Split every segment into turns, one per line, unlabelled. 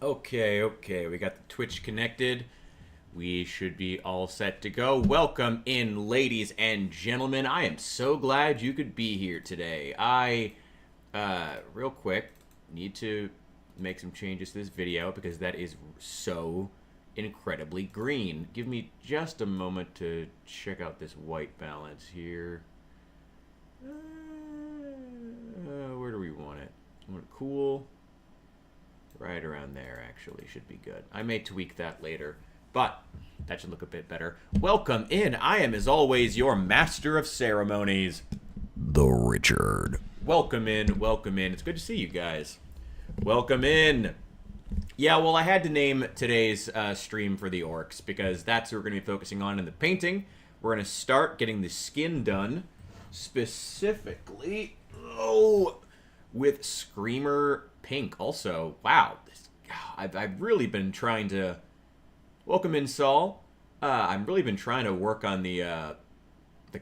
Okay. We got the Twitch connected. We should be all set to go. Welcome in, ladies and gentlemen. I am so glad you could be here today. Real quick, need to make some changes to this video because that is so incredibly green. Give me just a moment to check out this white balance here. Where do we want it? I want it cool. Right around there, actually, should be good. I may tweak that later, but that should look a bit better. Welcome in. I am, as always, your master of ceremonies, the Richard. Welcome in, welcome in. It's good to see you guys. Welcome in. Yeah, well, I had to name today's stream for the orcs because that's what we're going to be focusing on in the painting. We're going to start getting the skin done, specifically, with Screamer Pink. Also, wow, I've really been trying to... Welcome in, Saul. I've really been trying to work on the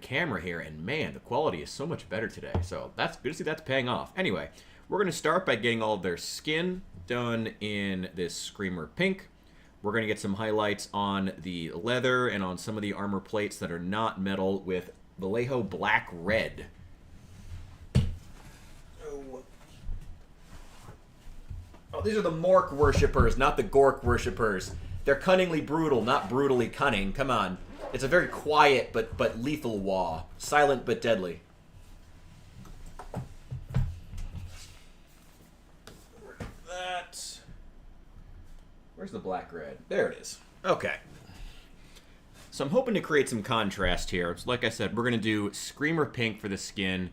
camera here, and man, the quality is so much better today. So that's good to see that's paying off. Anyway, we're going to start by getting all of their skin done in this Screamer Pink. We're going to get some highlights on the leather and on some of the armor plates that are not metal with Vallejo Black Red. Oh, these are the Mork worshippers, not the Gork worshippers. They're cunningly brutal, not brutally cunning. Come on. It's a very quiet but lethal waw. Silent but deadly. That. Where's the black red? There it is. Okay. So I'm hoping to create some contrast here. So like I said, we're going to do Screamer Pink for the skin,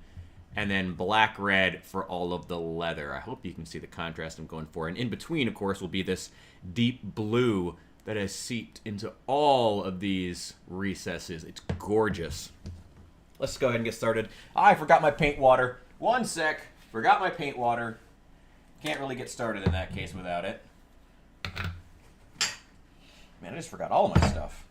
and then black red for all of the leather. I hope you can see the contrast I'm going for. And in between, of course, will be this deep blue that has seeped into all of these recesses. It's gorgeous. Let's go ahead and get started. I forgot my paint water. One sec. Forgot my paint water. Can't really get started in that case without it. Man, I just forgot all of my stuff.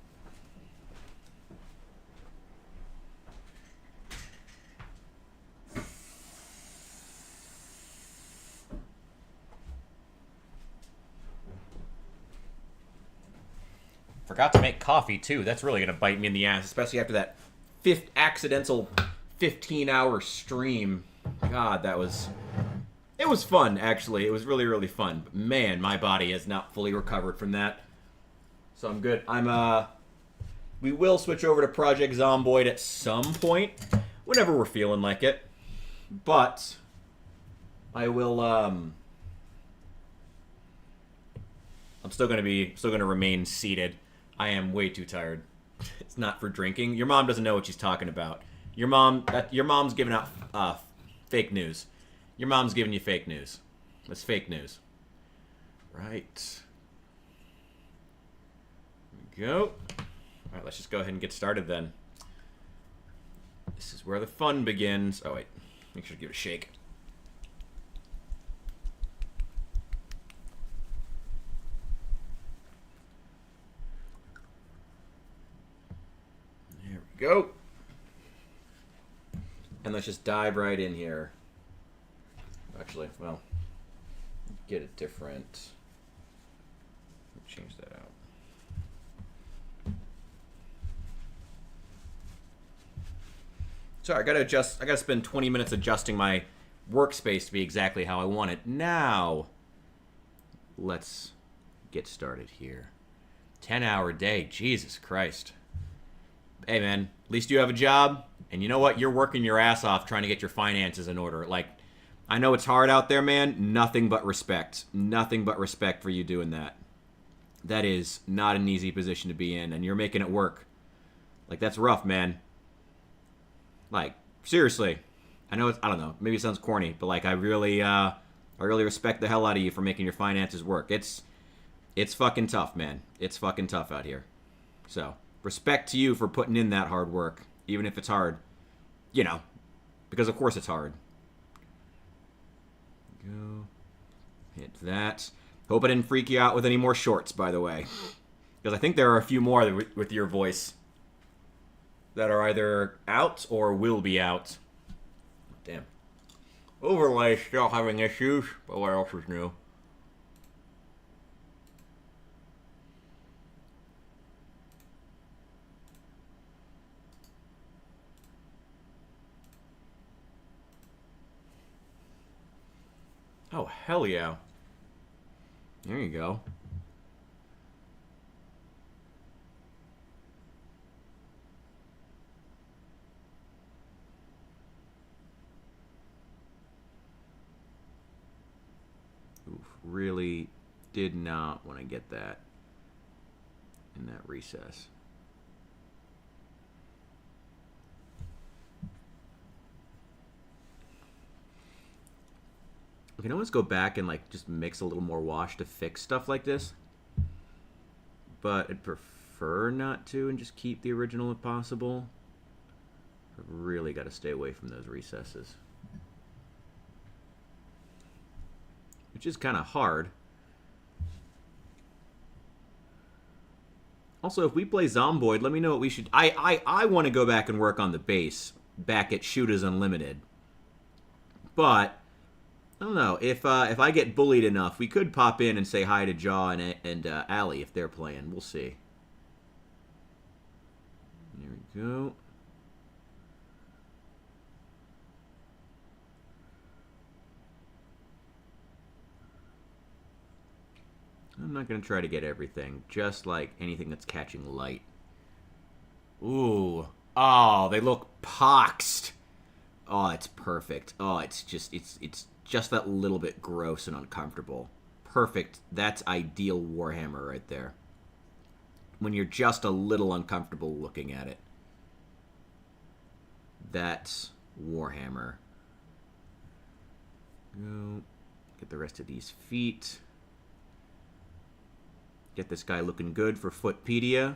Forgot to make coffee, too. That's really going to bite me in the ass, especially after that accidental 15-hour stream. God, that was... It was fun, actually. It was really, really fun. But man, my body has not fully recovered from that. So I'm good. We will switch over to Project Zomboid at some point, whenever we're feeling like it. But I will, I'm still going to remain seated. I am way too tired. It's not for drinking. Your mom doesn't know what she's talking about. Your mom's giving out fake news. Your mom's giving you fake news. That's fake news. Right. Here we go. All right, let's just go ahead and get started then. This is where the fun begins. Oh, wait. Make sure to give it a shake. Go. And let's just dive right in here. Actually, well, get it different. Change that out. Sorry, I gotta spend 20 minutes adjusting my workspace to be exactly how I want it. Now, let's get started here. 10-hour day, Jesus Christ. Hey, man, at least you have a job, and you know what? You're working your ass off trying to get your finances in order. Like, I know it's hard out there, man. Nothing but respect. Nothing but respect for you doing that. That is not an easy position to be in, and you're making it work. Like, that's rough, man. Like, seriously. I know I don't know, maybe it sounds corny, but, like, I really respect the hell out of you for making your finances work. It's fucking tough, man. It's fucking tough out here. So... respect to you for putting in that hard work, even if it's hard. You know, because of course it's hard. Go. Hit that. Hope I didn't freak you out with any more shorts, by the way. Because I think there are a few more with your voice that are either out or will be out. Damn. Overlay still having issues, but what else is new? Oh, hell yeah. There you go. Oof, really did not want to get that in that recess. We can always go back and like just mix a little more wash to fix stuff like this. But I'd prefer not to and just keep the original if possible. I've really got to stay away from those recesses. Which is kind of hard. Also, if we play Zomboid, let me know what we should... I want to go back and work on the base back at Shootas Unlimited. But, I don't know. If I get bullied enough, we could pop in and say hi to Jaw and Allie if they're playing. We'll see. There we go. I'm not going to try to get everything, just like anything that's catching light. Ooh. Oh, they look poxed. Oh, it's perfect. Oh, it's just that little bit gross and uncomfortable. Perfect. That's ideal Warhammer right there. When you're just a little uncomfortable looking at it. That's Warhammer. Go. Get the rest of these feet. Get this guy looking good for Footpedia.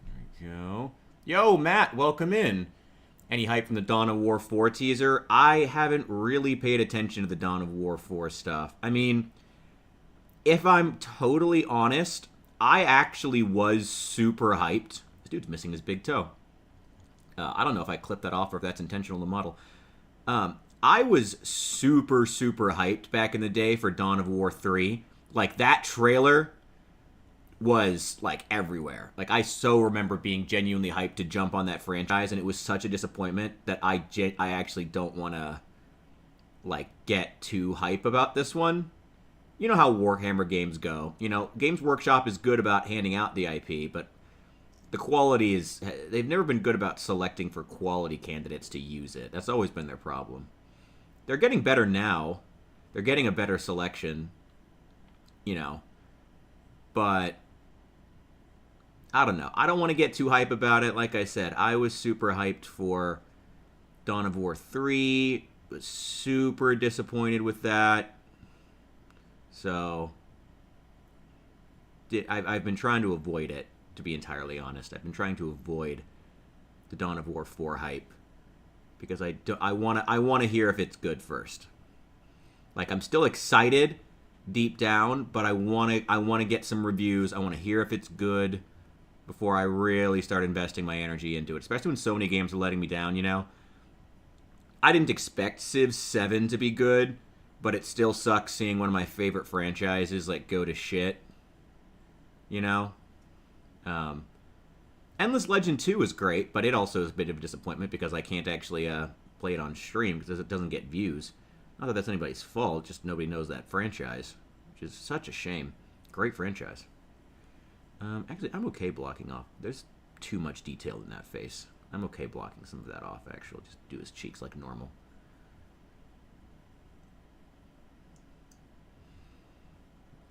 There we go. Yo, Matt, welcome in. Any hype from the Dawn of War 4 teaser? I haven't really paid attention to the Dawn of War 4 stuff. I mean, if I'm totally honest, I actually was super hyped. This dude's missing his big toe. I don't know if I clipped that off or if that's intentional in the model. I was super, super hyped back in the day for Dawn of War 3. Like, that trailer was, like, everywhere. Like, I so remember being genuinely hyped to jump on that franchise, and it was such a disappointment that I actually don't want to, like, get too hype about this one. You know how Warhammer games go. You know, Games Workshop is good about handing out the IP, but the quality is... They've never been good about selecting for quality candidates to use it. That's always been their problem. They're getting better now. They're getting a better selection. You know, but I don't know. I don't want to get too hype about it. Like I said, I was super hyped for Dawn of War 3. Was super disappointed with that. So, I've been trying to avoid it, to be entirely honest. I've been trying to avoid the Dawn of War 4 hype because I want to hear if it's good first. Like, I'm still excited deep down, but I want to get some reviews. I want to hear if it's good before I really start investing my energy into it, especially when so many games are letting me down, you know? I didn't expect Civ 7 to be good, but it still sucks seeing one of my favorite franchises, like, go to shit, you know? Endless Legend 2 is great, but it also is a bit of a disappointment because I can't actually play it on stream because it doesn't get views. Not that that's anybody's fault, just nobody knows that franchise, which is such a shame. Great franchise. Actually, I'm okay blocking off. There's too much detail in that face. I'm okay blocking some of that off, actually. Just do his cheeks like normal.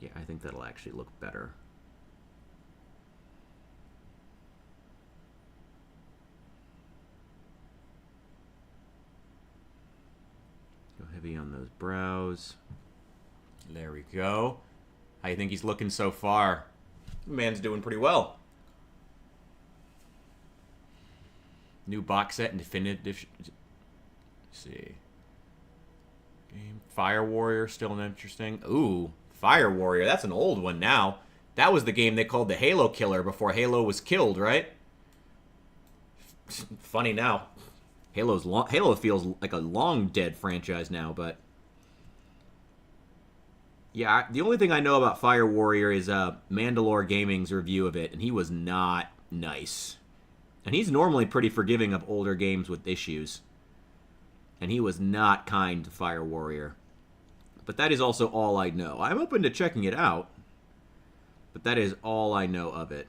Yeah, I think that'll actually look better. Go heavy on those brows. There we go. How you think he's looking so far? The man's doing pretty well. New box set and definitive edition. Let's see. Game Fire Warrior, still interesting. Ooh, Fire Warrior. That's an old one now. That was the game they called the Halo Killer before Halo was killed, right? Funny now. Halo feels like a long dead franchise now, but yeah, the only thing I know about Fire Warrior is Mandalore Gaming's review of it, and he was not nice. And he's normally pretty forgiving of older games with issues. And he was not kind to Fire Warrior. But that is also all I know. I'm open to checking it out, but that is all I know of it.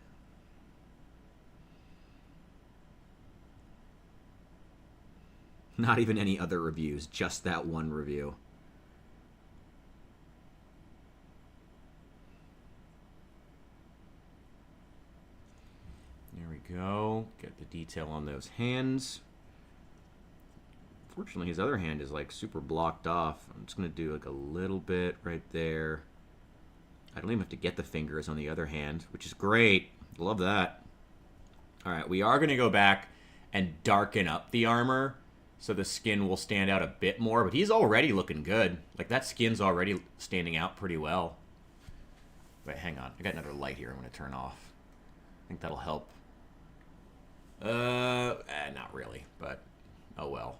Not even any other reviews, just that one review. There we go. Get the detail on those hands. Fortunately, his other hand is like super blocked off. I'm just going to do like a little bit right there. I don't even have to get the fingers on the other hand, which is great. Love that. All right, we are going to go back and darken up the armor so the skin will stand out a bit more, but he's already looking good. Like, that skin's already standing out pretty well. Wait, hang on. I got another light here I'm going to turn off. I think that'll help. Not really, but oh well.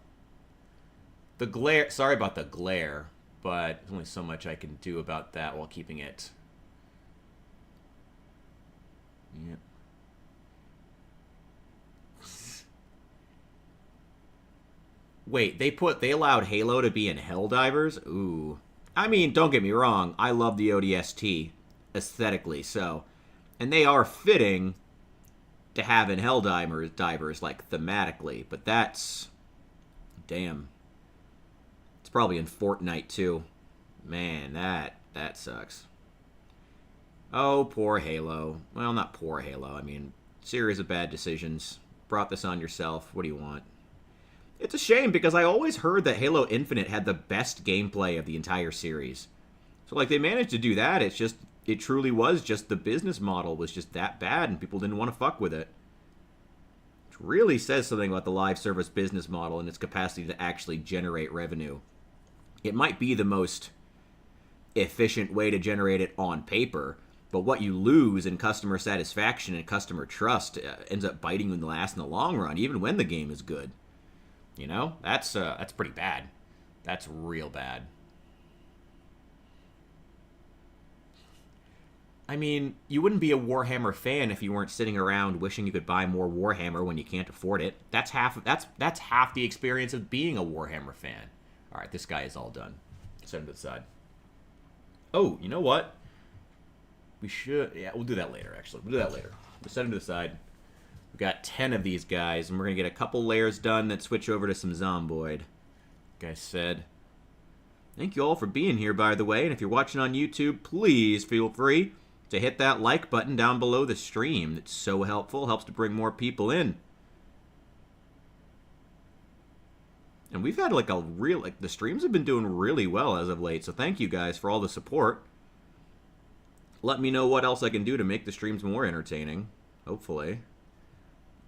The glare, sorry about the glare, but there's only so much I can do about that while keeping it. Yep. Wait, they allowed Halo to be in Helldivers? Ooh. I mean, don't get me wrong, I love the ODST aesthetically, so. And they are fitting to have in Helldivers, like, thematically, but that's... Damn. It's probably in Fortnite, too. Man, that sucks. Oh, poor Halo. Well, not poor Halo. I mean, series of bad decisions. Brought this on yourself. What do you want? It's a shame, because I always heard that Halo Infinite had the best gameplay of the entire series. So, like, they managed to do that. It's just, it truly was just the business model was just that bad, and people didn't want to fuck with it. Which really says something about the live service business model and its capacity to actually generate revenue. It might be the most efficient way to generate it on paper, but what you lose in customer satisfaction and customer trust ends up biting you in the ass in the long run, even when the game is good. You know, that's pretty bad. That's real bad. I mean, you wouldn't be a Warhammer fan if you weren't sitting around wishing you could buy more Warhammer when you can't afford it. That's half the experience of being a Warhammer fan. All right, this guy is all done. Set him to the side. Oh, you know what? We should... Yeah, we'll do that later, actually. We'll do that later. We'll set him to the side. We've got 10 of these guys, and we're going to get a couple layers done that switch over to some Zomboid. Like I said. Thank you all for being here, by the way. And if you're watching on YouTube, please feel free to hit that like button down below the stream. It's so helpful. Helps to bring more people in. And we've had like a real... Like, the streams have been doing really well as of late. So thank you guys for all the support. Let me know what else I can do to make the streams more entertaining. Hopefully.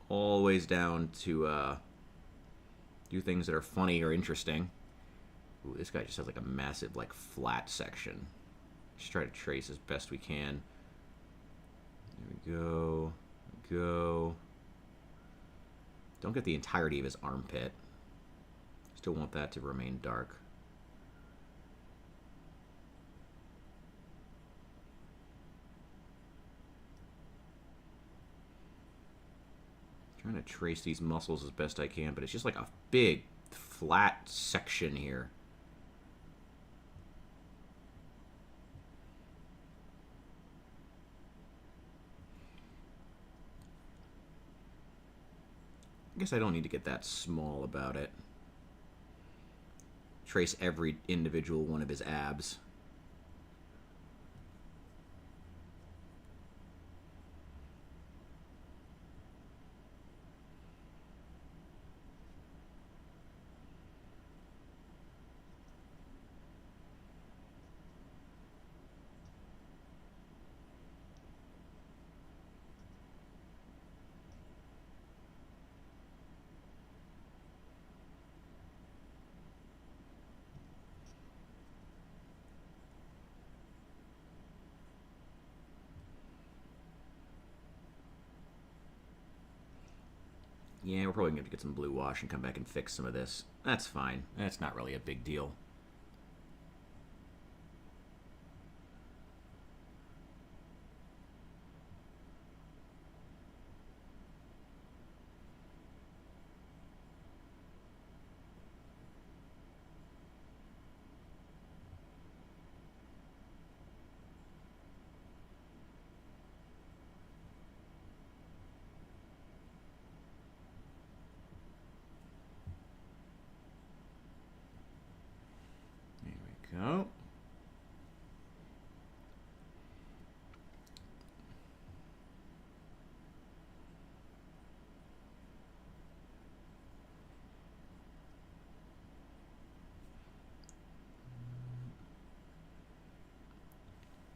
Always down to do things that are funny or interesting. Ooh, this guy just has like a massive like flat section. Just try to trace as best we can. There we go. Go. Don't get the entirety of his armpit. Still want that to remain dark. Trying to trace these muscles as best I can, but it's just like a big, flat section here. I guess I don't need to get that small about it. Trace every individual one of his abs. Yeah, we're probably going to get some blue wash and come back and fix some of this. That's fine. That's not really a big deal. go.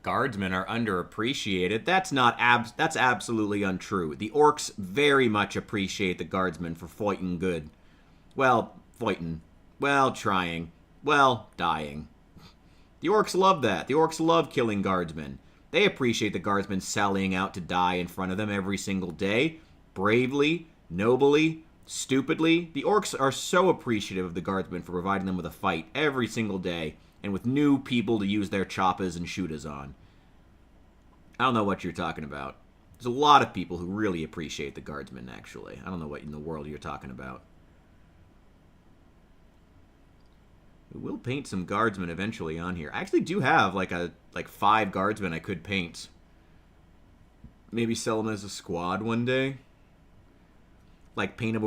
Guardsmen are underappreciated. That's absolutely untrue. The orcs very much appreciate the guardsmen for fighting good. Well, fighting. Well, trying. Well, dying. The orcs love that. The orcs love killing guardsmen. They appreciate the guardsmen sallying out to die in front of them every single day. Bravely, nobly, stupidly. The orcs are so appreciative of the guardsmen for providing them with a fight every single day, and with new people to use their choppas and shootas on. I don't know what you're talking about. There's a lot of people who really appreciate the guardsmen, actually. I don't know what in the world you're talking about. We will paint some guardsmen eventually on here. I actually do have like 5 guardsmen I could paint. Maybe sell them as a squad one day. Like paint them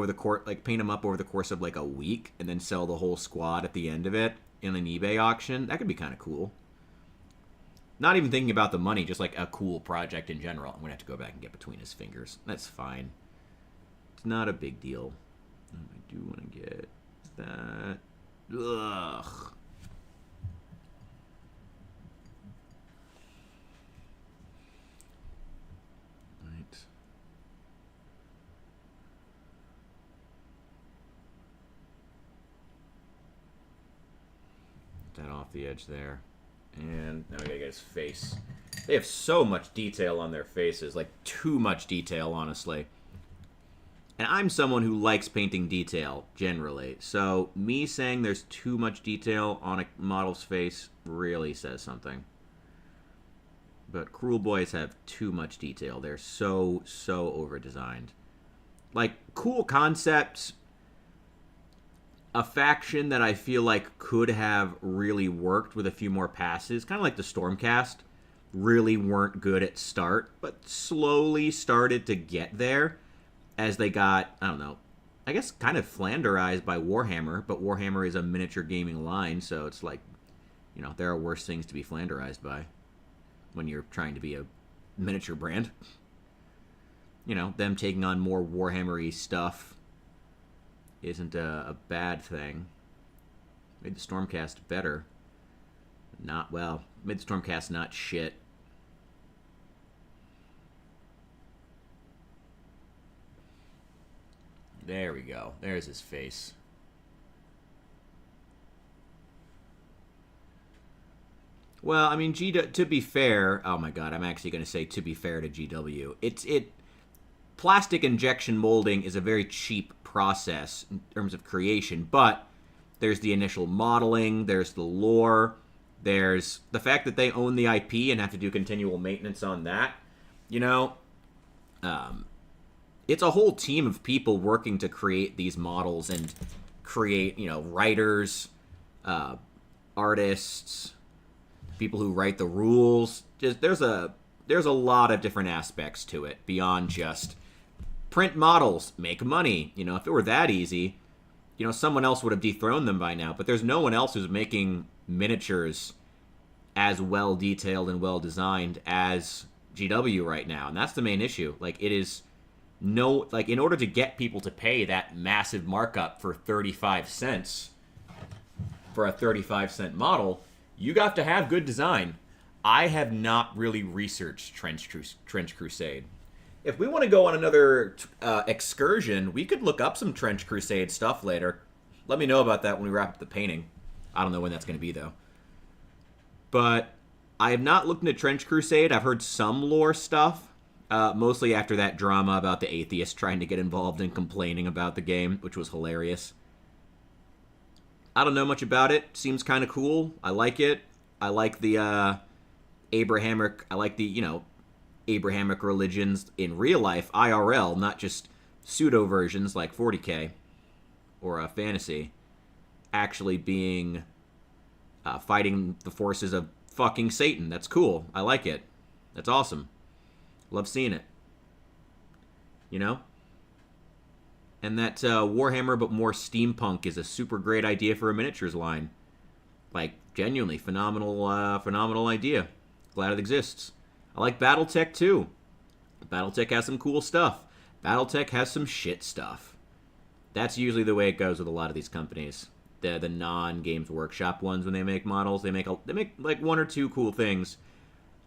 up over the course of like a week, and then sell the whole squad at the end of it in an eBay auction. That could be kind of cool. Not even thinking about the money, just like a cool project in general. I'm gonna have to go back and get between his fingers. That's fine. It's not a big deal. I do want to get that. Ugh. Right. Get that off the edge there. And now we gotta get his face. They have so much detail on their faces. Like, too much detail, honestly. And I'm someone who likes painting detail, generally. So, me saying there's too much detail on a model's face really says something. But Cruel Boys have too much detail. They're so over-designed. Like, cool concepts. A faction that I feel like could have really worked with a few more passes, kind of like the Stormcast, really weren't good at start, but slowly started to get there as they got, I don't know, I guess kind of Flanderized by Warhammer, but Warhammer is a miniature gaming line, so it's like, you know, there are worse things to be Flanderized by when you're trying to be a miniature brand. You know, them taking on more Warhammer-y stuff isn't a bad thing. Made the Stormcast better. Not, well, made the Stormcast not shit. There we go. There's his face. Well, I mean, to be fair, oh my god, I'm actually going to say to be fair to GW. Plastic injection molding is a very cheap process in terms of creation, but there's the initial modeling, there's the lore, there's the fact that they own the IP and have to do continual maintenance on that. You know, it's a whole team of people working to create these models and create, you know, writers, artists, people who write the rules. Just there's a lot of different aspects to it beyond just print models, make money. You know, if it were that easy, you know, someone else would have dethroned them by now. But there's no one else who's making miniatures as well detailed and well designed as GW right now, and that's the main issue. Like, it is in order to get people to pay that massive markup for 35 cents for a 35-cent model, you got to have good design. I have not really researched Trench Crusade. If we want to go on another excursion, we could look up some Trench Crusade stuff later. Let me know about that when we wrap up the painting. I don't know when that's going to be, though. But I have not looked into Trench Crusade. I've heard some lore stuff, mostly after that drama about the atheist trying to get involved and complaining about the game, which was hilarious. I don't know much about it. Seems kind of cool. I like it. I like the Abrahamic. I like the, you know, Abrahamic religions in real life, IRL, not just pseudo versions like 40K or fantasy, actually being fighting the forces of fucking Satan. That's cool. I like it. That's awesome. Love seeing it. You know? And that Warhammer but more steampunk is a super great idea for a miniatures line. Like, Genuinely phenomenal idea. Glad it exists. I like BattleTech too. BattleTech has some cool stuff. BattleTech has some shit stuff. That's usually the way it goes with a lot of these companies. The non Games Workshop ones, when they make models, they make like one or two cool things.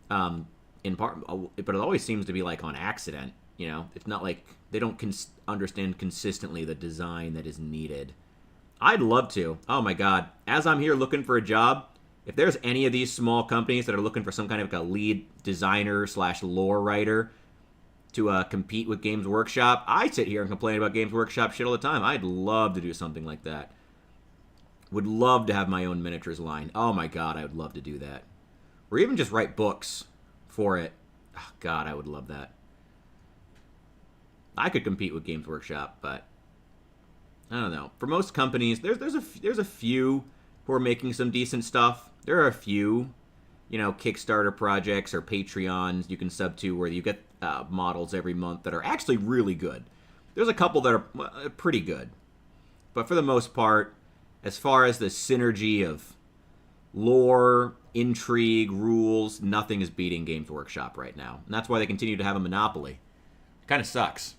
In part, but it always seems to be like on accident. You know, it's not like they don't understand consistently the design that is needed. I'd love to. Oh my god, as I'm here looking for a job, if there's any of these small companies that are looking for some kind of like a lead designer / lore writer to compete with Games Workshop, I sit here and complain about Games Workshop shit all the time. I'd love to do something like that. Would love to have my own miniatures line. Oh my god, I would love to do that. Or even just write books for it. Oh god, I would love that. I could compete with Games Workshop, but I don't know. For most companies, there's a few who are making some decent stuff. There are a few, Kickstarter projects or Patreons you can sub to where you get models every month that are actually really good. There's a couple that are pretty good. But for the most part, as far as the synergy of lore, intrigue, rules, nothing is beating Games Workshop right now. And that's why they continue to have a monopoly. It kind of sucks,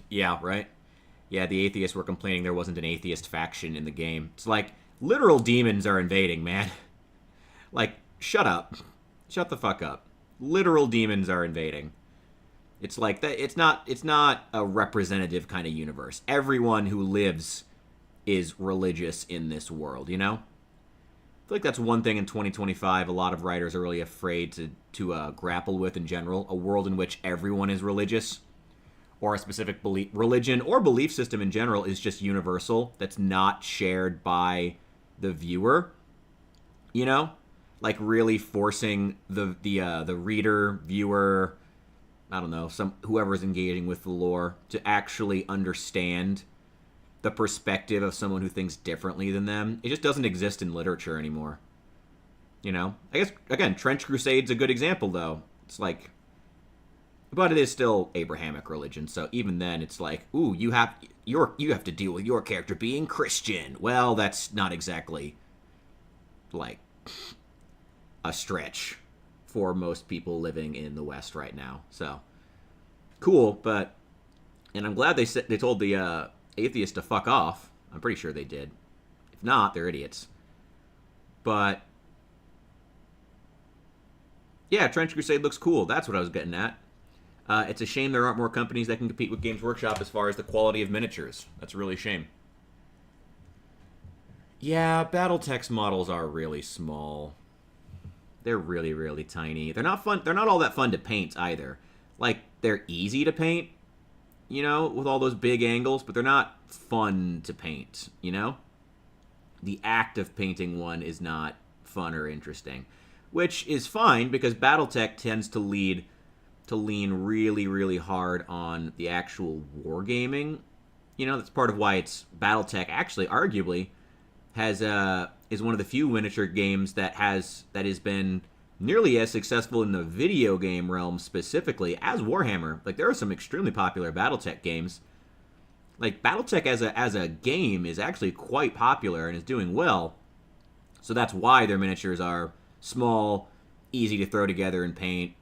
Yeah, right? Yeah, the atheists were complaining there wasn't an atheist faction in the game. It's like, literal demons are invading, man. Like, shut up. Shut the fuck up. Literal demons are invading. It's like that. It's not a representative kind of universe. Everyone who lives is religious in this world, I feel like that's one thing in 2025 a lot of writers are really afraid to grapple with in general. A world in which everyone is religious, or a specific religion or belief system in general is just universal, that's not shared by the viewer, like really forcing the reader, viewer, I don't know, whoever's engaging with the lore to actually understand the perspective of someone who thinks differently than them. It just doesn't exist in literature anymore. I guess, again, Trench Crusade's a good example, though. It's like, but it is still Abrahamic religion, so even then it's like, ooh, you have to deal with your character being Christian. Well, that's not exactly like a stretch for most people living in the West right now. So cool, and I'm glad they told the atheists to fuck off. I'm pretty sure they did. If not, they're idiots. But yeah, Trench Crusade looks cool. That's what I was getting at. It's a shame there aren't more companies that can compete with Games Workshop as far as the quality of miniatures. That's really a shame. Yeah, BattleTech's models are really small. They're really, really tiny. They're not fun. They're not all that fun to paint either. Like, they're easy to paint, with all those big angles, but they're not fun to paint, The act of painting one is not fun or interesting, which is fine because BattleTech tends to lean really, really hard on the actual wargaming. That's part of why it's BattleTech actually arguably is one of the few miniature games that has been nearly as successful in the video game realm specifically as Warhammer. Like, there are some extremely popular BattleTech games. Like, BattleTech as a game is actually quite popular and is doing well. So that's why their miniatures are small, easy to throw together and paint.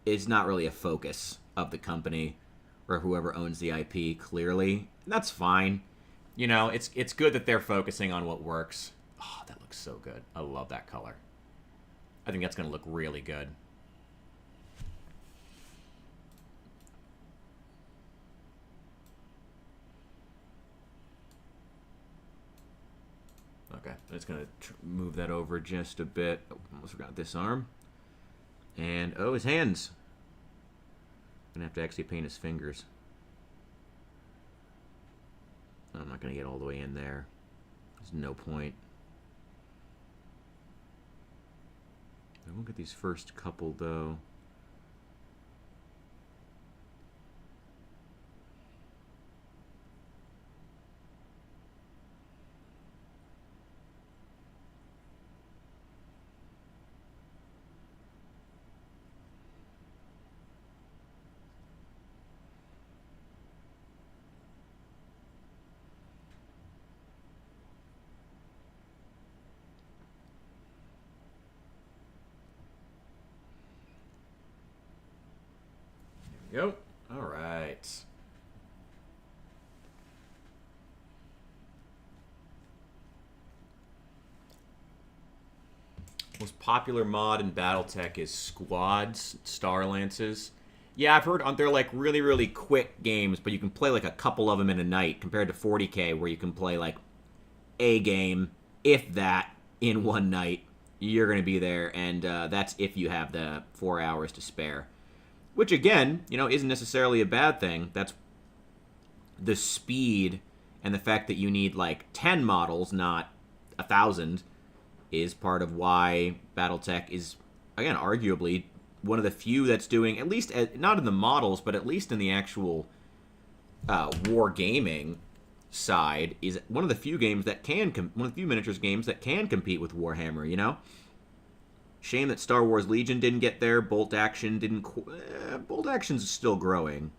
It's not really a focus of the company or whoever owns the IP, clearly. And that's fine. It's good that they're focusing on what works. Oh, that looks so good. I love that color. I think that's going to look really good. Okay, I'm just going to move that over just a bit. Oh, almost forgot this arm. And, oh, his hands. I'm going to have to actually paint his fingers. I'm not going to get all the way in there. There's no point. I won't get these first couple, though. go. All right. Most popular mod in BattleTech is Squads, Star Lances. Yeah, I've heard they're like really, really quick games, but you can play like a couple of them in a night compared to 40K where you can play like a game, if that, in one night. You're going to be there, and that's if you have the 4 hours to spare. Which, again, isn't necessarily a bad thing. That's the speed and the fact that you need like 10 models, not 1,000, is part of why BattleTech is, again, arguably one of the few that's doing, at least, not in the models, but at least in the actual war gaming side, is one of the few games that can, one of the few miniatures games that can compete with Warhammer, Shame that Star Wars Legion didn't get there. Bolt Action didn't. Bolt Action's still growing.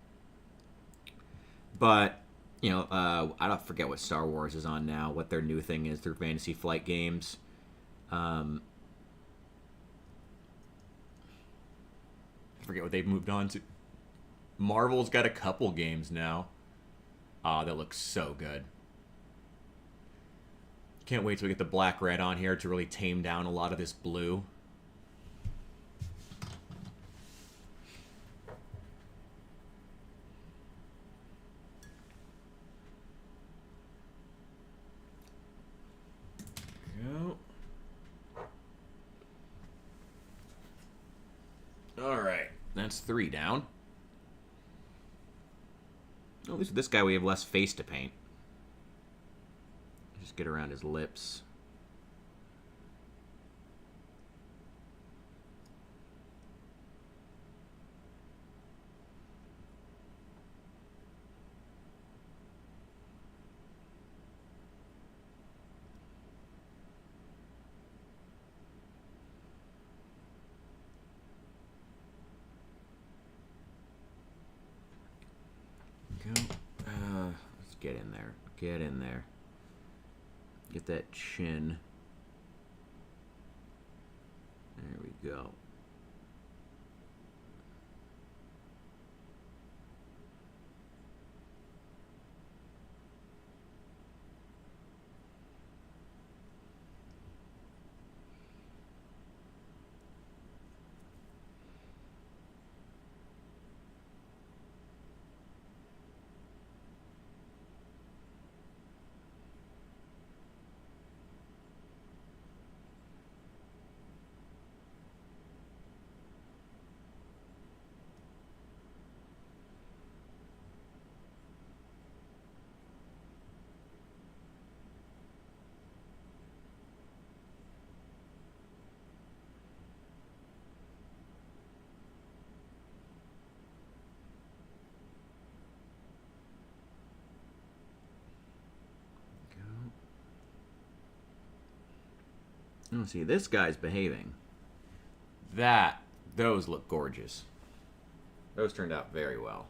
But, I don't forget what Star Wars is on now, what their new thing is through Fantasy Flight Games. I forget what they've moved on to. Marvel's got a couple games now. That looks so good. Can't wait till we get the black-red on here to really tame down a lot of this blue. Go. All right, that's 3 down. At least with this guy we have less face to paint. Just get around his lips. Let's get in there. Get in there. Get that chin. There we go. Oh, see, this guy's behaving. Those look gorgeous. Those turned out very well.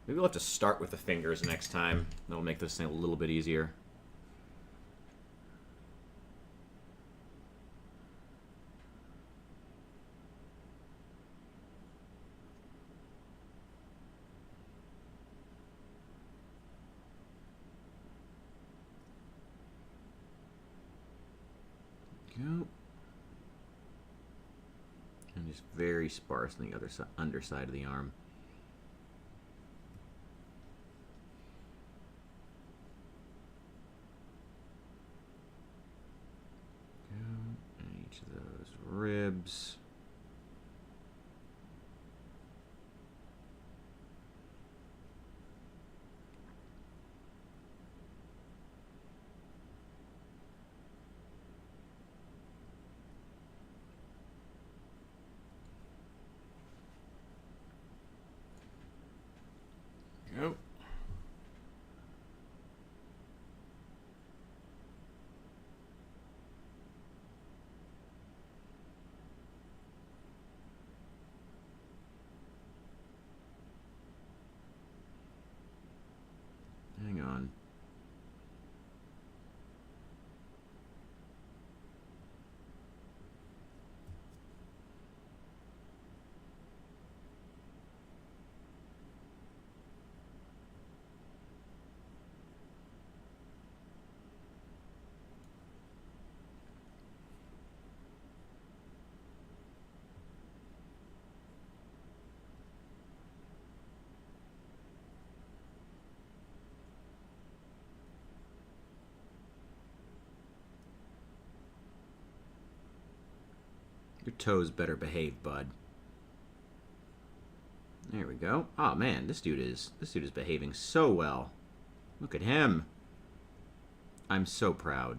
Maybe we'll have to start with the fingers next time. That'll make this thing a little bit easier. Go. And just very sparse on the other underside of the arm. Go. And each of those ribs. Go. Hang on. Your toes better behave, bud. There we go. Oh man, this dude is behaving so well. Look at him. I'm so proud.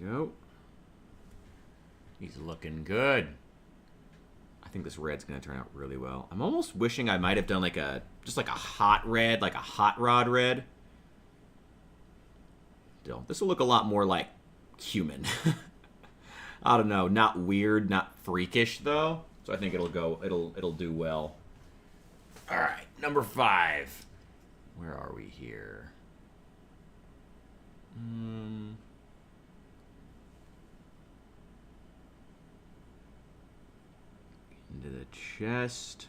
Go. He's looking good. I think this red's gonna turn out really well. I'm almost wishing I might have done like just like a hot red, like a hot rod red. Still, this will look a lot more like human. I don't know, not weird, not freakish though. So I think it'll do well. All right, number 5. Where are we here? Into the chest.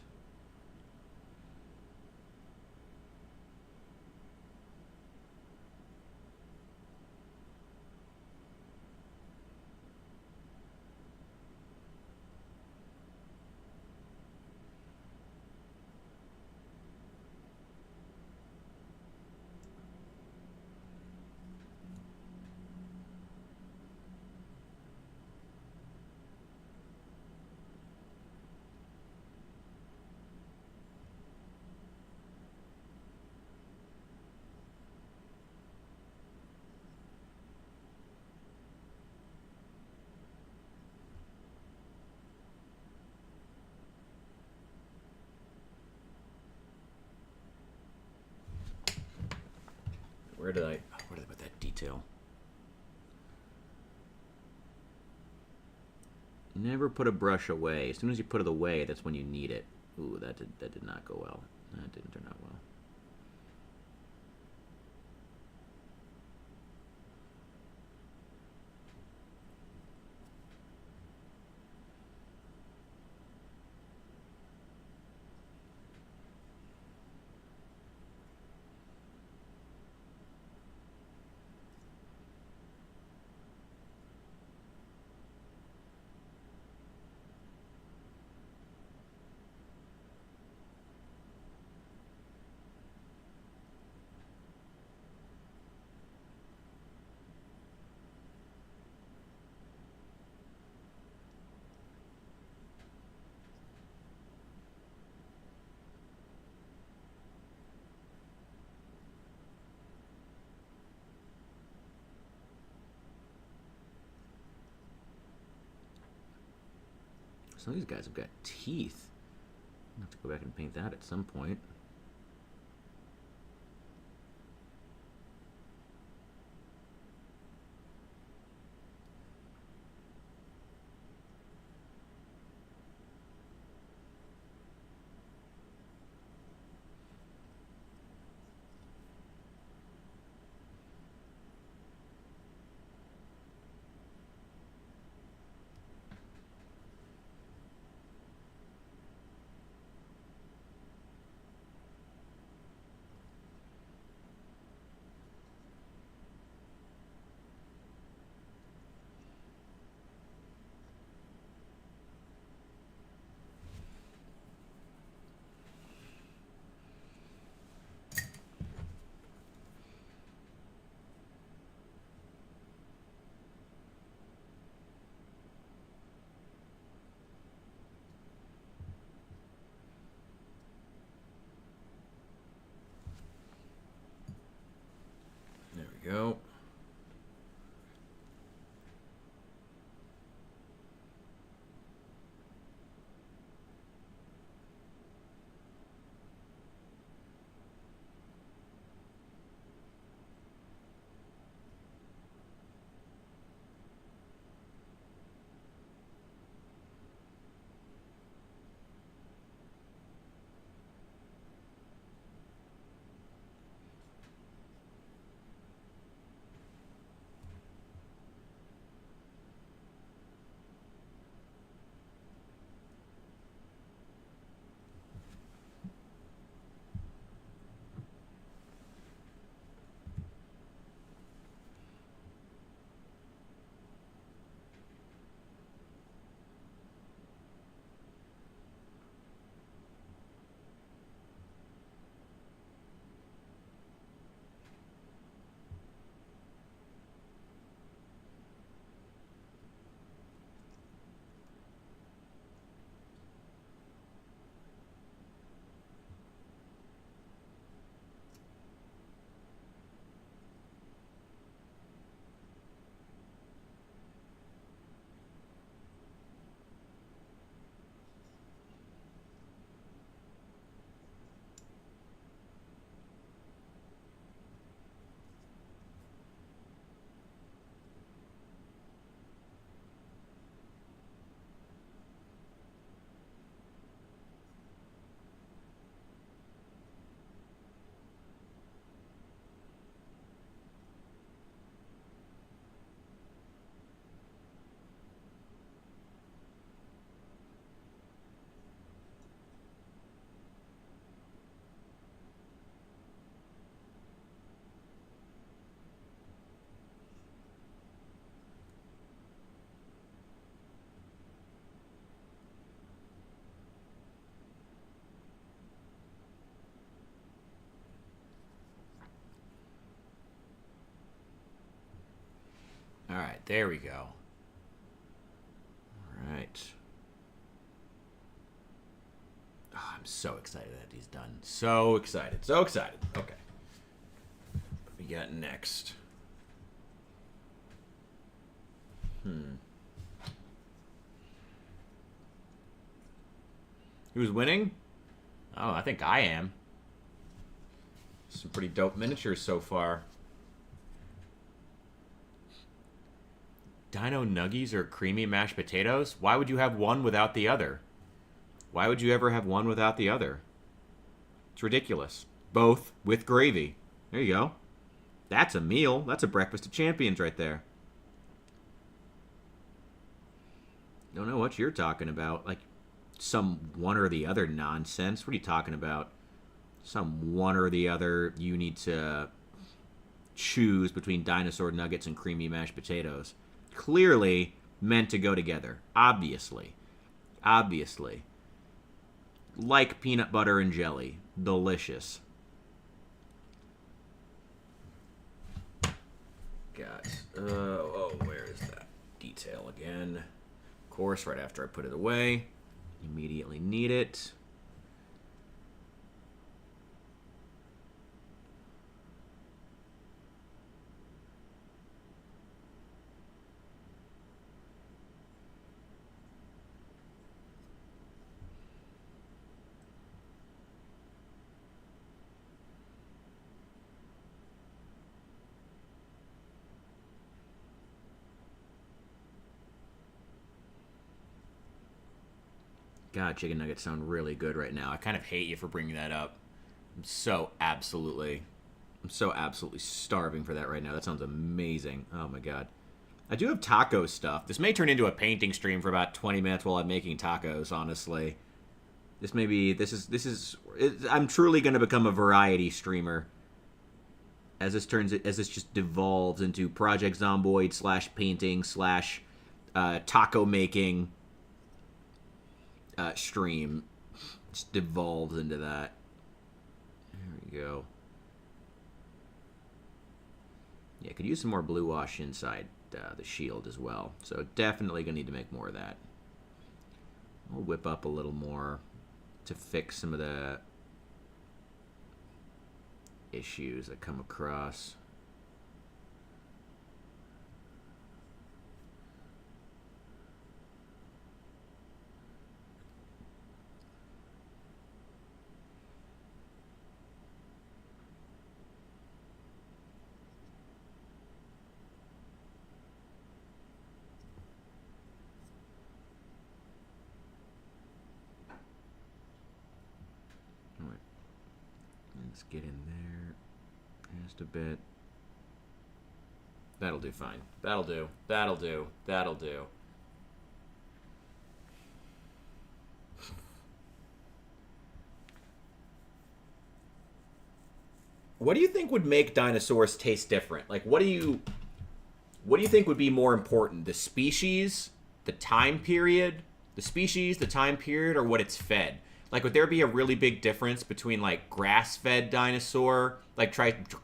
Where did I put that detail? Never put a brush away. As soon as you put it away, that's when you need it. Ooh, that did not go well. That didn't turn out well. Some of these guys have got teeth. I'll have to go back and paint that at some point. There we go. All right. Oh, I'm so excited that he's done. So excited. So excited. Okay. What we got next? Who's winning? Oh, I think I am. Some pretty dope miniatures so far. Dino Nuggies or creamy mashed potatoes? Why would you have one without the other? Why would you ever have one without the other? It's ridiculous. Both with gravy. There you go. That's a meal. That's a breakfast of champions right there. Don't know what you're talking about. Like, some one or the other nonsense. What are you talking about? Some one or the other. You need to choose between dinosaur nuggets and creamy mashed potatoes. Clearly meant to go together. Obviously. Obviously. Like peanut butter and jelly. Delicious. Got, where is that detail again? Of course, right after I put it away. Immediately need it. God, chicken nuggets sound really good right now. I kind of hate you for bringing that up. I'm so absolutely starving for that right now. That sounds amazing. Oh my god. I do have taco stuff. This may turn into a painting stream for about 20 minutes while I'm making tacos, honestly. I'm truly going to become a variety streamer as this just devolves into Project Zomboid / painting / taco making stream. Just devolves into that. There we go. Yeah, could use some more blue wash inside the shield as well. So definitely going to need to make more of that. I'll whip up a little more to fix some of the issues that come across. Let's get in there just a bit. That'll do fine. That'll do. That'll do. That'll do. What do you think would make dinosaurs taste different? Like, what do you think would be more important? The species, the time period, or what it's fed? Like, would there be a really big difference between, like, grass-fed dinosaur, like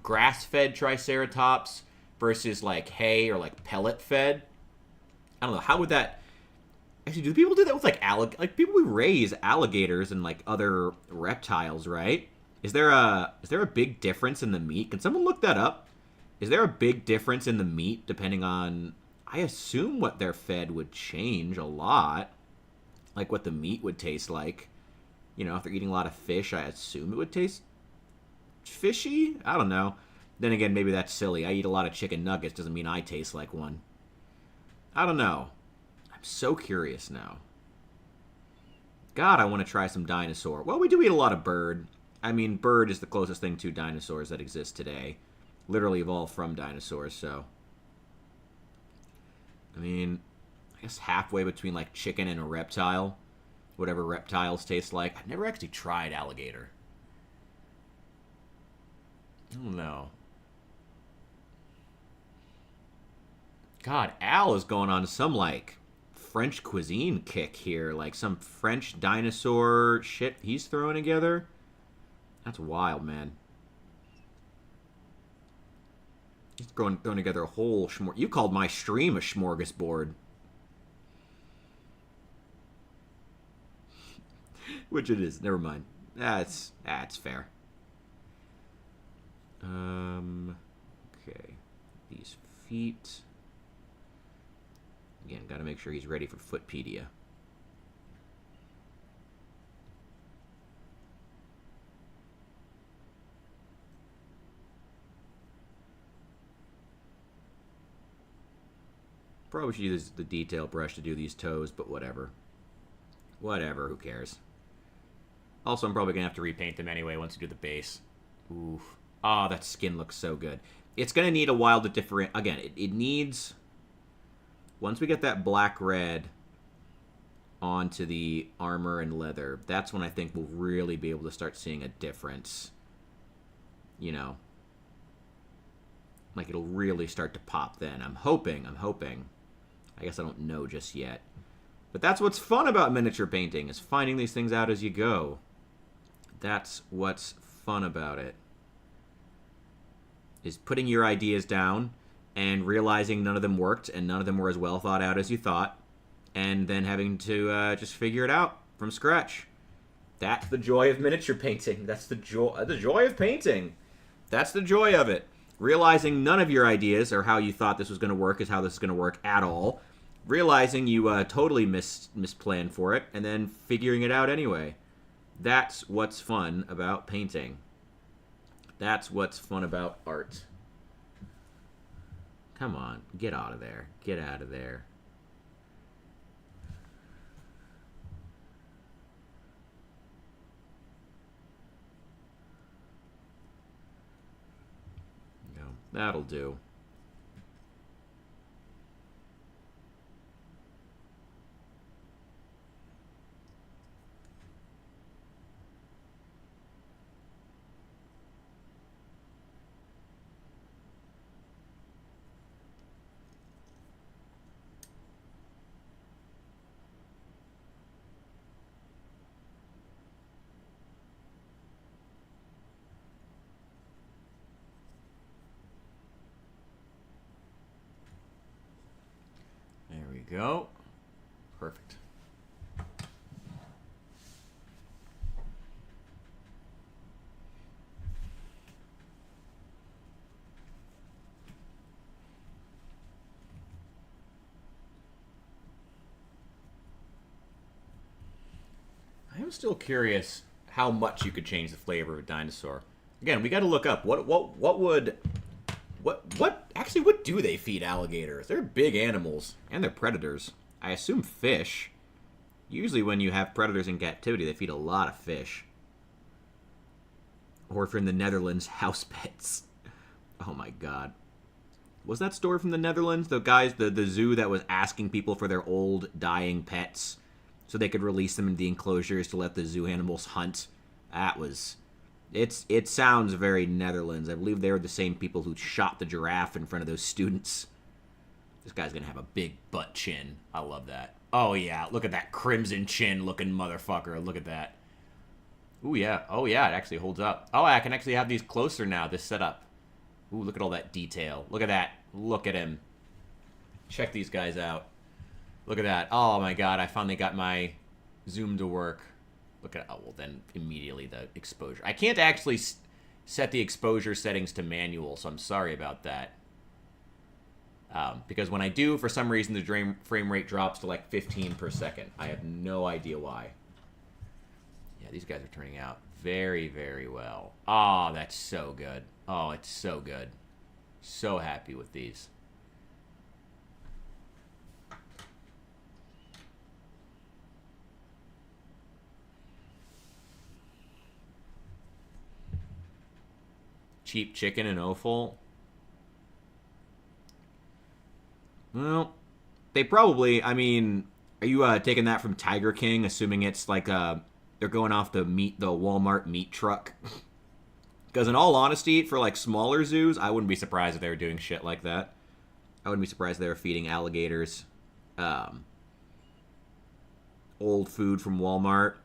grass-fed Triceratops versus, like, hay or, like, pellet-fed? I don't know. How would that... Actually, do people do that with, like, people who raise alligators and, like, other reptiles, right? Is there a big difference in the meat? Can someone look that up? Is there a big difference in the meat depending on... I assume what they're fed would change a lot. Like, what the meat would taste like. You know, if they're eating a lot of fish, I assume it would taste fishy? I don't know. Then again, maybe that's silly. I eat a lot of chicken nuggets. Doesn't mean I taste like one. I don't know. I'm so curious now. God, I want to try some dinosaur. Well, we do eat a lot of bird. I mean, bird is the closest thing to dinosaurs that exist today. Literally evolved from dinosaurs, so... I mean, I guess halfway between, like, chicken and a reptile. Whatever reptiles taste like. I've never actually tried alligator. I don't know. God, Al is going on some, like, French cuisine kick here. Like, some French dinosaur shit he's throwing together. That's wild, man. He's throwing together a whole You called my stream a smorgasbord. Which it is. Never mind. That's fair. Okay. These feet. Again, got to make sure he's ready for Footpedia. Probably should use the detail brush to do these toes, but whatever. Whatever, who cares? Also, I'm probably going to have to repaint them anyway once we do the base. Oof. Ah, that skin looks so good. It's going to need a while to differentiate. Again, it needs... Once we get that black-red onto the armor and leather, that's when I think we'll really be able to start seeing a difference. You know. Like, it'll really start to pop then. I'm hoping. I guess I don't know just yet. But that's what's fun about miniature painting, is finding these things out as you go. That's what's fun about it. Is putting your ideas down and realizing none of them worked and none of them were as well thought out as you thought. And then having to just figure it out from scratch. That's the joy of miniature painting. That's the joy of painting. That's the joy of it. Realizing none of your ideas or how you thought this was going to work is how this is going to work at all. Realizing you totally misplanned for it, and then figuring it out anyway. That's what's fun about painting. That's what's fun about art. Come on, get out of there. Get out of there. No, that'll do. There we go. Perfect. I'm still curious how much you could change the flavor of a dinosaur. Again, we got to look up what do they feed alligators? They're big animals and they're predators. I assume fish. Usually when you have predators in captivity, they feed a lot of fish. Or if you're in the Netherlands, house pets. Oh my god. Was that story from the Netherlands? The guys, the zoo that was asking people for their old dying pets so they could release them into the enclosures to let the zoo animals hunt. That was... It sounds very Netherlands. I believe they were the same people who shot the giraffe in front of those students. This guy's gonna have a big butt chin. I love that. Oh yeah, look at that crimson chin looking motherfucker. Look at that. Ooh yeah. Oh yeah, it actually holds up. Oh, I can actually have these closer now, this setup. Ooh, look at all that detail. Look at that. Look at him. Check these guys out. Look at that. Oh my god, I finally got my zoom to work. Look at, oh, well then immediately the exposure. I can't actually set the exposure settings to manual, so I'm sorry about that. Because when I do, for some reason, the frame rate drops to like 15 per second. I have no idea why. Yeah, these guys are turning out very, very well. Oh, that's so good. Oh, it's so good. So happy with these. Cheap chicken and offal. Well, they probably, I mean, are you taking that from Tiger King, assuming it's like they're going off the Walmart meat truck? Because in all honesty, for like smaller zoos, I wouldn't be surprised if they were doing shit like that. I wouldn't be surprised if they were feeding alligators old food from Walmart,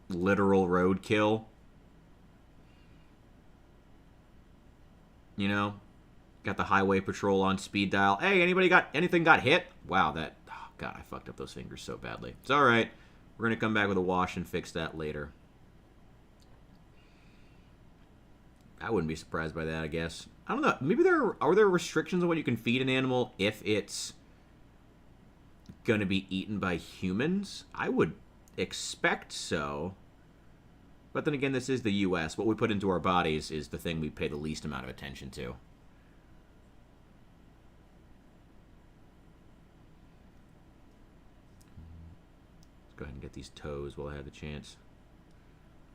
literal roadkill. You know? Got the highway patrol on speed dial. Hey, anything got hit? Wow, oh God, I fucked up those fingers so badly. It's all right. We're going to come back with a wash and fix that later. I wouldn't be surprised by that, I guess. I don't know. Maybe are there restrictions on what you can feed an animal if it's going to be eaten by humans? I would expect so. But then again, this is the U.S. What we put into our bodies is the thing we pay the least amount of attention to. Let's go ahead and get these toes while I have the chance.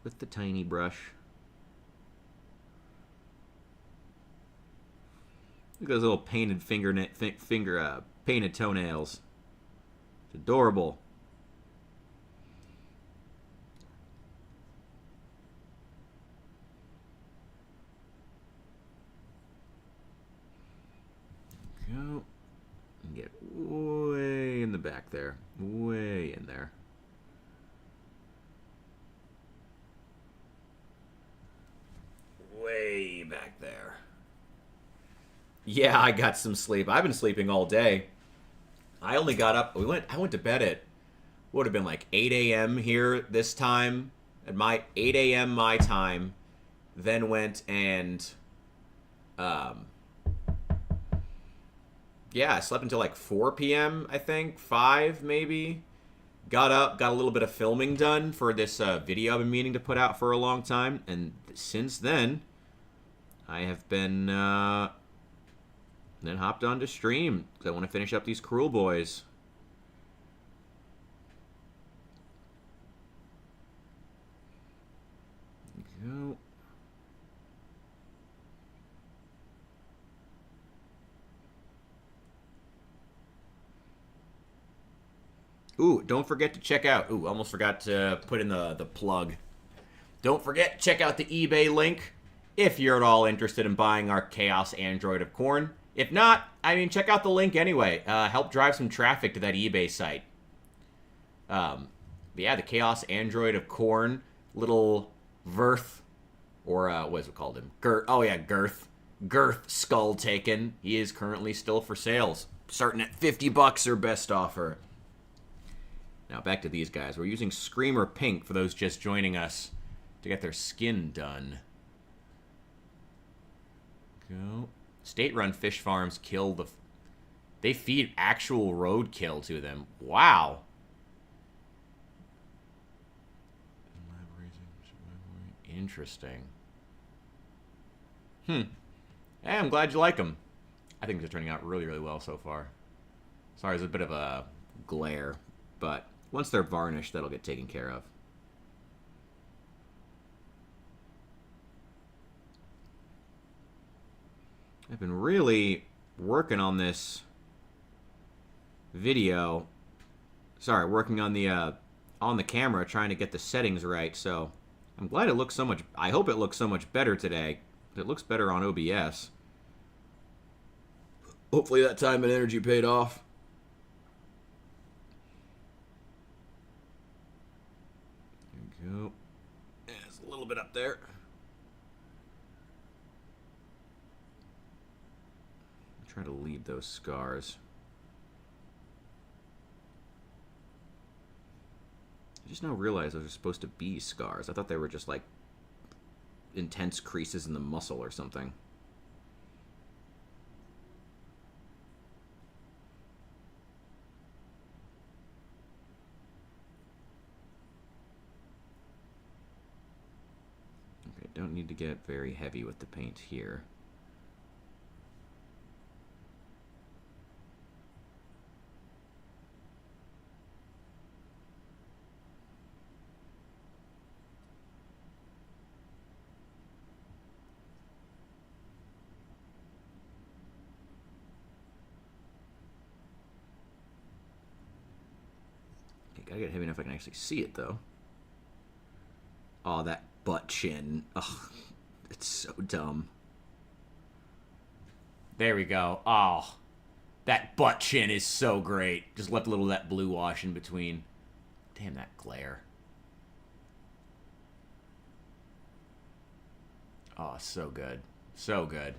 With the tiny brush. Look at those little painted painted toenails. It's adorable. Go. And get way in the back there. Way in there. Way back there. Yeah, I got some sleep. I've been sleeping all day. I only got up. I went to bed at would have been like 8 a.m. here this time. At my 8 a.m. my time. Then went and yeah, I slept until like 4 p.m. I think 5 maybe. Got up, got a little bit of filming done for this video I've been meaning to put out for a long time, and since then, I have been then hopped on to stream because I want to finish up these Cruel Boys. There we go. Ooh, don't forget to check out. Ooh, almost forgot to put in the plug. Don't forget, check out the eBay link if you're at all interested in buying our Chaos Android of Corn. If not, I mean, check out the link anyway. Help drive some traffic to that eBay site. But yeah, the Chaos Android of Corn, little Verth, or what is it called him? Girth. Oh yeah, Girth. Girth Skull Taken. He is currently still for sales, starting at $50 or best offer. Now back to these guys. We're using Screamer Pink for those just joining us to get their skin done. Go. State-run fish farms kill the... They feed actual roadkill to them. Wow. Interesting. Hey, I'm glad you like them. I think they're turning out really, really well so far. Sorry, there's a bit of a glare, but once they're varnished, that'll get taken care of. I've been really working on this video. Sorry, working on the camera, trying to get the settings right. So I'm glad it looks so much. I hope it looks so much better today. It looks better on OBS. Hopefully that time and energy paid off. There we go. Yeah, it's a little bit up there. Try to leave those scars. I just now realized those are supposed to be scars. I thought they were just like intense creases in the muscle or something. Okay, don't need to get very heavy with the paint here. Gotta get heavy enough I can actually see it, though. Oh, that butt chin. Ugh, it's so dumb. There we go. Oh, that butt chin is so great. Just left a little of that blue wash in between. Damn, that glare. Oh, so good. So good.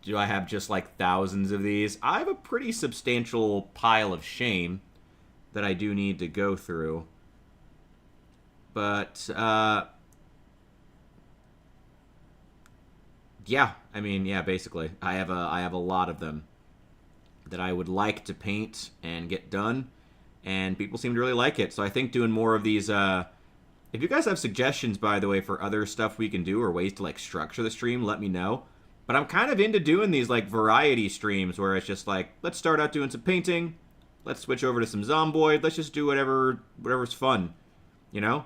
Do I have just like thousands of these? I have a pretty substantial pile of shame that I do need to go through. But, yeah, I mean, yeah, basically. I have a lot of them that I would like to paint and get done, and people seem to really like it. So I think doing more of these, if you guys have suggestions, by the way, for other stuff we can do or ways to, like, structure the stream, let me know. But I'm kind of into doing these, like, variety streams where it's just like, let's start out doing some painting, let's switch over to some Zomboid, let's just do whatever's fun, you know?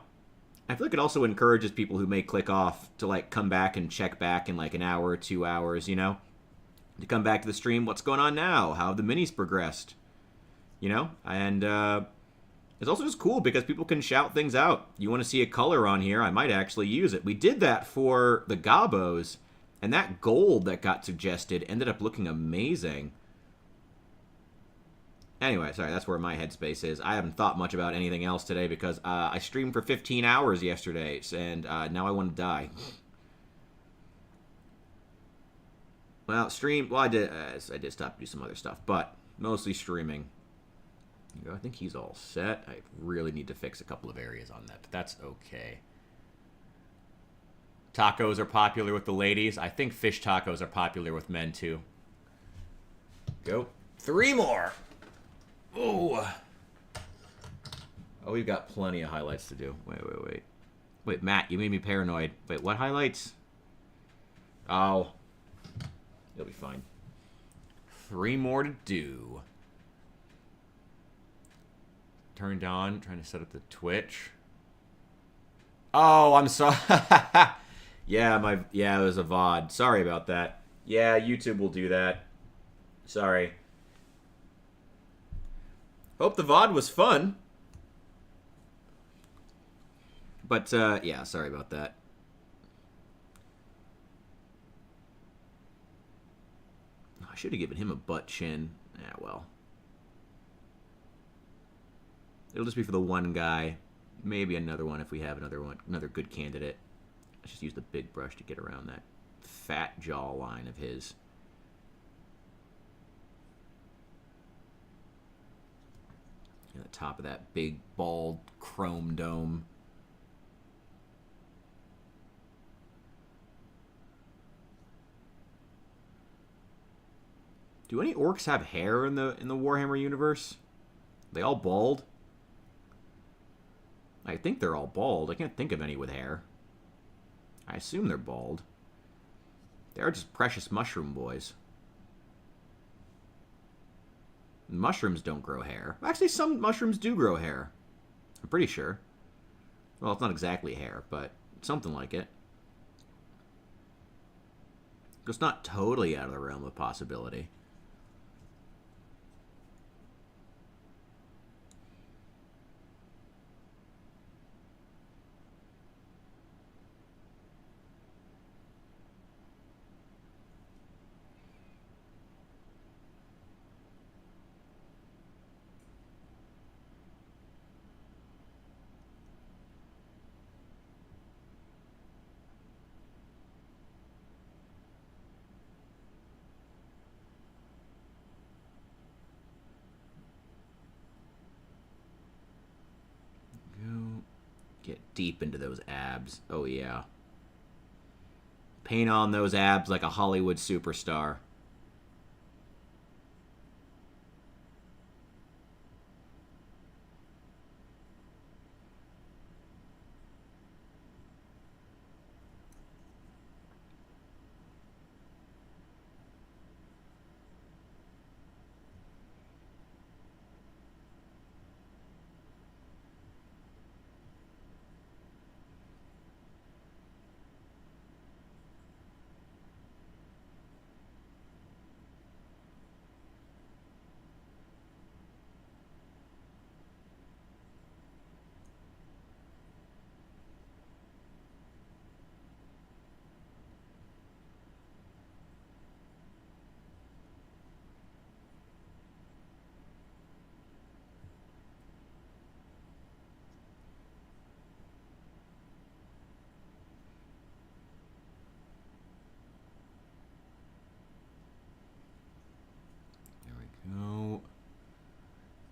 I feel like it also encourages people who may click off to, like, come back and check back in, like, an hour or 2 hours, you know? To come back to the stream, what's going on now? How have the minis progressed? You know? And, it's also just cool because people can shout things out. You want to see a color on here, I might actually use it. We did that for the Gobos, and that gold that got suggested ended up looking amazing. Anyway, sorry, that's where my headspace is. I haven't thought much about anything else today because I streamed for 15 hours yesterday, and now I want to die. Well, I did stop to do some other stuff, but mostly streaming. I think he's all set. I really need to fix a couple of areas on that, but that's okay. Tacos are popular with the ladies. I think fish tacos are popular with men, too. Go. 3 more. Ooh. Oh, we've got plenty of highlights to do. Wait. Wait, Matt, you made me paranoid. Wait, what highlights? Oh. You'll be fine. 3 more to do. Turned on. Trying to set up the Twitch. Oh, I'm sorry. Yeah, it was a VOD. Sorry about that. Yeah, YouTube will do that. Sorry. Hope the VOD was fun. But, yeah, sorry about that. I should have given him a butt chin. Yeah, well. It'll just be for the one guy. Maybe another one if we have another good candidate. Let's just use the big brush to get around that fat jawline of his. And the top of that big, bald, chrome dome. Do any orcs have hair in the Warhammer universe? Are they all bald? I think they're all bald. I can't think of any with hair. I assume they're bald. They are just precious mushroom boys. Mushrooms don't grow hair. Actually, some mushrooms do grow hair. I'm pretty sure. Well, it's not exactly hair, but something like it. It's not totally out of the realm of possibility. Get deep into those abs. Oh, yeah. Paint on those abs like a Hollywood superstar.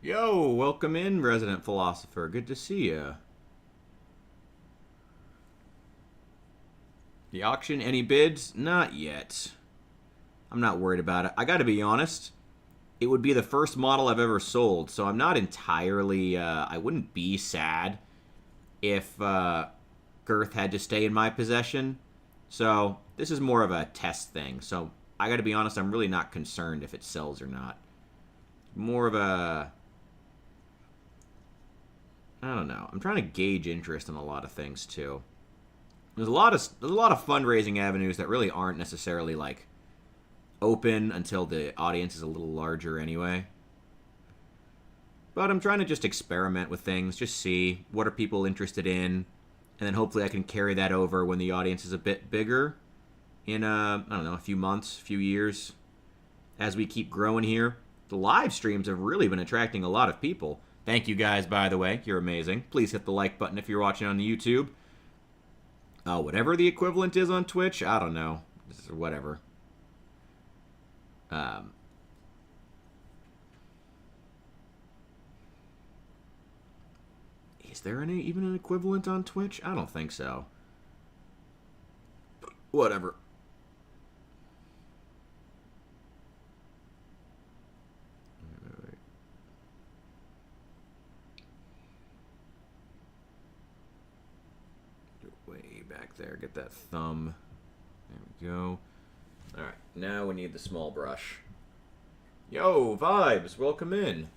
Yo, welcome in, resident philosopher. Good to see ya. The auction, any bids? Not yet. I'm not worried about it. I gotta be honest, it would be the first model I've ever sold, so I'm not entirely, I wouldn't be sad if Girth had to stay in my possession. So this is more of a test thing. So I gotta be honest, I'm really not concerned if it sells or not. More of a, I don't know. I'm trying to gauge interest in a lot of things too. There's a lot of fundraising avenues that really aren't necessarily like open until the audience is a little larger anyway. But I'm trying to just experiment with things, just see what are people interested in, and then hopefully I can carry that over when the audience is a bit bigger in I don't know, a few months, a few years. As we keep growing here, the live streams have really been attracting a lot of people. Thank you guys, by the way. You're amazing. Please hit the like button if you're watching on the YouTube. Whatever the equivalent is on Twitch, I don't know. Whatever. Is there even an equivalent on Twitch? I don't think so. Whatever. Way back there. Get that thumb. There we go. Alright, now we need the small brush. Yo, Vibes, welcome in.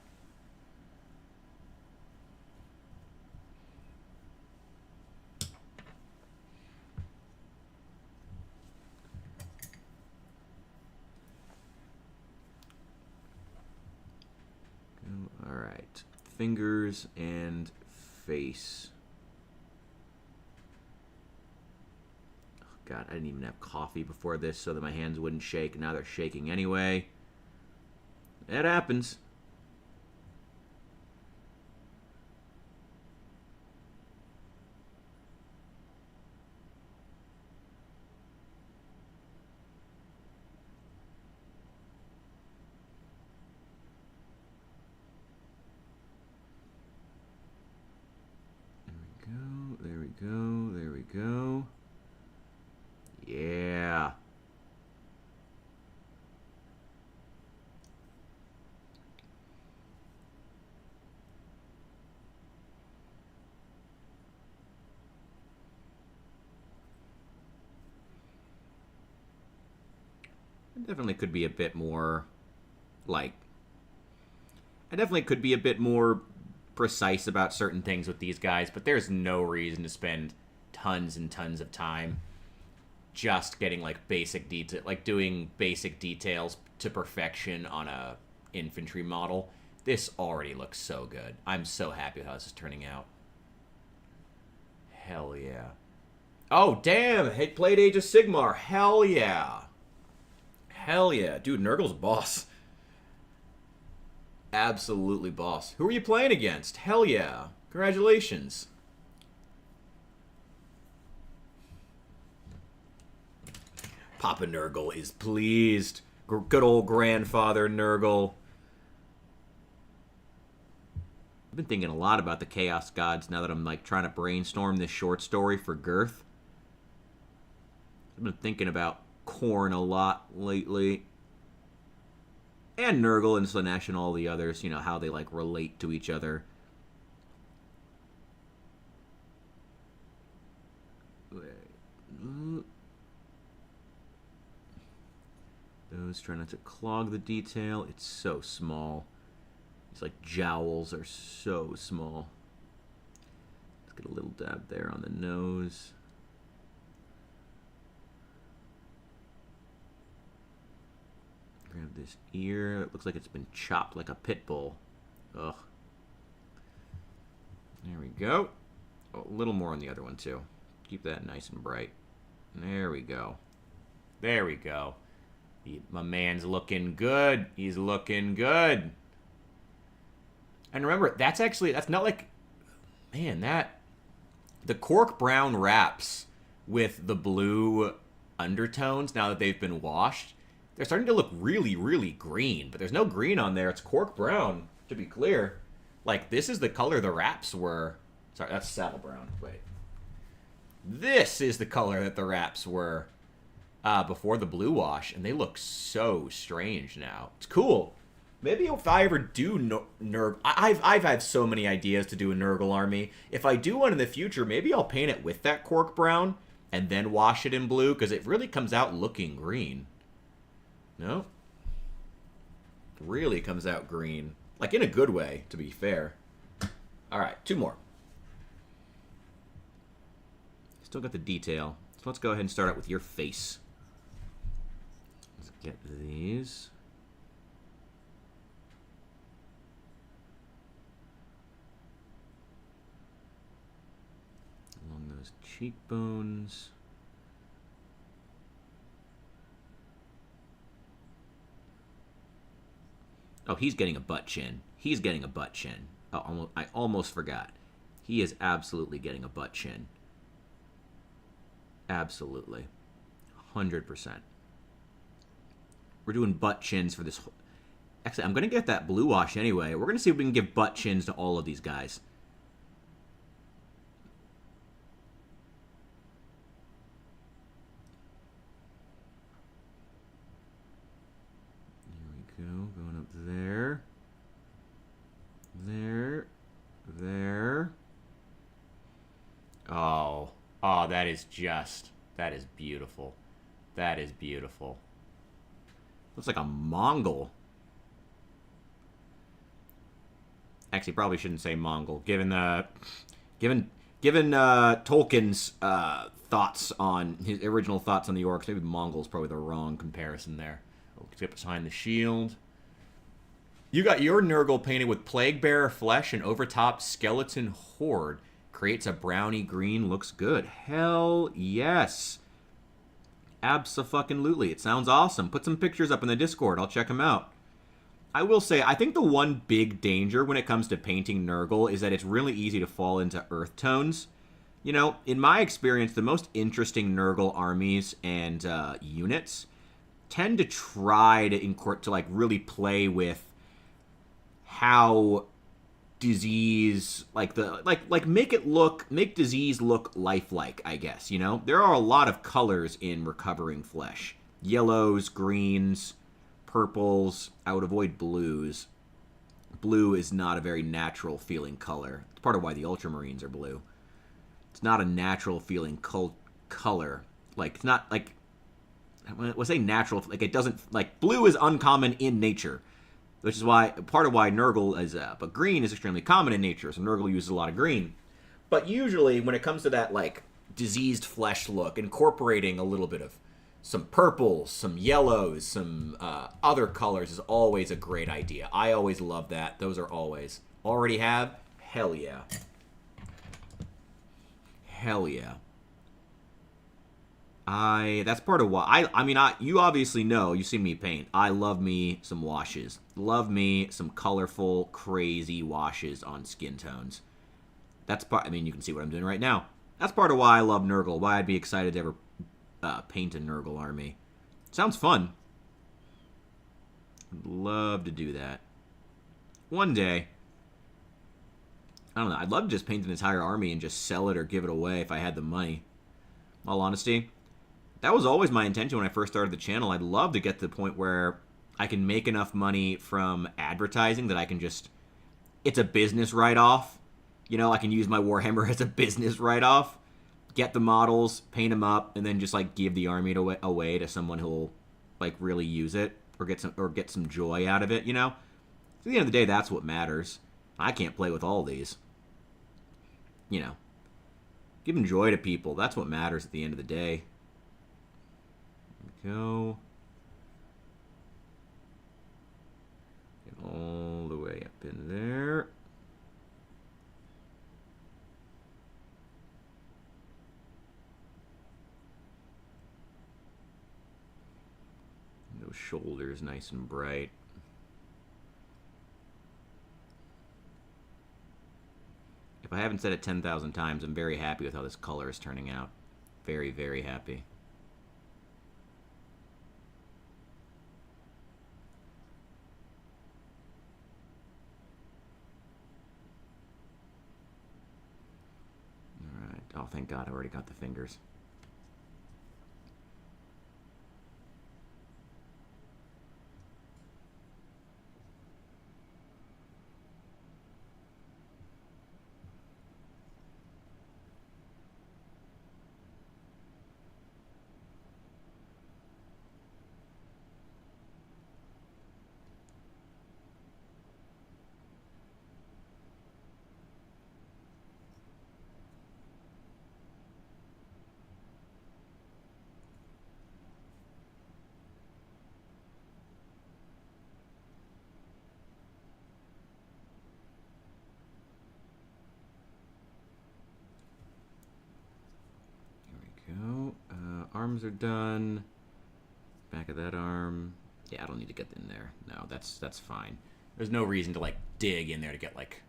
Alright, fingers and face. God, I didn't even have coffee before this so that my hands wouldn't shake. Now they're shaking anyway. That happens. There we go. There we go. Yeah. It definitely could be a bit more, like, I definitely could be a bit more precise about certain things with these guys, but there's no reason to spend tons and tons of time just getting like basic detail, like doing basic details to perfection on a infantry model. This already looks so good. I'm so happy with how this is turning out. Hell yeah. Oh, damn! He played Age of Sigmar. Hell yeah. Hell yeah. Dude, Nurgle's boss. Absolutely boss. Who are you playing against? Hell yeah. Congratulations. Papa Nurgle is pleased. Good old grandfather Nurgle. I've been thinking a lot about the Chaos Gods now that I'm like trying to brainstorm this short story for Girth. I've been thinking about Khorne a lot lately. And Nurgle and Slaanesh and all the others, you know, how they like relate to each other. Those try not to clog the detail. It's so small. These like jowls are so small. Let's get a little dab there on the nose. Grab this ear. It looks like it's been chopped like a pit bull. Ugh. There we go. Oh, a little more on the other one too. Keep that nice and bright. There we go. There we go. My man's looking good. He's looking good. And remember, that's not like, man, the cork brown wraps with the blue undertones, now that they've been washed, they're starting to look really, really green. But there's no green on there. It's cork brown. to be clear, like, this is the color the wraps were. Sorry, that's saddle brown. Wait. This is the color that the wraps were before the blue wash, and they look so strange now. It's cool. Maybe if I ever do I've had so many ideas to do a Nurgle army. If I do one in the future, maybe I'll paint it with that cork brown and then wash it in blue, because it really comes out looking green. No? It really comes out green. Like, in a good way, to be fair. Alright, 2 more. Still got the detail. So let's go ahead and start out with your face. Let's get these. Along those cheekbones. Oh, he's getting a butt chin. He's getting a butt chin. Oh, I almost forgot. He is absolutely getting a butt chin. Absolutely. 100%. We're doing butt chins for this. Actually, I'm going to get that blue wash anyway. We're going to see if we can give butt chins to all of these guys. There we go. Going up there. There. There. Oh. Oh, that is beautiful. That is beautiful. Looks like a Mongol. Actually, probably shouldn't say Mongol, given Tolkien's thoughts on his original thoughts on the orcs. Maybe Mongol's probably the wrong comparison there. Let's get behind the shield. You got your Nurgle painted with Plague Bearer flesh and overtop skeleton horde. Creates a browny green, looks good. Hell yes. Abso-fucking-lutely. It sounds awesome. Put some pictures up in the Discord. I'll check them out. I will say, I think the one big danger when it comes to painting Nurgle is that it's really easy to fall into earth tones. You know, in my experience, the most interesting Nurgle armies and units tend to try to like really play with how disease, like make disease look lifelike, I guess, you know? There are a lot of colors in recovering flesh. Yellows, greens, purples. I would avoid blues. Blue is not a very natural feeling color. It's part of why the Ultramarines are blue. It's not a natural feeling color. Like, it's not like, when I say natural, like, it doesn't, like, blue is uncommon in nature. Which is why, part of why Nurgle is, but green is extremely common in nature, so Nurgle uses a lot of green. But usually, when it comes to that, like, diseased flesh look, incorporating a little bit of some purples, some yellows, some other colors is always a great idea. I always love that. Those are always. Already have? Hell yeah. Hell yeah. That's part of why, you obviously know, you've seen me paint. I love me some washes. Love me some colorful, crazy washes on skin tones. That's part, you can see what I'm doing right now. That's part of why I love Nurgle, why I'd be excited to ever paint a Nurgle army. Sounds fun. I'd love to do that. One day. I don't know, I'd love to just paint an entire army and just sell it or give it away if I had the money. In all honesty. That was always my intention when I first started the channel. I'd love to get to the point where I can make enough money from advertising that I can just... It's a business write-off. You know, I can use my Warhammer as a business write-off. Get the models, paint them up, and then just, like, give the army away to someone who'll, like, really use it. Or get some joy out of it, you know? At the end of the day, that's what matters. I can't play with all these. You know. Giving joy to people, that's what matters at the end of the day. Go. Get all the way up in there. Those shoulders nice and bright. If I haven't said it 10,000 times, I'm very happy with how this color is turning out. Very, very happy. Oh, thank God, I already got the fingers. Go. Arms are done. Back of that arm. Yeah, I don't need to get in there. No, that's fine. There's no reason to like dig in there to get like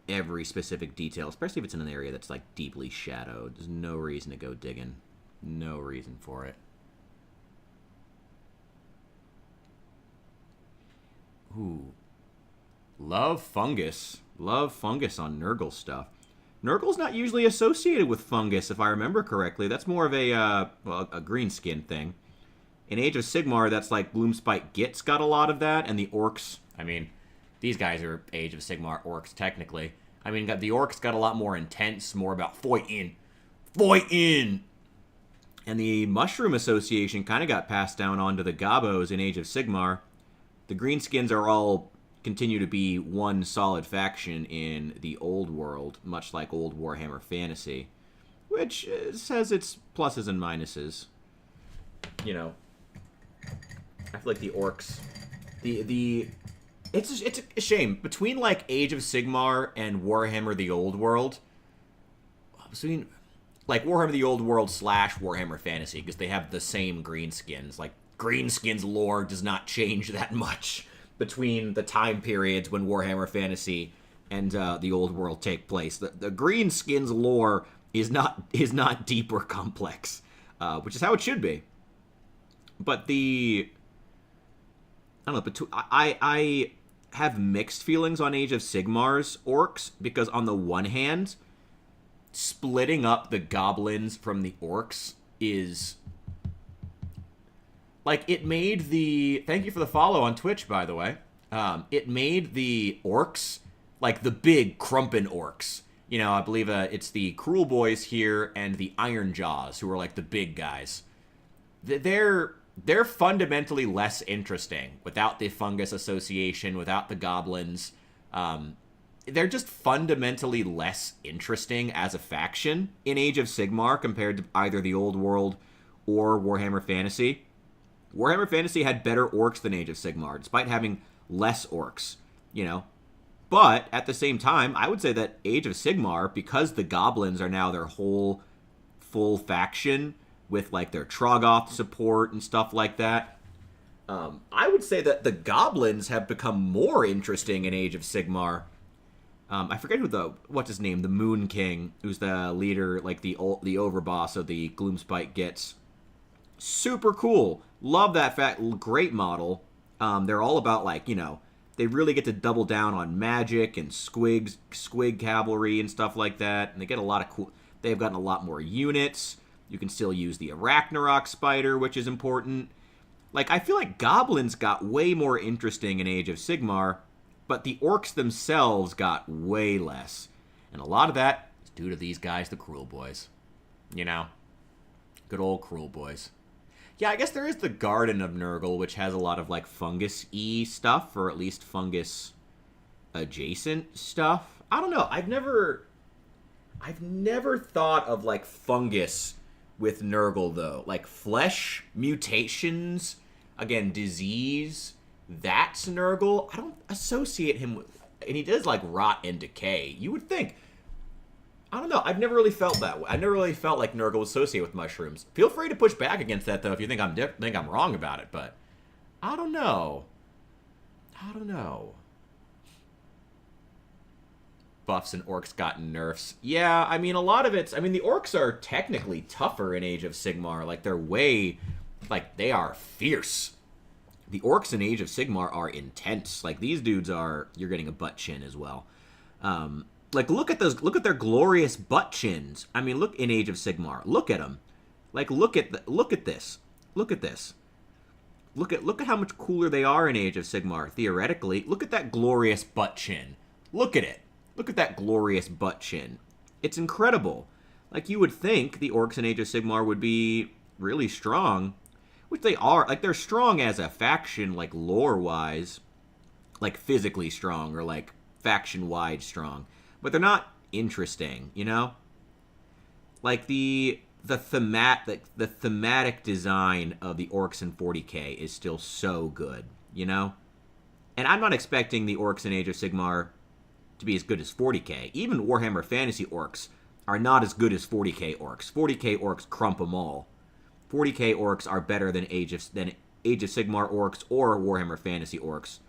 every specific detail, especially if it's in an area that's like deeply shadowed. There's no reason to go digging. No reason for it. Ooh. Love fungus. Love fungus on Nurgle stuff. Nurgle's not usually associated with fungus, if I remember correctly. That's more of a green skin thing. In Age of Sigmar, that's like Gloomspite Git's got a lot of that, and the orcs. I mean, these guys are Age of Sigmar orcs, technically. I mean, the orcs got a lot more intense, more about fighting. Fighting! And the Mushroom Association kind of got passed down onto the Gabos in Age of Sigmar. The greenskins are all continue to be one solid faction in the old world, much like old Warhammer Fantasy, which has its pluses and minuses. You know, I feel like the orcs, it's a shame between like Age of Sigmar and Warhammer the Old World. Between like Warhammer the Old World / Warhammer Fantasy, because they have the same greenskins. Like greenskins lore does not change that much between the time periods when Warhammer Fantasy and the Old World take place. The greenskins lore is not deep or complex, which is how it should be. But I don't know. I have mixed feelings on Age of Sigmar's orcs, because on the one hand, splitting up the goblins from the orcs is like, it made the... Thank you for the follow on Twitch, by the way. It made the orcs, like the big Krumpen orcs. You know, I believe it's the Cruel Boys here and the Iron Jaws, who are like the big guys. They're fundamentally less interesting without the fungus association, without the goblins. They're just fundamentally less interesting as a faction in Age of Sigmar compared to either the Old World or Warhammer Fantasy. Warhammer Fantasy had better orcs than Age of Sigmar, despite having less orcs, you know. But, at the same time, I would say that Age of Sigmar, because the goblins are now their whole full faction, with, like, their Troggoth support and stuff like that, I would say that the goblins have become more interesting in Age of Sigmar. I forget what's his name, the Moon King, who's the leader, like, the overboss of the Gloomspite Gits. Super cool. Love that fact. Great model. They're all about, like, you know, they really get to double down on magic and squig cavalry and stuff like that. And they get a lot of cool... They've gotten a lot more units. You can still use the Arachnarok spider, which is important. Like, I feel like goblins got way more interesting in Age of Sigmar, but the orcs themselves got way less. And a lot of that is due to these guys, the Cruel Boys. You know? Good old Cruel Boys. Yeah, I guess there is the Garden of Nurgle, which has a lot of, like, fungus-y stuff, or at least fungus-adjacent stuff. I don't know. I've never thought of, like, fungus with Nurgle, though. Like, flesh, mutations, again, disease, that's Nurgle. I don't associate him with... And he does, like, rot and decay. You would think... I don't know. I've never really felt that way. I never really felt like Nurgle was associated with mushrooms. Feel free to push back against that, though, if you think I'm wrong about it. But I don't know. Buffs and orcs gotten nerfs. Yeah, I mean, a lot of it's... I mean, the orcs are technically tougher in Age of Sigmar. Like, they're way... Like, they are fierce. The orcs in Age of Sigmar are intense. Like, these dudes are... You're getting a butt chin as well. Like, look at those. Look at their glorious butt chins. I mean, look in Age of Sigmar. Look at them. Like, look at this. Look at this. Look at how much cooler they are in Age of Sigmar. Theoretically, look at that glorious butt chin. Look at it. Look at that glorious butt chin. It's incredible. Like, you would think the orcs in Age of Sigmar would be really strong, which they are. Like, they're strong as a faction, like, lore-wise, like, physically strong, or, like, faction-wide strong. But they're not interesting, you know? Like, the thematic design of the orcs in 40k is still so good, you know? And I'm not expecting the orcs in Age of Sigmar to be as good as 40k. Even Warhammer Fantasy orcs are not as good as 40k orcs. 40k orcs crump them all. 40k orcs are better than Age of Sigmar orcs or Warhammer Fantasy orcs.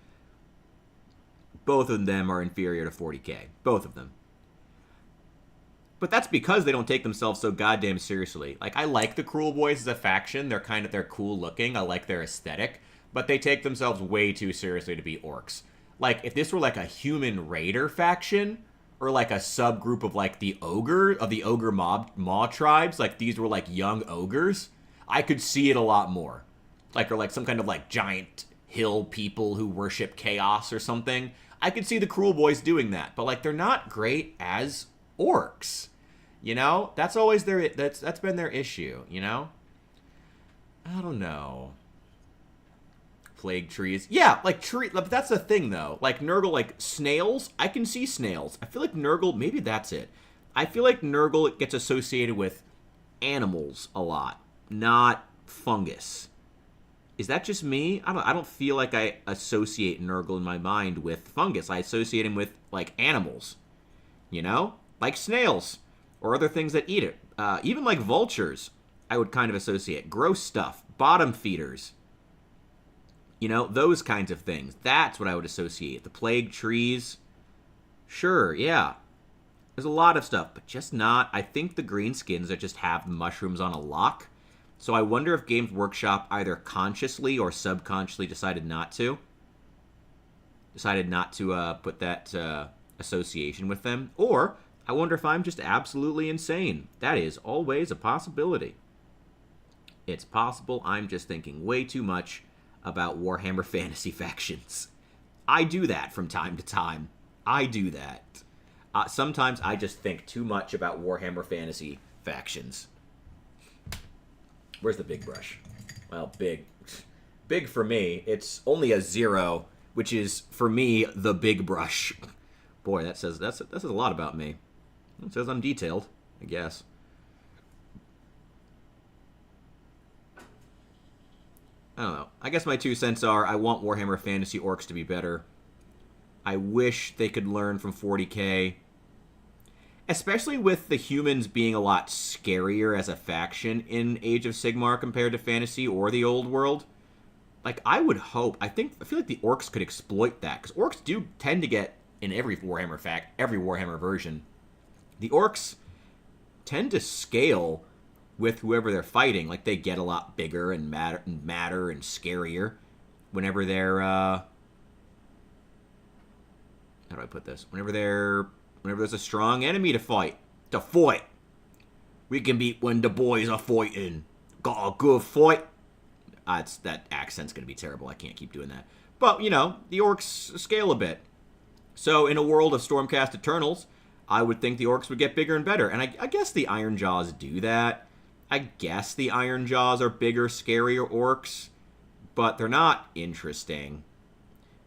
Both of them are inferior to 40k. Both of them. But that's because they don't take themselves so goddamn seriously. Like, I like the Cruel Boys as a faction. They're cool looking. I like their aesthetic. But they take themselves way too seriously to be orcs. Like, if this were like a human raider faction, or like a subgroup of like the ogre maw tribes, like these were like young ogres, I could see it a lot more. Like, or like some kind of like giant hill people who worship chaos or something. I could see the Cruel Boys doing that. But like, they're not great as orcs. You know? That's always that's been their issue, you know? I don't know. Plague trees. Yeah, like but that's the thing though. Like Nurgle, like snails, I can see snails. I feel like Nurgle, maybe that's it. I feel like Nurgle gets associated with animals a lot, not fungus. Is that just me? I don't feel like I associate Nurgle in my mind with fungus. I associate him with like animals. You know? Like snails or other things that eat it. Even like vultures, I would kind of associate. Gross stuff. Bottom feeders. You know, those kinds of things. That's what I would associate. The plague trees. Sure, yeah. There's a lot of stuff, but just not. I think the greenskins that just have mushrooms on a lock. So I wonder if Games Workshop either consciously or subconsciously decided not to. Decided not to put that association with them. Or I wonder if I'm just absolutely insane. That is always a possibility. It's possible I'm just thinking way too much about Warhammer Fantasy factions. I do that from time to time. I do that. Sometimes I just think too much about Warhammer Fantasy factions. Where's the big brush? Well, big. Big for me, it's only a 0, which is, for me, the big brush. Boy, that says a lot about me. It says I'm detailed, I guess. I don't know. I guess my 2 cents are I want Warhammer Fantasy orcs to be better. I wish they could learn from 40k. Especially with the humans being a lot scarier as a faction in Age of Sigmar compared to Fantasy or the Old World. Like, I would hope, I feel like the orcs could exploit that. Because orcs do tend to get, in every Warhammer version, the orcs tend to scale with whoever they're fighting. Like, they get a lot bigger and madder and scarier whenever they're, how do I put this? Whenever there's a strong enemy to fight. We can beat when the boys are fighting. Got a good fight. That accent's going to be terrible. I can't keep doing that. But, you know, the orcs scale a bit. So, in a world of Stormcast Eternals, I would think the orcs would get bigger and better. And I guess the Ironjaws do that. I guess the Ironjaws are bigger, scarier orcs. But they're not interesting.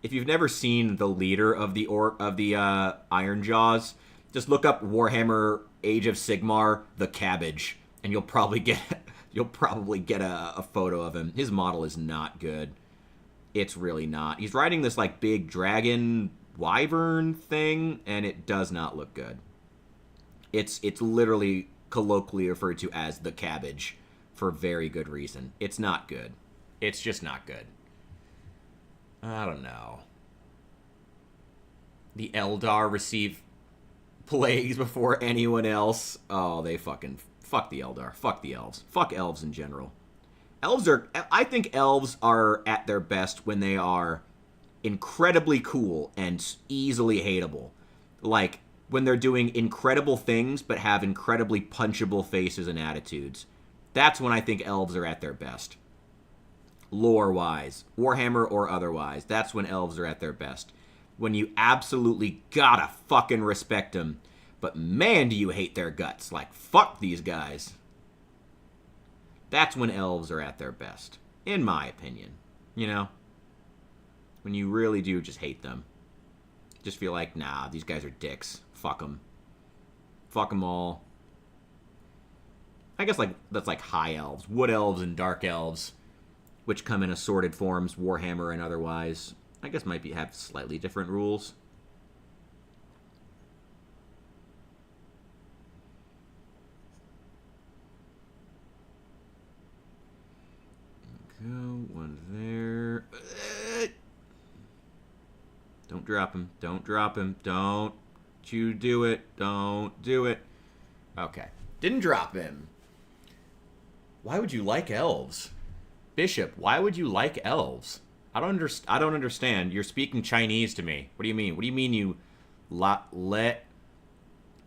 If you've never seen the leader of the Ironjaws, just look up Warhammer Age of Sigmar, the Cabbage, and you'll probably get a photo of him. His model is not good. It's really not. He's riding this like big dragon wyvern thing, and it does not look good. It's literally colloquially referred to as the Cabbage for very good reason. It's not good. It's just not good. I don't know. The Eldar receive plagues before anyone else. Oh, they fuck the Eldar. Fuck the elves. Fuck elves in general. I think elves are at their best when they are incredibly cool and easily hateable. Like, when they're doing incredible things but have incredibly punchable faces and attitudes. That's when I think elves are at their best. Lore-wise, Warhammer or otherwise, that's when elves are at their best. When you absolutely gotta fucking respect them, but man, do you hate their guts. Like, fuck these guys. That's when elves are at their best, in my opinion. You know? When you really do just hate them. Just feel like, nah, these guys are dicks. Fuck them. Fuck them all. I guess like that's like high elves, wood elves and dark elves, which come in assorted forms, Warhammer and otherwise. I guess might have slightly different rules. Go, one there. Don't drop him. Don't drop him. Don't you do it. Don't do it. Okay. Didn't drop him. Why would you like elves? Bishop, why would you like elves? I don't understand. You're speaking Chinese to me. What do you mean? What do you mean you you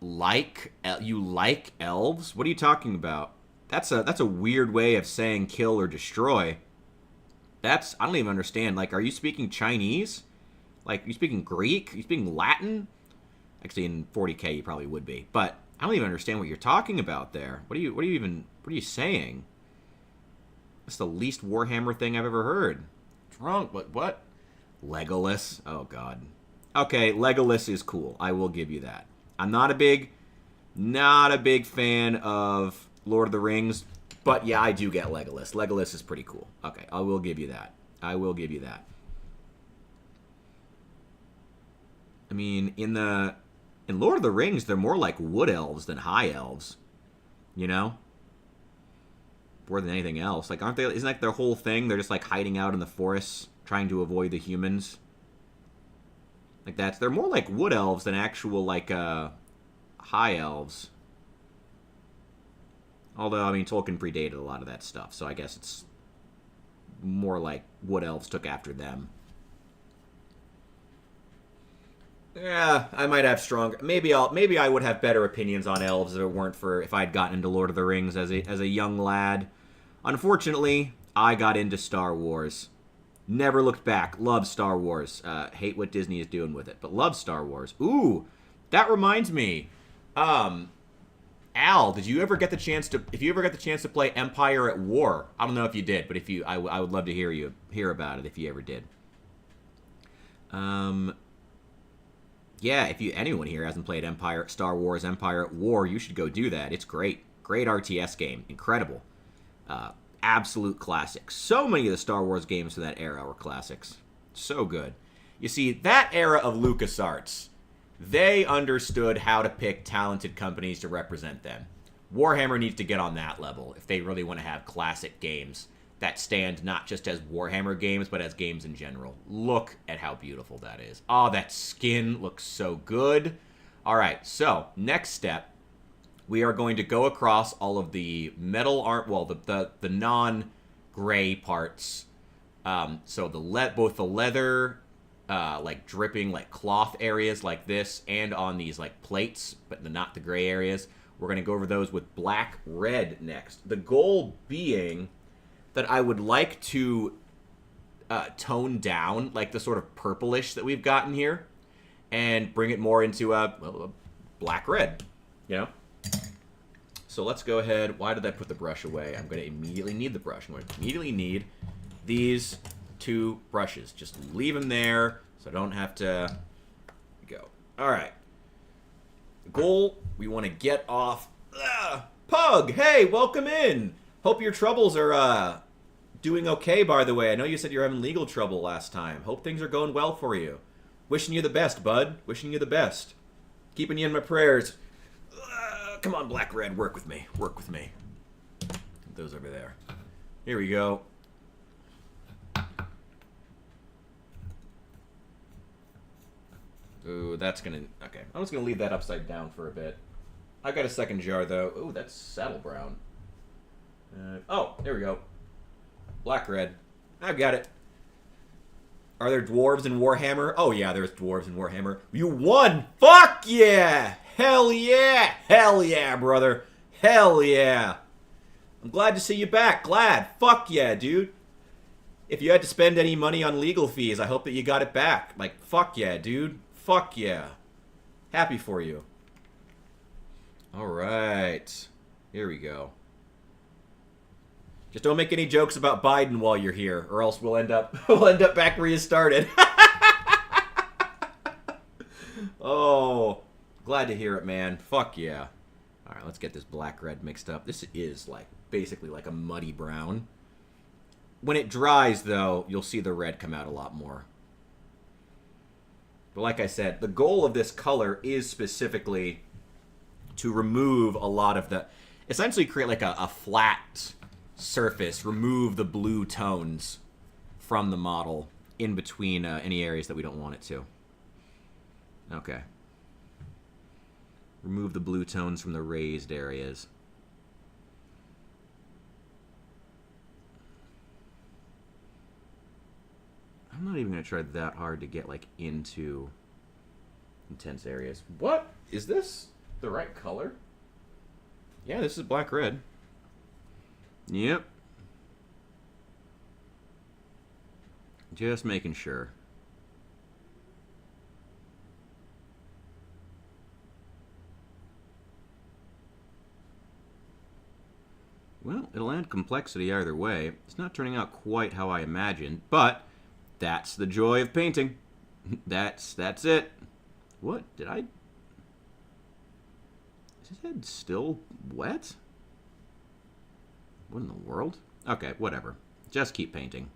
like elves? What are you talking about? That's a weird way of saying kill or destroy. I don't even understand. Like, are you speaking Chinese? Like, you speaking Greek? You speaking Latin? Actually, in 40K you probably would be. But I don't even understand what you're talking about there. What are you saying? That's the least Warhammer thing I've ever heard. Drunk? What? Legolas? Oh, God. Okay, Legolas is cool. I will give you that. I'm not a big fan of Lord of the Rings, but yeah, I do get Legolas. Legolas is pretty cool. Okay, I will give you that. I will give you that. I mean, in Lord of the Rings, they're more like wood elves than high elves. You know? More than anything else. Like, isn't that their whole thing? They're just like hiding out in the forests, trying to avoid the humans. Like they're more like wood elves than actual like high elves. Although, I mean, Tolkien predated a lot of that stuff, so I guess it's more like wood elves took after them. Yeah, I might have stronger. Maybe I would have better opinions on elves if I'd gotten into Lord of the Rings as a young lad. Unfortunately, I got into Star Wars. Never looked back. Love Star Wars. Hate what Disney is doing with it, but love Star Wars. Ooh, that reminds me. Al, did you ever get the chance to? If you ever got the chance to play Empire at War, I don't know if you did, but if you, I would love to hear about it if you ever did. Yeah, if anyone here hasn't played Star Wars Empire at War, you should go do that. It's great. Great RTS game. Incredible. Absolute classic. So many of the Star Wars games from that era were classics. So good. You see, that era of LucasArts, they understood how to pick talented companies to represent them. Warhammer needs to get on that level if they really want to have classic games that stand not just as Warhammer games, but as games in general. Look at how beautiful that is. Oh, that skin looks so good. All right, so next step, we are going to go across all of the metal art, well, the non-gray parts. So both the leather, like dripping, like cloth areas like this, and on these like plates, but not the gray areas. We're going to go over those with black red next. The goal being that I would like to tone down like the sort of purplish that we've gotten here and bring it more into a black red, you know? So let's go ahead. Why did I put the brush away? I'm going to immediately need the brush. I'm going to immediately need these two brushes. Just leave them there so I don't have to go. All right. The goal, we want to get off. Pug, hey, welcome in. Hope your troubles are doing okay, by the way. I know you said you're having legal trouble last time. Hope things are going well for you. Wishing you the best, bud. Wishing you the best. Keeping you in my prayers. Come on, Black Red, work with me. Work with me. Put those over there. Here we go. Ooh, that's gonna... Okay, I'm just gonna leave that upside down for a bit. I got a second jar, though. Ooh, that's saddle brown. Oh, there we go. Black Red. I've got it. Are there dwarves in Warhammer? Oh yeah, there's dwarves in Warhammer. You won! Fuck yeah! Hell yeah! Hell yeah, brother! Hell yeah! I'm glad to see you back. Glad. Fuck yeah, dude. If you had to spend any money on legal fees, I hope that you got it back. Like, fuck yeah, dude. Fuck yeah. Happy for you. Alright. Here we go. Just don't make any jokes about Biden while you're here, or else we'll end up back where you started. Oh, glad to hear it, man. Fuck yeah. All right, let's get this black-red mixed up. This is like basically like a muddy brown. When it dries, though, you'll see the red come out a lot more. But like I said, the goal of this color is specifically to remove a lot of the... Essentially create like a flat surface, remove the blue tones from the model in between any areas that we don't want it to. Okay. Remove the blue tones from the raised areas. I'm not even going to try that hard to get like into intense areas. What? Is this the right color? Yeah, this is black-red. Yep. Just making sure. Well, it'll add complexity either way. It's not turning out quite how I imagined, but that's the joy of painting. That's it. What? Did I... Is his head still wet? What in the world? Okay, whatever. Just keep painting.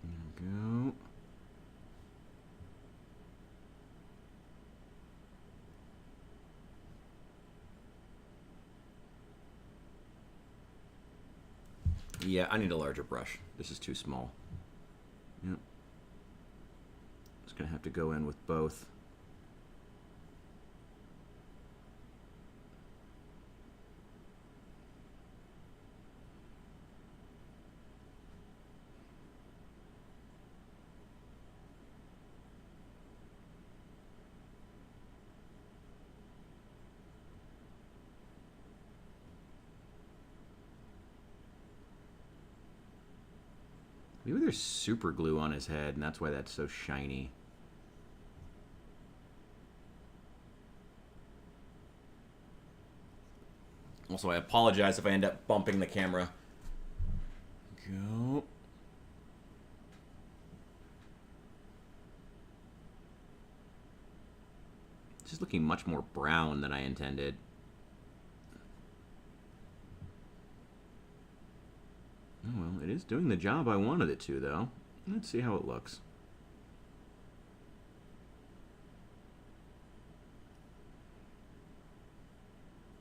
There we go. Yeah, I need a larger brush. This is too small. Yep. Just gonna have to go in with both. Maybe there's super glue on his head, and that's why that's so shiny. Also, I apologize if I end up bumping the camera. Go. It's just looking much more brown than I intended. Oh, well, it is doing the job I wanted it to, though. Let's see how it looks.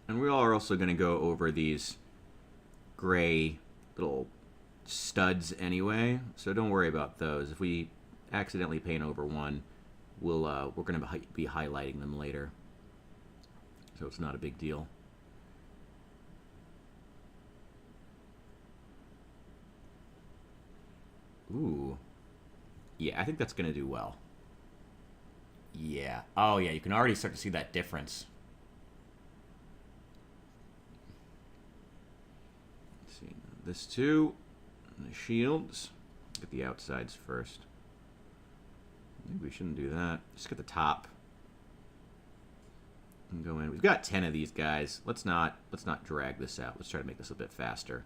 And we are also going to go over these gray little studs anyway, so don't worry about those. If we accidentally paint over one, we're going to be highlighting them later. So it's not a big deal. Ooh. Yeah, I think that's going to do well. Yeah. Oh, yeah, you can already start to see that difference. Let's see. This too. The shields. Get the outsides first. Maybe we shouldn't do that. Just get the top. And go in. We've got 10 of these guys. Let's not drag this out. Let's try to make this a bit faster.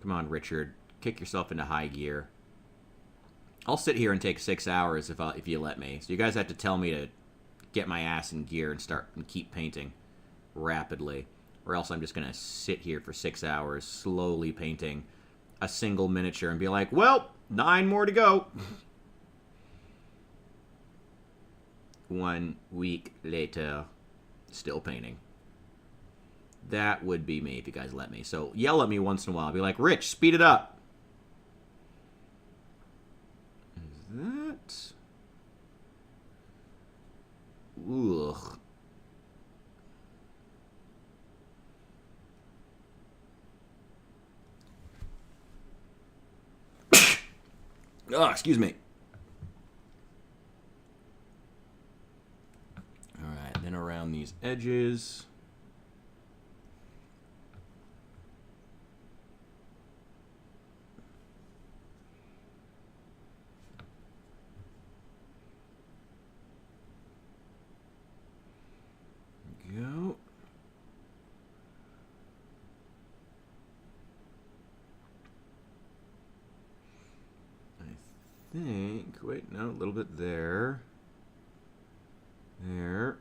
Come on, Richard. Kick yourself into high gear. I'll sit here and take 6 hours if you let me. So you guys have to tell me to get my ass in gear and start and keep painting rapidly, or else I'm just gonna sit here for 6 hours slowly painting a single miniature and be like, well, 9 more to go. 1 week later, still painting. That would be me if you guys let me. So yell at me once in a while. Be like, Rich, speed it up. Is that... Ugh. Oh, excuse me. All right, then around these edges. Go. I think, wait, no, a little bit there. There.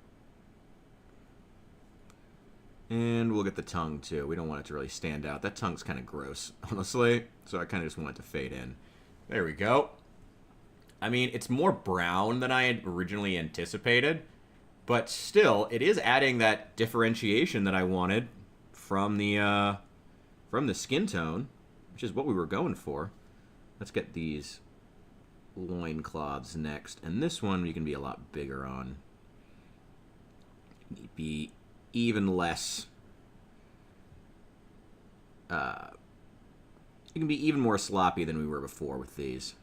And we'll get the tongue, too. We don't want it to really stand out. That tongue's kind of gross, honestly. So I kind of just want it to fade in. There we go. I mean, it's more brown than I had originally anticipated. But still, it is adding that differentiation that I wanted from the skin tone, which is what we were going for. Let's get these loincloths next. And this one you can be a lot bigger on. Be even less... you can be even more sloppy than we were before with these.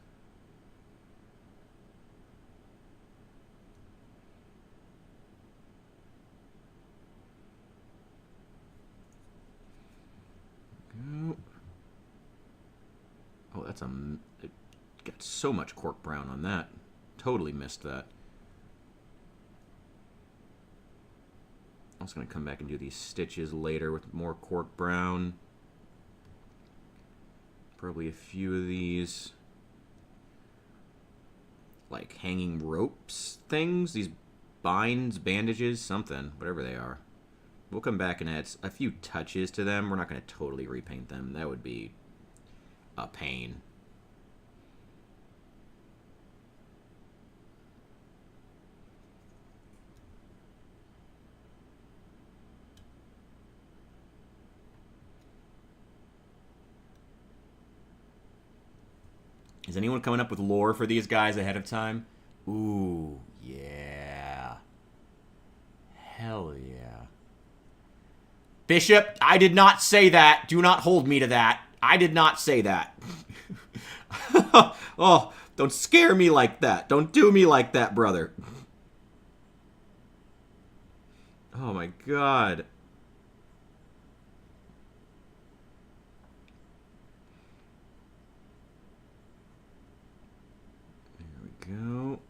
Oh, that's it got so much cork brown on that. Totally missed that. I'm just going to come back and do these stitches later with more cork brown. Probably a few of these like hanging ropes things. These binds, bandages, something. Whatever they are. We'll come back and add a few touches to them. We're not going to totally repaint them. That would be a pain. Is anyone coming up with lore for these guys ahead of time? Ooh, yeah. Hell yeah. Bishop, I did not say that. Do not hold me to that. I did not say that. Oh, don't scare me like that. Don't do me like that, brother. Oh my god. There we go.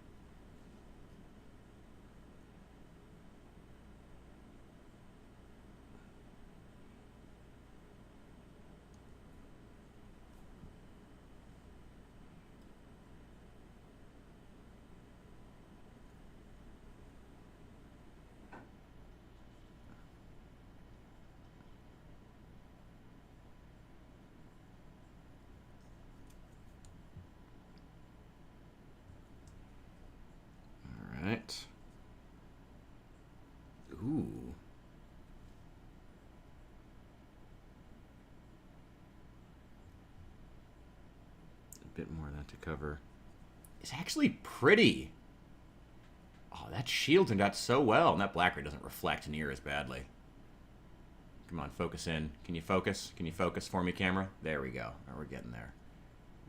Right. Ooh. A bit more of that to cover. It's actually pretty. Oh, that shield turned out so well, and that black ray doesn't reflect near as badly. Come on, focus in. Can you focus? Can you focus for me, camera? There we go. Now we're getting there.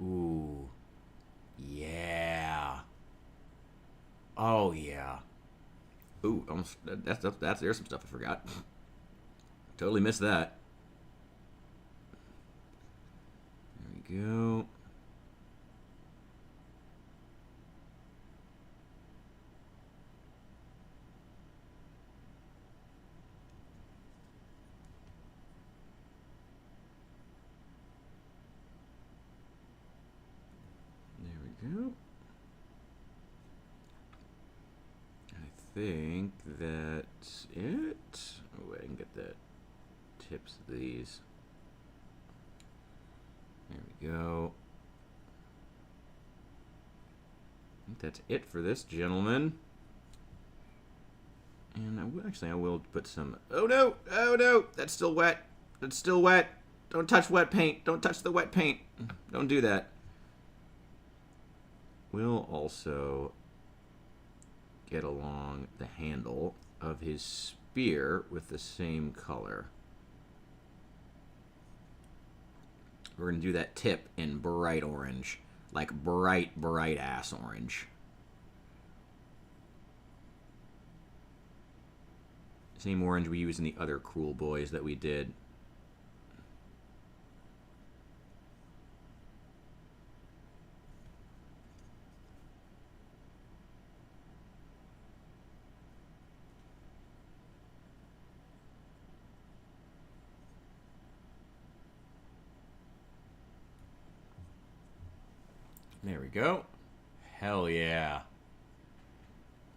Ooh. Yeah. Oh, yeah. Ooh, almost, there's some stuff I forgot. Totally missed that. There we go. There we go. I think that's it. Oh, wait, I can get the tips of these. There we go. I think that's it for this gentleman. And I will put some... Oh, no! Oh, no! That's still wet. That's still wet. Don't touch wet paint. Don't touch the wet paint. Don't do that. We'll also get along the handle of his spear with the same color. We're going to do that tip in bright orange. Like bright, bright ass orange. Same orange we used in the other Cruel Boys that we did. There we go. Hell yeah.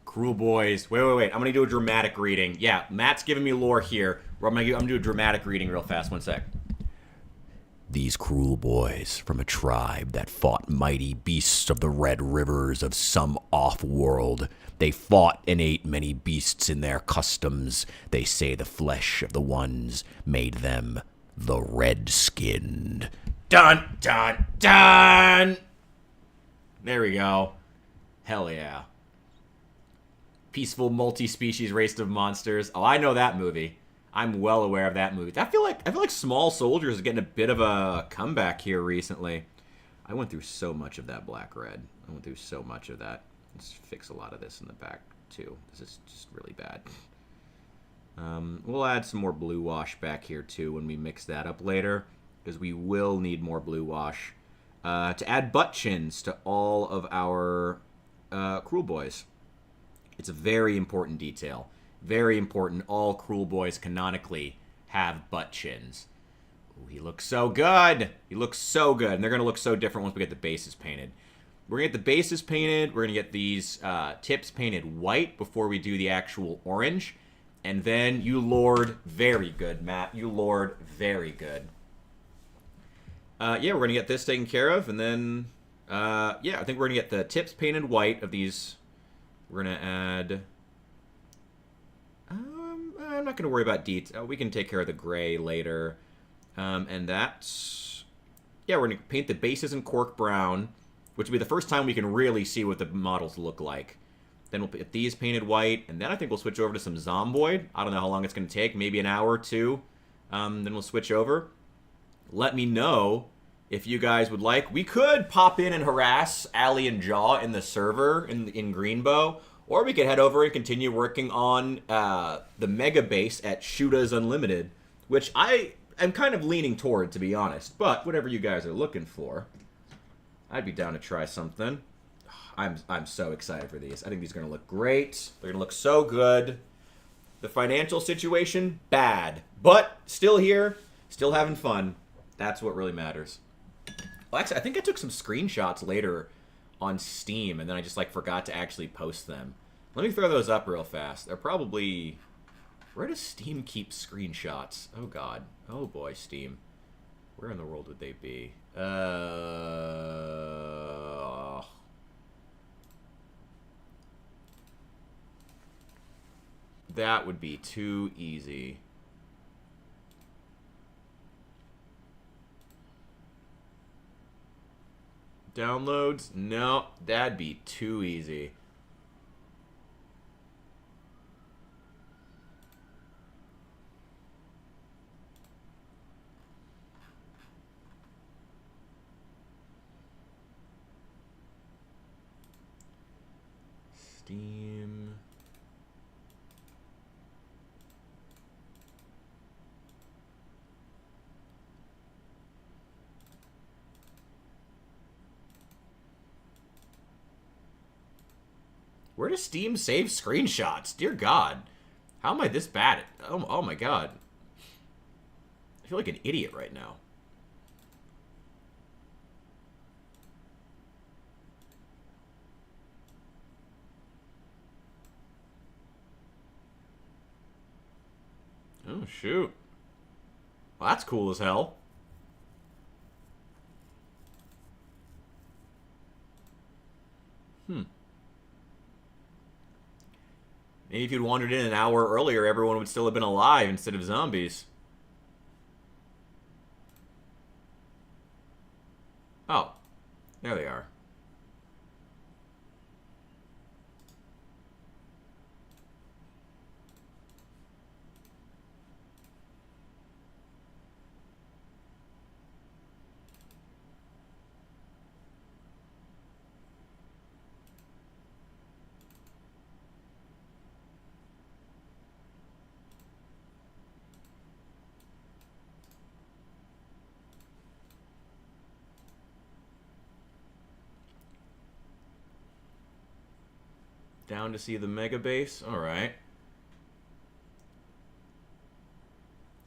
Cruel Boys. Wait. I'm going to do a dramatic reading. Yeah, Matt's giving me lore here. I'm going to do a dramatic reading real fast. One sec. These cruel boys from a tribe that fought mighty beasts of the red rivers of some off-world. They fought and ate many beasts in their customs. They say the flesh of the ones made them the red-skinned. Dun, dun, dun! There we go. Hell yeah. Peaceful multi-species race of monsters. Oh, I know that movie. I'm well aware of that movie. I feel like Small Soldiers is getting a bit of a comeback here recently. I went through so much of that black red. I went through so much of that. Let's fix a lot of this in the back too. This is just really bad. We'll add some more blue wash back here too when we mix that up later, because we will need more blue wash to add butt chins to all of our Cruel Boys. It's a very important detail. Very important. All Cruel Boys canonically have butt chins. Ooh, he looks so good. He looks so good. And they're going to look so different once we get the bases painted. We're going to get the bases painted. We're going to get these tips painted white before we do the actual orange. And then you lord, very good, Matt. You lord, very good. Yeah, we're going to get this taken care of. And then, yeah, I think we're going to get the tips painted white of these. We're going to add... I'm not going to worry about detail. We can take care of the gray later. And that's... Yeah, we're going to paint the bases in cork brown, which will be the first time we can really see what the models look like. Then we'll get these painted white, and then I think we'll switch over to some Zomboid. I don't know how long it's going to take, maybe an hour or two. Then we'll switch over. Let me know if you guys would like. We could pop in and harass Allie and Jaw in the server in Greenbow, or we could head over and continue working on the mega base at Shootas Unlimited, which I am kind of leaning toward, to be honest. But whatever you guys are looking for, I'd be down to try something. I'm so excited for these. I think these are going to look great. They're going to look so good. The financial situation, bad. But still here, still having fun. That's what really matters. Well, actually, I think I took some screenshots later on Steam, and then I just forgot to actually post them. Let me throw those up real fast. They're probably... Where does Steam keep screenshots? Oh god. Oh boy, Steam. Where in the world would they be? That would be too easy. Downloads? No, that'd be too easy. Steam. Where does Steam save screenshots? Dear God. How am I this bad at... Oh my God. I feel like an idiot right now. Oh, shoot. Well, that's cool as hell. Maybe if you'd wandered in an hour earlier, everyone would still have been alive instead of zombies. Oh, there they are. Down to see the mega base. All right.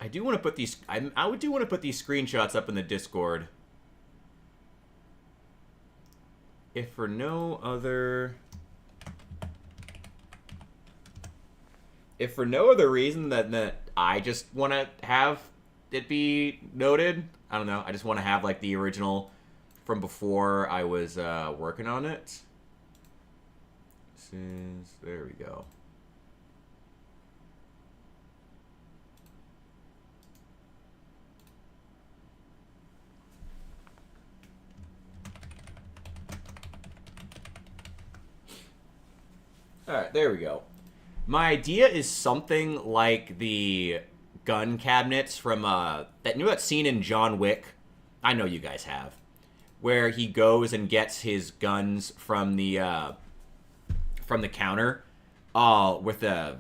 I do want to put these. I would do want to put these screenshots up in the Discord. If for no other. If for no other reason than that I just want to have it be noted. I don't know. I just want to have like the original from before I was working on it. There we go. Alright, there we go. My idea is something like the gun cabinets from that scene in John Wick? I know you guys have. Where he goes and gets his guns from the counter, with that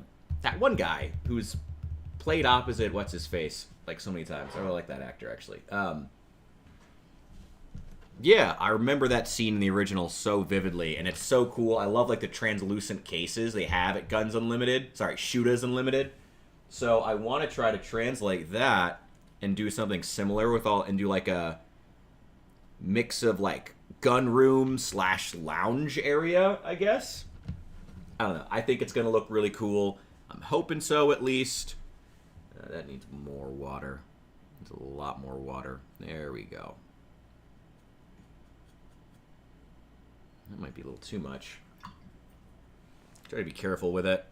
one guy who's played opposite what's his face like so many times. I really like that actor actually. Yeah, I remember that scene in the original so vividly, and it's so cool. I love like the translucent cases they have at Guns Unlimited. Sorry, Shootas Unlimited. So I want to try to translate that and do something similar with and do like a mix of like gun room / lounge area, I guess. I don't know. I think it's going to look really cool. I'm hoping so, at least. That needs more water. Needs a lot more water. There we go. That might be a little too much. Try to be careful with it.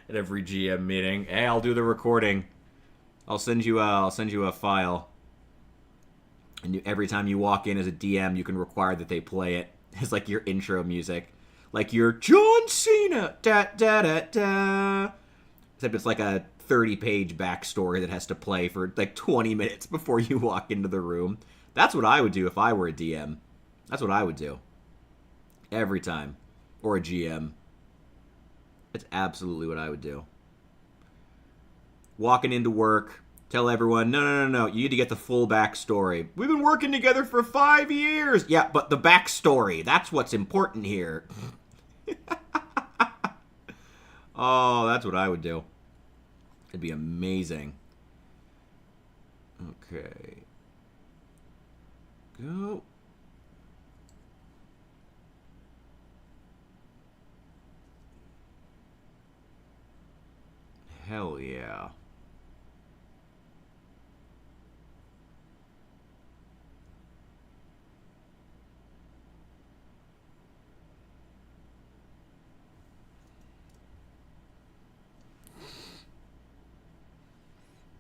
At every GM meeting, hey, I'll do the recording. I'll send you a file. And every time you walk in as a DM, you can require that they play it. It's like your intro music. Like your John Cena. Da da da da. Except it's like a 30-page backstory that has to play for like 20 minutes before you walk into the room. That's what I would do if I were a DM. That's what I would do. Every time. Or a GM. It's absolutely what I would do. Walking into work, tell everyone, no, you need to get the full backstory. We've been working together for 5 years. Yeah, but the backstory, that's what's important here. Oh, that's what I would do. It'd be amazing. Okay. Go. Hell yeah.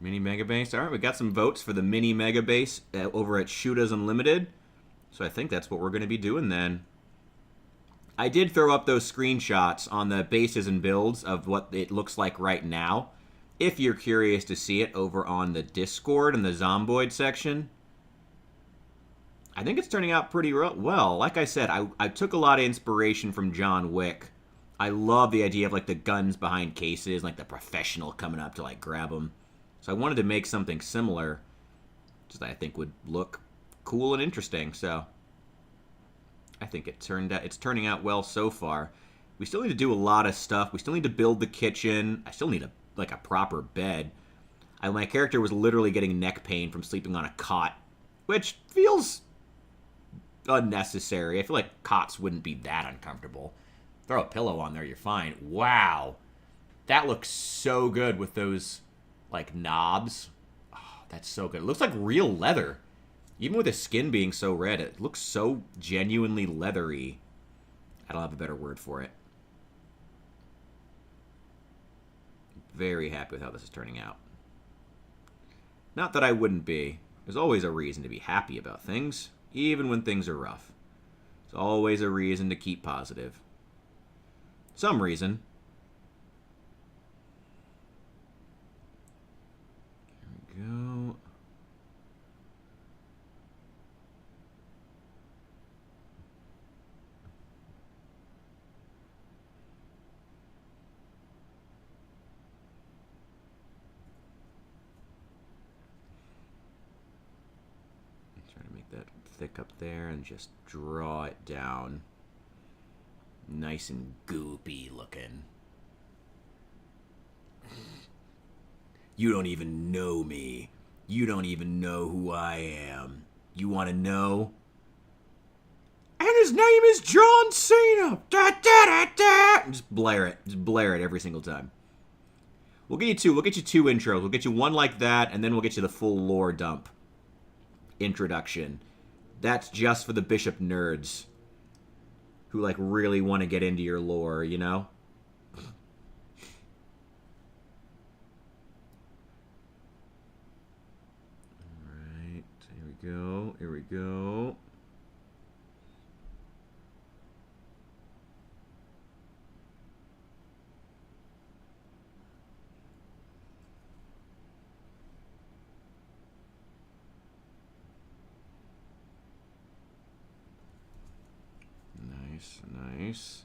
Mini Mega Base. All right, we got some votes for the Mini Mega Base over at Shootas Unlimited. So I think that's what we're going to be doing then. I did throw up those screenshots on the bases and builds of what it looks like right now. If you're curious to see it over on the Discord in the Zomboid section. I think it's turning out pretty well. Like I said, I took a lot of inspiration from John Wick. I love the idea of like the guns behind cases, like the professional coming up to like grab them. So I wanted to make something similar, just that I think would look cool and interesting. So I think it's turning out well so far. We still need to do a lot of stuff. We still need to build the kitchen. I still need a proper bed. My character was literally getting neck pain from sleeping on a cot, which feels unnecessary. I feel like cots wouldn't be that uncomfortable. Throw a pillow on there, you're fine. Wow. That looks so good with those like knobs. Oh, that's so good. It looks like real leather. Even with the skin being so red, it looks so genuinely leathery. I don't have a better word for it. Very happy with how this is turning out. Not that I wouldn't be. There's always a reason to be happy about things, even when things are rough. There's always a reason to keep positive. Some reason. There we go. That thick up there and just draw it down. Nice and goopy looking. You don't even know me. You don't even know who I am. You want to know? And his name is John Cena. Da, da, da, da. Just blare it. Just blare it every single time. We'll get you two. We'll get you two intros. We'll get you one like that, and then we'll get you the full lore dump. Introduction. That's just for the Bishop nerds who like really want to get into your lore, you know? Alright, here we go, here we go. Nice.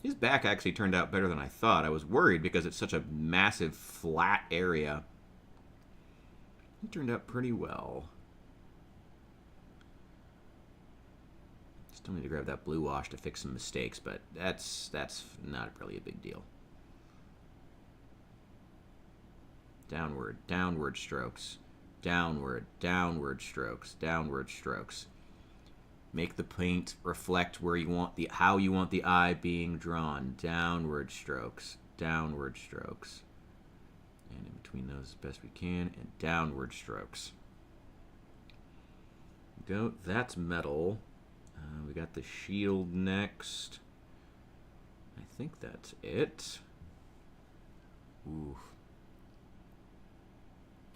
His back actually turned out better than I thought. I was worried because it's such a massive, flat area. It turned out pretty well. Still need to grab that blue wash to fix some mistakes, but that's not really a big deal. Downward, downward strokes. Downward, downward strokes, downward strokes. Make the paint reflect where you want how you want the eye being drawn. Downward strokes, downward strokes. And in between those as best we can, and downward strokes. Go. That's metal. We got the shield next. I think that's it. Ooh.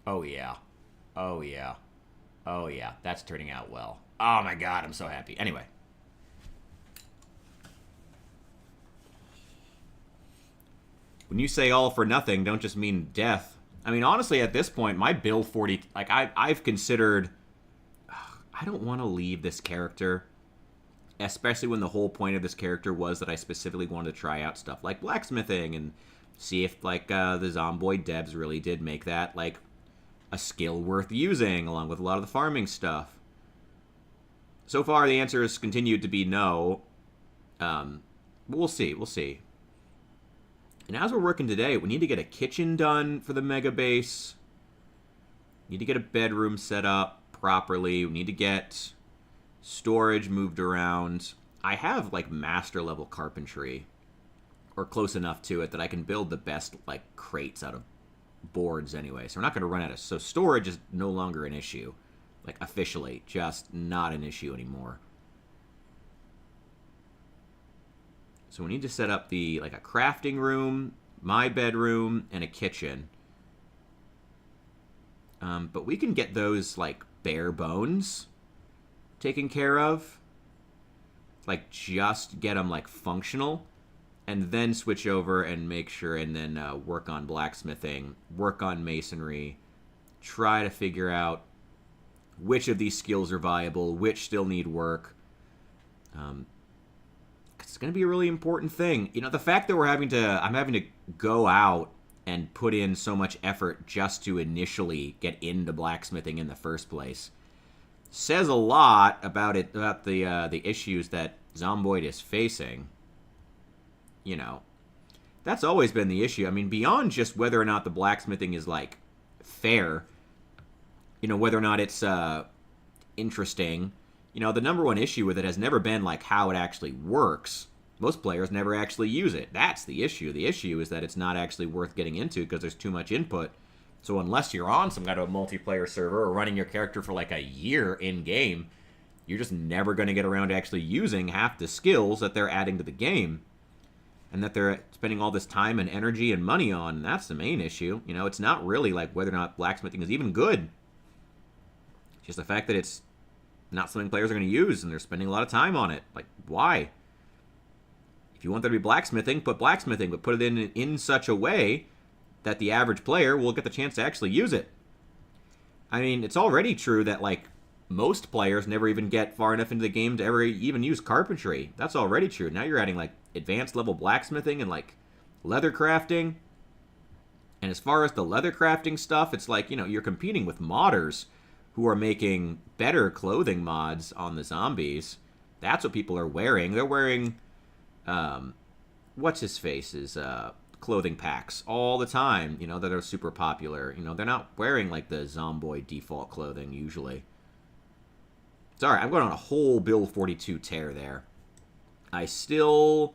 Oh yeah. Oh yeah. Oh yeah. That's turning out well. Oh my god, I'm so happy. Anyway. When you say all for nothing, don't just mean death. I mean, honestly, at this point, my build 40... Like, I've considered... I don't want to leave this character. Especially when the whole point of this character was that I specifically wanted to try out stuff like blacksmithing and see if, like, the Zomboid devs really did make that, like, a skill worth using, along with a lot of the farming stuff. So far, the answer has continued to be no. But we'll see. We'll see. And as we're working today, we need to get a kitchen done for the mega base. We need to get a bedroom set up properly. We need to get storage moved around. I have, like, master level carpentry, or close enough to it that I can build the best, like, crates out of boards anyway. So we're not going to run out of... So storage is no longer an issue. Like, officially, just not an issue anymore. So we need to set up the, like, a crafting room, my bedroom, and a kitchen. But we can get those, like, bare bones taken care of. Like, just get them, like, functional. And then switch over and make sure, and then work on blacksmithing, work on masonry, try to figure out which of these skills are viable, which still need work. It's going to be a really important thing. You know, the fact that I'm having to go out and put in so much effort just to initially get into blacksmithing in the first place says a lot about the issues that Zomboid is facing. You know, that's always been the issue. I mean, beyond just whether or not the blacksmithing is, like, fair, you know, whether or not it's interesting, you know, the number one issue with it has never been, like, how it actually works. Most players never actually use it. That's the issue. The issue is that it's not actually worth getting into because there's too much input So unless you're on some kind of a multiplayer server or running your character for like a year in-game, you're just never going to get around to actually using half the skills that they're adding to the game and that they're spending all this time and energy and money on. And that's the main issue. You know, it's not really like whether or not blacksmithing is even good. It's just the fact that it's not something players are going to use and they're spending a lot of time on it. Like, why? If you want there to be blacksmithing, but put it in such a way that the average player will get the chance to actually use it. I mean, it's already true that, like, most players never even get far enough into the game to ever even use carpentry. That's already true. Now you're adding, like, advanced level blacksmithing and, like, leather crafting. And as far as the leather crafting stuff, it's like, you know, you're competing with modders who are making better clothing mods on the zombies. That's what people are wearing. They're wearing, what's his face's, clothing packs all the time, you know, that are super popular. You know, they're not wearing, like, the Zomboid default clothing, usually. Sorry, I'm going on a whole Build 42 tear there. I still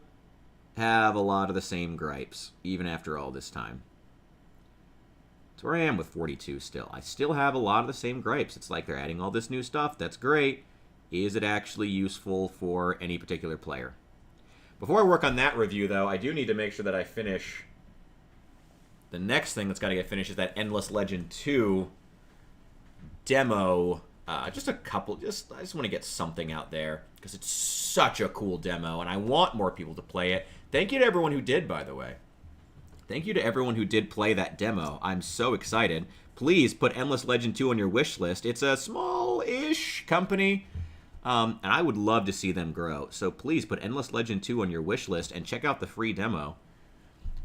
have a lot of the same gripes, even after all this time. That's where I am with 42 still. I still have a lot of the same gripes. It's like they're adding all this new stuff. That's great. Is it actually useful for any particular player? Before I work on that review, though, I do need to make sure that I finish... The next thing that's got to get finished is that Endless Legend 2 demo. Just a couple... I just want to get something out there, because it's such a cool demo, and I want more people to play it. Thank you to everyone who did, by the way. Thank you to everyone who did play that demo. I'm so excited. Please put Endless Legend 2 on your wish list. It's a small-ish company, and I would love to see them grow. So please put Endless Legend 2 on your wish list and check out the free demo.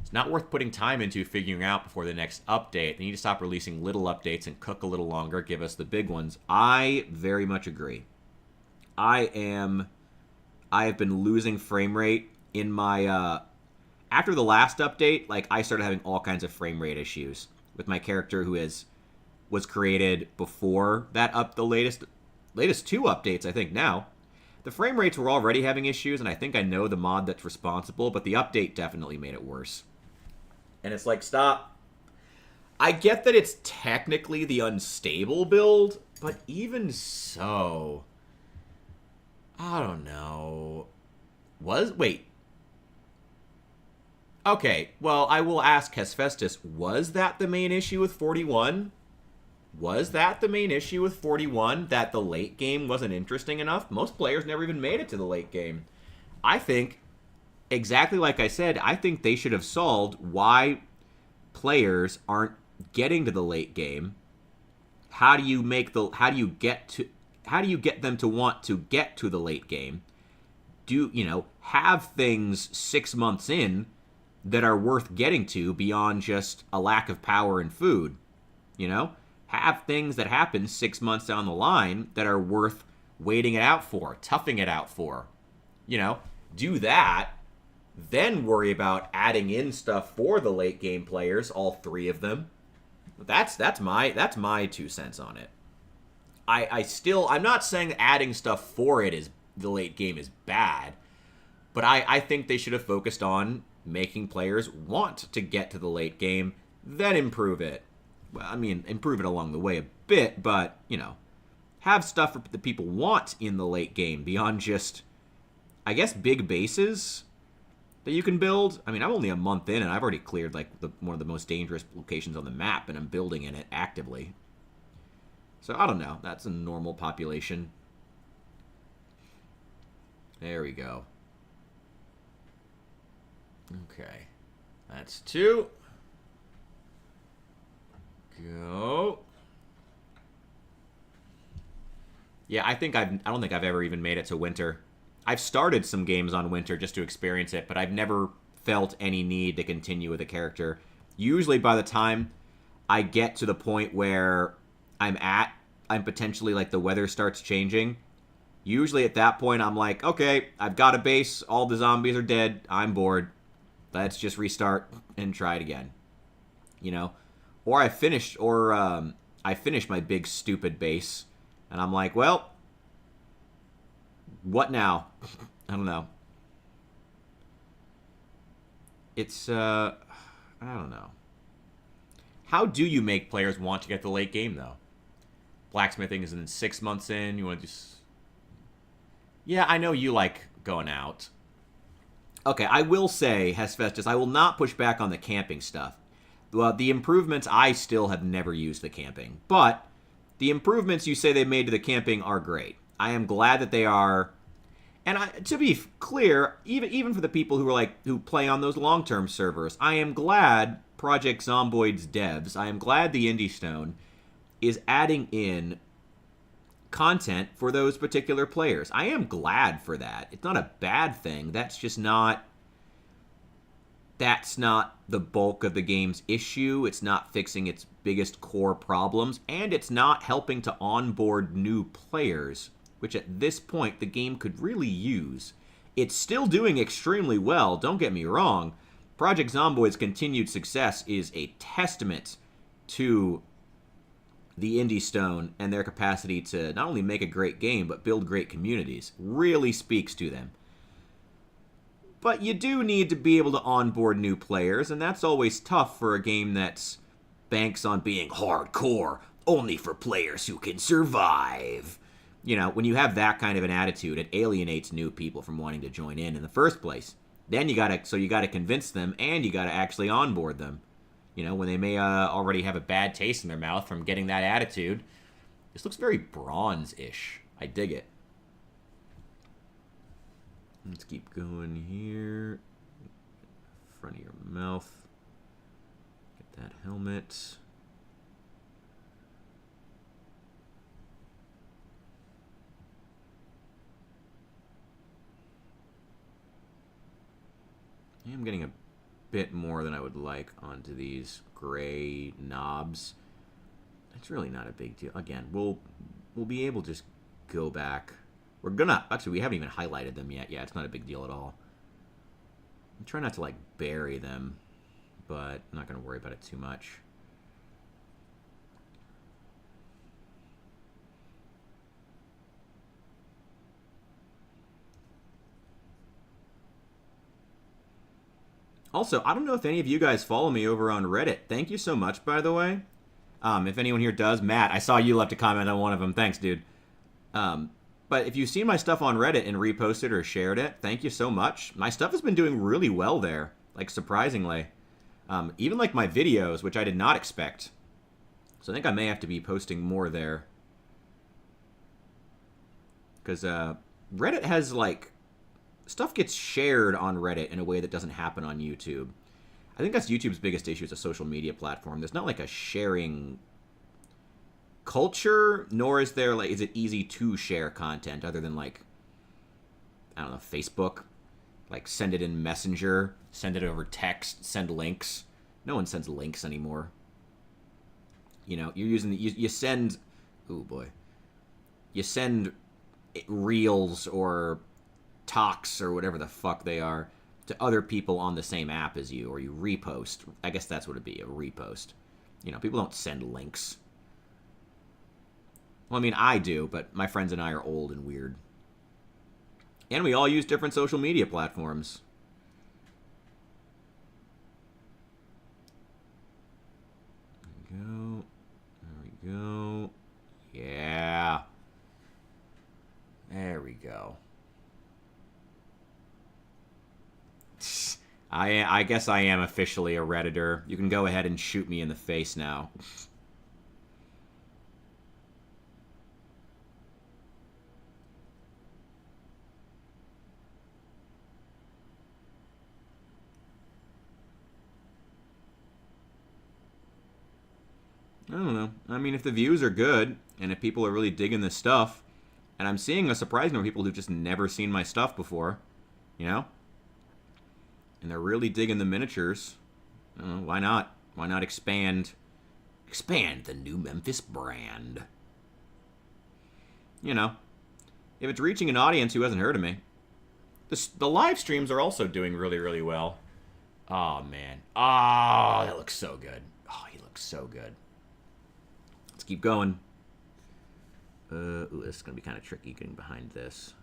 It's not worth putting time into figuring out before the next update. They need to stop releasing little updates and cook a little longer, give us the big ones. I very much agree. I have been losing frame rate in my... After the last update, like, I started having all kinds of frame rate issues with my character who was created before that the latest two updates, I think, now. The frame rates were already having issues, and I think I know the mod that's responsible, but the update definitely made it worse. And it's like, stop. I get that it's technically the unstable build, but even so... I don't know. Wait. Okay, well, I will ask Hesphestus, was that the main issue with 41? Was that the main issue with 41, that the late game wasn't interesting enough? Most players never even made it to the late game. I think, exactly like I said, I think they should have solved why players aren't getting to the late game. How do you get them to want to get to the late game? Have things 6 months in that are worth getting to beyond just a lack of power and food, you know? Have things that happen 6 months down the line that are worth waiting it out for, toughing it out for, you know? Do that, then worry about adding in stuff for the late game players, all 3 of them. That's my 2 cents on it. I'm not saying adding stuff for it is the late game is bad, but I think they should have focused on making players want to get to the late game, then improve it. Well, I mean, improve it along the way a bit, but, you know, have stuff that people want in the late game beyond just, I guess, big bases that you can build. I mean, I'm only a month in, and I've already cleared, like, one of the most dangerous locations on the map, and I'm building in it actively. So, I don't know. That's a normal population. There we go. Okay. That's 2. Go. Yeah, I don't think I've ever even made it to winter. I've started some games on winter just to experience it, but I've never felt any need to continue with a character. Usually by the time I get to the point where I'm potentially, like, the weather starts changing. Usually at that point I'm like, okay, I've got a base, all the zombies are dead, I'm bored. Let's just restart and try it again. You know? Or I finish my big stupid base, and I'm like, well, what now? I don't know. It's, I don't know. How do you make players want to get the late game, though? Blacksmithing is in 6 months in. You want to just... Yeah, I know you like going out. Okay, I will say, Hesfestus, I will not push back on the camping stuff. Well, the improvements, I still have never used the camping. But the improvements you say they made to the camping are great. I am glad that they are... And to be clear, even for the people who play on those long-term servers, I am glad Project Zomboid's devs, I am glad the Indie Stone is adding in content for those particular players. I am glad for that. It's not a bad thing. That's not the bulk of the game's issue. It's not fixing its biggest core problems, and it's not helping to onboard new players, which at this point the game could really use. It's still doing extremely well, don't get me wrong. Project Zomboid's continued success is a testament to the Indie Stone and their capacity to not only make a great game, but build great communities. Really speaks to them. But you do need to be able to onboard new players, and that's always tough for a game that's banks on being hardcore, only for players who can survive. You know, when you have that kind of an attitude, it alienates new people from wanting to join in the first place. Then you gotta convince them, and you gotta actually onboard them. You know, when they may already have a bad taste in their mouth from getting that attitude. This looks very bronze-ish. I dig it. Let's keep going here. Front of your mouth. Get that helmet. I'm getting a bit more than I would like onto these gray knobs. It's really not a big deal. Again, we'll be able to just go back. We're gonna... Actually, we haven't even highlighted them yet. Yeah, it's not a big deal at all. I'm trying not to, like, bury them, but I'm not going to worry about it too much. Also, I don't know if any of you guys follow me over on Reddit. Thank you so much, by the way. If anyone here does, Matt, I saw you left a comment on one of them. Thanks, dude. But if you've seen my stuff on Reddit and reposted or shared it, thank you so much. My stuff has been doing really well there, like surprisingly. Even like my videos, which I did not expect. So I think I may have to be posting more there. Because Reddit has like... Stuff gets shared on Reddit in a way that doesn't happen on YouTube. I think that's YouTube's biggest issue as a social media platform. There's not like a sharing culture, nor is there like, is it easy to share content other than like, I don't know, Facebook, like send it in Messenger, send it over text, send links. No one sends links anymore. You know, you're using you send, oh boy, you send reels or talks or whatever the fuck they are to other people on the same app as you, or you repost. I guess that's what it'd be, a repost. You know, people don't send links. Well, I mean, I do, but my friends and I are old and weird. And we all use different social media platforms. There we go. There we go. Yeah. There we go. I guess I am officially a Redditor. You can go ahead and shoot me in the face now. I don't know. I mean, if the views are good, and if people are really digging this stuff, and I'm seeing a surprising number of people who've just never seen my stuff before, you know? And they're really digging the miniatures. I don't know, why not? Why not expand the New Memphis brand? You know, if it's reaching an audience who hasn't heard of me. The live streams are also doing really, really well. Oh, man. Oh, that looks so good. Oh, he looks so good. Let's keep going. Ooh, this is going to be kind of tricky getting behind this.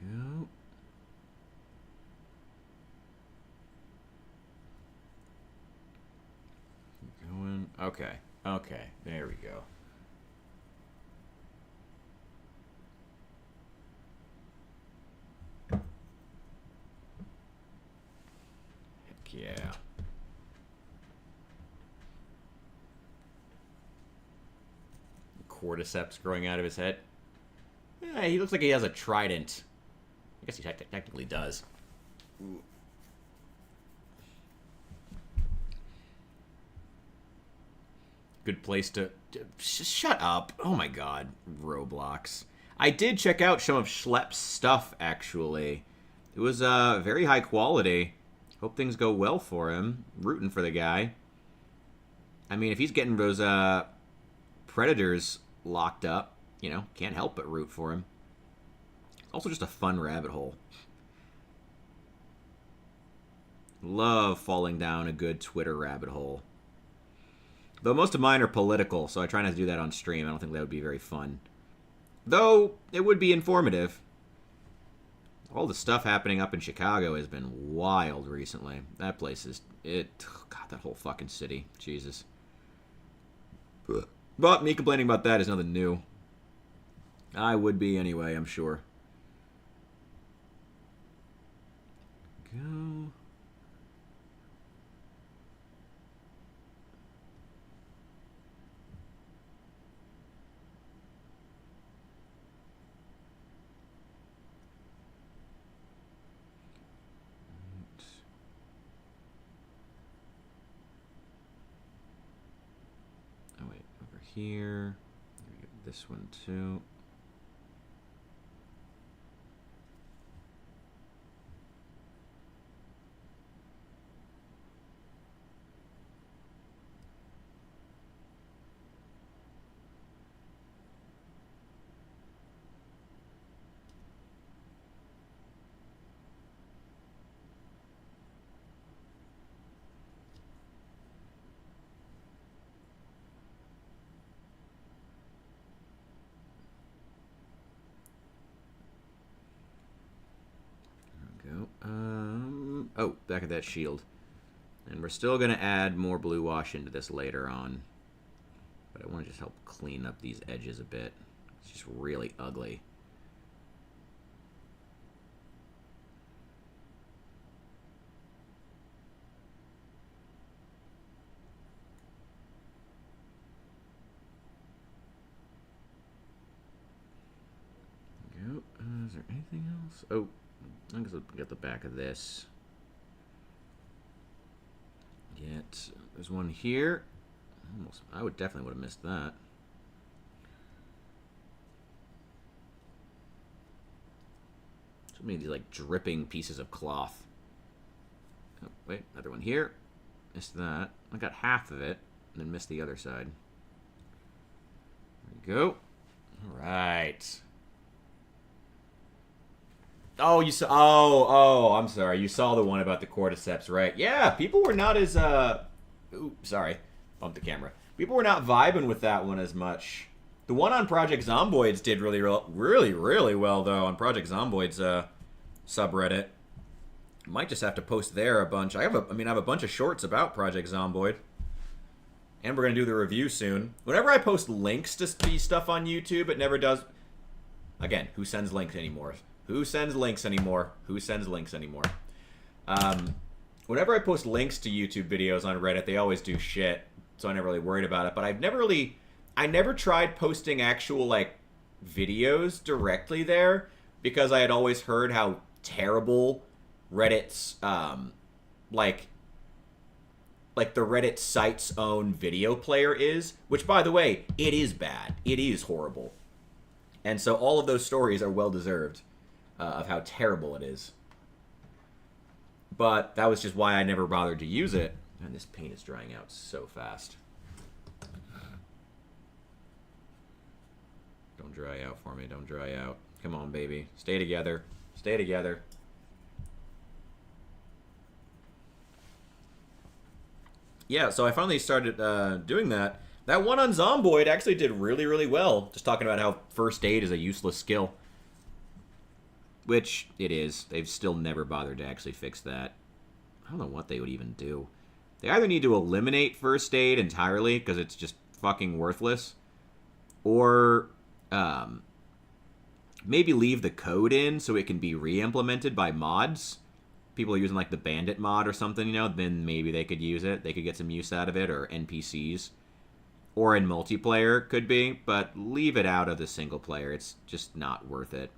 go. Keep going. Okay. Okay. There we go. Heck yeah. Cordyceps growing out of his head. Yeah, he looks like he has a trident. I guess he technically does. Ooh. Good place to shut up. Oh my god, Roblox. I did check out some of Schlepp's stuff, actually. It was very high quality. Hope things go well for him. Rooting for the guy. I mean, if he's getting those predators locked up, you know, can't help but root for him. Also just a fun rabbit hole. Love falling down a good Twitter rabbit hole. Though most of mine are political, so I try not to do that on stream. I don't think that would be very fun. Though, it would be informative. All the stuff happening up in Chicago has been wild recently. That place is... God, that whole fucking city. Jesus. But me complaining about that is nothing new. I would be anyway, I'm sure. Go... Here. This one too. Oh, back at that shield. And we're still going to add more blue wash into this later on. But I want to just help clean up these edges a bit. It's just really ugly. There we go. Is there anything else? Oh. I guess I'll get the back of this. Yet there's one here. Almost, I would definitely would have missed that. So many of these like dripping pieces of cloth. Oh, wait, another one here. Missed that. I got half of it, and then missed the other side. There we go. All right. Oh, you saw... Oh, I'm sorry. You saw the one about the cordyceps, right? Yeah, people were not as... Ooh, sorry. Bumped the camera. People were not vibing with that one as much. The one on Project Zomboids did really well, though, on Project Zomboids subreddit. Might just have to post there a bunch. I have a bunch of shorts about Project Zomboid. And we're going to do the review soon. Whenever I post links to these stuff on YouTube, it never does... Again, who sends links anymore? Who sends links anymore? Who sends links anymore? Whenever I post links to YouTube videos on Reddit, they always do shit, so I never really worried about it. But I never tried posting actual, like, videos directly there, because I had always heard how terrible Reddit's, like the Reddit site's own video player is, which, by the way, it is bad. It is horrible. And so all of those stories are well-deserved. Of how terrible it is. But that was just why I never bothered to use it. And this paint is drying out so fast. Don't dry out for me. Don't dry out. Come on, baby. Stay together. Stay together. Yeah, so I finally started doing that. That one on Zomboid actually did really well. Just talking about how first aid is a useless skill. which it is. They've still never bothered to actually fix that. I don't know what they would even do. They either need to eliminate first aid entirely because it's just fucking worthless, or maybe leave the code in so it can be re-implemented by mods. People are using like the Bandit mod or something, you know, then maybe they could use it. They could get some use out of it, or NPCs. Or in multiplayer, could be, but leave it out of the single player. It's just not worth it.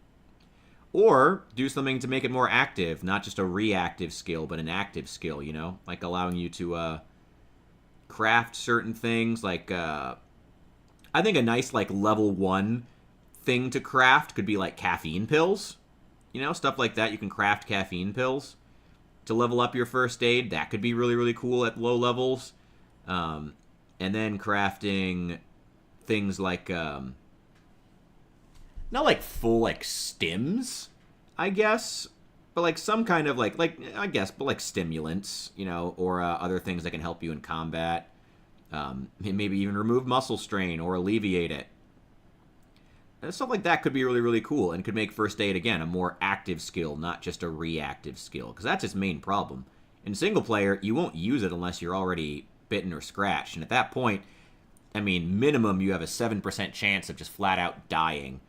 Or do something to make it more active, not just a reactive skill, but an active skill, you know? Like allowing you to craft certain things, like, I think a nice, like, level 1 thing to craft could be, like, caffeine pills. You know, stuff like that. You can craft caffeine pills to level up your first aid. That could be really, really cool at low levels. And then crafting things like, not like full, like, stims, I guess, but like some kind of, like I guess, but like stimulants, you know, or other things that can help you in combat. Maybe even remove muscle strain or alleviate it. And stuff like that could be really, really cool and could make first aid, again, a more active skill, not just a reactive skill, because that's its main problem. In single player, you won't use it unless you're already bitten or scratched, and at that point, I mean, minimum you have a 7% chance of just flat out dying.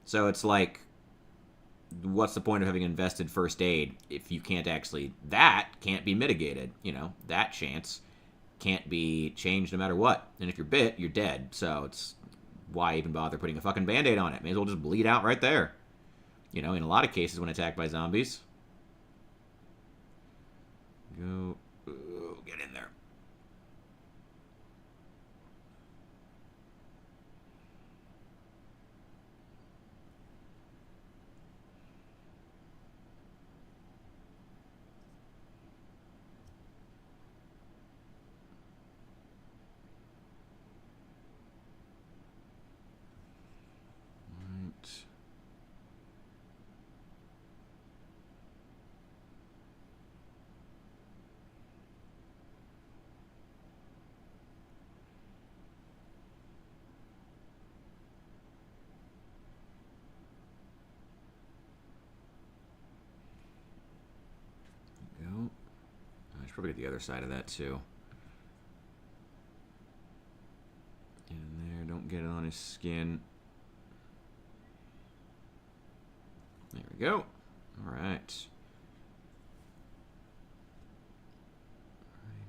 So it's like, what's the point of having invested first aid if you can't actually, that can't be mitigated, you know, that chance can't be changed no matter what. And if you're bit, you're dead, so it's, why even bother putting a fucking Band-Aid on it? May as well just bleed out right there. You know, in a lot of cases when attacked by zombies. Go, get in there. I should probably get the other side of that too. Get in there, don't get it on his skin. There we go. Alright.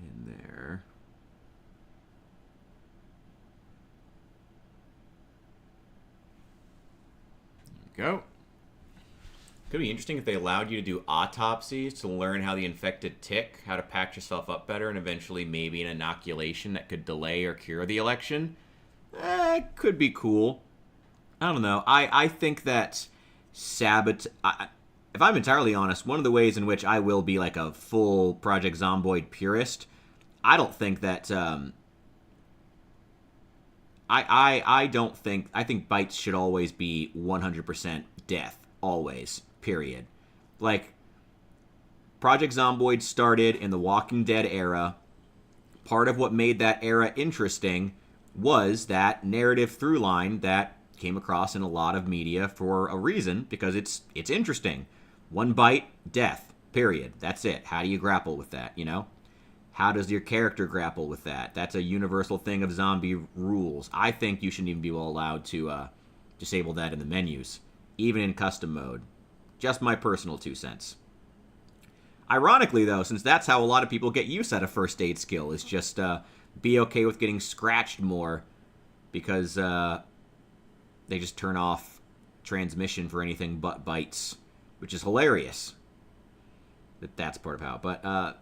Right in there. There we go. Could be interesting if they allowed you to do autopsies to learn how the infected tick, how to patch yourself up better, and eventually maybe an inoculation that could delay or cure the election. Could be cool. I don't know. I think that if I'm entirely honest, one of the ways in which I will be like a full Project Zomboid purist, I don't think that, I think bites should always be 100% death. Always. Period. Like, Project Zomboid started in the Walking Dead era. Part of what made that era interesting was that narrative through line that came across in a lot of media for a reason, because it's interesting. One bite, death. Period. That's it. How do you grapple with that, you know? How does your character grapple with that? That's a universal thing of zombie rules. I think you shouldn't even be allowed to disable that in the menus, even in custom mode. Just my personal 2 cents. Ironically, though, since that's how a lot of people get use out of first aid skill, is just be okay with getting scratched more, because they just turn off transmission for anything but bites, which is hilarious. That's part of how. But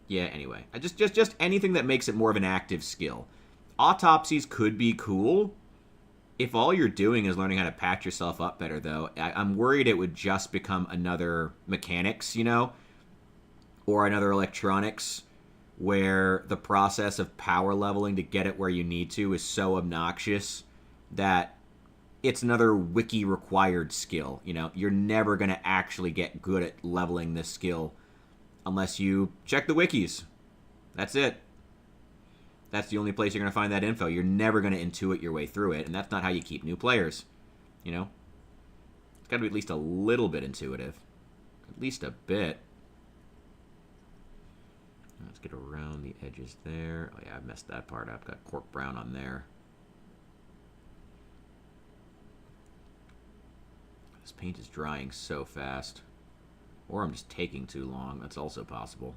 yeah. Anyway, just anything that makes it more of an active skill. Autopsies could be cool. If all you're doing is learning how to patch yourself up better, though, I'm worried it would just become another mechanics, you know, or another electronics, where the process of power leveling to get it where you need to is so obnoxious that it's another wiki-required skill. You know, you're never going to actually get good at leveling this skill unless you check the wikis. That's it. That's the only place you're going to find that info. You're never going to intuit your way through it, and that's not how you keep new players. you know? It's got to be at least a little bit intuitive. At least a bit. Let's get around the edges there. Oh yeah, I messed that part up. Got cork brown on there. This paint is drying so fast. Or I'm just taking too long. That's also possible.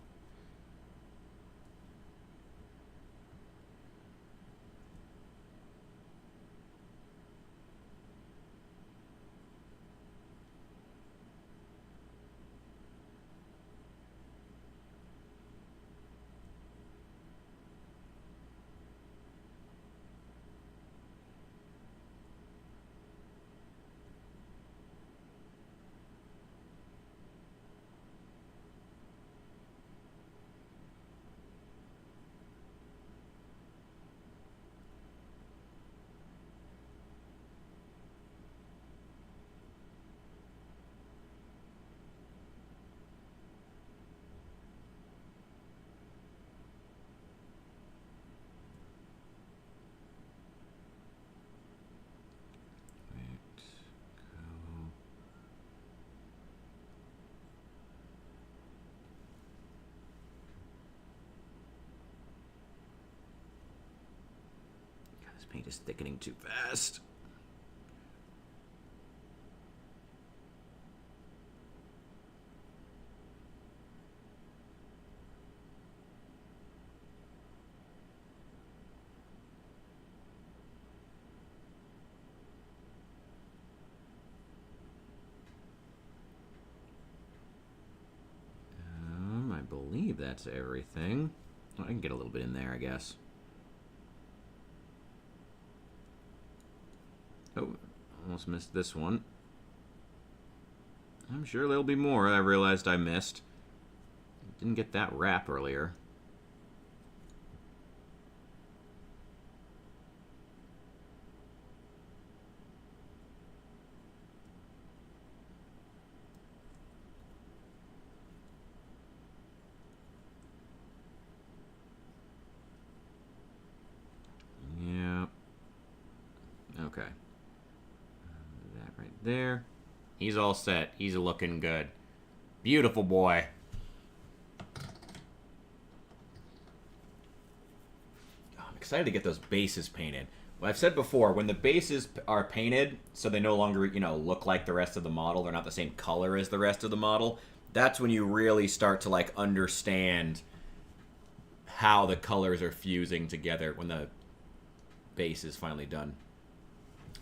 Paint is thickening too fast. I believe that's everything. Oh, I can get a little bit in there, I guess. Oh, almost missed this one. I'm sure there'll be more I realized I missed. Didn't get that wrap earlier. Yeah. Okay. That right there. He's all set. He's looking good. Beautiful boy. I'm excited to get those bases painted. Well, I've said before, when the bases are painted, so they no longer, look like the rest of the model, they're not the same color as the rest of the model, that's when you really start to, understand how the colors are fusing together when the base is finally done.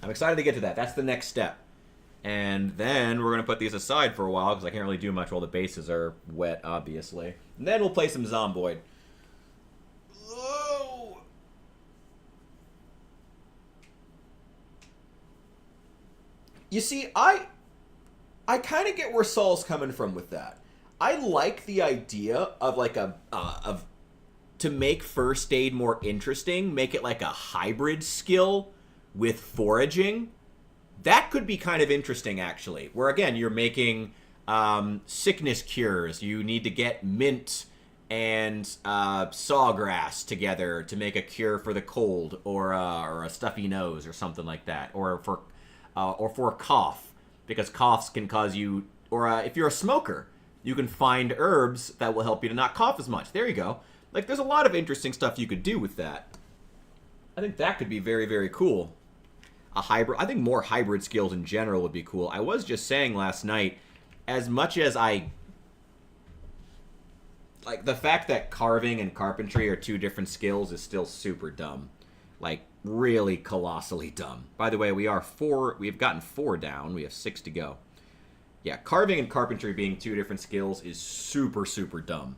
I'm excited to get to that. That's the next step. And then we're going to put these aside for a while because I can't really do much while the bases are wet, obviously. And then we'll play some Zomboid. Oh! You see, I kind of get where Saul's coming from with that. I like the idea of to make first aid more interesting, make it like a hybrid skill with foraging. That could be kind of interesting, actually. Where, again, you're making sickness cures. You need to get mint and sawgrass together to make a cure for the cold or a stuffy nose or something like that. Or for a cough, because coughs can cause you... Or if you're a smoker, you can find herbs that will help you to not cough as much. There you go. There's a lot of interesting stuff you could do with that. I think that could be very, very cool. A hybrid. I think more hybrid skills in general would be cool. I was just saying last night, as much as I like the fact that carving and carpentry are two different skills is still super dumb. Really colossally dumb. By the way, we've gotten 4 down. We have 6 to go. Yeah, carving and carpentry being two different skills is super, super dumb.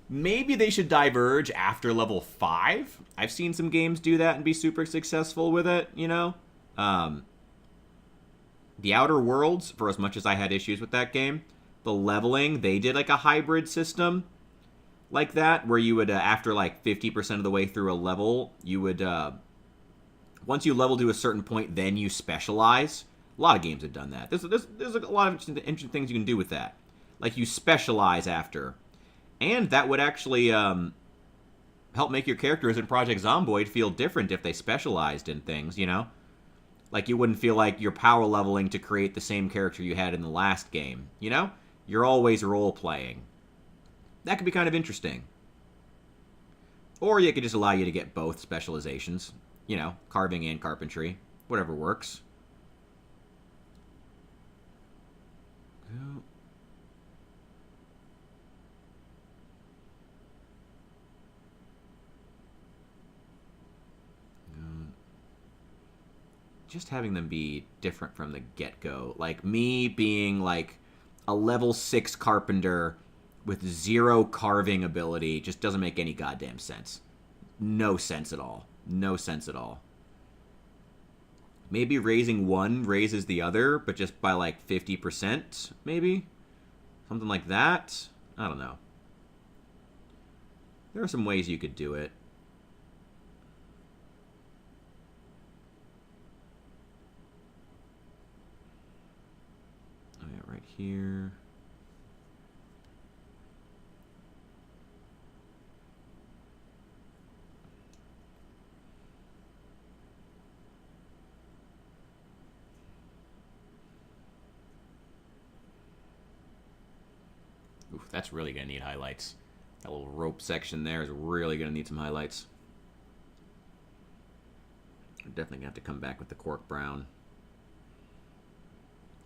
Maybe they should diverge after level 5. I've seen some games do that and be super successful with it, The Outer Worlds, for as much as I had issues with that game, the leveling, they did a hybrid system like that, where you would, after 50% of the way through a level, you would, once you level to a certain point, then you specialize. A lot of games have done that. There's a lot of interesting things you can do with that. You specialize after. And that would actually help make your characters in Project Zomboid feel different if they specialized in things, Like, you wouldn't feel like you're power leveling to create the same character you had in the last game, you know? You're always role-playing. That could be kind of interesting. Or you could just allow you to get both specializations. You know, carving and carpentry. Whatever works. Just having them be different from the get-go. Like, me being, like, a level 6 carpenter with 0 carving ability just doesn't make any goddamn sense. No sense at all. No sense at all. Maybe raising one raises the other, but just by, like, 50%, maybe? Something like that? I don't know. There are some ways you could do it. Oh, yeah, right here. Oof, that's really going to need highlights. That little rope section there is really going to need some highlights. We're definitely going to have to come back with the cork brown.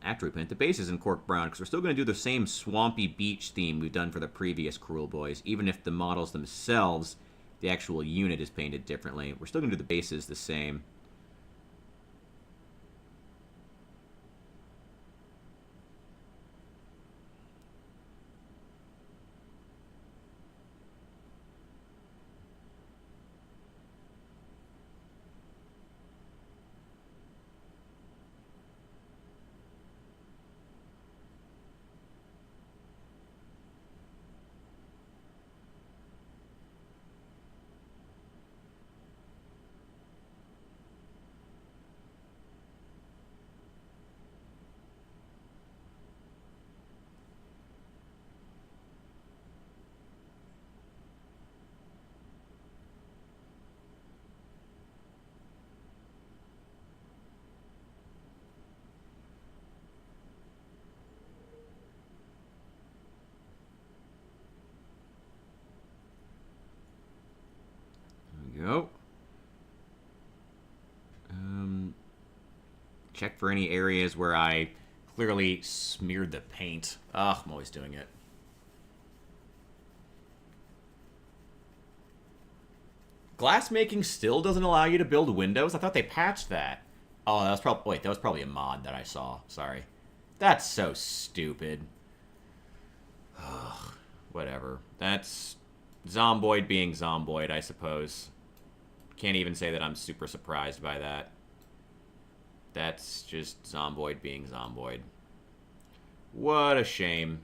After we paint the bases in cork brown, because we're still going to do the same swampy beach theme we've done for the previous Cruel Boys, even if the models themselves, the actual unit is painted differently. We're still going to do the bases the same. Go. Check for any areas where I clearly smeared the paint. Ugh, I'm always doing it. Glassmaking still doesn't allow you to build windows? I thought they patched that. Oh, that was probably... Wait, that was probably a mod that I saw. Sorry. That's so stupid. Ugh, whatever. That's Zomboid being Zomboid, I suppose. Can't even say that I'm super surprised by that. That's just Zomboid being Zomboid. What a shame.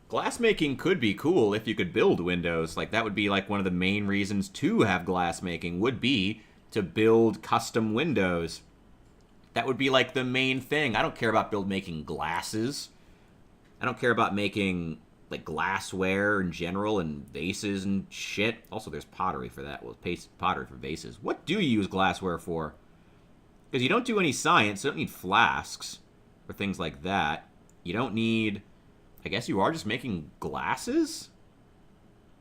Glassmaking could be cool if you could build windows. Like, that would be, like, one of the main reasons to have glassmaking would be to build custom windows. That would be, like, the main thing. I don't care about making glasses. I don't care about making, like, glassware in general and vases and shit. Also, there's pottery for that. Well, pottery for vases. What do you use glassware for? Because you don't do any science. You don't need flasks or things like that. You don't need... I guess you are just making glasses?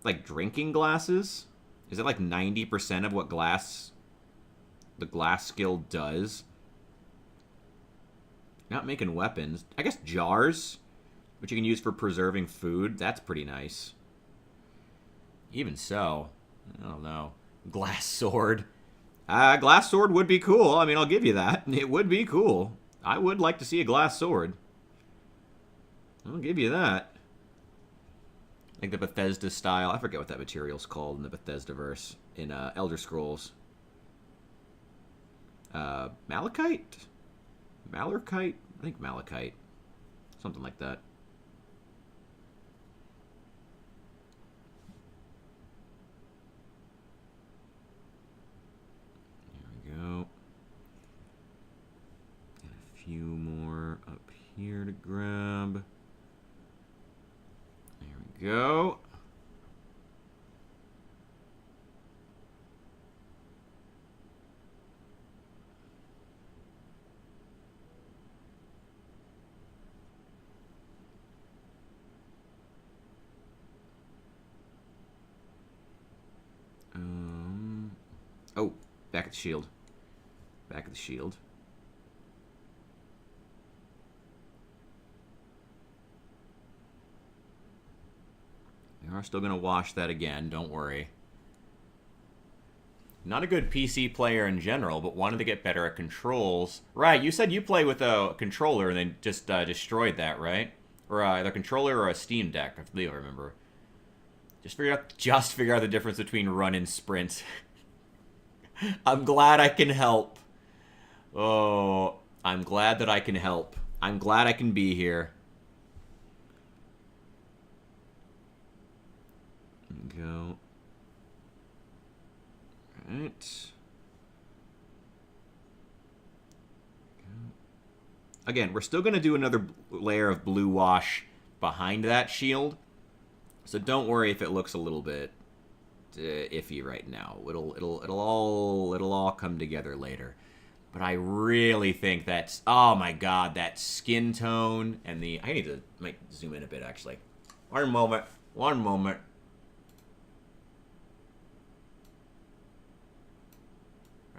Like drinking glasses? Is it like 90% of what the glass skill does? Not making weapons. I guess jars, which you can use for preserving food. That's pretty nice. Even so, I don't know. Glass sword. Glass sword would be cool. I mean, I'll give you that. It would be cool. I would like to see a glass sword. I'll give you that. Like the Bethesda style. I forget what that material's called in the Bethesda-verse. In Elder Scrolls. Malachite? Malachite? I think malachite. Something like that. There we go. And a few more up here to grab. Go. Oh, back at the shield. Back at the shield. We are still going to wash that again, don't worry. Not a good PC player in general, but wanted to get better at controls. Right, you said you play with a controller and then just destroyed that, right? Or either a controller or a Steam Deck, I believe I remember. Just figure out the difference between run and sprint. I'm glad I can help. Oh, I'm glad that I can help. I'm glad I can be here. Go. Right. Again, we're still going to do another layer of blue wash behind that shield. So don't worry if it looks a little bit iffy right now. It'll all come together later. But I really think that's, oh my god, that skin tone and the, I need to zoom in a bit actually. One moment.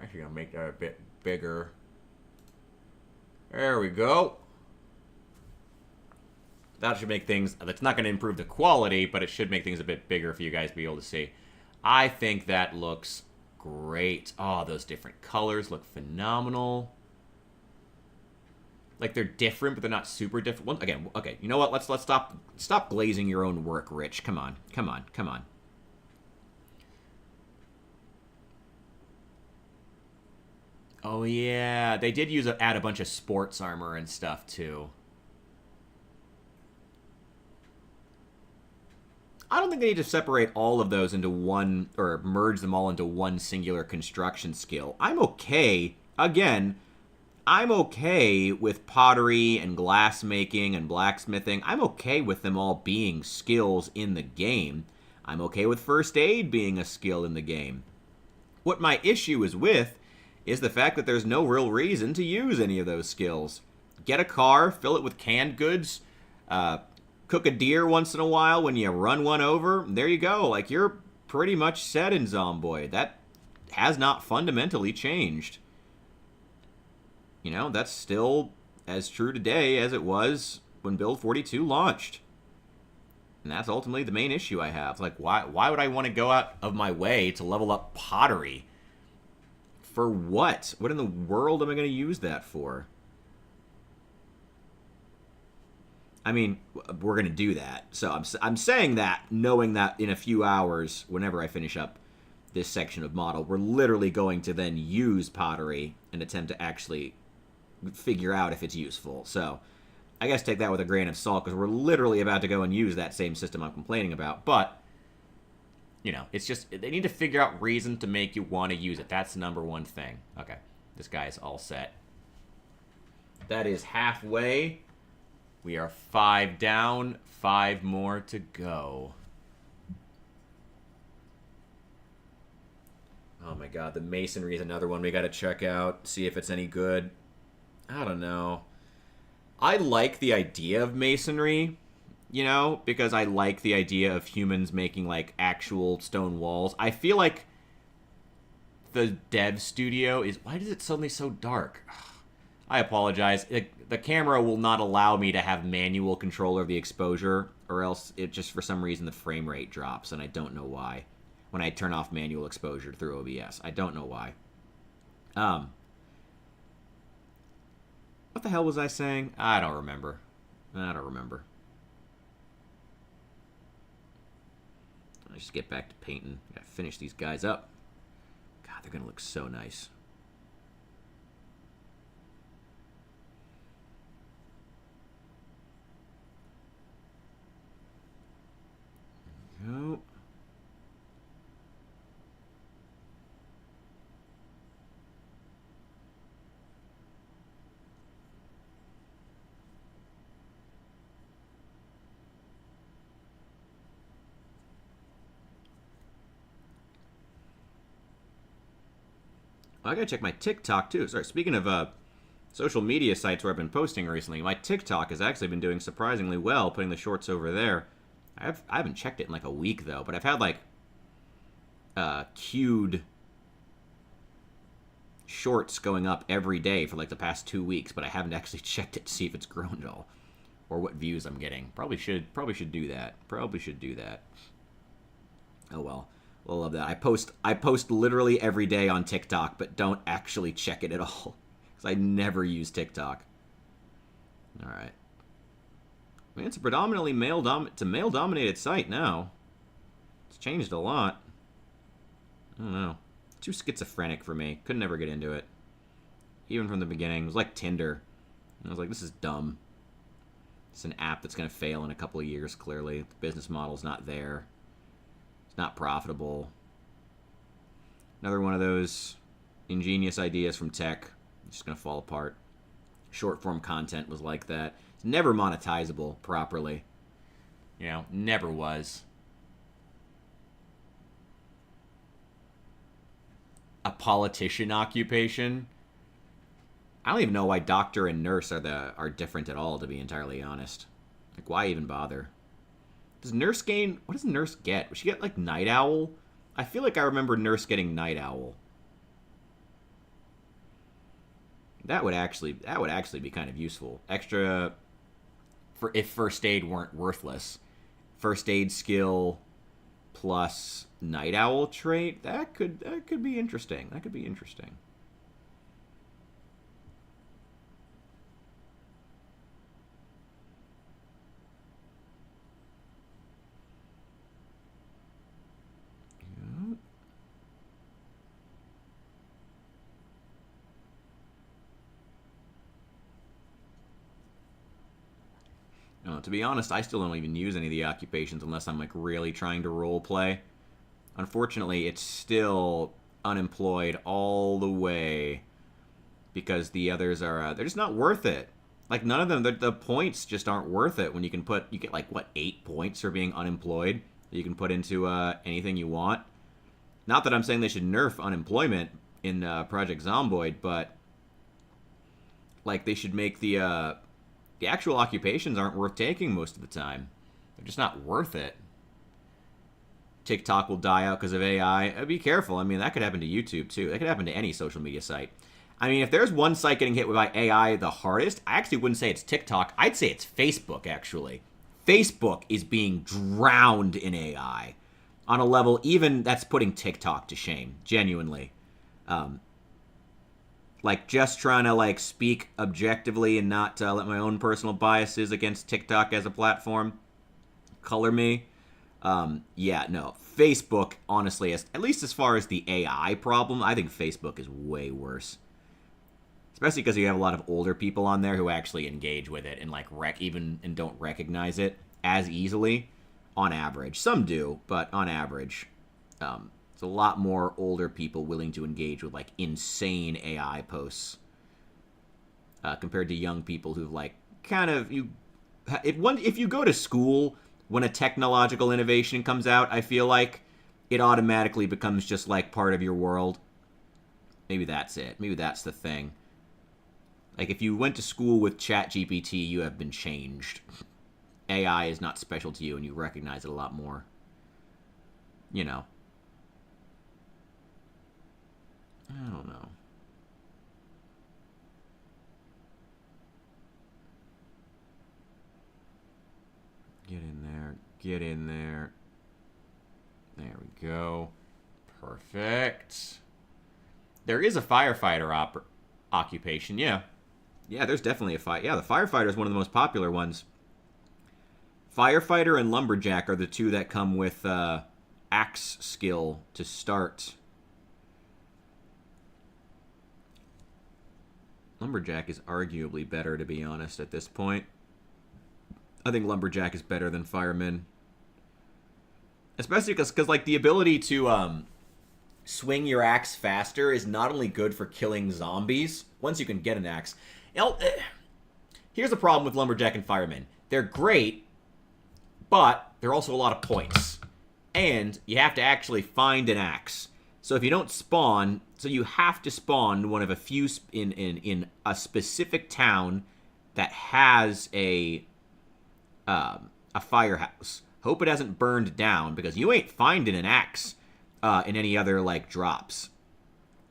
Actually, I'll make that a bit bigger. There we go. That should make things, that's not going to improve the quality, but it should make things a bit bigger for you guys to be able to see. I think that looks great. Oh, those different colors look phenomenal. Like, they're different, but they're not super different. Again, okay, you know what? Let's stop glazing your own work, Rich. Come on. Oh, yeah. They did add a bunch of sports armor and stuff, too. I don't think they need to separate all of those into one, or merge them all into one singular construction skill. I'm okay, again, I'm okay with pottery and glassmaking and blacksmithing. I'm okay with them all being skills in the game. I'm okay with first aid being a skill in the game. What my issue is with is the fact that there's no real reason to use any of those skills. Get a car, fill it with canned goods, cook a deer once in a while when you run one over. There you go. Like, you're pretty much set in Zomboid. That has not fundamentally changed. You know, that's still as true today as it was when Build 42 launched. And that's ultimately the main issue I have. Like, why would I want to go out of my way to level up pottery? For what? What in the world am I going to use that for? I mean, we're going to do that. So I'm saying that, knowing that in a few hours, whenever I finish up this section of model, we're literally going to then use pottery and attempt to actually figure out if it's useful. So I guess take that with a grain of salt, because we're literally about to go and use that same system I'm complaining about. But, you know, it's just, they need to figure out reason to make you want to use it. That's the number one thing. Okay, this guy is all set. That is halfway. We are 5 down, 5 more to go. Oh my god, the masonry is another one we gotta check out, see if it's any good. I don't know. I like the idea of masonry, you know, because I like the idea of humans making, like, actual stone walls. I feel like the dev studio is... Why is it suddenly so dark? I apologize. The camera will not allow me to have manual control of the exposure, or else it just, for some reason, the frame rate drops, and I don't know why. When I turn off manual exposure through OBS. I don't know why. What the hell was I saying? I don't remember. Let's just get back to painting. Gotta finish these guys up. God, they're gonna look so nice. Go. I gotta check my TikTok too. Sorry, speaking of social media sites where I've been posting recently, my TikTok has actually been doing surprisingly well, putting the shorts over there. I haven't checked it in like a week though, but I've had like queued shorts going up every day for like the past 2 weeks, but I haven't actually checked it to see if it's grown at all or what views I'm getting. Probably should do that. Probably should do that. Oh well. I love that. I post literally every day on TikTok, but don't actually check it at all because I never use TikTok. All right. I mean, it's a predominantly male-dominated site now. It's changed a lot. I don't know. Too schizophrenic for me. Could never get into it. Even from the beginning. It was like Tinder. I was like, this is dumb. It's an app that's going to fail in a couple of years, clearly. The business model's not there. It's not profitable. Another one of those ingenious ideas from tech. It's just going to fall apart. Short-form content was like that. It's never monetizable properly. You know, never was. A politician occupation. I don't even know why doctor and nurse are different at all, to be entirely honest. Like, why even bother? Does nurse gain... What does nurse get? Would she get, like, night owl? I feel like I remember nurse getting night owl. That would actually be kind of useful. Extra... for if first aid weren't worthless. First aid skill... plus night owl trait, that could be interesting. That could be interesting. To be honest, I still don't even use any of the occupations unless I'm like really trying to role play. Unfortunately, it's still unemployed all the way because the others are they're just not worth it. Like none of them, the points just aren't worth it when you get like what 8 points for being unemployed that you can put into anything you want. Not that I'm saying they should nerf unemployment in Project Zomboid, but like they should make the actual occupations aren't worth taking most of the time. They're just not worth it. TikTok will die out because of AI. Be careful. I mean, that could happen to YouTube, too. That could happen to any social media site. I mean, if there's one site getting hit by AI the hardest, I actually wouldn't say it's TikTok. I'd say it's Facebook, actually. Facebook is being drowned in AI on a level even that's putting TikTok to shame, genuinely. Like, just trying to, like, speak objectively and not let my own personal biases against TikTok as a platform color me. Yeah, no. Facebook, honestly, at least as far as the AI problem, I think Facebook is way worse. Especially because you have a lot of older people on there who actually engage with it and, like, and don't recognize it as easily, on average. Some do, but on average, it's a lot more older people willing to engage with, like, insane AI posts compared to young people who've, like, kind of... If you go to school when a technological innovation comes out, I feel like it automatically becomes just, like, part of your world. Maybe that's it. Maybe that's the thing. Like, if you went to school with ChatGPT, you have been changed. AI is not special to you, and you recognize it a lot more. You know. I don't know. Get in there. Get in there. There we go. Perfect. There is a firefighter occupation, yeah. Yeah, there's definitely a fight. Yeah, the firefighter is one of the most popular ones. Firefighter and lumberjack are the two that come with axe skill to start. Lumberjack is arguably better, to be honest, at this point. I think Lumberjack is better than Fireman. Especially because like, the ability to swing your axe faster is not only good for killing zombies, once you can get an axe. Here's the problem with Lumberjack and Fireman. They're great, but they're also a lot of points. And you have to actually find an axe. So if you don't spawn, so you have to spawn one of a few in a specific town that has a firehouse. Hope it hasn't burned down because you ain't finding an axe in any other like drops.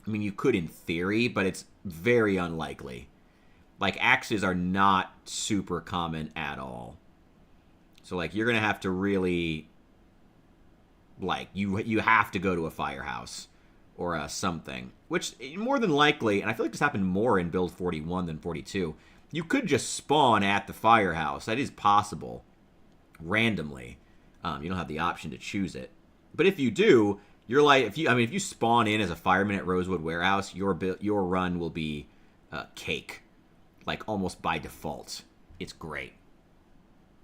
I mean, you could in theory, but it's very unlikely. Like, axes are not super common at all. So, like, you're going to have to really, like, you have to go to a firehouse or something. Which, more than likely, and I feel like this happened more in build 41 than 42, you could just spawn at the firehouse. That is possible. Randomly. You don't have the option to choose it. But if you do, you're like, if you spawn in as a fireman at Rosewood Warehouse, your run will be cake. Like, almost by default. It's great.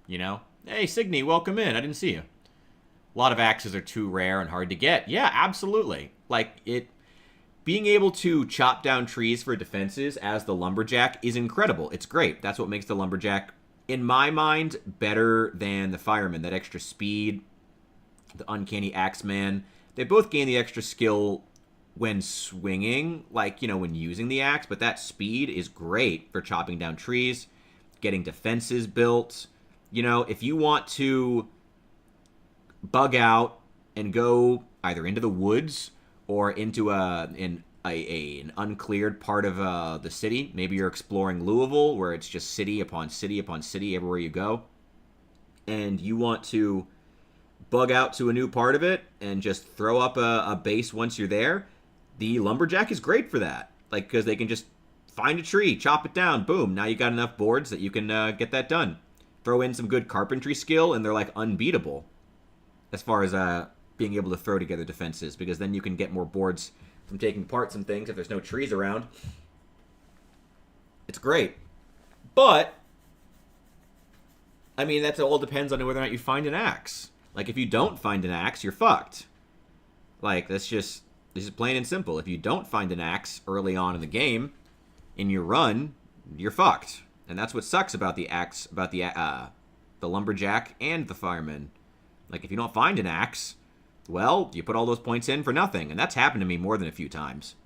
You know? Hey, Signy, welcome in. I didn't see you. A lot of axes are too rare and hard to get. Yeah, absolutely. Like, being able to chop down trees for defenses as the lumberjack is incredible. It's great. That's what makes the lumberjack, in my mind, better than the fireman. That extra speed, the uncanny axeman. They both gain the extra skill when swinging, like, you know, when using the axe, but that speed is great for chopping down trees, getting defenses built. You know, if you want to bug out and go either into the woods or into an uncleared part of the city, maybe you're exploring Louisville, where it's just city upon city upon city everywhere you go, and you want to bug out to a new part of it and just throw up a base once you're there, the lumberjack is great for that. Like, because they can just find a tree, chop it down, boom, now you got enough boards that you can get that done. Throw in some good carpentry skill, and they're, like, unbeatable as far as being able to throw together defenses, because then you can get more boards from taking apart some things if there's no trees around. It's great. But, I mean, that all depends on whether or not you find an axe. Like, if you don't find an axe, you're fucked. Like, this is plain and simple. If you don't find an axe early on in the game, in your run, you're fucked. And that's what sucks about the axe, about the lumberjack and the fireman. Like, if you don't find an axe, well, you put all those points in for nothing. And that's happened to me more than a few times.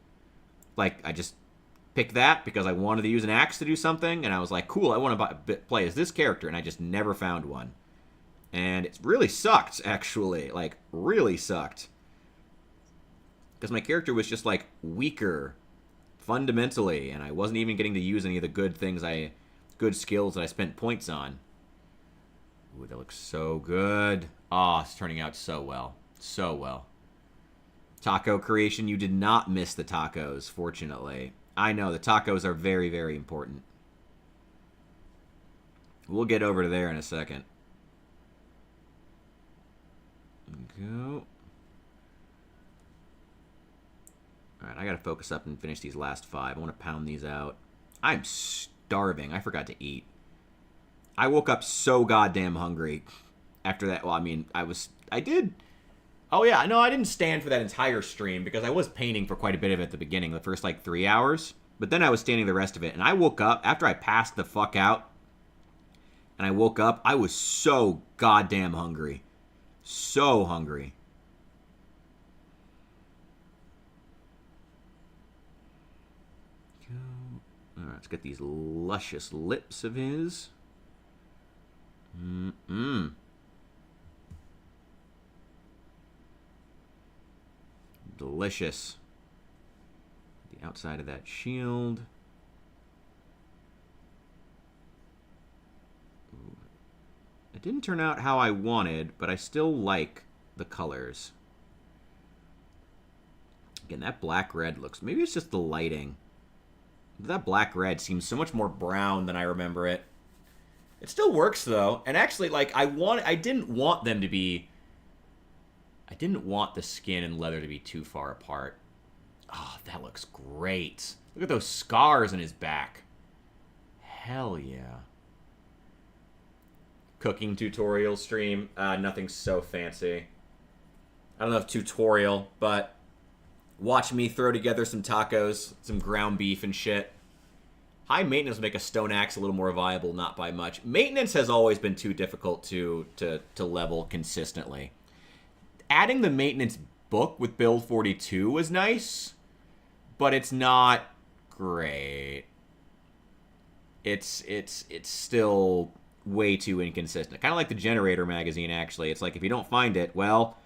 Like, I just picked that because I wanted to use an axe to do something, and I was like, cool, I want to play as this character, and I just never found one. And it really sucked, actually. Like, really sucked. Because my character was just, like, weaker fundamentally, and I wasn't even getting to use any of the good skills that I spent points on. Ooh, that looks so good. Oh, it's turning out so well. So well. Taco creation, you did not miss the tacos, fortunately. I know, the tacos are very, very important. We'll get over to there in a second. Go. Alright, I gotta focus up and finish these last 5. I want to pound these out. I'm starving. I forgot to eat. I woke up so goddamn hungry after that. Well, I mean, I did. Oh, yeah, no, I didn't stand for that entire stream because I was painting for quite a bit of it at the beginning, the first, like, 3 hours. But then I was standing the rest of it, and I woke up, after I passed the fuck out, and I woke up, I was so goddamn hungry. So hungry. Alright, let's get these luscious lips of his. Delicious. The outside of that shield. Ooh. It didn't turn out how I wanted, but I still like the colors. Again, that black-red looks... Maybe it's just the lighting. That black-red seems so much more brown than I remember it. It still works, though. And actually, like, I didn't want them to be... I didn't want the skin and leather to be too far apart. Oh, that looks great. Look at those scars on his back. Hell yeah. Cooking tutorial stream. Nothing so fancy. I don't know if tutorial, but watch me throw together some tacos, some ground beef and shit. High maintenance will make a stone axe a little more viable, not by much. Maintenance has always been too difficult to level consistently. Adding the maintenance book with build 42 was nice, but it's not great. It's still way too inconsistent. Kind of like the generator magazine, actually. It's like, if you don't find it, well,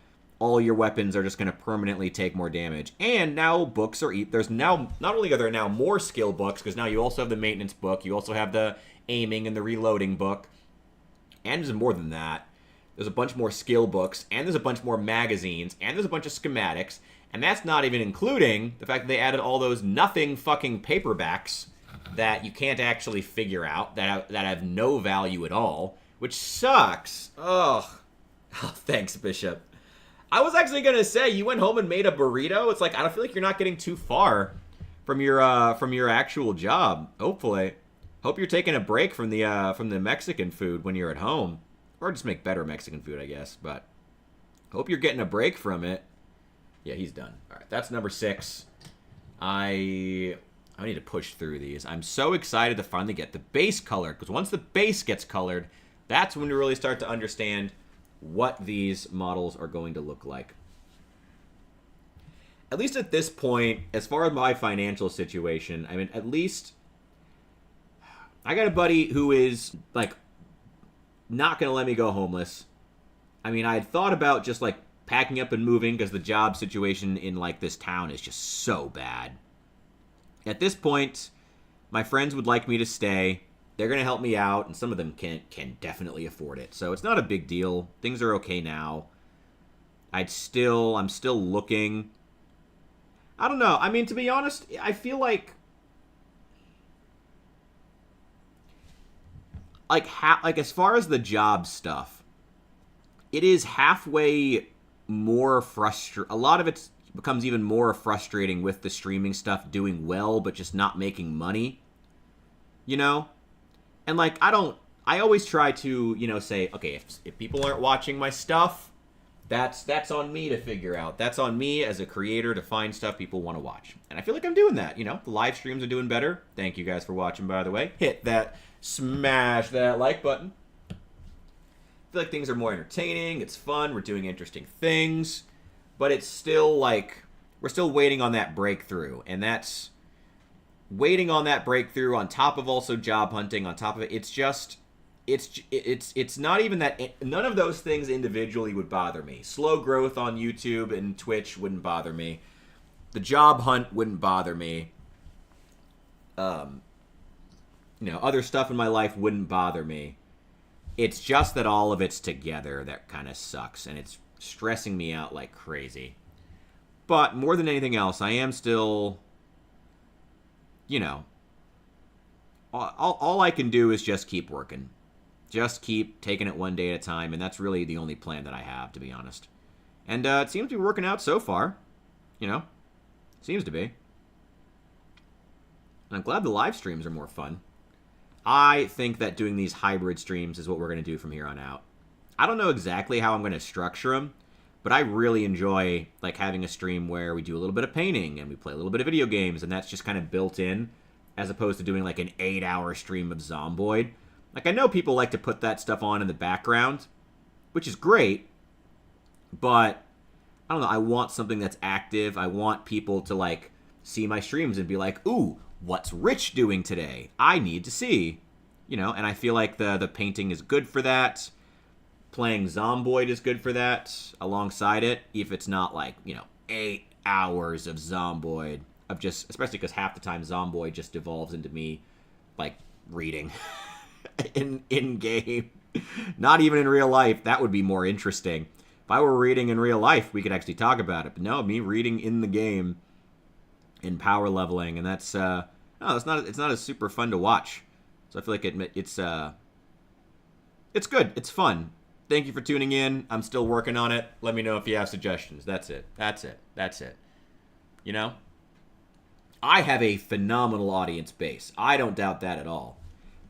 all your weapons are just going to permanently take more damage. And now books are there's now, not only are there now more skill books, because now you also have the maintenance book, you also have the aiming and the reloading book, and there's more than that. There's a bunch more skill books, and there's a bunch more magazines, and there's a bunch of schematics, and that's not even including the fact that they added all those nothing fucking paperbacks that you can't actually figure out, that have no value at all, which sucks. Ugh. Oh, thanks, Bishop. I was actually going to say, you went home and made a burrito? It's like, I don't feel like you're not getting too far from your actual job, hopefully. Hope you're taking a break from the Mexican food when you're at home. Or just make better Mexican food, I guess. But hope you're getting a break from it. Yeah, he's done. All right, that's number 6. I need to push through these. I'm so excited to finally get the base colored, because once the base gets colored, that's when we really start to understand what these models are going to look like. At least at this point, as far as my financial situation, I mean, at least I got a buddy who is, like, not going to let me go homeless. I mean, I had thought about just, like, packing up and moving because the job situation in, like, this town is just so bad. At this point, my friends would like me to stay. They're going to help me out, and some of them can definitely afford it. So it's not a big deal. Things are okay now. I'm still looking. I don't know. I mean, to be honest, I feel like as far as the job stuff, it is halfway more frustrating. A lot of it becomes even more frustrating with the streaming stuff doing well, but just not making money. You know? And, like, I always try to, you know, say, okay, if people aren't watching my stuff, that's on me to figure out. That's on me as a creator to find stuff people want to watch. And I feel like I'm doing that, you know? The live streams are doing better. Thank you guys for watching, by the way. Smash that like button. I feel like things are more entertaining. It's fun. We're doing interesting things. But it's still, like, we're still waiting on that breakthrough. And that's waiting on that breakthrough on top of also job hunting, on top of it. It's not even that. None of those things individually would bother me. Slow growth on YouTube and Twitch wouldn't bother me. The job hunt wouldn't bother me. You know, other stuff in my life wouldn't bother me. It's just that all of it's together that kind of sucks, and it's stressing me out like crazy. But more than anything else, I am still, you know, all I can do is just keep working. Just keep taking it one day at a time, and that's really the only plan that I have, to be honest. And it seems to be working out so far. You know? Seems to be. And I'm glad the live streams are more fun. I think that doing these hybrid streams is what we're going to do from here on out. I don't know exactly how I'm going to structure them, but I really enjoy, like, having a stream where we do a little bit of painting and we play a little bit of video games, and that's just kind of built in, as opposed to doing, like, an 8-hour stream of Zomboid. Like, I know people like to put that stuff on in the background, which is great, but I don't know, I want something that's active. I want people to, like, see my streams and be like, ooh, what's Rich doing today? I need to see. You know, and I feel like the painting is good for that. Playing Zomboid is good for that alongside it, if it's not like, you know, 8 hours of Zomboid, of just, especially because half the time Zomboid just devolves into me, like, reading in game. Not even in real life. That would be more interesting. If I were reading in real life, we could actually talk about it. But no, me reading in the game, in power leveling, and that's no, it's not as super fun to watch. So I feel like it's good. It's fun. Thank you for tuning in. I'm still working on it. Let me know if you have suggestions. That's it. You know? I have a phenomenal audience base. I don't doubt that at all.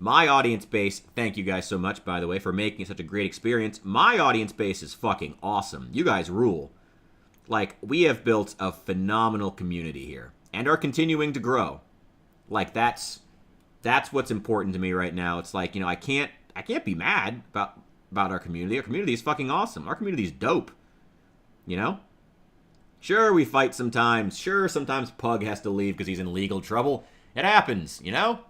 My audience base, thank you guys so much, by the way, for making it such a great experience. My audience base is fucking awesome. You guys rule. Like, we have built a phenomenal community here and are continuing to grow. Like, that's what's important to me right now. It's like, you know, I can't be mad about our community. Our community is fucking awesome. Our community is dope. You know? Sure, we fight sometimes. Sure, sometimes Pug has to leave because he's in legal trouble. It happens, you know?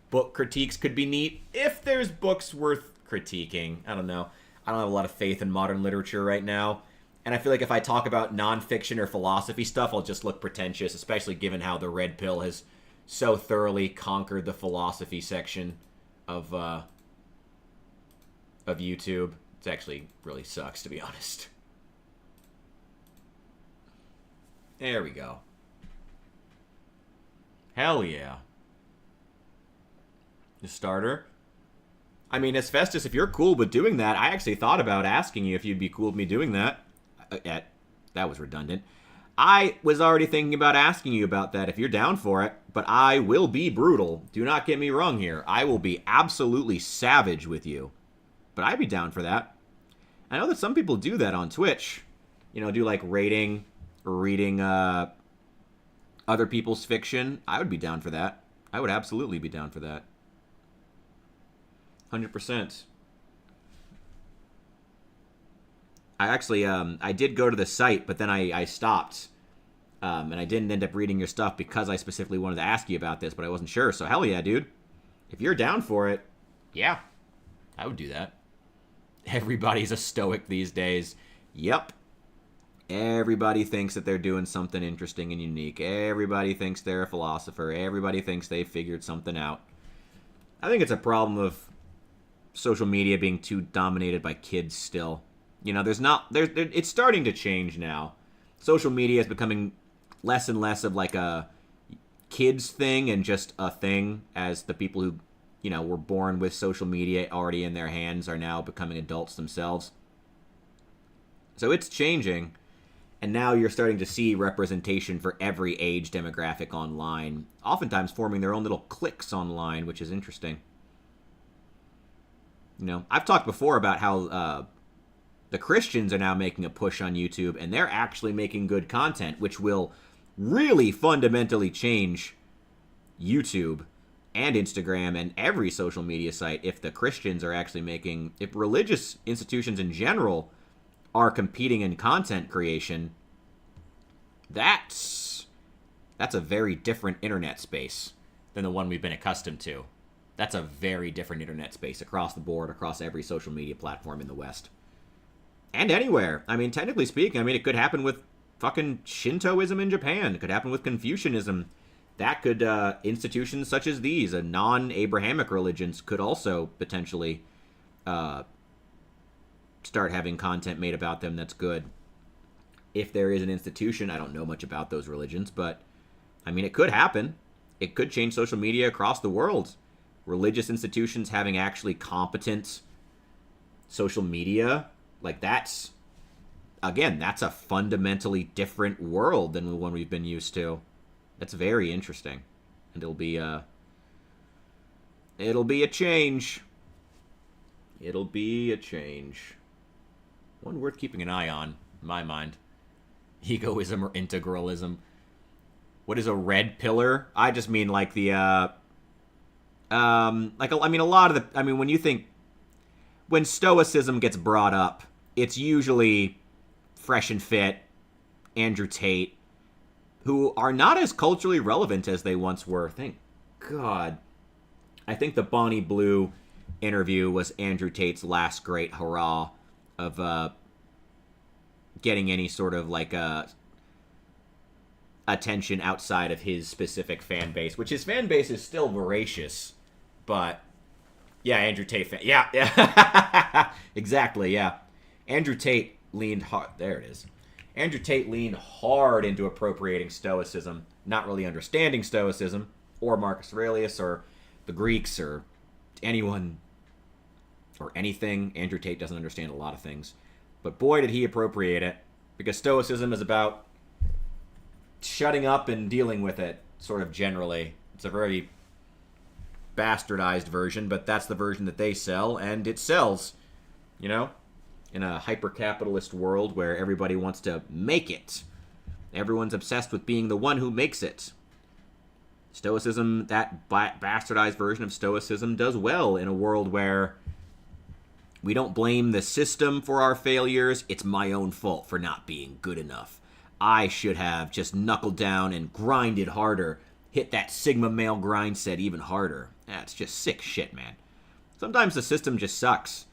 Book critiques could be neat if there's books worth critiquing. I don't know. I don't have a lot of faith in modern literature right now. And I feel like if I talk about nonfiction or philosophy stuff, I'll just look pretentious, especially given how the Red Pill has so thoroughly conquered the philosophy section of YouTube. It actually really sucks, to be honest. There we go. Hell yeah. The starter. I mean, as Festus, if you're cool with doing that, I actually thought about asking you if you'd be cool with me doing that. That was redundant. I was already thinking about asking you about that if you're down for it, but I will be brutal. Do not get me wrong here. I will be absolutely savage with you. But I'd be down for that. I know that some people do that on Twitch. You know, do like rating or reading other people's fiction. I would be down for that. I would absolutely be down for that. 100%. I actually, I did go to the site, but then I stopped. And I didn't end up reading your stuff because I specifically wanted to ask you about this, but I wasn't sure. So hell yeah, dude. If you're down for it, yeah, I would do that. Everybody's a stoic these days. Yep. Everybody thinks that they're doing something interesting and unique. Everybody thinks they're a philosopher. Everybody thinks they figured something out. I think it's a problem of social media being too dominated by kids still. You know, it's starting to change now. Social media is becoming less and less of like a kids thing and just a thing, as the people who, you know, were born with social media already in their hands are now becoming adults themselves. So it's changing, and now you're starting to see representation for every age demographic online, oftentimes forming their own little cliques online, which is interesting. You know, I've talked before about how the Christians are now making a push on YouTube, and they're actually making good content, which will really fundamentally change YouTube and Instagram and every social media site if the Christians are actually making, if religious institutions in general are competing in content creation. That's a very different internet space than the one we've been accustomed to. That's a very different internet space across the board, across every social media platform in the West. And anywhere. I mean, technically speaking, it could happen with fucking Shintoism in Japan. It could happen with Confucianism. That could, institutions such as these, non-Abrahamic religions, could also potentially start having content made about them that's good. If there is an institution, I don't know much about those religions, but, I mean, it could happen. It could change social media across the world. Religious institutions having actually competent social media, like that's a fundamentally different world than the one we've been used to. That's very interesting. And it'll be a change. It'll be a change. One worth keeping an eye on, in my mind. Egoism or integralism. What is a red pillar? I just mean like the, when Stoicism gets brought up, it's usually Fresh and Fit, Andrew Tate, who are not as culturally relevant as they once were. Thank God. I think the Bonnie Blue interview was Andrew Tate's last great hurrah of getting any sort of like attention outside of his specific fan base, which his fan base is still voracious, but yeah, Andrew Tate fan. Yeah. Exactly, yeah. Andrew Tate leaned hard. There it is. Andrew Tate leaned hard into appropriating Stoicism, not really understanding Stoicism, or Marcus Aurelius, or the Greeks, or anyone, or anything. Andrew Tate doesn't understand a lot of things. But boy, did he appropriate it, because Stoicism is about shutting up and dealing with it, sort of generally. It's a very bastardized version, but that's the version that they sell, and it sells, you know? In a hyper-capitalist world where everybody wants to make it. Everyone's obsessed with being the one who makes it. Stoicism, that bastardized version of Stoicism, does well in a world where we don't blame the system for our failures. It's my own fault for not being good enough. I should have just knuckled down and grinded harder. Hit that Sigma male grind set even harder. That's just sick shit, man. Sometimes the system just sucks.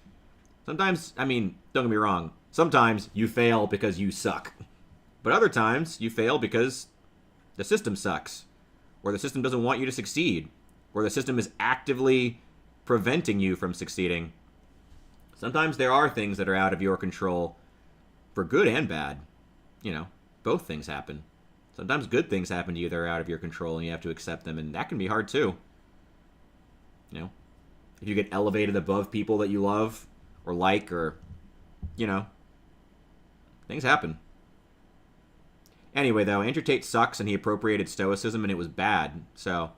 Sometimes, I mean, don't get me wrong, sometimes you fail because you suck. But other times, you fail because the system sucks, or the system doesn't want you to succeed, or the system is actively preventing you from succeeding. Sometimes there are things that are out of your control, for good and bad. You know, both things happen. Sometimes good things happen to you that are out of your control, and you have to accept them, and that can be hard too. You know, if you get elevated above people that you love, or like, or, you know, things happen. Anyway, though, Andrew Tate sucks, and he appropriated Stoicism, and it was bad. So,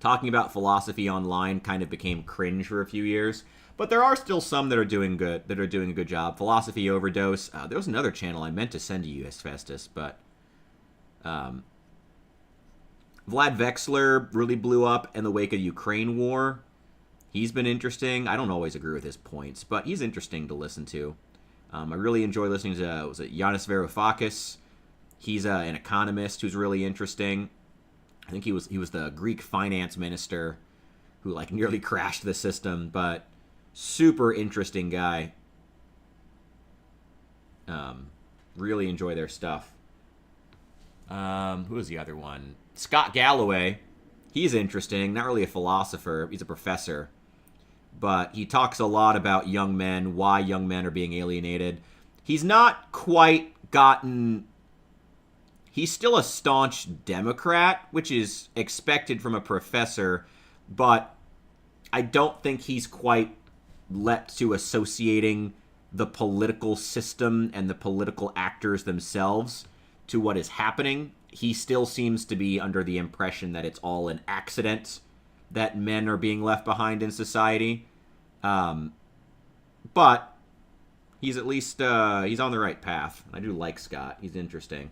talking about philosophy online kind of became cringe for a few years. But there are still some that are doing good, that are doing a good job. Philosophy Overdose. There was another channel I meant to send to you, Festus, but Vlad Vexler really blew up in the wake of the Ukraine war. He's been interesting. I don't always agree with his points, but he's interesting to listen to. I really enjoy listening to, was it Yanis Varoufakis? He's an economist who's really interesting. I think he was the Greek finance minister who like nearly crashed the system, but super interesting guy. Really enjoy their stuff. Who was the other one? Scott Galloway. He's interesting. Not really a philosopher. He's a professor. But he talks a lot about young men, why young men are being alienated. He's not quite gotten... He's still a staunch Democrat, which is expected from a professor, but I don't think he's quite leapt to associating the political system and the political actors themselves to what is happening. He still seems to be under the impression that it's all an accident that men are being left behind in society. But he's at least, he's on the right path. I do like Scott. He's interesting.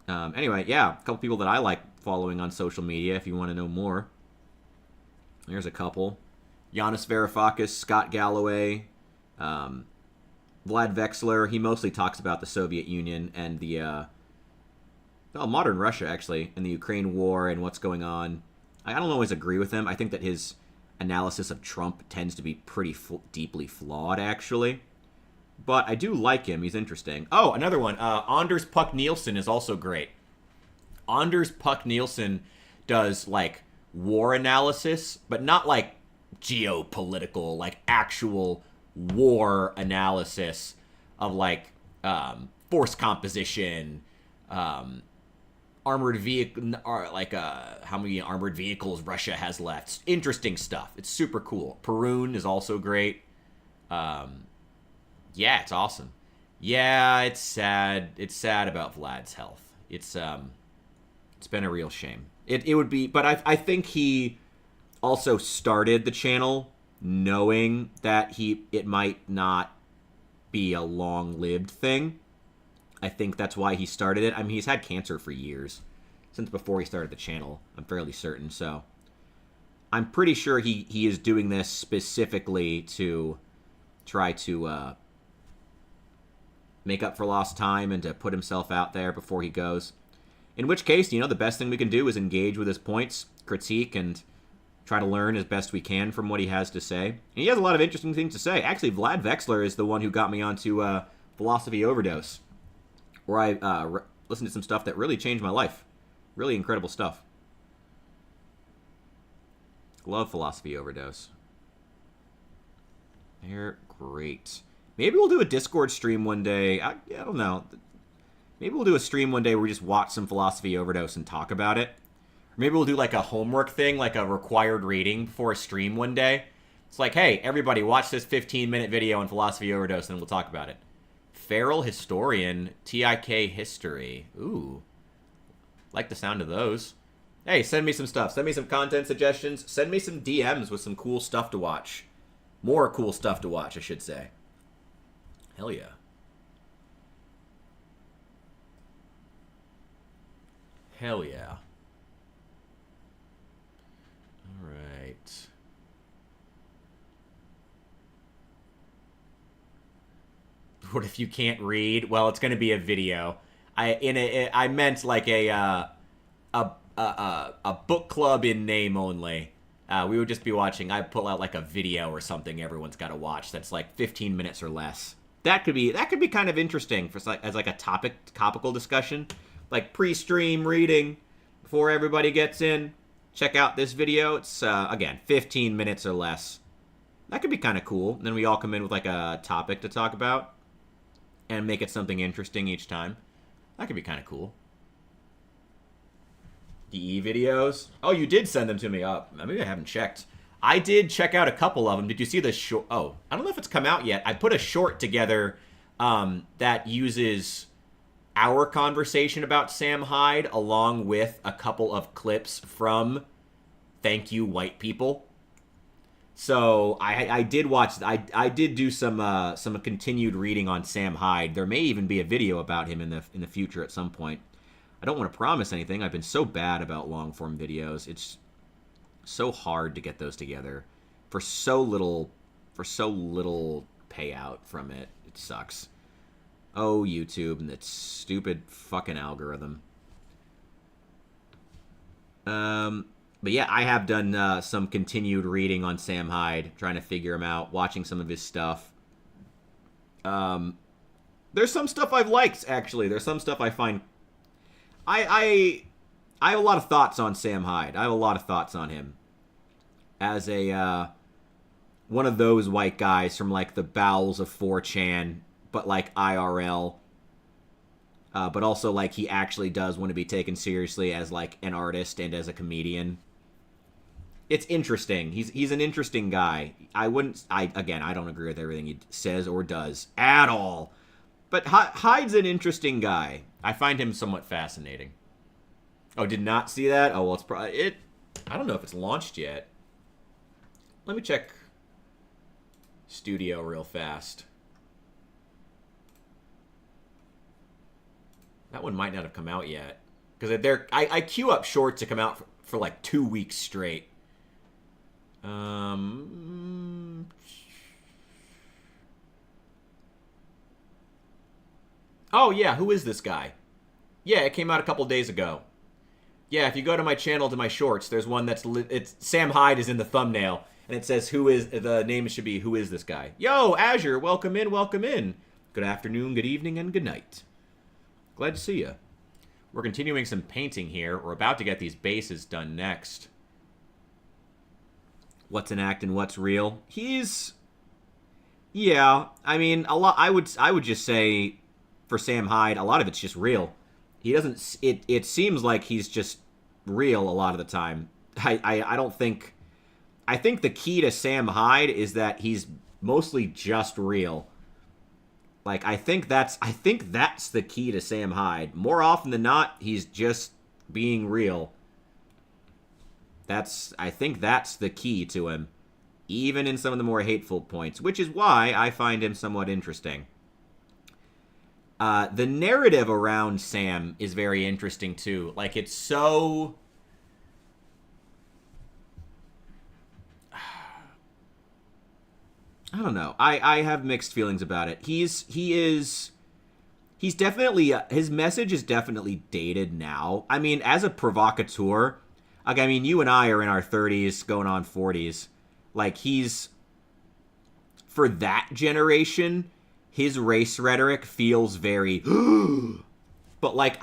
Anyway, yeah, a couple people that I like following on social media if you want to know more. There's a couple. Yanis Varoufakis, Scott Galloway, Vlad Vexler. He mostly talks about the Soviet Union and the modern Russia, actually, and the Ukraine war and what's going on. I don't always agree with him. I think that his analysis of Trump tends to be pretty deeply flawed, actually. But I do like him. He's interesting. Oh, another one. Anders Puck Nielsen is also great. Anders Puck Nielsen does, like, war analysis, but not, like, geopolitical, like, actual war analysis of, like, force composition, armored vehicle, like, how many armored vehicles Russia has left. Interesting stuff. It's super cool. Perun is also great. Yeah, it's awesome. Yeah, it's sad. It's sad about Vlad's health. It's been a real shame. It would be, but I think he also started the channel knowing that it might not be a long-lived thing. I think that's why he started it. I mean, he's had cancer for years, since before he started the channel, I'm fairly certain. So I'm pretty sure he is doing this specifically to try to make up for lost time and to put himself out there before he goes. In which case, the best thing we can do is engage with his points, critique, and try to learn as best we can from what he has to say. And he has a lot of interesting things to say. Actually, Vlad Vexler is the one who got me onto Philosophy Overdose, where I listened to some stuff that really changed my life. Really incredible stuff. Love Philosophy Overdose. They're great. Maybe we'll do a Discord stream one day. I don't know. Maybe we'll do a stream one day where we just watch some Philosophy Overdose and talk about it. Or maybe we'll do like a homework thing, like a required reading before a stream one day. It's like, hey, everybody, watch this 15-minute video on Philosophy Overdose and we'll talk about it. Feral Historian, TIK History. Ooh. Like the sound of those. Hey, send me some stuff. Send me some content suggestions. Send me some DMs with some cool stuff to watch. More cool stuff to watch, I should say. Hell yeah. Hell yeah. All right. What if you can't read? Well, it's going to be a video. I meant like a book club in name only. We would just be watching. I pull out like a video or something everyone's got to watch that's like 15 minutes or less. That could be kind of interesting for as like a topical discussion, like pre-stream reading before everybody gets in. Check out this video. It's again 15 minutes or less. That could be kind of cool. And then we all come in with like a topic to talk about and make it something interesting each time. That could be kind of cool. DE videos. Oh, you did send them to me. Maybe I haven't checked. I did check out a couple of them. Did you see the short? Oh, I don't know if it's come out yet. I put a short together that uses our conversation about Sam Hyde along with a couple of clips from Thank You White People. So I did watch. I did do some continued reading on Sam Hyde. There may even be a video about him in the future at some point. I don't want to promise anything. I've been so bad about long form videos. It's so hard to get those together for so little payout from it. It sucks. Oh, YouTube and that stupid fucking algorithm. But yeah, I have done some continued reading on Sam Hyde, trying to figure him out, watching some of his stuff. There's some stuff I've liked, actually. There's some stuff I find... I have a lot of thoughts on Sam Hyde. I have a lot of thoughts on him. As a, one of those white guys from, like, the bowels of 4chan, but, like, IRL. But also, like, he actually does want to be taken seriously as, like, an artist and as a comedian. It's interesting. He's an interesting guy. I don't agree with everything he says or does at all. But Hyde's an interesting guy. I find him somewhat fascinating. Oh, did not see that? Oh, well, it's probably... I don't know if it's launched yet. Let me check Studio real fast. That one might not have come out yet. Because I queue up shorts to come out for like 2 weeks straight. Oh, yeah, who is this guy? Yeah, it came out a couple days ago. Yeah, if you go to my channel, to my shorts, there's one that's... it's Sam Hyde is in the thumbnail, and it says, the name should be, who is this guy? Yo, Azure, welcome in, welcome in. Good afternoon, good evening, and good night. Glad to see you. We're continuing some painting here. We're about to get these bases done next. What's an act and what's real? Yeah, I mean, a lot... I would just say... For Sam Hyde, a lot of it's just real. He doesn't... It seems like he's just real a lot of the time. I don't think... I think the key to Sam Hyde is that he's mostly just real. Like, I think that's the key to Sam Hyde. More often than not, he's just being real. I think that's the key to him. Even in some of the more hateful points. Which is why I find him somewhat interesting. The narrative around Sam is very interesting, too. Like, it's so... I don't know. I have mixed feelings about it. He's definitely... his message is definitely dated now. I mean, as a provocateur... Like, I mean, you and I are in our 30s, going on 40s. Like, he's... For that generation... His race rhetoric feels very, but like,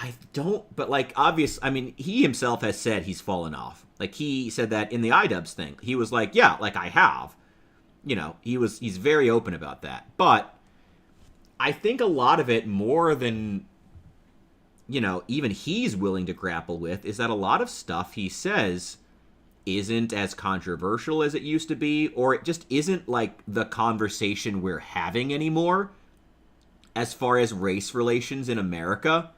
obvious. I mean, he himself has said he's fallen off. Like, he said that in the iDubbbz thing. He was like, yeah, like I have, you know, he's very open about that. But I think a lot of it, more than, you know, even he's willing to grapple with, is that a lot of stuff he says isn't as controversial as it used to be, or it just isn't like the conversation we're having anymore. As far as race relations in America,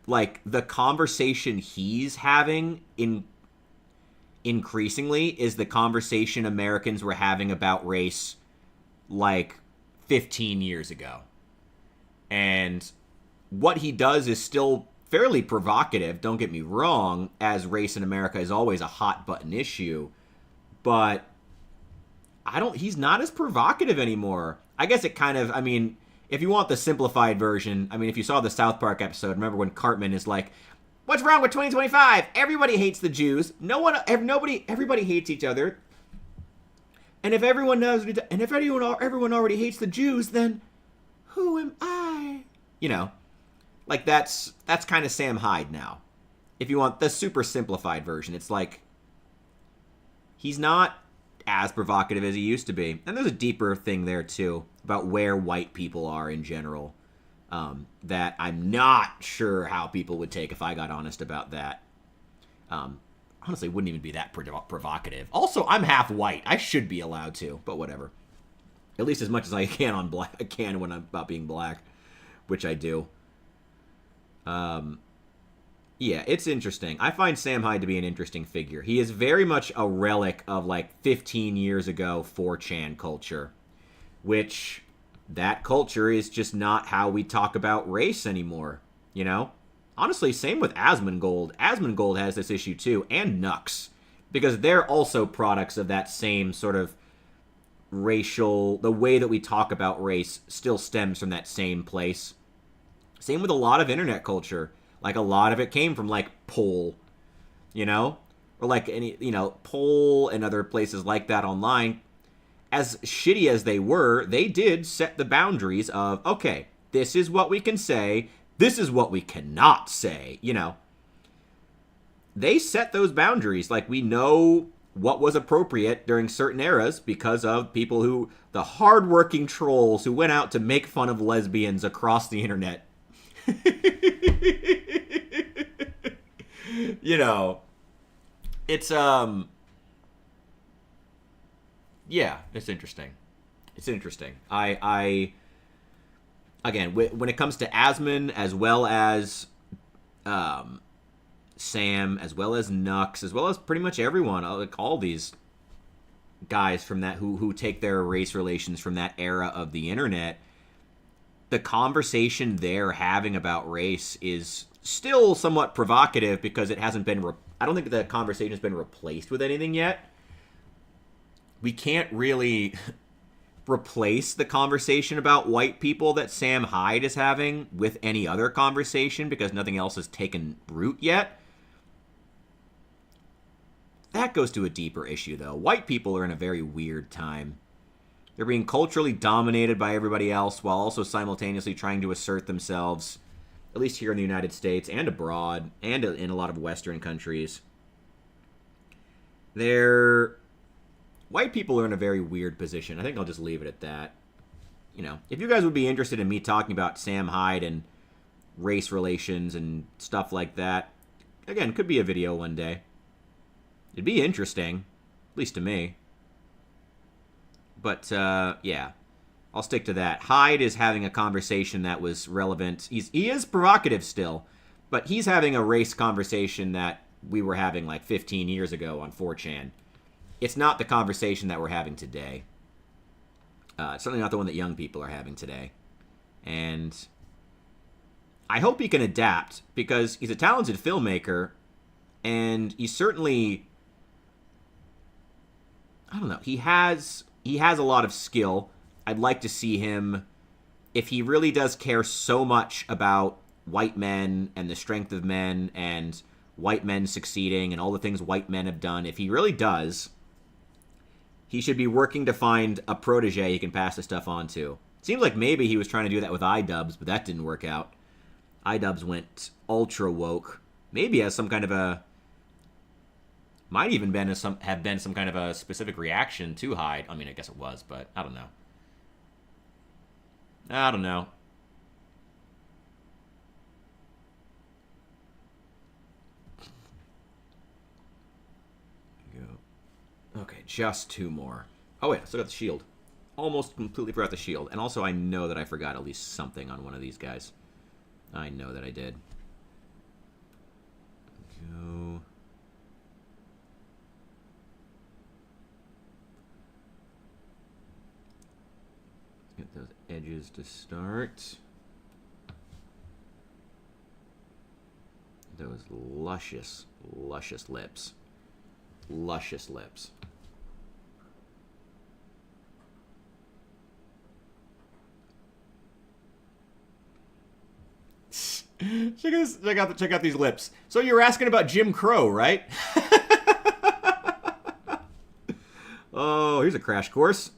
like, the conversation he's having increasingly is the conversation Americans were having about race, like, 15 years ago. And what he does is still fairly provocative, don't get me wrong, as race in America is always a hot-button issue. But he's not as provocative anymore. I guess it kind of, I mean... If you want the simplified version, I mean, if you saw the South Park episode, remember when Cartman is like, What's wrong with 2025? Everybody hates the Jews. Everybody hates each other. And if everyone already hates the Jews, then who am I? You know, like that's kind of Sam Hyde now. If you want the super simplified version, it's like he's not as provocative as he used to be. And there's a deeper thing there too about where white people are in general. That I'm not sure how people would take if I got honest about that. Honestly, it wouldn't even be that provocative. Also, I'm half white. I should be allowed to, but whatever. At least as much as I can on black. I can when I'm about being black, which I do. Yeah, it's interesting. I find Sam Hyde to be an interesting figure. He is very much a relic of like 15 years ago 4chan culture, which that culture is just not how we talk about race anymore, you know? Honestly, same with Asmongold. Asmongold has this issue too, and Nux, because they're also products of that same sort of racial, the way that we talk about race still stems from that same place. Same with a lot of internet culture. Like, a lot of it came from, like, Pol, you know? Or, like, Pol and other places like that online. As shitty as they were, they did set the boundaries of, okay, this is what we can say, this is what we cannot say, you know? They set those boundaries. Like, we know what was appropriate during certain eras because of people who, the hardworking trolls who went out to make fun of lesbians across the internet. You know, it's yeah, it's interesting. It's interesting. I again, when it comes to Asmon, as well as Sam, as well as Nux, as well as pretty much everyone, like all these guys from that who take their race relations from that era of the internet, the conversation they're having about race is still somewhat provocative because it hasn't been... I don't think the conversation has been replaced with anything yet. We can't really replace the conversation about white people that Sam Hyde is having with any other conversation because nothing else has taken root yet. That goes to a deeper issue, though. White people are in a very weird time. They're being culturally dominated by everybody else while also simultaneously trying to assert themselves, at least here in the United States and abroad and in a lot of Western countries. White people are in a very weird position. I think I'll just leave it at that. You know, if you guys would be interested in me talking about Sam Hyde and race relations and stuff like that, again, could be a video one day. It'd be interesting, at least to me. But, yeah, I'll stick to that. Hyde is having a conversation that was relevant. He is provocative still, but he's having a race conversation that we were having like 15 years ago on 4chan. It's not the conversation that we're having today. It's certainly not the one that young people are having today. And I hope he can adapt because he's a talented filmmaker and he's certainly... I don't know. He has a lot of skill. I'd like to see him, if he really does care so much about white men and the strength of men and white men succeeding and all the things white men have done, if he really does, he should be working to find a protege he can pass the stuff on to. Seems like maybe he was trying to do that with iDubbbz, but that didn't work out. iDubbbz went ultra woke. Maybe as some kind of a... Might even have been some kind of a specific reaction to Hyde. I mean, I guess it was, but I don't know. I don't know. Okay, just two more. Oh, wait, I still got the shield. Almost completely forgot the shield. And also, I know that I forgot at least something on one of these guys. I know that I did. Go... Get those edges to start. Those luscious, luscious lips. Luscious lips. Check out these lips. So you were asking about Jim Crow, right? Oh, here's a crash course.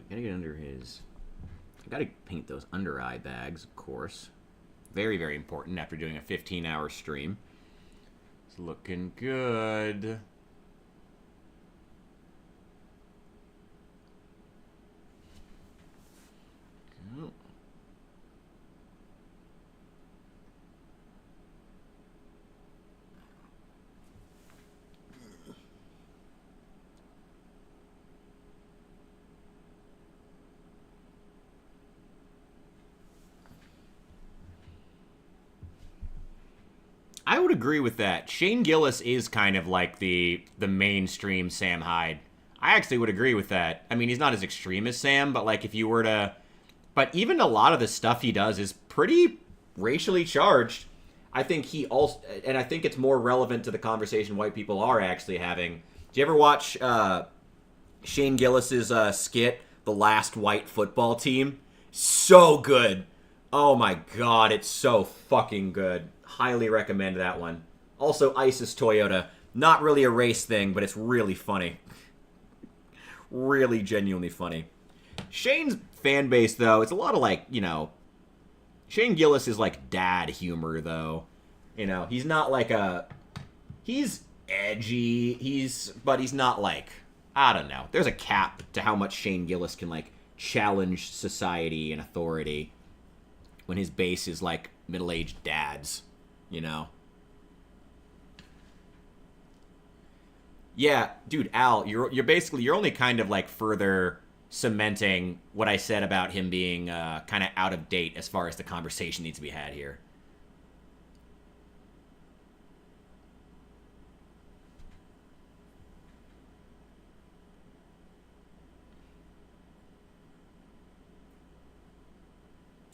Gotta get under his... I gotta paint those under eye bags, of course. Very, very important after doing a 15-hour stream. It's looking good. Cool. I would agree with that. Shane Gillis is kind of like the mainstream Sam Hyde. I actually would agree with that. I mean, he's not as extreme as Sam, but like if you were to... But even a lot of the stuff he does is pretty racially charged. I think he also... And I think it's more relevant to the conversation white people are actually having. Do you ever watch Shane Gillis's skit, The Last White Football Team? So good. Oh my god, it's so fucking good. Highly recommend that one. Also, ISIS Toyota. Not really a race thing, but it's really funny. Really genuinely funny. Shane's fan base, though, it's a lot of like, you know... Shane Gillis is like dad humor, though. You know, he's not like a... He's edgy, but he's not like... I don't know. There's a cap to how much Shane Gillis can, like, challenge society and authority when his base is like middle-aged dads. You know? Yeah, dude, Al, you're only kind of like further cementing what I said about him being kind of out of date as far as the conversation needs to be had here.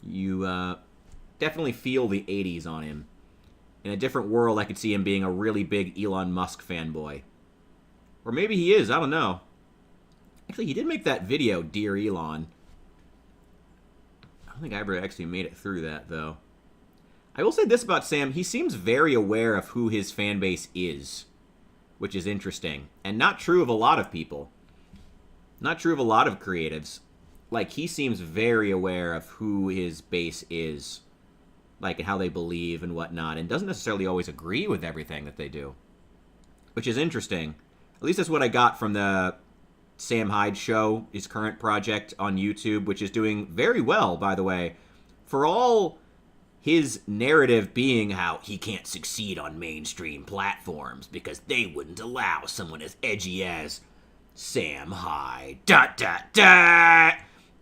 You definitely feel the 80s on him. In a different world, I could see him being a really big Elon Musk fanboy. Or maybe he is, I don't know. Actually, he did make that video, Dear Elon. I don't think I ever actually made it through that, though. I will say this about Sam. He seems very aware of who his fan base is, which is interesting. And not true of a lot of people. Not true of a lot of creatives. Like, he seems very aware of who his base is. Like, and how they believe and whatnot. And doesn't necessarily always agree with everything that they do. Which is interesting. At least that's what I got from the Sam Hyde show, his current project on YouTube, which is doing very well, by the way. For all his narrative being how he can't succeed on mainstream platforms because they wouldn't allow someone as edgy as Sam Hyde. Dot, dot, dot.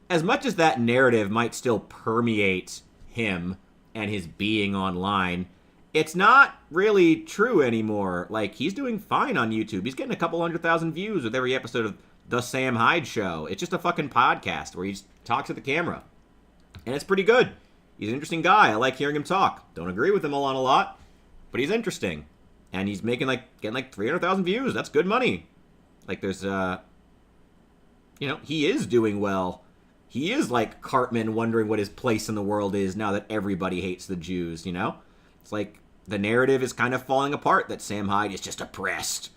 As much as that narrative might still permeate him and his being online, it's not really true anymore. Like, he's doing fine on YouTube. He's getting a couple 100,000 views with every episode of The Sam Hyde Show. It's just a fucking podcast where he just talks at the camera. And it's pretty good. He's an interesting guy. I like hearing him talk. Don't agree with him on a lot, but he's interesting. And he's getting 300,000 views. That's good money. Like, there's, he is doing well. He is like Cartman wondering what his place in the world is now that everybody hates the Jews, you know? It's like the narrative is kind of falling apart that Sam Hyde is just oppressed.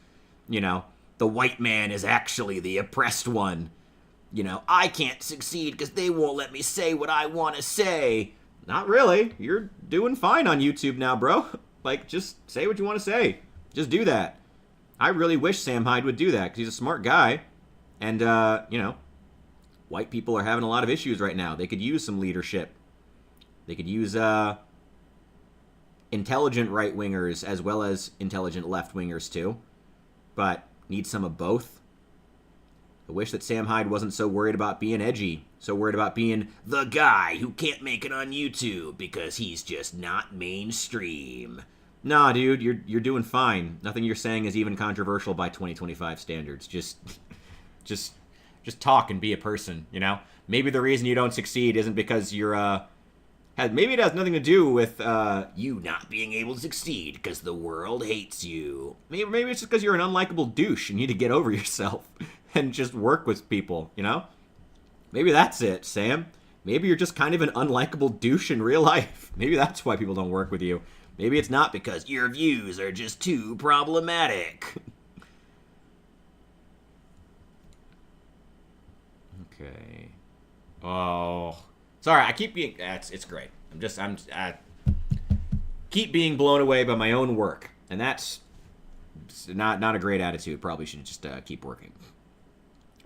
You know, the white man is actually the oppressed one. You know, I can't succeed because they won't let me say what I want to say. Not really. You're doing fine on YouTube now, bro. Like, just say what you want to say. Just do that. I really wish Sam Hyde would do that because he's a smart guy. And, white people are having a lot of issues right now. They could use some leadership. They could use intelligent right-wingers as well as intelligent left-wingers too. But need some of both. I wish that Sam Hyde wasn't so worried about being edgy, so worried about being the guy who can't make it on YouTube because he's just not mainstream. Nah, dude, you're doing fine. Nothing you're saying is even controversial by 2025 standards. Just talk and be a person, you know? Maybe the reason you don't succeed isn't because you're, maybe it has nothing to do with, you not being able to succeed because the world hates you. Maybe it's just because you're an unlikable douche and you need to get over yourself and just work with people, you know? Maybe that's it, Sam. Maybe you're just kind of an unlikable douche in real life. Maybe that's why people don't work with you. Maybe it's not because your views are just too problematic. Okay. Oh. Sorry, I keep being... It's great. I keep being blown away by my own work. And that's not a great attitude. Probably should just keep working.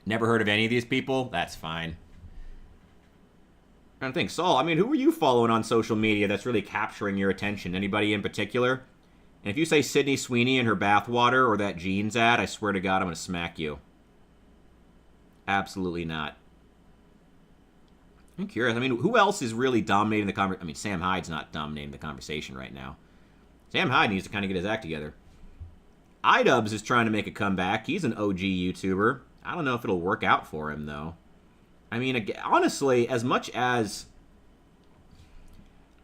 Never heard of any of these people? That's fine. I don't think. Saul, I mean, who are you following on social media that's really capturing your attention? Anybody in particular? And if you say Sydney Sweeney and her bathwater or that jeans ad, I swear to God, I'm going to smack you. Absolutely not. I'm curious. I mean, who else is really dominating the conversation? I mean, Sam Hyde's not dominating the conversation right now. Sam Hyde needs to kind of get his act together. iDubbbz is trying to make a comeback. He's an OG YouTuber. I don't know if it'll work out for him, though. I mean, honestly, as much as...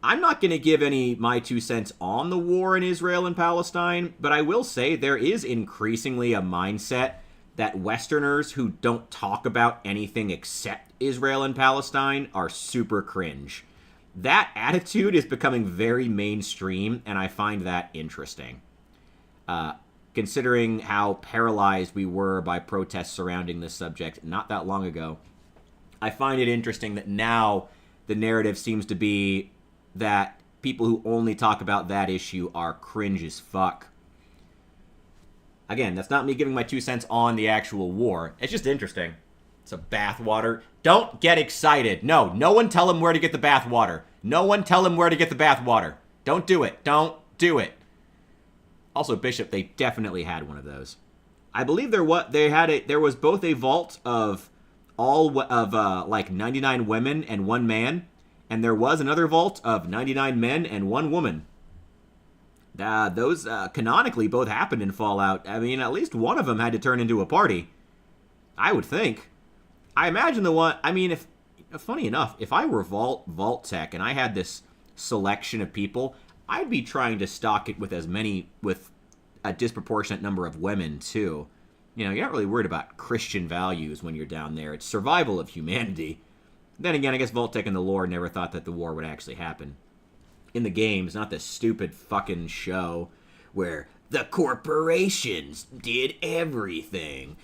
I'm not going to give my 2 cents on the war in Israel and Palestine, but I will say there is increasingly a mindset that Westerners who don't talk about anything except Israel and Palestine are super cringe. That attitude is becoming very mainstream, and I find that interesting. Considering how paralyzed we were by protests surrounding this subject not that long ago, I find it interesting that now the narrative seems to be that people who only talk about that issue are cringe as fuck. Again, that's not me giving my 2 cents on the actual war. It's just interesting. It's a bathwater. Don't get excited. No one tell him where to get the bathwater. No one tell him where to get the bathwater. Don't do it. Don't do it. Also, Bishop, they definitely had one of those. I believe there was both a vault of like 99 women and 1 man, and there was another vault of 99 men and 1 woman. Those canonically both happened in Fallout. I mean, at least one of them had to turn into a party. I would think. I imagine the one... I mean, funny enough, if I were Vault Tech and I had this selection of people, I'd be trying to stock it with a disproportionate number of women, too. You know, you're not really worried about Christian values when you're down there. It's survival of humanity. Then again, I guess Vault Tech and the lore never thought that the war would actually happen. In the games, not this stupid fucking show where the corporations did everything.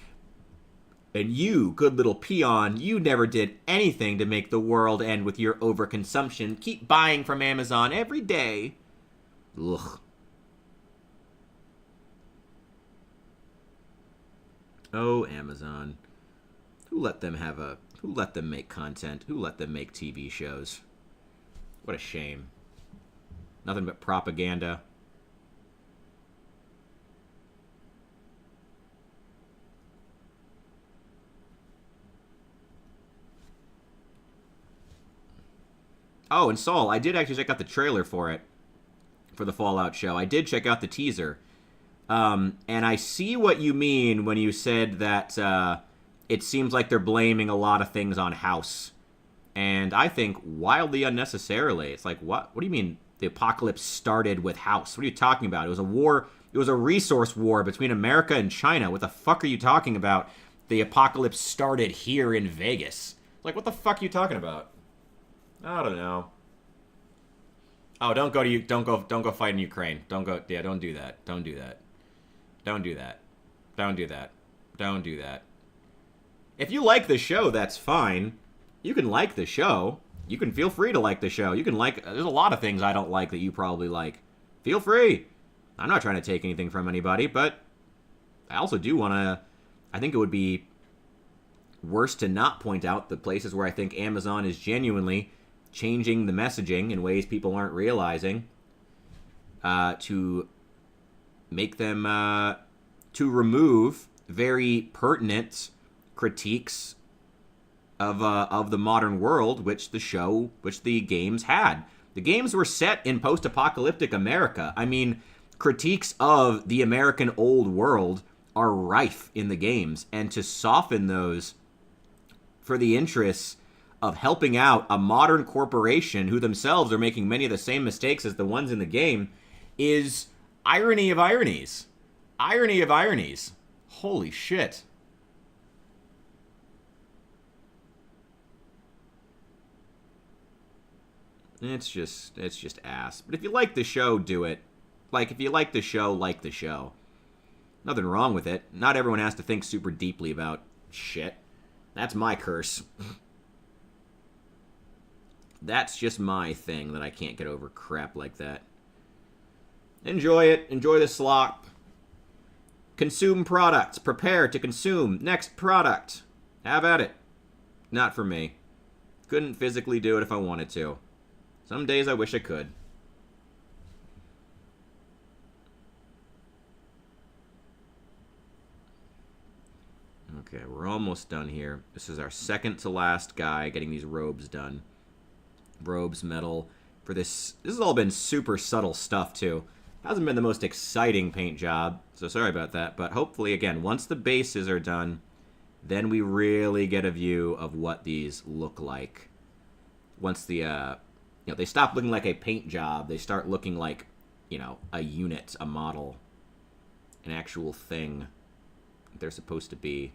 And you, good little peon, you never did anything to make the world end with your overconsumption. Keep buying from Amazon every day. Ugh. Oh, Amazon. Who let them make content? Who let them make TV shows? What a shame. Nothing but propaganda. Oh, and Saul, I did actually check out the trailer for it, for the Fallout show. I did check out the teaser. And I see what you mean when you said that it seems like they're blaming a lot of things on House. And I think wildly unnecessarily. It's like, what? What do you mean the apocalypse started with House? What are you talking about? It was a war. It was a resource war between America and China. What the fuck are you talking about? The apocalypse started here in Vegas. Like, what the fuck are you talking about? I don't know. Oh, don't go fight in Ukraine. Don't do that. Don't do that. Don't do that. Don't do that. Don't do that. If you like the show, that's fine. You can like the show. You can feel free to like the show. You can there's a lot of things I don't like that you probably like. Feel free. I'm not trying to take anything from anybody, but I also do want to... I think it would be worse to not point out the places where I think Amazon is genuinely changing the messaging in ways people aren't realizing, to make them... to remove very pertinent critiques of the modern world, which the games had. The games were set in post-apocalyptic America. I mean, critiques of the American old world are rife in the games, and to soften those for the interests of helping out a modern corporation who themselves are making many of the same mistakes as the ones in the game is irony of ironies. Irony of ironies. Holy shit. It's just ass. But if you like the show, do it. Like, if you like the show, like the show. Nothing wrong with it. Not everyone has to think super deeply about shit. That's my curse. That's just my thing, that I can't get over crap like that. Enjoy it. Enjoy the slop. Consume products. Prepare to consume. Next product. Have at it. Not for me. Couldn't physically do it if I wanted to. Some days I wish I could. Okay, we're almost done here. This is our second to last guy getting these robes done. Robes, metal. For this has all been super subtle stuff, too. Hasn't been the most exciting paint job, so sorry about that. But hopefully, again, once the bases are done, then we really get a view of what these look like. Once the, they stop looking like a paint job. They start looking like, a unit, a model, an actual thing they're supposed to be.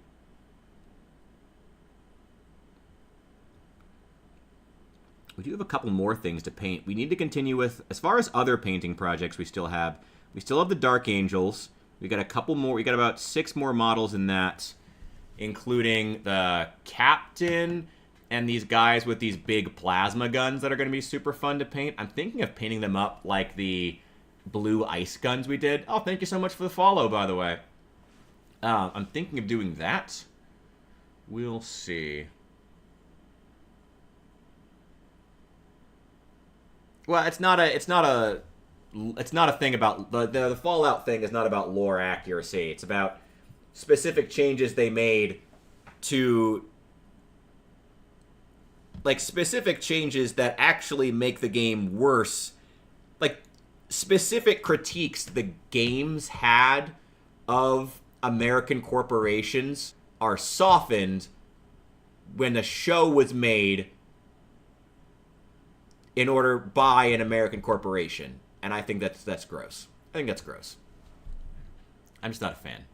We do have a couple more things to paint. We need to continue with, as far as other painting projects we still have the Dark Angels. We got a couple more. We got about 6 more models in that, including the Captain and these guys with these big plasma guns that are going to be super fun to paint. I'm thinking of painting them up like the blue ice guns we did. Oh, thank you so much for the follow, by the way. I'm thinking of doing that. We'll see. Well, it's not a thing about the Fallout thing is not about lore accuracy. It's about specific changes they made to, like, specific changes that actually make the game worse. Like, specific critiques the games had of American corporations are softened when a show was made in order by an American corporation. And I think that's gross. I think that's gross. I'm just not a fan.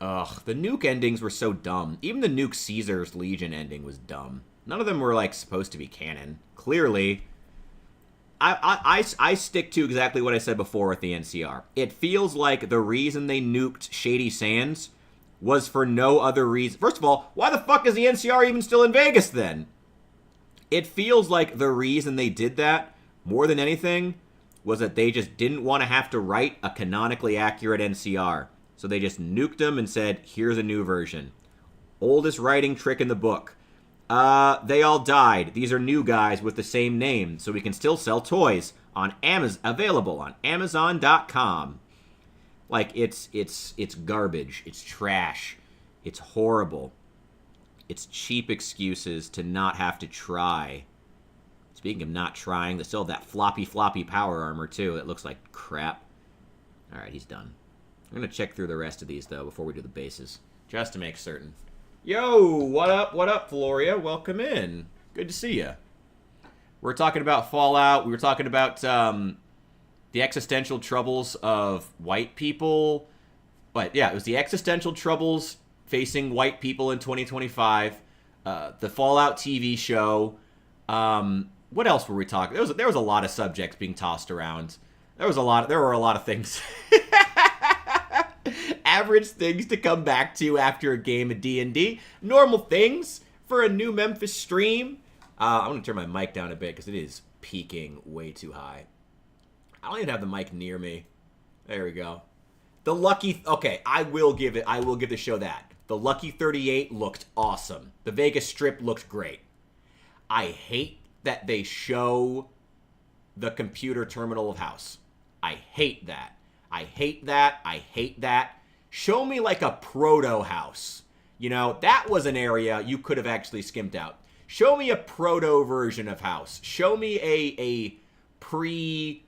Ugh, the Nuke endings were so dumb. Even the Nuke Caesar's Legion ending was dumb. None of them were, like, supposed to be canon. Clearly, I stick to exactly what I said before with the NCR. It feels like the reason they nuked Shady Sands was for no other reason. First of all, why the fuck is the NCR even still in Vegas then? It feels like the reason they did that, more than anything, was that they just didn't want to have to write a canonically accurate NCR. So they just nuked them and said, here's a new version. Oldest writing trick in the book. They all died. These are new guys with the same name, so we can still sell toys on Amazon, available on Amazon.com. Like, it's garbage. It's trash. It's horrible. It's cheap excuses to not have to try. Speaking of not trying, they still have that floppy power armor, too. It looks like crap. Alright, he's done. I'm going to check through the rest of these, though, before we do the bases. Just to make certain. Yo, what up, Floria? Welcome in. Good to see you. We're talking about Fallout. We were talking about the existential troubles of white people. But yeah, it was the existential troubles facing white people in 2025. The Fallout TV show. What else were we talking? There was a lot of subjects being tossed around. There were a lot of things. Average things to come back to after a game of D&D. Normal things for a new Memphis stream. I'm going to turn my mic down a bit because it is peaking way too high. I don't even have the mic near me. There we go. The Lucky... Okay, I will give the show that. The Lucky 38 looked awesome. The Vegas Strip looked great. I hate that they show the computer terminal of House. I hate that. I hate that. I hate that. Show me like a proto House. You know, that was an area you could have actually skimped out. Show me a proto version of House. Show me a pre...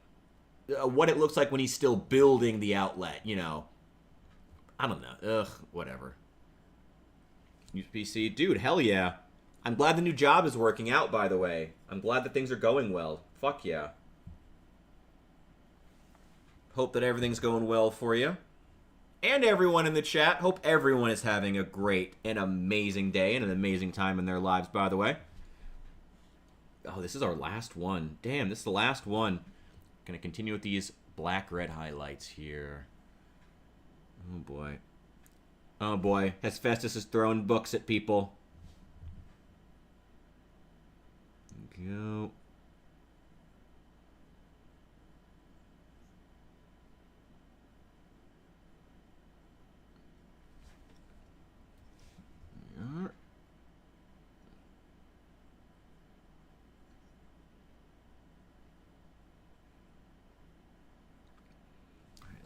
what it looks like when he's still building the outlet, you know. I don't know. Ugh, whatever. Use PC. Dude, hell yeah. I'm glad the new job is working out, by the way. I'm glad that things are going well. Fuck yeah. Hope that everything's going well for you. And everyone in the chat. Hope everyone is having a great and amazing day and an amazing time in their lives, by the way. Oh, this is our last one. Damn, this is the last one. Gonna continue with these black-red highlights here. Oh, boy. Oh, boy. Hephaestus is throwing books at people. Go.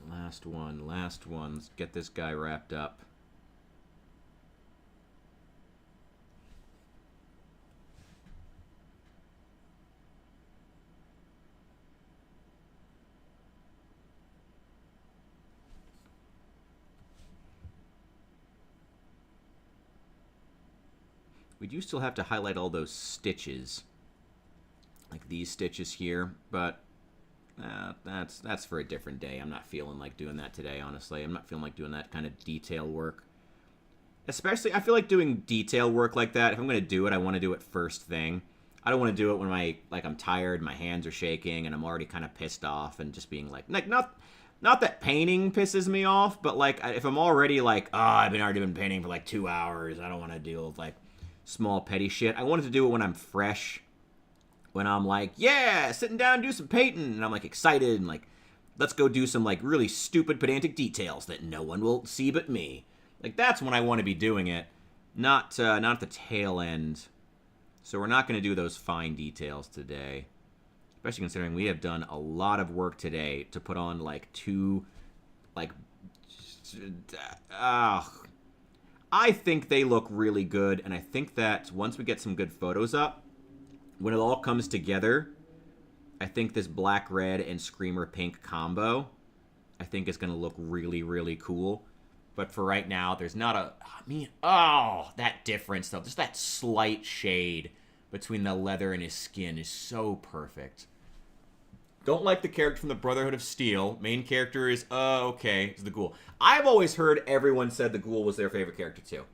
Last one. Let's get this guy wrapped up. We do still have to highlight all those stitches. Like these stitches here, but that's for a different day. I'm not feeling like doing that today, honestly. I'm not feeling like doing that kind of detail work. Especially, I feel like doing detail work like that, if I'm going to do it, I want to do it first thing. I don't want to do it when I'm tired, my hands are shaking, and I'm already kind of pissed off and just being like not that painting pisses me off, but like if I'm already like, oh, I've already been painting for like 2 hours, I don't want to deal with like small petty shit. I wanted to do it when I'm fresh. When I'm like, yeah, sitting down, do some painting, and I'm like excited and like, let's go do some like really stupid pedantic details that no one will see but me. Like that's when I want to be doing it, not at the tail end. So we're not going to do those fine details today, especially considering we have done a lot of work today to put on like two, like, I think they look really good, and I think that once we get some good photos up. When it all comes together, I think this black, red, and screamer pink combo, I think is going to look really, really cool. But for right now, there's not that difference, though. Just that slight shade between the leather and his skin is so perfect. Don't like the character from the Brotherhood of Steel. Main character is, okay, it's the Ghoul. I've always heard everyone said the Ghoul was their favorite character, too.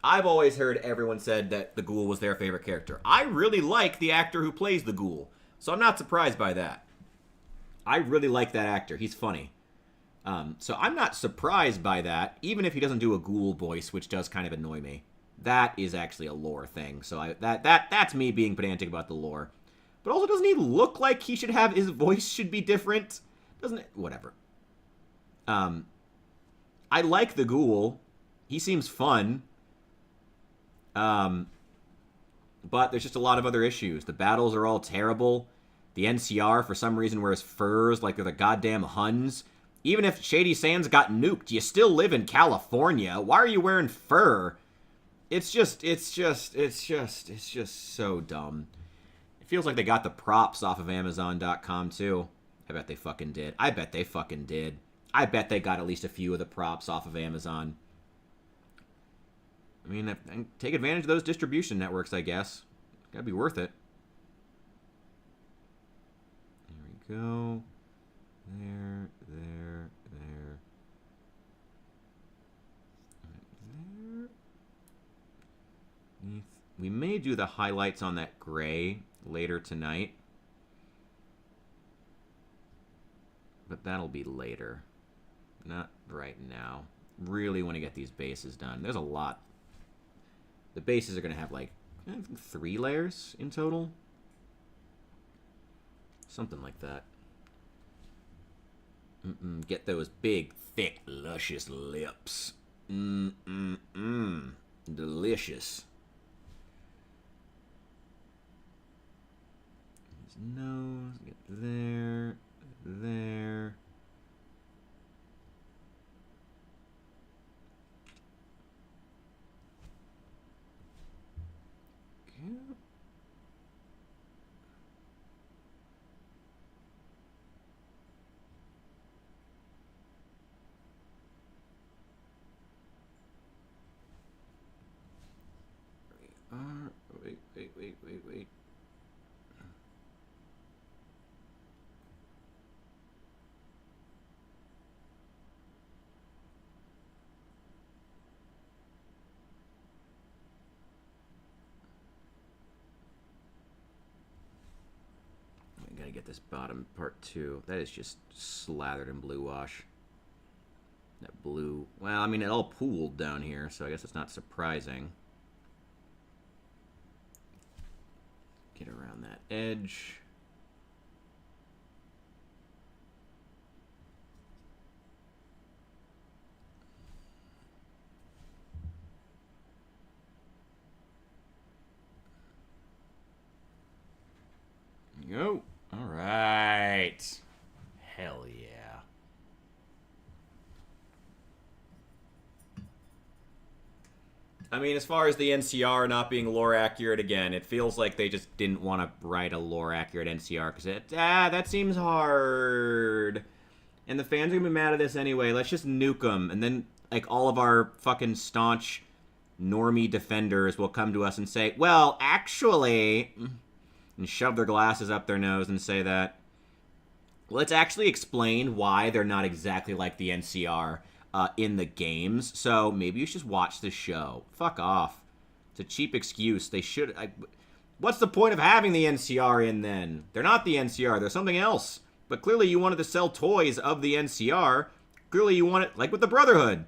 I've always heard everyone said that the Ghoul was their favorite character. I really like the actor who plays the Ghoul, so I'm not surprised by that. I really like that actor. He's funny. So I'm not surprised by that, even if he doesn't do a Ghoul voice, which does kind of annoy me. That is actually a lore thing, so that's me being pedantic about the lore. But also, doesn't he look like he should have, his voice should be different? Doesn't it? Whatever. I like the Ghoul. He seems fun. But there's just a lot of other issues. The battles are all terrible. The NCR, for some reason, wears furs like they're the goddamn Huns. Even if Shady Sands got nuked, you still live in California. Why are you wearing fur? It's just so dumb. It feels like they got the props off of Amazon.com, too. I bet they fucking did. I bet they got at least a few of the props off of Amazon. I mean, take advantage of those distribution networks, I guess. Gotta be worth it. There we go. There. We may do the highlights on that gray later tonight. But that'll be later. Not right now. Really want to get these bases done. There's a lot. The bases are going to have like, I think 3 layers in total. Something like that. Get those big, thick, luscious lips. Delicious. His nose, get there, there. Good. Wait. I gotta get this bottom part too. That is just slathered in blue wash. That blue, well, I mean, it all pooled down here, so I guess it's not surprising. Get around that edge. Go. All right. Hell yeah. I mean, as far as the NCR not being lore accurate, again, it feels like they just didn't want to write a lore accurate NCR because that seems hard. And the fans are gonna be mad at this anyway. Let's just nuke them, and then like all of our fucking staunch normie defenders will come to us and say, "Well, actually," and shove their glasses up their nose and say that. Let's actually explain why they're not exactly like the NCR. In the games, so maybe you should just watch the show. Fuck off. It's a cheap excuse. They should... what's the point of having the NCR in, then? They're not the NCR. They're something else. But clearly you wanted to sell toys of the NCR. Clearly you want it... like with the Brotherhood.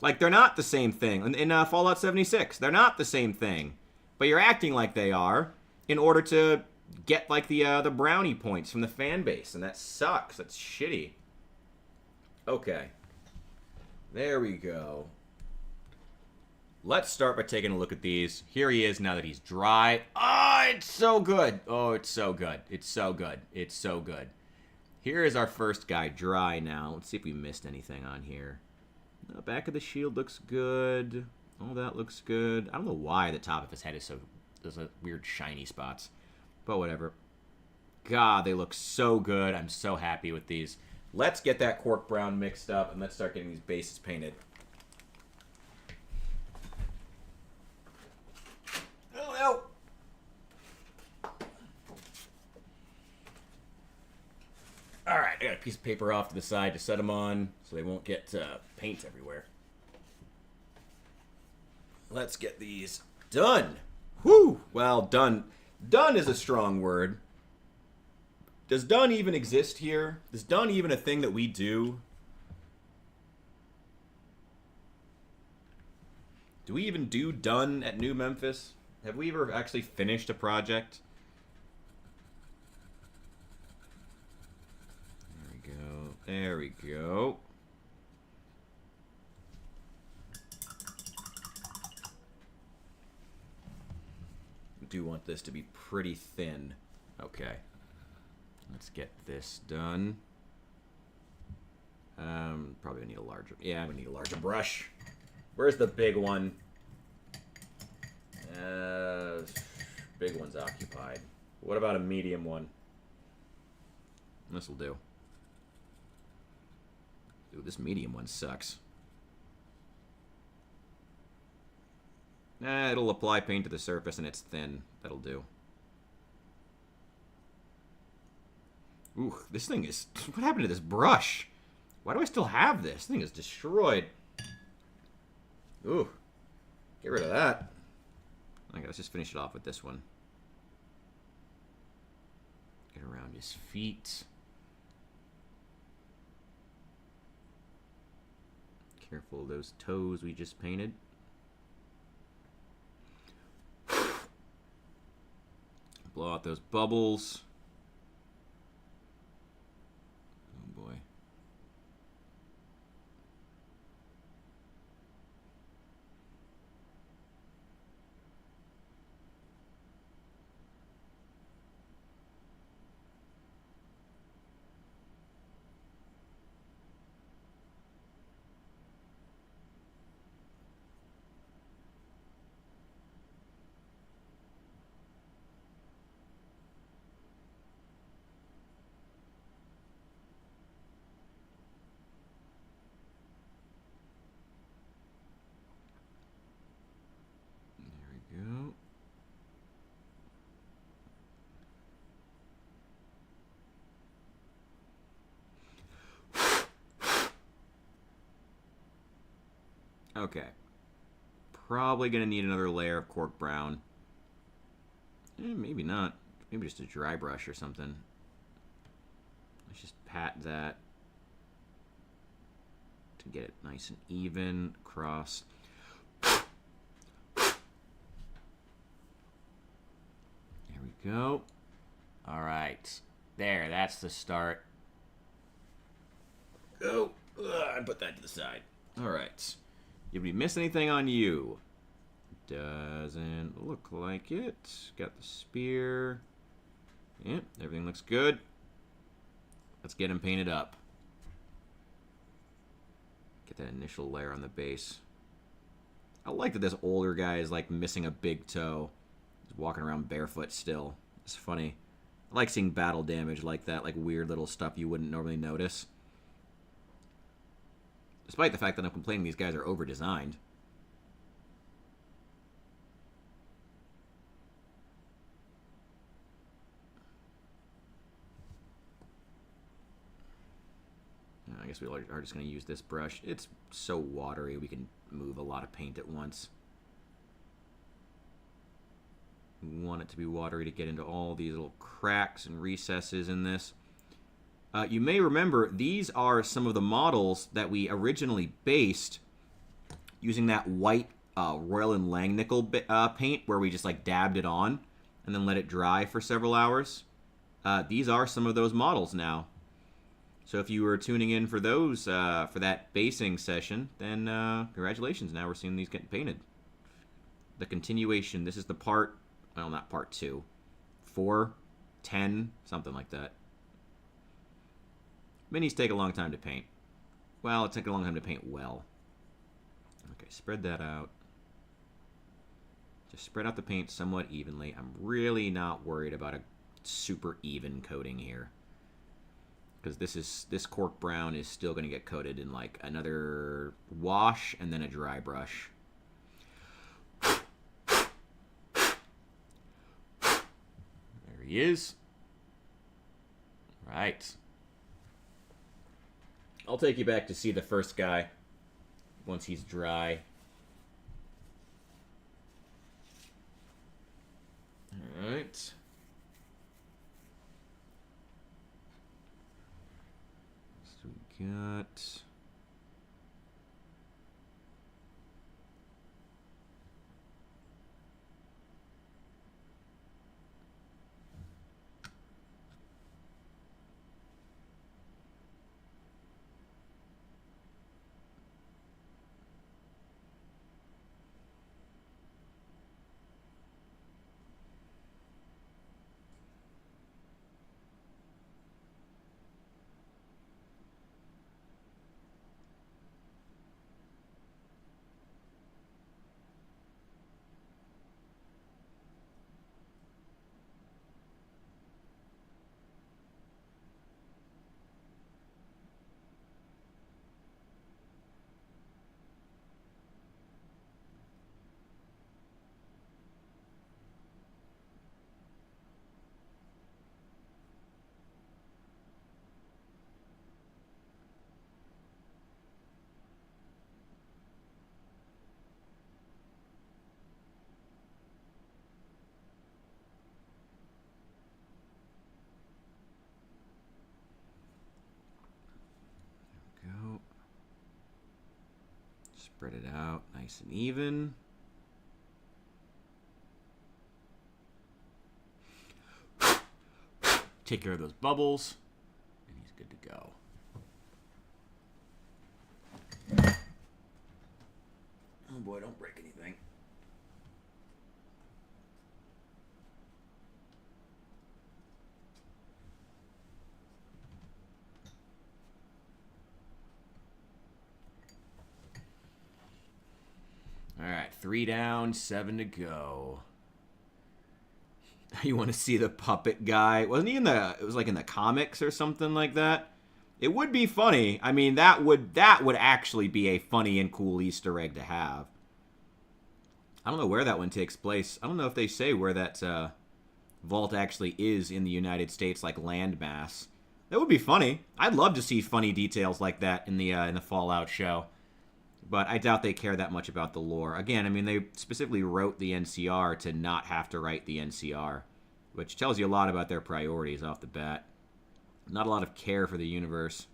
Like, they're not the same thing. In Fallout 76, they're not the same thing. But you're acting like they are in order to get, like, the brownie points from the fan base. And that sucks. That's shitty. Okay. There we go. Let's start by taking a look at these. Here he is now that he's dry. Oh, it's so good. Oh, it's so good. It's so good. It's so good. Here is our first guy, dry now. Let's see if we missed anything on here. The back of the shield looks good. All that looks good. I don't know why the top of his head is so... there's a weird shiny spots. But whatever. God, they look so good. I'm so happy with these. Let's get that cork brown mixed up, and let's start getting these bases painted. Oh, no! Alright, I got a piece of paper off to the side to set them on, so they won't get paint everywhere. Let's get these done. Whew! Well, done. Done is a strong word. Does done even exist here? Is done even a thing that we do? Do we even do done at New Memphis? Have we ever actually finished a project? There we go. There we go. We do want this to be pretty thin. Okay. Let's get this done. Probably need a larger... yeah, we need a larger brush. Where's the big one? Big one's occupied. What about a medium one? This will do. Ooh, this medium one sucks. It'll apply paint to the surface and it's thin. That'll do. Ooh, this thing is... what happened to this brush? Why do I still have this? This thing is destroyed. Ooh. Get rid of that. Okay, let's just finish it off with this one. Get around his feet. Careful of those toes we just painted. Blow out those bubbles. Okay. Probably going to need another layer of cork brown. Maybe not. Maybe just a dry brush or something. Let's just pat that to get it nice and even across. There we go. All right. There, that's the start. Oh, I put that to the side. All right. Did we miss anything on you? Doesn't look like it. Got the spear. Yep, everything looks good. Let's get him painted up. Get that initial layer on the base. I like that this older guy is like missing a big toe. He's walking around barefoot still. It's funny. I like seeing battle damage like that, like weird little stuff you wouldn't normally notice. Despite the fact that I'm complaining these guys are over-designed. I guess we are just going to use this brush. It's so watery, we can move a lot of paint at once. We want it to be watery to get into all these little cracks and recesses in this. You may remember, these are some of the models that we originally based using that white Royal and Langnickel paint where we just like dabbed it on and then let it dry for several hours. These are some of those models now. So if you were tuning in for those, for that basing session, then congratulations, now we're seeing these getting painted. The continuation, this is the part, well, not part 2, 4, 10, something like that. Minis take a long time to paint. Well, it takes a long time to paint well. Okay, spread that out. Just spread out the paint somewhat evenly. I'm really not worried about a super even coating here. Because this cork brown is still going to get coated in like another wash and then a dry brush. There he is. Right. I'll take you back to see the first guy once he's dry. All right. So we got... Go. Spread it out nice and even. Take care of those bubbles, and he's good to go. Oh boy, don't break anything. All right, 3 down, 7 to go. You want to see the puppet guy? Wasn't he in the? It was like in the comics or something like that. It would be funny. I mean, that would actually be a funny and cool Easter egg to have. I don't know where that one takes place. I don't know if they say where that vault actually is in the United States, like landmass. That would be funny. I'd love to see funny details like that in the Fallout show. But I doubt they care that much about the lore. Again, I mean, they specifically wrote the NCR to not have to write the NCR, which tells you a lot about their priorities off the bat. Not a lot of care for the universe.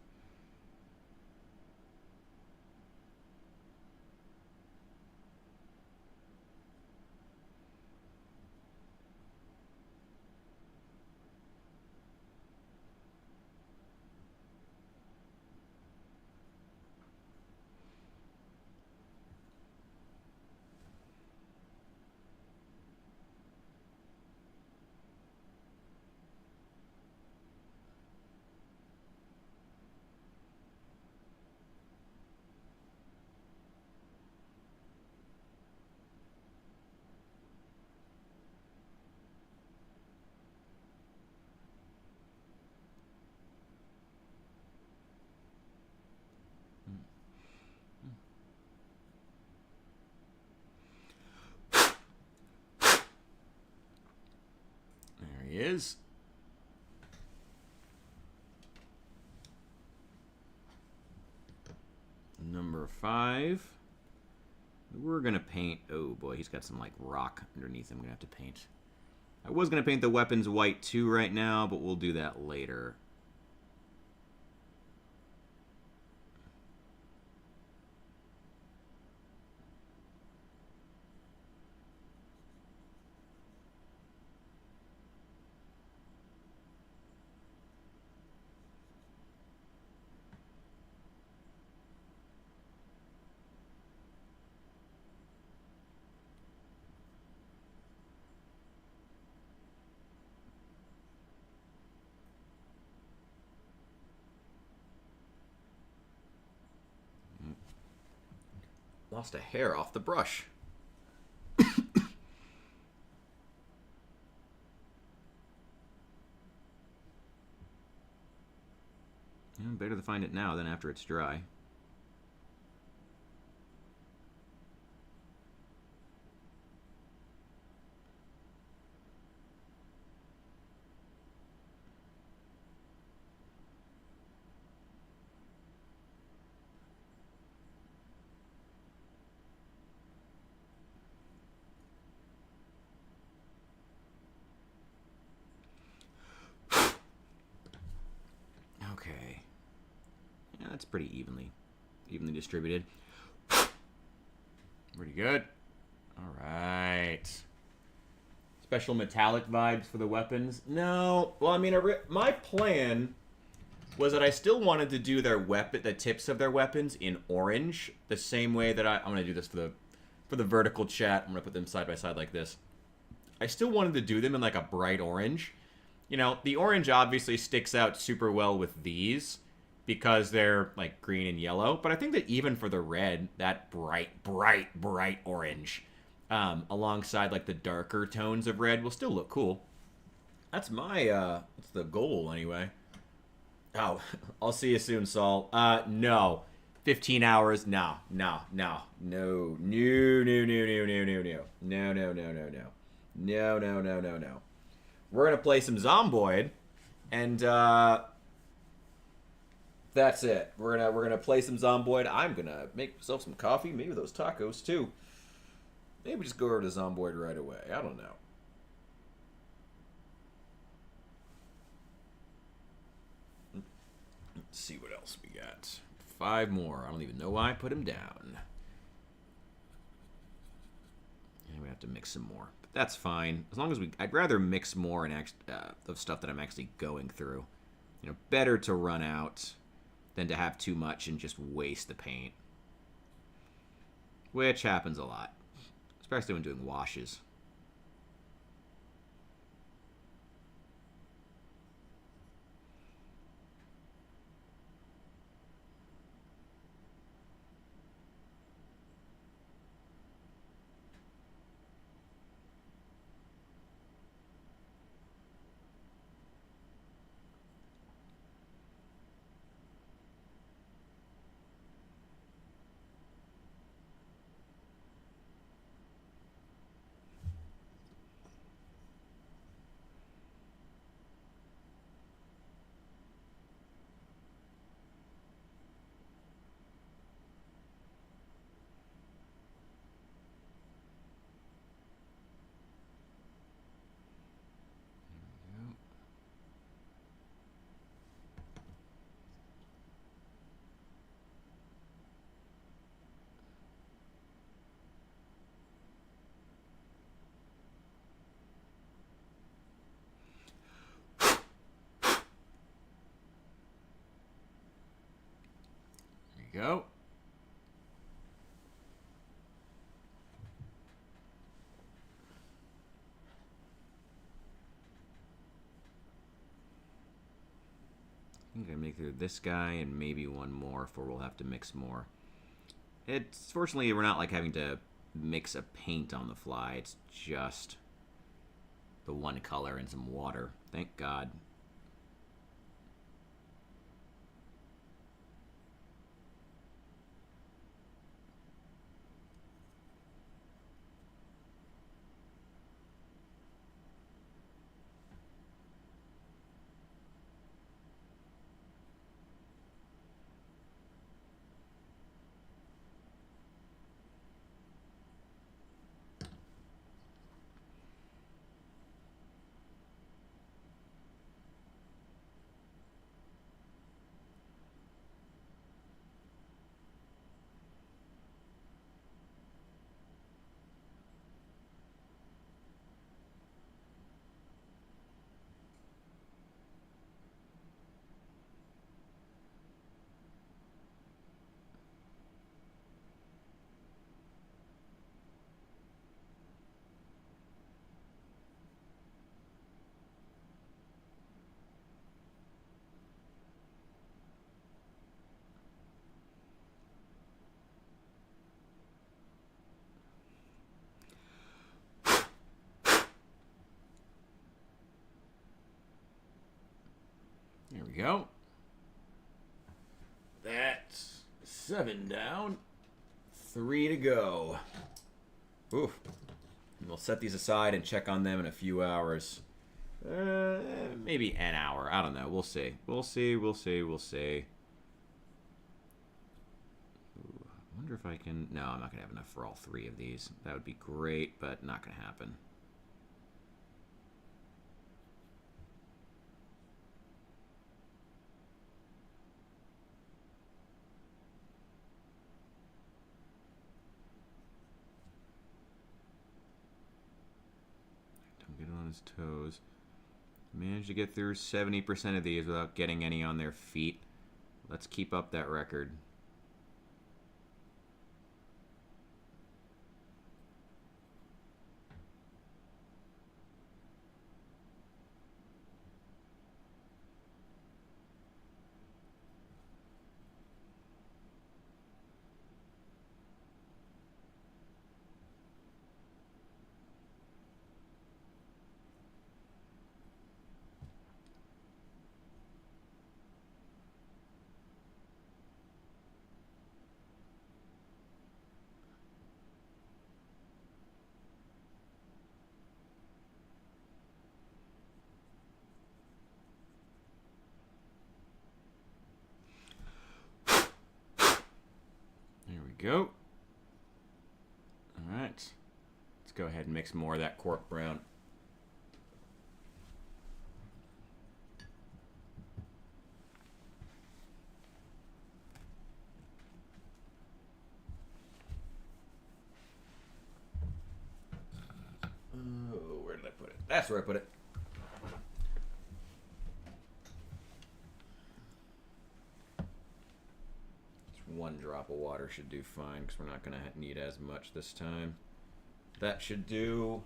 There he is. Number 5. We're going to paint... Oh, boy, he's got some, like, rock underneath him I'm going to have to paint. I was going to paint the weapons white, too, right now, but we'll do that later. Lost a hair off the brush. Better to find it now than after it's dry. Okay. Yeah, that's pretty evenly distributed. Pretty good. All right. Special metallic vibes for the weapons? No. Well, I mean, my plan was that I still wanted to do the tips of their weapons in orange, the same way that I'm going to do this for the vertical chat. I'm going to put them side by side like this. I still wanted to do them in like a bright orange. You know, the orange obviously sticks out super well with these because they're like green and yellow. But I think that even for the red, that bright orange, alongside like the darker tones of red will still look cool. That's that's the goal anyway. Oh, I'll see you soon, Saul. No. 15 hours? No. No. We're gonna play some Zomboid, and that's it. We're gonna play some Zomboid. I'm gonna make myself some coffee, maybe those tacos too. Maybe just go over to Zomboid right away. I don't know. Let's see what else we got. 5 more. I don't even know why I put him down. And we have to mix some more. But that's fine. As long as I'd rather mix more and of stuff that I'm actually going through. You know, better to run out than to have too much and just waste the paint. Which happens a lot. Especially when doing washes. we go. I'm going to make through this guy and maybe one more, for we'll have to mix more. It's fortunately, we're not like having to mix a paint on the fly. It's just the one color and some water. Thank God. There we go. That's 7 down. 3 to go. Oof. And we'll set these aside and check on them in a few hours. Maybe an hour. I don't know. We'll see. We'll see. We'll see. We'll see. Ooh, I wonder if I can... No, I'm not going to have enough for all 3 of these. That would be great, but not going to happen. Get on his toes. Managed to get through 70% of these without getting any on their feet. Let's keep up that record. Go. All right. Let's go ahead and mix more of that cork brown. Oh, where did I put it? That's where I put it. One drop of water should do fine because we're not going to need as much this time. That should do.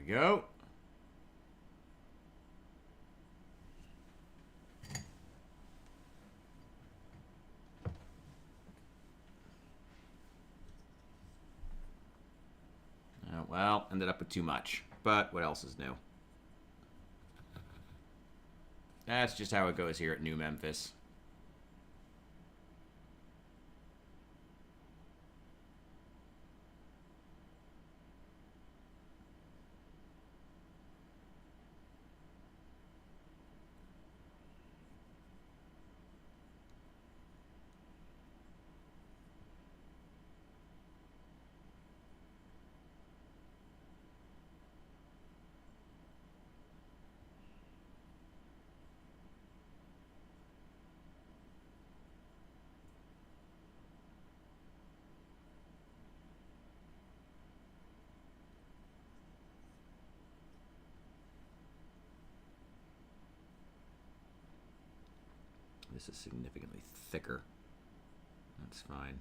we go. Well, ended up with too much. But what else is new? That's just how it goes here at New Memphis. This is significantly thicker. That's fine.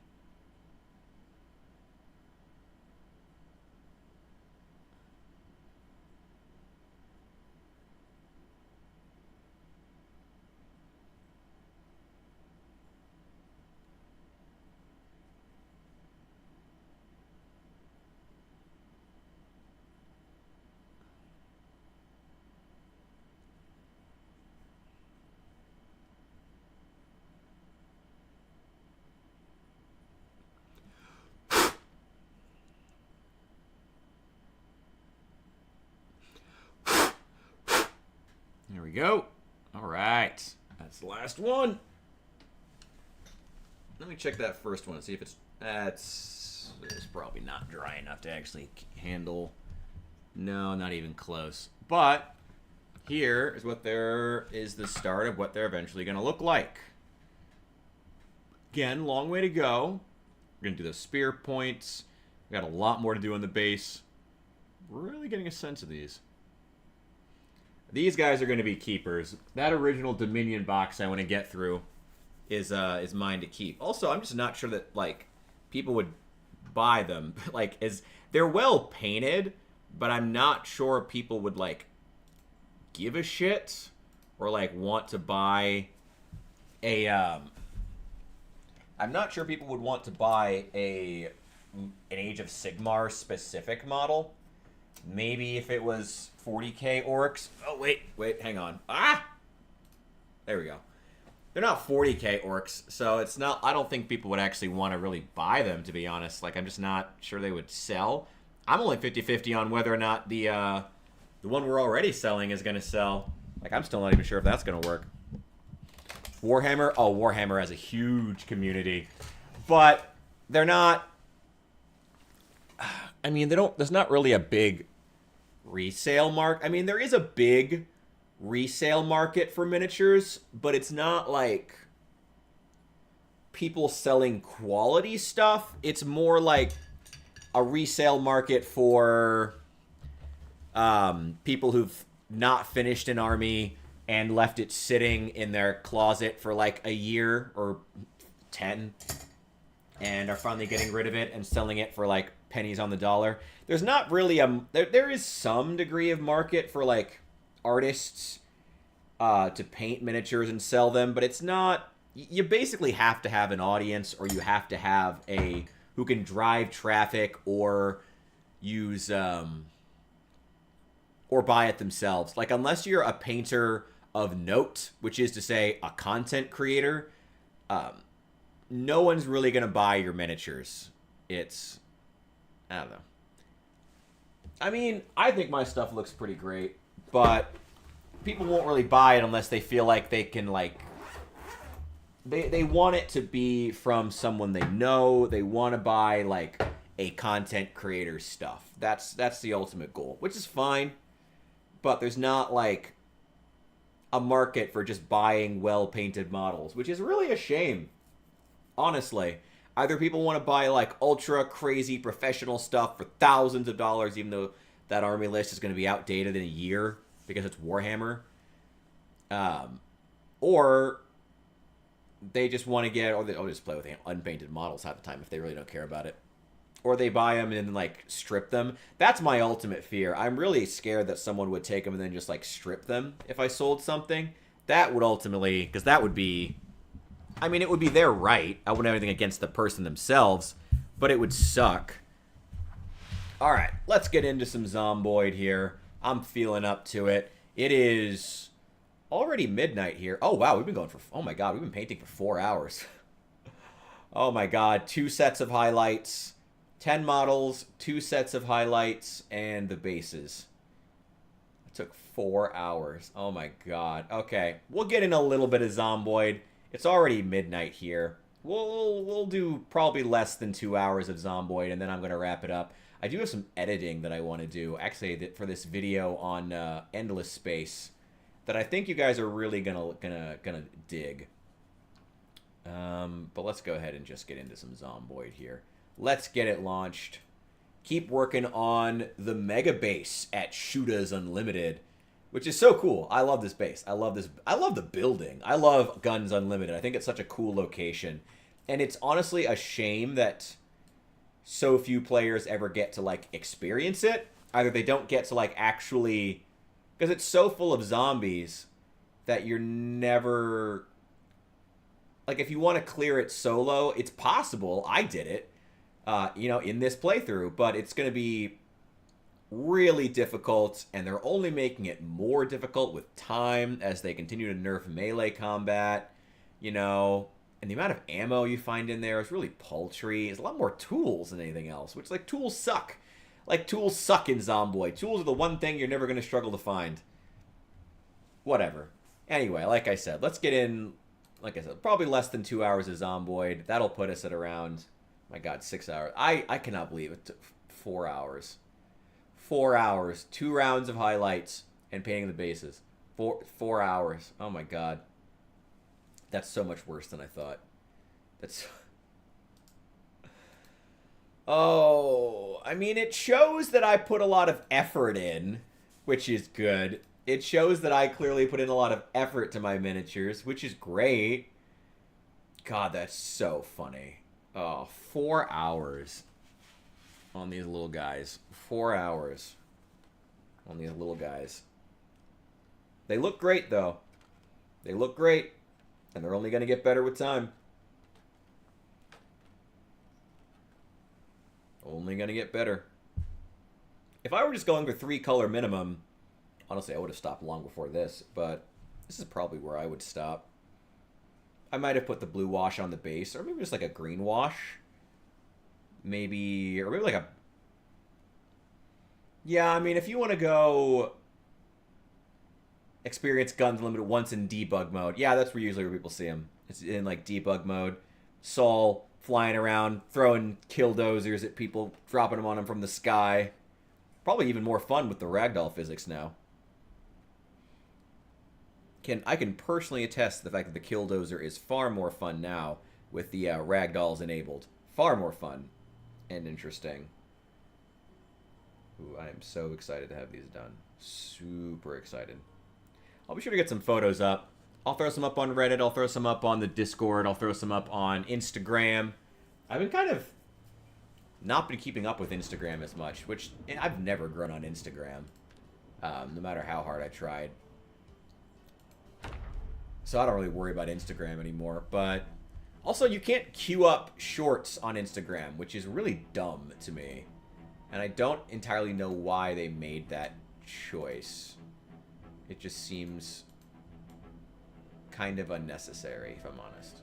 There we go. All right. That's the last one. Let me check that first one and see if it's... It's probably not dry enough to actually handle. No, not even close. But here is what is the start of what they're eventually going to look like. Again, long way to go. We're going to do those spear points. We got a lot more to do on the base. We're really getting a sense of these. These guys are going to be keepers. That original Dominion box I want to get through is mine to keep. Also, I'm just not sure that like people would buy them. Like, they're well painted, but I'm not sure people would like give a shit or like want to buy a. I'm not sure people would want to buy an Age of Sigmar specific model. Maybe if it was 40k orcs. Oh, wait, hang on. Ah! There we go. They're not 40k orcs, so it's not... I don't think people would actually want to really buy them, to be honest. Like, I'm just not sure they would sell. I'm only 50-50 on whether or not the one we're already selling is going to sell. Like, I'm still not even sure if that's going to work. Warhammer? Oh, Warhammer has a huge community. But they're not... I mean, there's not really a big resale market. I mean, there is a big resale market for miniatures, but it's not like people selling quality stuff. It's more like a resale market for people who've not finished an army and left it sitting in their closet for like a year or 10 and are finally getting rid of it and selling it for like pennies on the dollar. There's not really there is some degree of market for like artists to paint miniatures and sell them, but it's not... You basically have to have an audience, or you have to have who can drive traffic or use or buy it themselves. Like, unless you're a painter of note, which is to say a content creator, no one's really going to buy your miniatures. I don't know. I mean, I think my stuff looks pretty great, but people won't really buy it unless they feel like they can, like... They want it to be from someone they know. They want to buy, like, a content creator's stuff. That's the ultimate goal, which is fine. But there's not, like, a market for just buying well-painted models, which is really a shame, honestly. Either people want to buy, like, ultra-crazy professional stuff for thousands of dollars, even though that army list is going to be outdated in a year because it's Warhammer. Or they just want to get... Or they'll just play with unpainted models half the time if they really don't care about it. or they buy them and like strip them. That's my ultimate fear. I'm really scared that someone would take them and then just like strip them if I sold something. That would ultimately, because that would be, I mean, it would be their right. I wouldn't have anything against the person themselves, but it would suck. All right, let's get into some Zomboid here. I'm feeling up to it. It is already midnight here. Oh, wow, we've been going for, oh my God, we've been painting for 4 hours. Oh my God, 2 sets of highlights, 10 models, 2 sets of highlights, and the bases. It took 4 hours. Oh my God. Okay, we'll get in a little bit of Zomboid. It's already midnight here. We'll do probably less than 2 hours of Zomboid, and then I'm going to wrap it up. I do have some editing that I want to do, actually, for this video on Endless Space that I think you guys are really gonna dig. But let's go ahead and just get into some Zomboid here. Let's get it launched. Keep working on the mega base at Shootas Unlimited, which is so cool. I love this base. I love this. I love the building. I love Guns Unlimited. I think it's such a cool location. And it's honestly a shame that so few players ever get to like experience it. Either they don't get to like actually, because it's so full of zombies that you're never, like, if you want to clear it solo, it's possible. I did it, you know, in this playthrough, but it's going to be really difficult, and they're only making it more difficult with time as they continue to nerf melee combat, you know, and the amount of ammo you find in there is really paltry. There's a lot more tools than anything else, which, like, tools suck. Like, tools suck in Zomboid. Tools are the one thing you're never going to struggle to find. Whatever. Anyway, like I said, let's get in, like I said, probably less than 2 hours of Zomboid. That'll put us at around, my God, 6 hours. I cannot believe it took 4 hours. 4 hours. 2 rounds of highlights and painting the bases. 4 hours. Oh, my God. That's so much worse than I thought. That's... Oh, I mean, it shows that I put a lot of effort in, which is good. It shows that I clearly put in a lot of effort to my miniatures, which is great. God, that's so funny. Oh, 4 hours on these little guys. 4 hours on these little guys. They look great, though. They look great. And they're only going to get better with time. Only going to get better. If I were just going for 3-color minimum, honestly, I would have stopped long before this, but this is probably where I would stop. I might have put the blue wash on the base, or maybe just like a green wash. Maybe, or maybe like a... Yeah, I mean, if you want to go... Experience Guns Unlimited once in debug mode. Yeah, that's usually where people see him. It's in, like, debug mode. Saul flying around, throwing killdozers at people, dropping them on him from the sky. Probably even more fun with the ragdoll physics now. I can personally attest to the fact that the killdozer is far more fun now with the ragdolls enabled. Far more fun and interesting. Ooh, I am so excited to have these done. Super excited. I'll be sure to get some photos up. I'll throw some up on Reddit. I'll throw some up on the Discord. I'll throw some up on Instagram. I've been kind of not been keeping up with Instagram as much, which I've never grown on Instagram, no matter how hard I tried. So I don't really worry about Instagram anymore. But also, you can't queue up shorts on Instagram, which is really dumb to me. And I don't entirely know why they made that choice. It just seems kind of unnecessary, if I'm honest.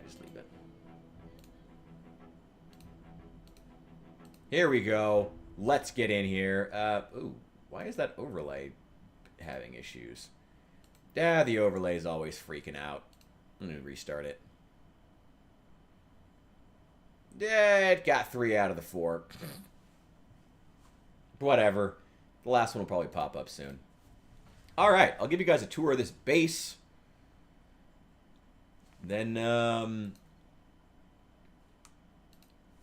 Just leave it. Here we go. Let's get in here. Ooh, why is that overlay having issues? Yeah, the overlay is always freaking out. I'm going to restart it. Yeah, it got 3 out of the 4. Whatever. The last one will probably pop up soon. Alright, I'll give you guys a tour of this base. Then,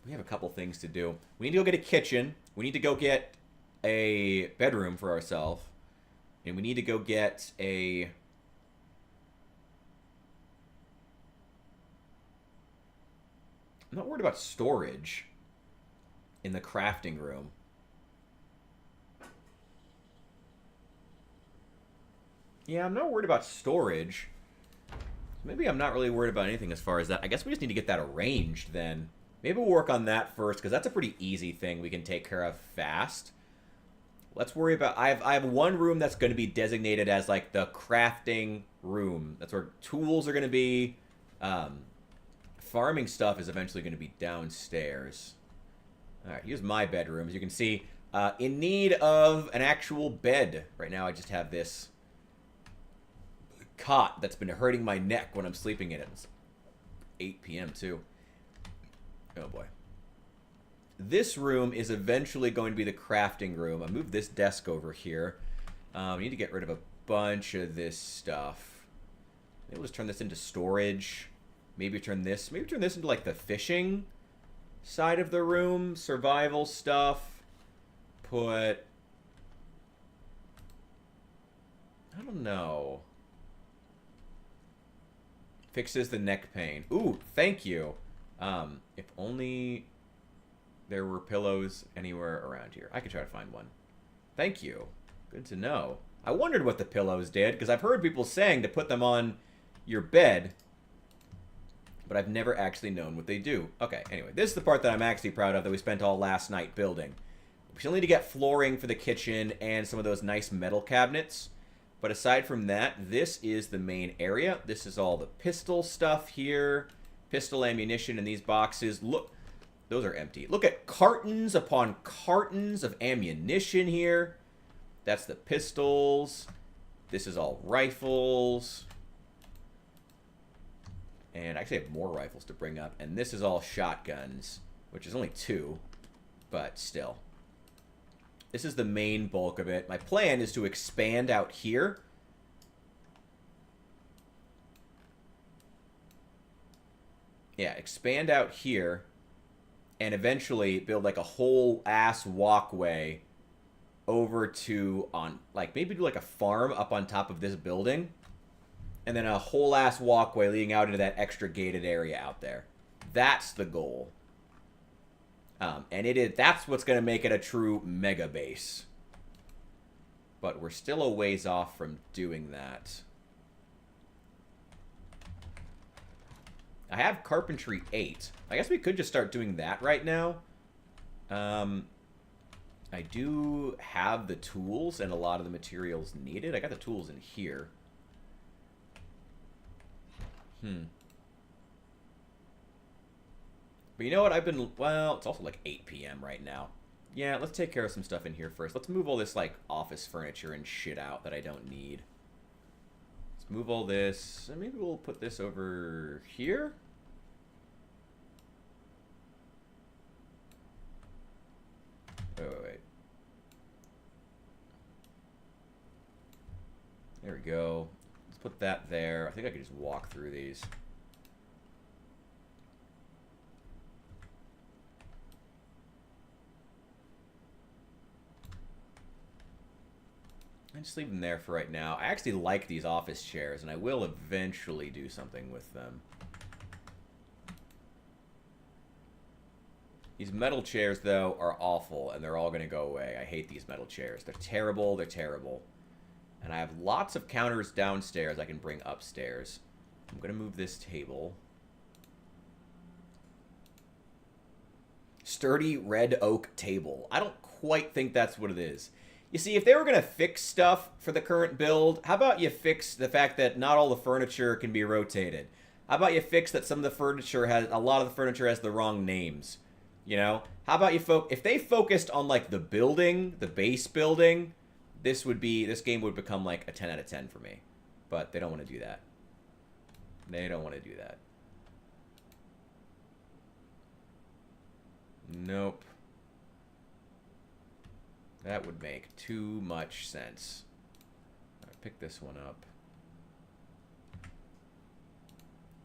we have a couple things to do. We need to go get a kitchen. We need to go get a bedroom for ourselves. And we need to go get a... I'm not worried about storage in the crafting room. Yeah, I'm not worried about storage. Maybe I'm not really worried about anything as far as that. I guess we just need to get that arranged then. Maybe we'll work on that first, because that's a pretty easy thing we can take care of fast. Let's worry about... I have one room that's going to be designated as, like, the crafting room. That's where tools are going to be. Farming stuff is eventually going to be downstairs. Alright, here's my bedroom. As you can see, in need of an actual bed. Right now I just have this cot that's been hurting my neck when I'm sleeping in it. It's 8 p.m. too. Oh boy. This room is eventually going to be the crafting room. I moved this desk over here. We need to get rid of a bunch of this stuff. Maybe we'll just turn this into storage. Maybe turn this into like the fishing side of the room. Survival stuff. Put... I don't know. Fixes the neck pain. Ooh, thank you. If only there were pillows anywhere around here. I could try to find one. Thank you. Good to know. I wondered what the pillows did, because I've heard people saying to put them on your bed, but I've never actually known what they do. Okay, anyway, this is the part that I'm actually proud of that we spent all last night building. We still need to get flooring for the kitchen and some of those nice metal cabinets. But aside from that, this is the main area. This is all the pistol stuff here. Pistol ammunition in these boxes. Look, those are empty. Look at cartons upon cartons of ammunition here. That's the pistols. This is all rifles. And I actually have more rifles to bring up. And this is all shotguns, which is only 2, but still. This is the main bulk of it. My plan is to expand out here. Yeah, expand out here. And eventually build like a whole ass walkway over to, like, maybe do like a farm up on top of this building. And then a whole ass walkway leading out into that extra gated area out there. That's the goal. And that's what's going to make it a true mega base. But we're still a ways off from doing that. I have Carpentry 8. I guess we could just start doing that right now. I do have the tools and a lot of the materials needed. I got the tools in here. But you know what, well, it's also like 8 p.m. right now. Yeah, let's take care of some stuff in here first. Let's move all this, like, office furniture and shit out that I don't need. Let's move all this. And maybe we'll put this over here. Wait. There we go. Let's put that there. I think I could just walk through these. I just leave them there for right now. I actually like these office chairs, and I will eventually do something with them. These metal chairs, though, are awful, and they're all going to go away. I hate these metal chairs. They're terrible. They're terrible. And I have lots of counters downstairs I can bring upstairs. I'm going to move this table. Sturdy red oak table. I don't quite think that's what it is. You see, if they were going to fix stuff for the current build, how about you fix the fact that not all the furniture can be rotated? How about you fix that some of the furniture a lot of the furniture has the wrong names? You know? How about if they focused on, like, the building, the base building, this game would become, like, a 10 out of 10 for me. But they don't want to do that. They don't want to do that. Nope. That would make too much sense. All right, pick this one up.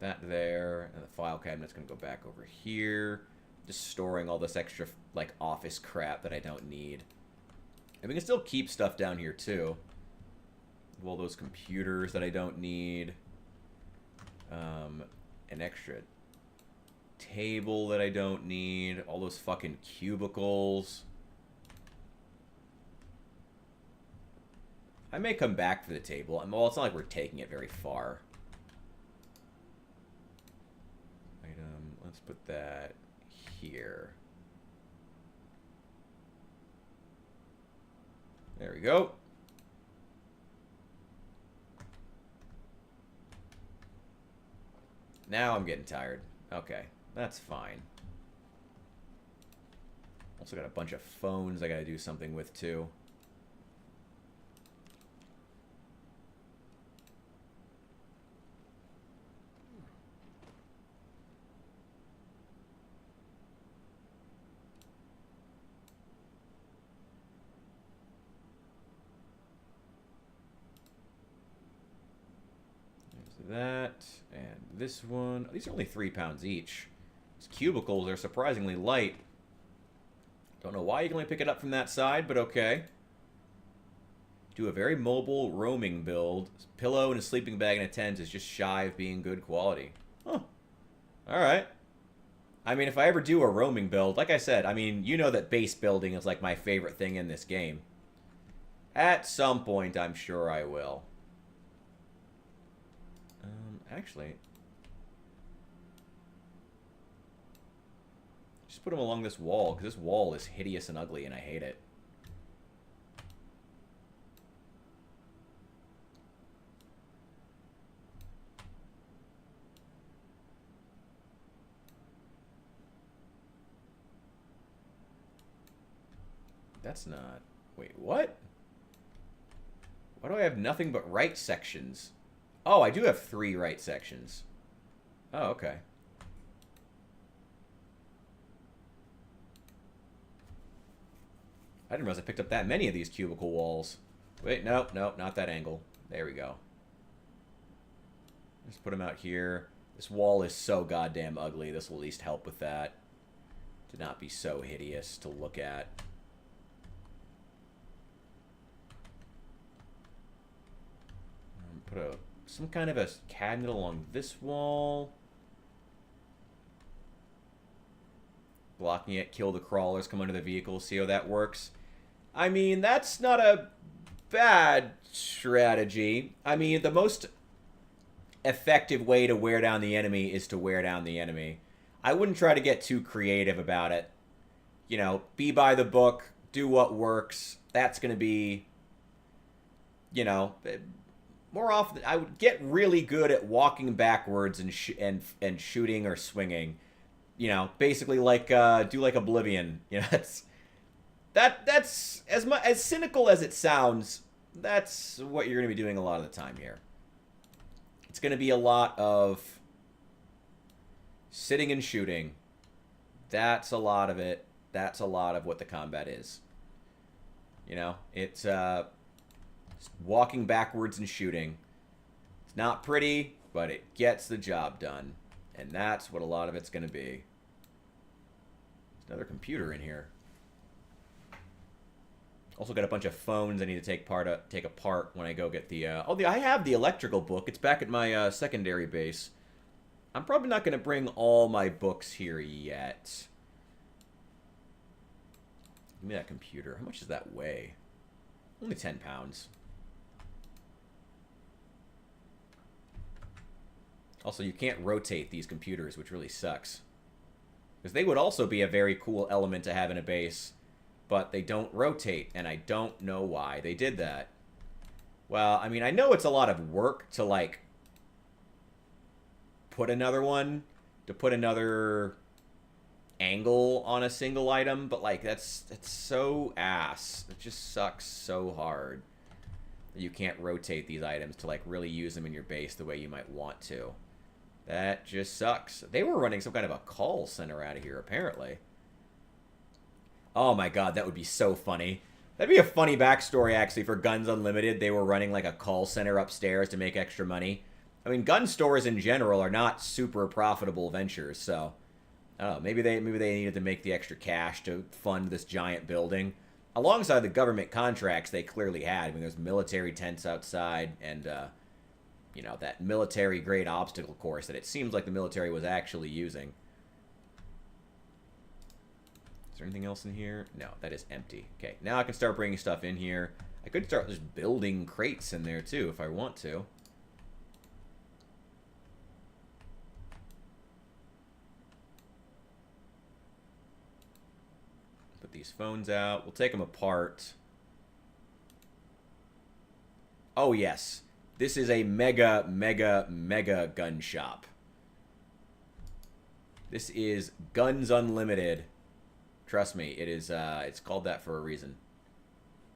That there, and the file cabinet's going to go back over here. Just storing all this extra, like, office crap that I don't need. And we can still keep stuff down here, too. All those computers that I don't need. An extra table that I don't need. All those fucking cubicles. I may come back for the table. Well, it's not like we're taking it very far. Item. Let's put that here. There we go. Now I'm getting tired. Okay, that's fine. Also got a bunch of phones I gotta do something with too. That and this one. These are only 3 pounds each. These cubicles are surprisingly light. Don't know why you can only pick it up from that side, but okay. Do a very mobile roaming build. Pillow and a sleeping bag and a tent is just shy of being good quality. Huh. Alright. I mean, if I ever do a roaming build, like I said, I mean, you know that base building is like my favorite thing in this game. At some point, I'm sure I will. Actually, just put them along this wall, because this wall is hideous and ugly, and I hate it. That's not... Wait, what? Why do I have nothing but right sections? Oh, I do have 3 right sections. Oh, okay. I didn't realize I picked up that many of these cubicle walls. Wait, nope, not that angle. There we go. Just put them out here. This wall is so goddamn ugly. This will at least help with that. To not be so hideous to look at. Put some kind of a cabinet along this wall. Blocking it, kill the crawlers, come under the vehicle, see how that works. I mean, that's not a bad strategy. I mean, the most effective way to wear down the enemy is to wear down the enemy. I wouldn't try to get too creative about it. You know, be by the book, do what works. That's going to be, you know... More often, I would get really good at walking backwards and shooting or swinging. You know, basically like do like Oblivion. You know, that's as cynical as it sounds. That's what you're going to be doing a lot of the time here. It's going to be a lot of sitting and shooting. That's a lot of it. That's a lot of what the combat is. You know, it's walking backwards and shooting. It's not pretty, but it gets the job done. And that's what a lot of it's going to be. There's another computer in here. Also got a bunch of phones I need to take apart when I go get the... I have the electrical book. It's back at my secondary base. I'm probably not going to bring all my books here yet. Give me that computer. How much does that weigh? Only 10 pounds. Also, you can't rotate these computers, which really sucks. Because they would also be a very cool element to have in a base. But they don't rotate, and I don't know why they did that. Well, I mean, I know it's a lot of work to, like, put another one, to put another angle on a single item, but, like, that's so ass. It just sucks so hard that you can't rotate these items to, like, really use them in your base the way you might want to. That just sucks. They were running some kind of a call center out of here, apparently. Oh my god, that would be so funny. That'd be a funny backstory, actually, for Guns Unlimited. They were running, like, a call center upstairs to make extra money. I mean, gun stores in general are not super profitable ventures, so... I don't know, maybe they needed to make the extra cash to fund this giant building. alongside the government contracts they clearly had. I mean, there's military tents outside and, you know, that military-grade obstacle course that it seems like the military was actually using. Is there anything else in here? No, that is empty. Okay, now I can start bringing stuff in here. I could start just building crates in there, too, if I want to. Put these phones out. We'll take them apart. Oh, yes. This is a mega, mega, mega gun shop. This is Guns Unlimited. Trust me, it is. It's called that for a reason.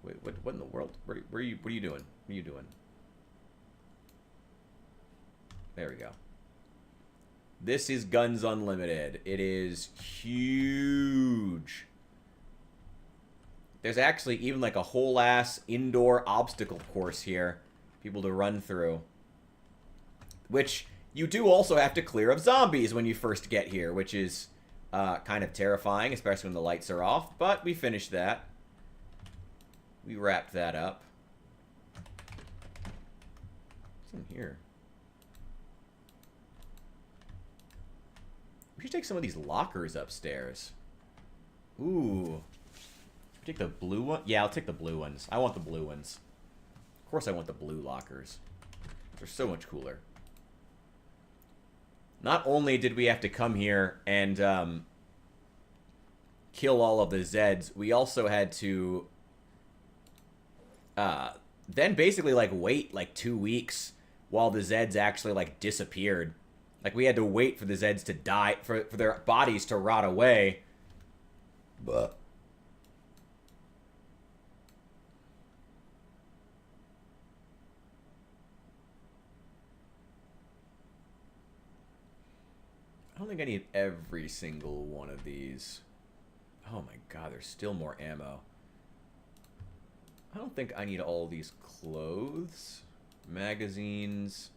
Wait, what in the world? What are you doing? What are you doing? There we go. This is Guns Unlimited. It is huge. There's actually even like a whole ass indoor obstacle course here. People to run through. Which you do also have to clear of zombies when you first get here, which is kind of terrifying, especially when the lights are off. But we finished that. We wrapped that up. What's in here? We should take some of these lockers upstairs. Ooh. Take the blue one? Yeah, I'll take the blue ones. I want the blue ones. Of course I want the blue lockers. They're so much cooler. Not only did we have to come here and kill all of the Zeds, we also had to then basically like wait like 2 weeks while the Zeds actually like disappeared. Like we had to wait for the Zeds to die, for their bodies to rot away. But I don't think I need every single one of these. Oh my god, there's still more ammo. I don't think I need all these clothes, magazines,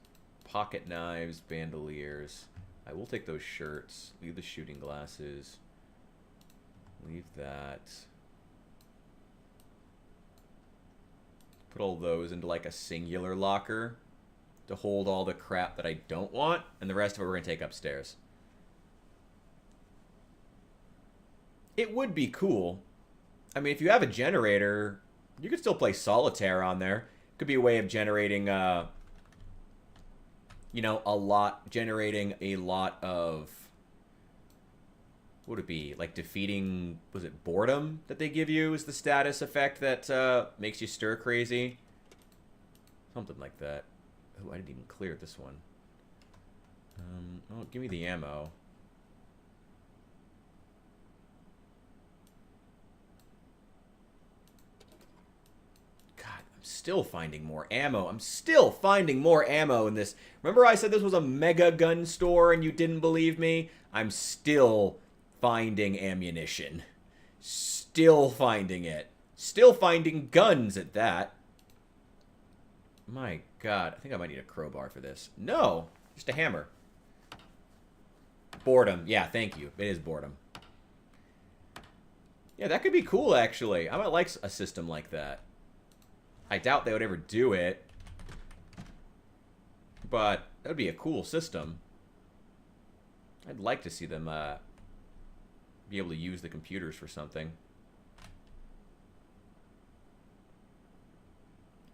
pocket knives, bandoliers. I will take those shirts. Leave the shooting glasses. Leave that. Put all those into like a singular locker to hold all the crap that I don't want, and the rest of it we're going to take upstairs. It would be cool. I mean, if you have a generator, you could still play solitaire on there. Could be a way of generating, you know, generating a lot of, what would it be? Like defeating, was it boredom that they give you is the status effect that makes you stir crazy? Something like that. Oh, I didn't even clear this one. Oh, give me the ammo. Still finding more ammo. I'm still finding more ammo in this. Remember I said this was a mega gun store and you didn't believe me? I'm still finding ammunition. Still finding it. Still finding guns at that. My god. I think I might need a crowbar for this. No. Just a hammer. Boredom. Yeah, thank you. It is boredom. Yeah, that could be cool, actually. I might like a system like that. I doubt they would ever do it, but that would be a cool system. I'd like to see them be able to use the computers for something.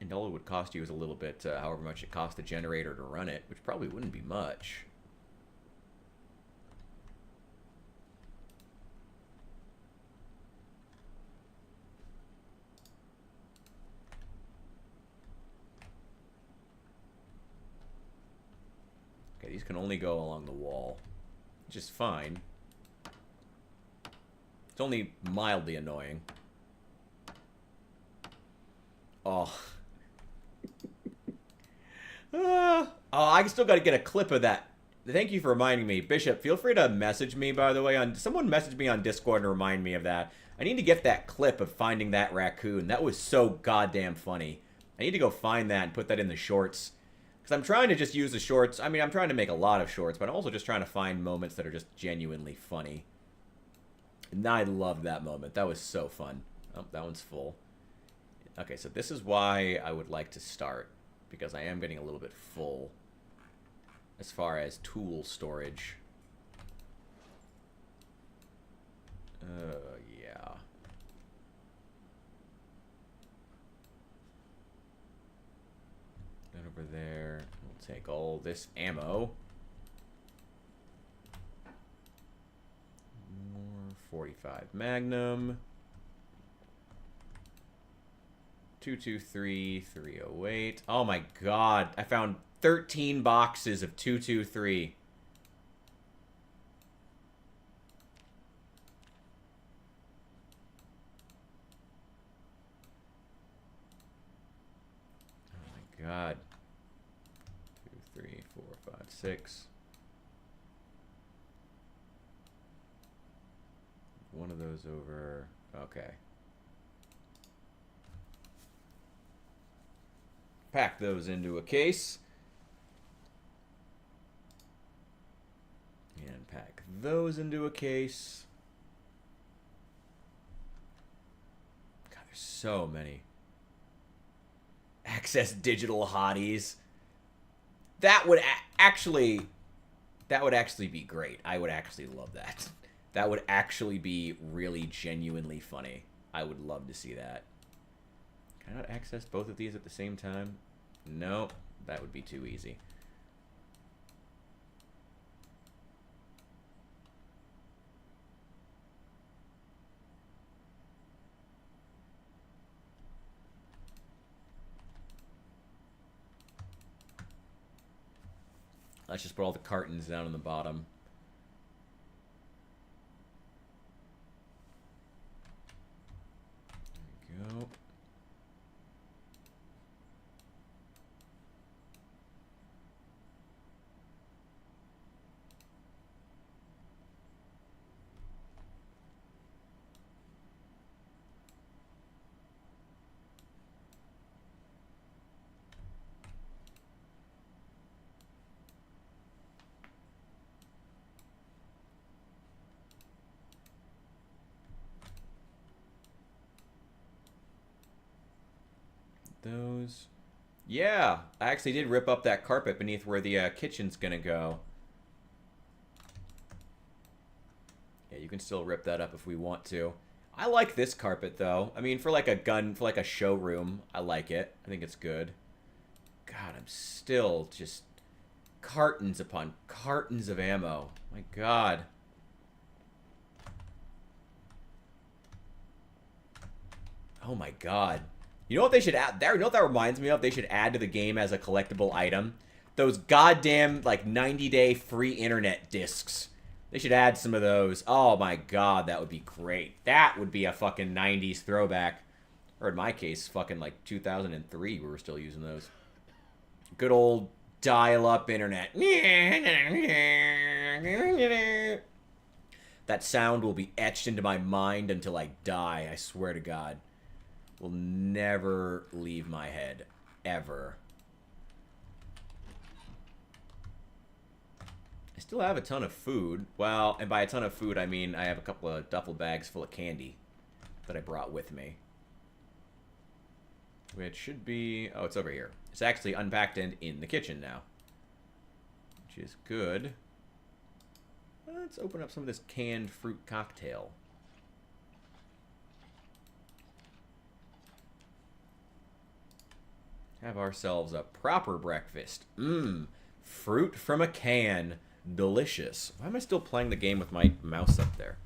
And all it would cost you is a little bit, however much it cost the generator to run it, which probably wouldn't be much. These can only go along the wall, which is fine. It's only mildly annoying. Oh. Oh, I still got to get a clip of that. Thank you for reminding me. Bishop, feel free to message me, by the way. Someone message me on Discord and remind me of that. I need to get that clip of finding that raccoon. That was so goddamn funny. I need to go find that and put that in the shorts. Because I'm trying to just use the shorts. I mean, I'm trying to make a lot of shorts, but I'm also just trying to find moments that are just genuinely funny. And I loved that moment. That was so fun. Oh, that one's full. Okay, so this is why I would like to start, because I am getting a little bit full as far as tool storage. Yeah. Then over there, we'll take all this ammo. More 45 Magnum. 223, 308. Oh my god, I found 13 boxes of 223. Oh my god. 2, 3, 4, 5, 6. One of those over. Okay. Pack those into a case. And pack those into a case. God, there's so many. Access digital hotties. That would actually be great. I would actually love that. That would actually be really genuinely funny. I would love to see that. Can I not access both of these at the same time? No, that would be too easy. Let's just put all the cartons down on the bottom. There we go. Those. Yeah, I actually did rip up that carpet beneath where the kitchen's gonna go. Yeah, you can still rip that up if we want to. I like this carpet, though. I mean, for like a showroom, I like it. I think it's good. God, I'm still just cartons upon cartons of ammo. My God. Oh my God. You know what they should add? You know what that reminds me of? They should add to the game as a collectible item? Those goddamn, like, 90-day free internet discs. They should add some of those. Oh my god, that would be great. That would be a fucking 90s throwback. Or in my case, fucking, like, 2003, we were still using those. Good old dial-up internet. That sound will be etched into my mind until I die, I swear to God. Will never leave my head. Ever. I still have a ton of food. Well, and by a ton of food, I mean I have a couple of duffel bags full of candy that I brought with me. Which should be... Oh, it's over here. It's actually unpacked and in the kitchen now. Which is good. Let's open up some of this canned fruit cocktail. Have ourselves a proper breakfast. Mmm. Fruit from a can. Delicious. Why am I still playing the game with my mouse up there?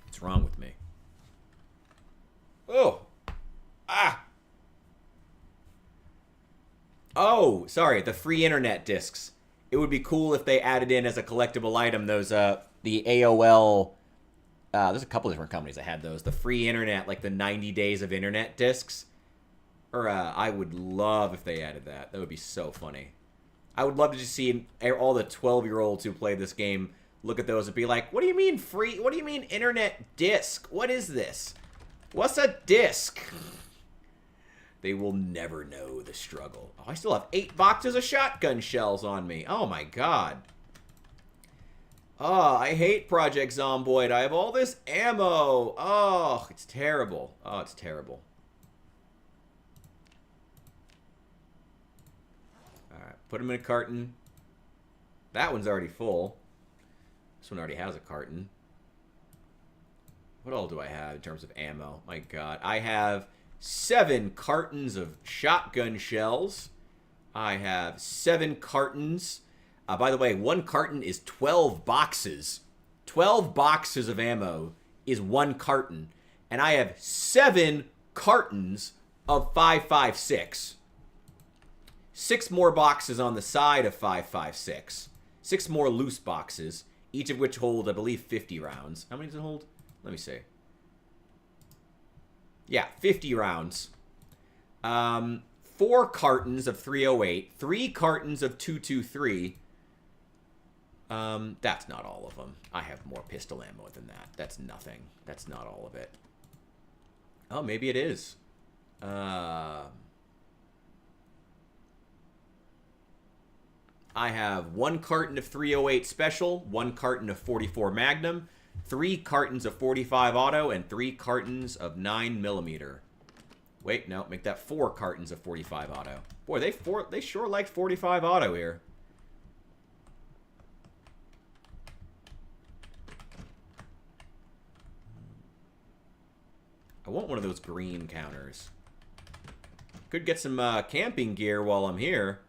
What's wrong with me? Oh. Ah. Oh, sorry. The free internet discs. It would be cool if they added in as a collectible item those, the AOL... there's a couple different companies that had those. The free internet, like the 90 days of internet discs. Or, I would love if they added that. That would be so funny. I would love to just see all the 12-year-olds who play this game look at those and be like, what do you mean free? What do you mean internet disc? What is this? What's a disc? They will never know the struggle. Oh, I still have 8 boxes of shotgun shells on me. Oh, my God. Oh, I hate Project Zomboid. I have all this ammo. Oh, it's terrible. Oh, it's terrible. Alright, put him in a carton. That one's already full. This one already has a carton. What all do I have in terms of ammo? My god. I have 7 cartons of shotgun shells. I have 7 cartons. By the way, 1 carton is 12 boxes. 12 boxes of ammo is 1 carton. And I have 7 cartons of 5.56. 6 more boxes on the side of 5.56. 6 more loose boxes, each of which hold, I believe, 50 rounds. How many does it hold? Let me see. Yeah, 50 rounds. 4 cartons of 308. 3 cartons of 223. That's not all of them. I have more pistol ammo than that. That's nothing. That's not all of it. Oh, maybe it is. I have 1 carton of 308 Special, 1 carton of 44 Magnum, 3 cartons of 45 Auto, and 3 cartons of 9mm. Wait, no, make that 4 cartons of 45 Auto. Boy, they sure like 45 Auto here. I want one of those green counters. Could get some camping gear while I'm here.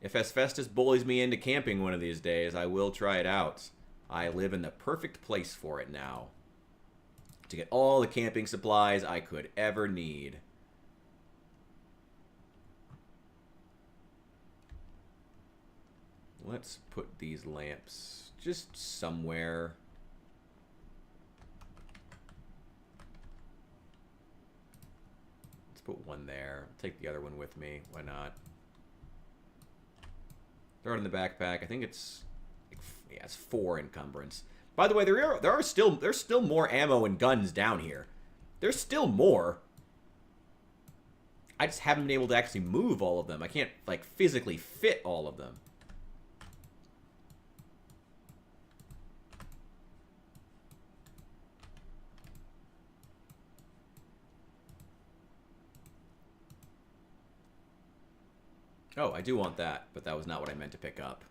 If Asbestos bullies me into camping one of these days, I will try it out. I live in the perfect place for it now. To get all the camping supplies I could ever need. Let's put these lamps just somewhere. Let's put one there. Take the other one with me. Why not? Throw it in the backpack. I think it's, yeah, it's 4 encumbrance. By the way, there's still more ammo and guns down here. There's still more. I just haven't been able to actually move all of them. I can't like physically fit all of them. Oh, I do want that, but that was not what I meant to pick up.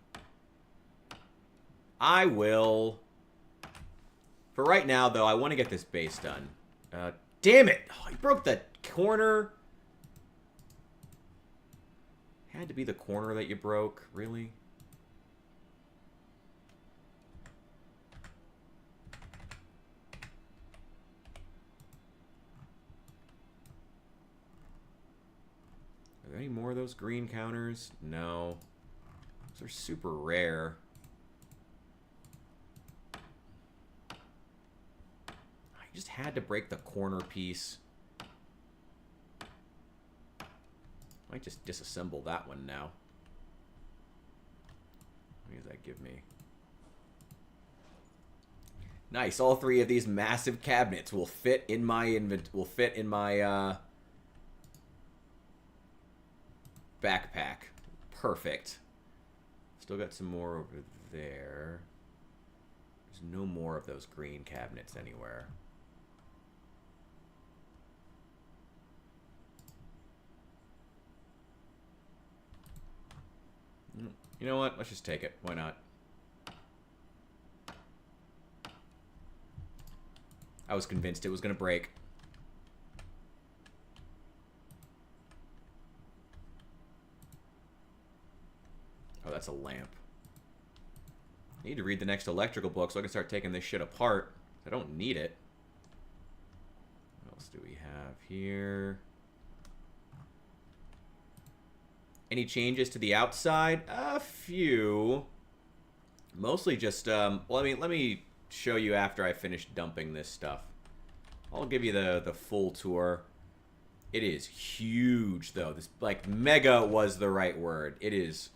I will. For right now, though, I want to get this base done. Damn it! Oh, I broke the corner. Had to be the corner that you broke, really? Are there any more of those green counters? No. Those are super rare. I just had to break the corner piece. Might just disassemble that one now. What does that give me? Nice. All 3 of these massive cabinets will fit in my backpack. Perfect. Still got some more over there. There's no more of those green cabinets anywhere. You know what? Let's just take it. Why not? I was convinced it was going to break. Oh, that's a lamp. I need to read the next electrical book so I can start taking this shit apart. I don't need it. What else do we have here? Any changes to the outside? A few. Mostly just, well, let me show you after I finish dumping this stuff. I'll give you the full tour. It is huge, though. This, like, mega was the right word. It is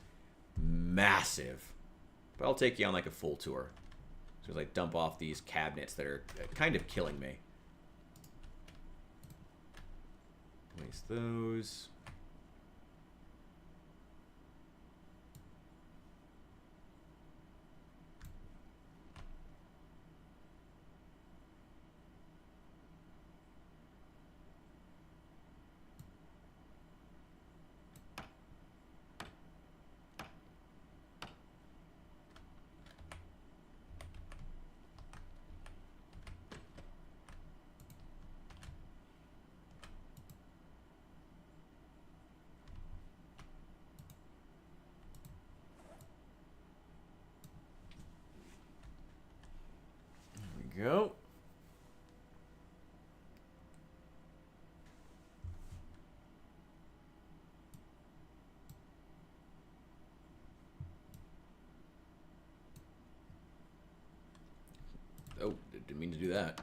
massive. But I'll take you on, like, a full tour. As I dump off these cabinets that are kind of killing me. Place those. go. Oh, didn't mean to do that.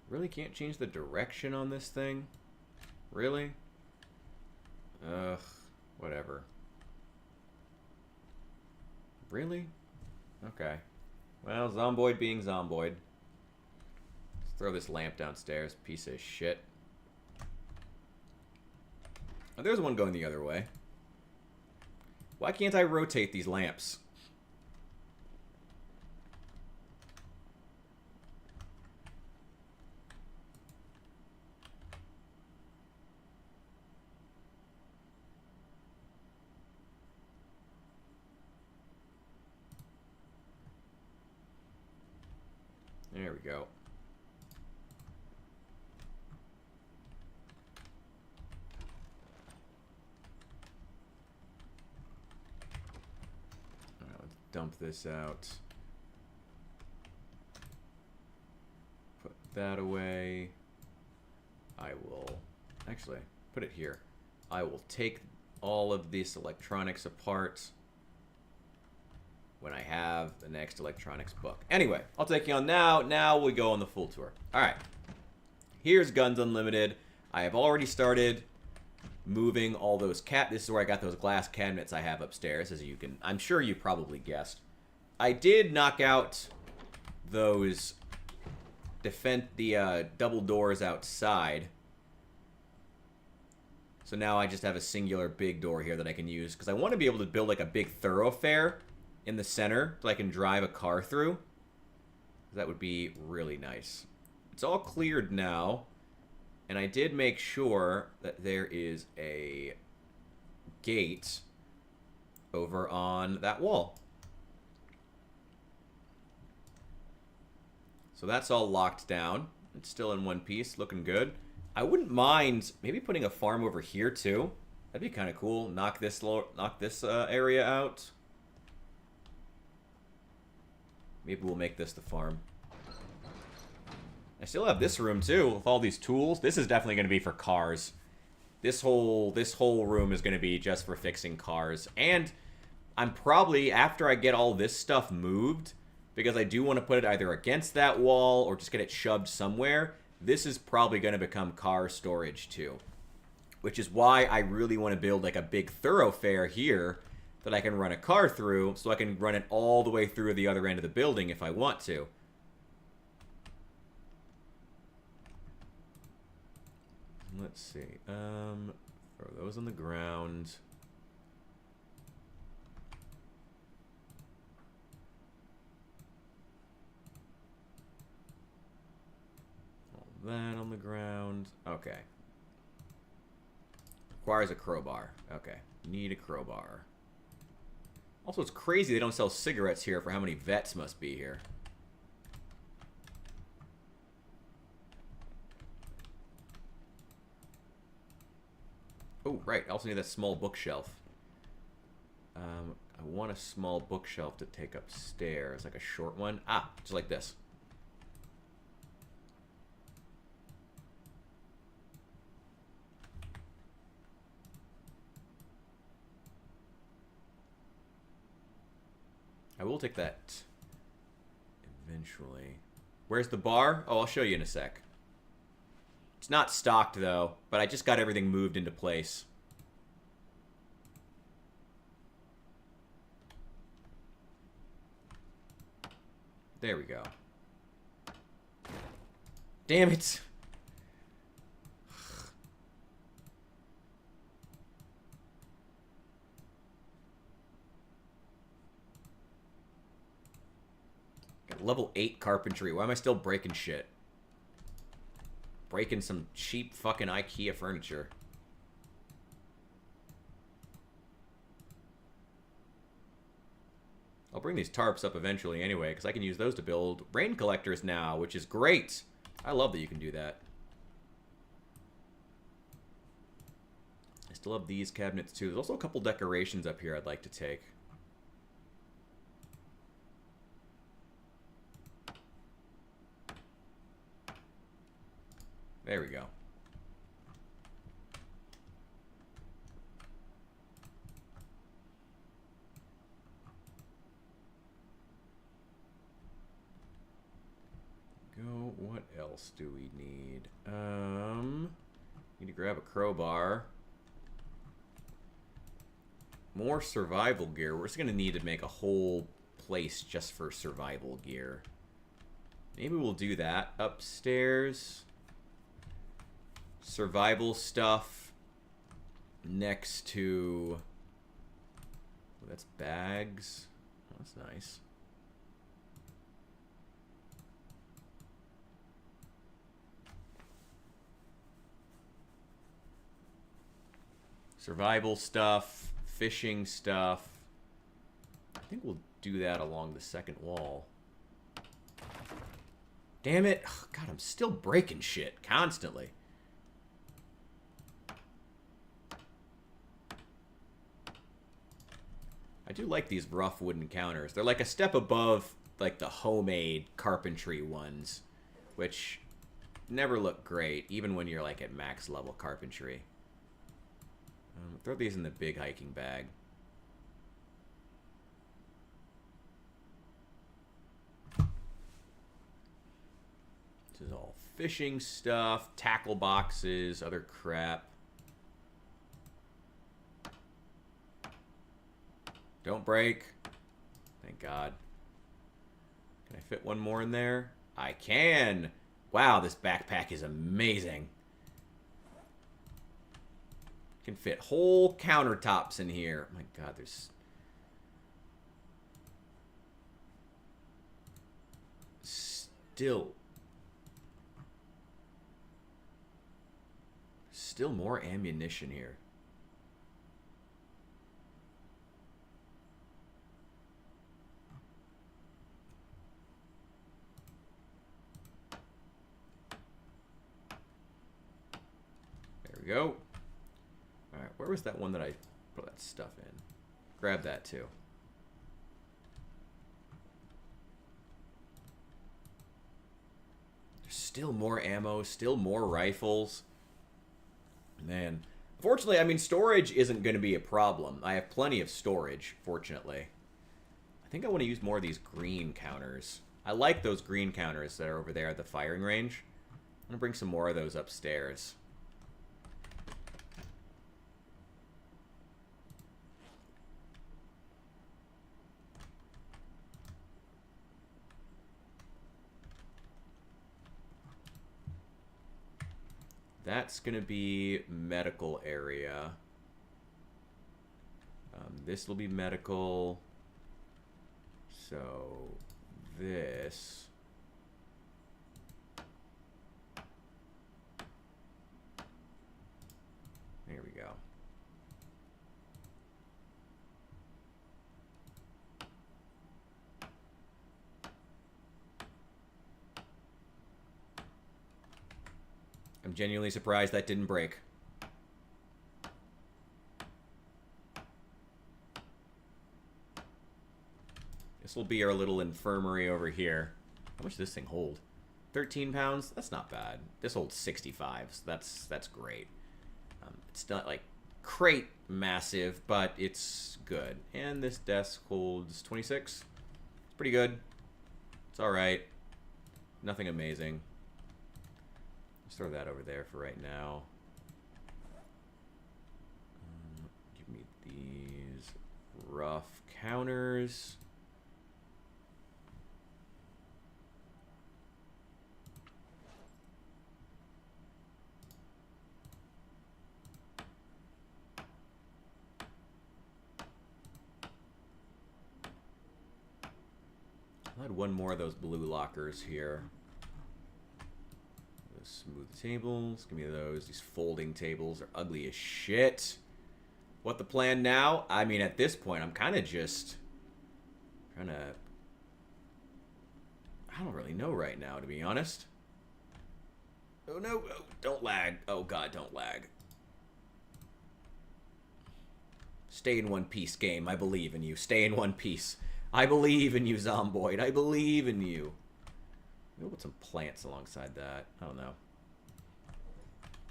Really can't change the direction on this thing? Really? Ugh, whatever. Really? Okay. Well, Zomboid being Zomboid. Let's throw this lamp downstairs, piece of shit. Oh, there's one going the other way. Why can't I rotate these lamps? There we go. All right, let's dump this out. Put that away. I will actually put it here. I will take all of this electronics apart when I have the next electronics book. Anyway, I'll take you on now. Now we go on the full tour. All right. Here's Guns Unlimited. I have already started moving all those This is where I got those glass cabinets I have upstairs, as you can... I'm sure you probably guessed. I did knock out those... double doors outside. So now I just have a singular big door here that I can use, because I want to be able to build like a big thoroughfare in the center so I can drive a car through. That would be really nice. It's all cleared now, and I did make sure that there is a gate over on that wall. So that's all locked down. It's still in one piece, looking good. I wouldn't mind maybe putting a farm over here too. That'd be kind of cool. Knock this area out. Maybe we'll make this the farm. I still have this room too with all these tools. This is definitely going to be for cars. This whole room is going to be just for fixing cars. And I'm probably, after I get all this stuff moved, because I do want to put it either against that wall or just get it shoved somewhere, this is probably going to become car storage too. Which is why I really want to build like a big thoroughfare here that I can run a car through, so I can run it all the way through the other end of the building if I want to. Let's see. Throw those on the ground. All that on the ground. Okay. Requires a crowbar. Okay. Need a crowbar. Also, it's crazy they don't sell cigarettes here for how many vets must be here. Oh, right. I also need that small bookshelf. I want a small bookshelf to take upstairs, like a short one. Ah, just like this. I will take that eventually. Where's the bar? Oh, I'll show you in a sec. It's not stocked, though, but I just got everything moved into place. There we go. Damn it! Got level 8 carpentry. Why am I still breaking shit? breaking some cheap fucking IKEA furniture. I'll bring these tarps up eventually anyway, because I can use those to build rain collectors now, which is great. I love that you can do that. I still have these cabinets too. There's also a couple decorations up here I'd like to take. There we go. What else do we need? Need to grab a crowbar. More survival gear. We're just gonna need to make a whole place just for survival gear. Maybe we'll do that. Upstairs. Survival stuff. Next to... Oh, that's bags. Oh, that's nice. Survival stuff, fishing stuff. I think we'll do that along the second wall. Damn it. Oh, God, I'm still breaking shit constantly. I do like these rough wooden counters. They're like a step above like the homemade carpentry ones, which never look great, even when you're like at max level carpentry. Throw these in the big hiking bag. This is all fishing stuff, tackle boxes, other crap. Don't break. Thank God. Can I fit one more in there? I can! Wow, this backpack is amazing. Can fit whole countertops in here. Oh my God, there's still more ammunition here. There we go. Alright, where was that one that I put that stuff in? Grab that too. There's still more ammo, still more rifles. Man. Fortunately, I mean, storage isn't going to be a problem. I have plenty of storage, fortunately. I think I want to use more of these green counters. I like those green counters that are over there at the firing range. I'm going to bring some more of those upstairs. That's going to be medical area. This will be medical. So this. There we go. I'm genuinely surprised that didn't break. This will be our little infirmary over here. How much does this thing hold? 13 pounds? That's not bad. This holds 65, so that's great. It's not like crate massive, but it's good. And this desk holds 26. It's pretty good. It's alright. Nothing amazing. Let's throw that over there for right now. Give me these rough counters. I'll add one more of those blue lockers here. move the tables. Give me those. These folding tables are ugly as shit. What the plan now? I mean, at this point, I'm kind of just trying to... I don't really know right now, to be honest. Oh, no. Oh, don't lag. Oh, God, don't lag. Stay in one piece, game. I believe in you. Stay in one piece. I believe in you, Zomboid. I believe in you. Maybe we'll put some plants alongside that. I don't know.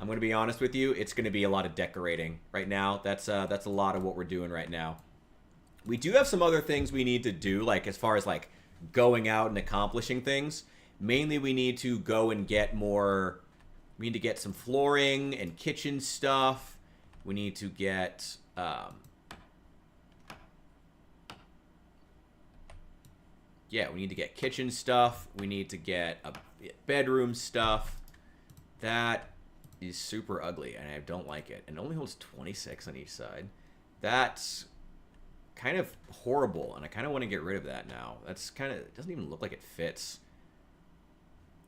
I'm going to be honest with you. It's going to be a lot of decorating right now. That's a lot of what we're doing right now. We do have some other things we need to do, like as far as like going out and accomplishing things. Mainly, we need to go and get more. We need to get some flooring and kitchen stuff. We need to get. Yeah, we need to get kitchen stuff. We need to get a bedroom stuff. That is super ugly, and I don't like it. And it only holds 26 on each side. That's kind of horrible, and I kind of want to get rid of that now. That's kind of... It doesn't even look like it fits.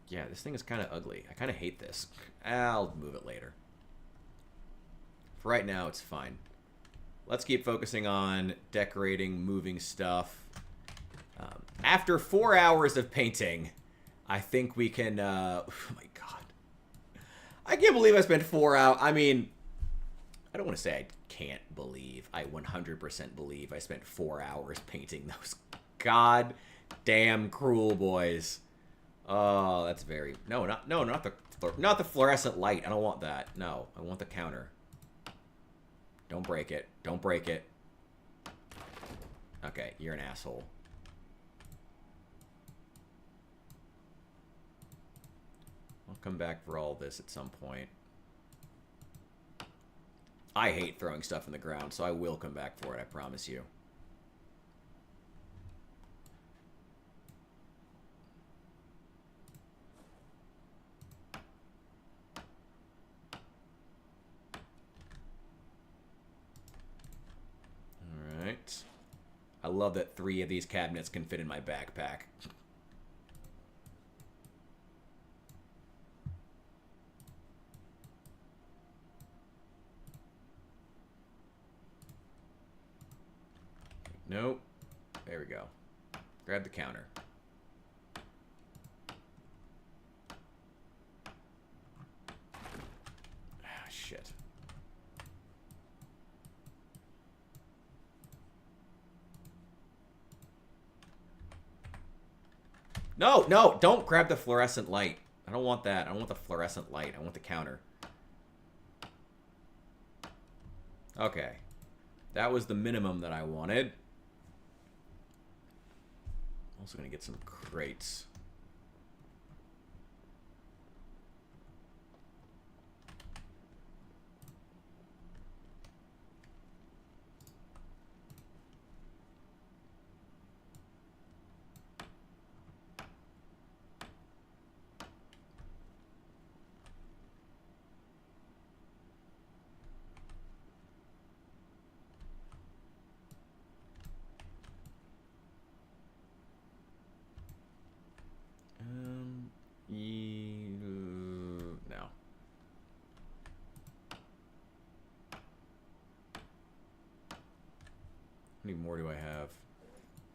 Yeah, this thing is kind of ugly. I kind of hate this. I'll move it later. For right now, it's fine. Let's keep focusing on decorating, moving stuff. After 4 hours of painting, I think we can... oh my god. I can't believe I spent 4 hours... I mean, I don't want to say I can't believe. I 100% believe I spent 4 hours painting those goddamn cruel boys. Oh, that's very... No, not the fluorescent light. I don't want that. No, I want the counter. Don't break it. Don't break it. Okay, you're an asshole. I'll come back for all this at some point. I hate throwing stuff in the ground, so I will come back for it, I promise you. Alright. I love that 3 of these cabinets can fit in my backpack. Nope. There we go. Grab the counter. Ah, shit. No, no, don't grab the fluorescent light. I don't want that. I don't want the fluorescent light. I want the counter. Okay. That was the minimum that I wanted. Also gonna get some crates. No. How many more do I have?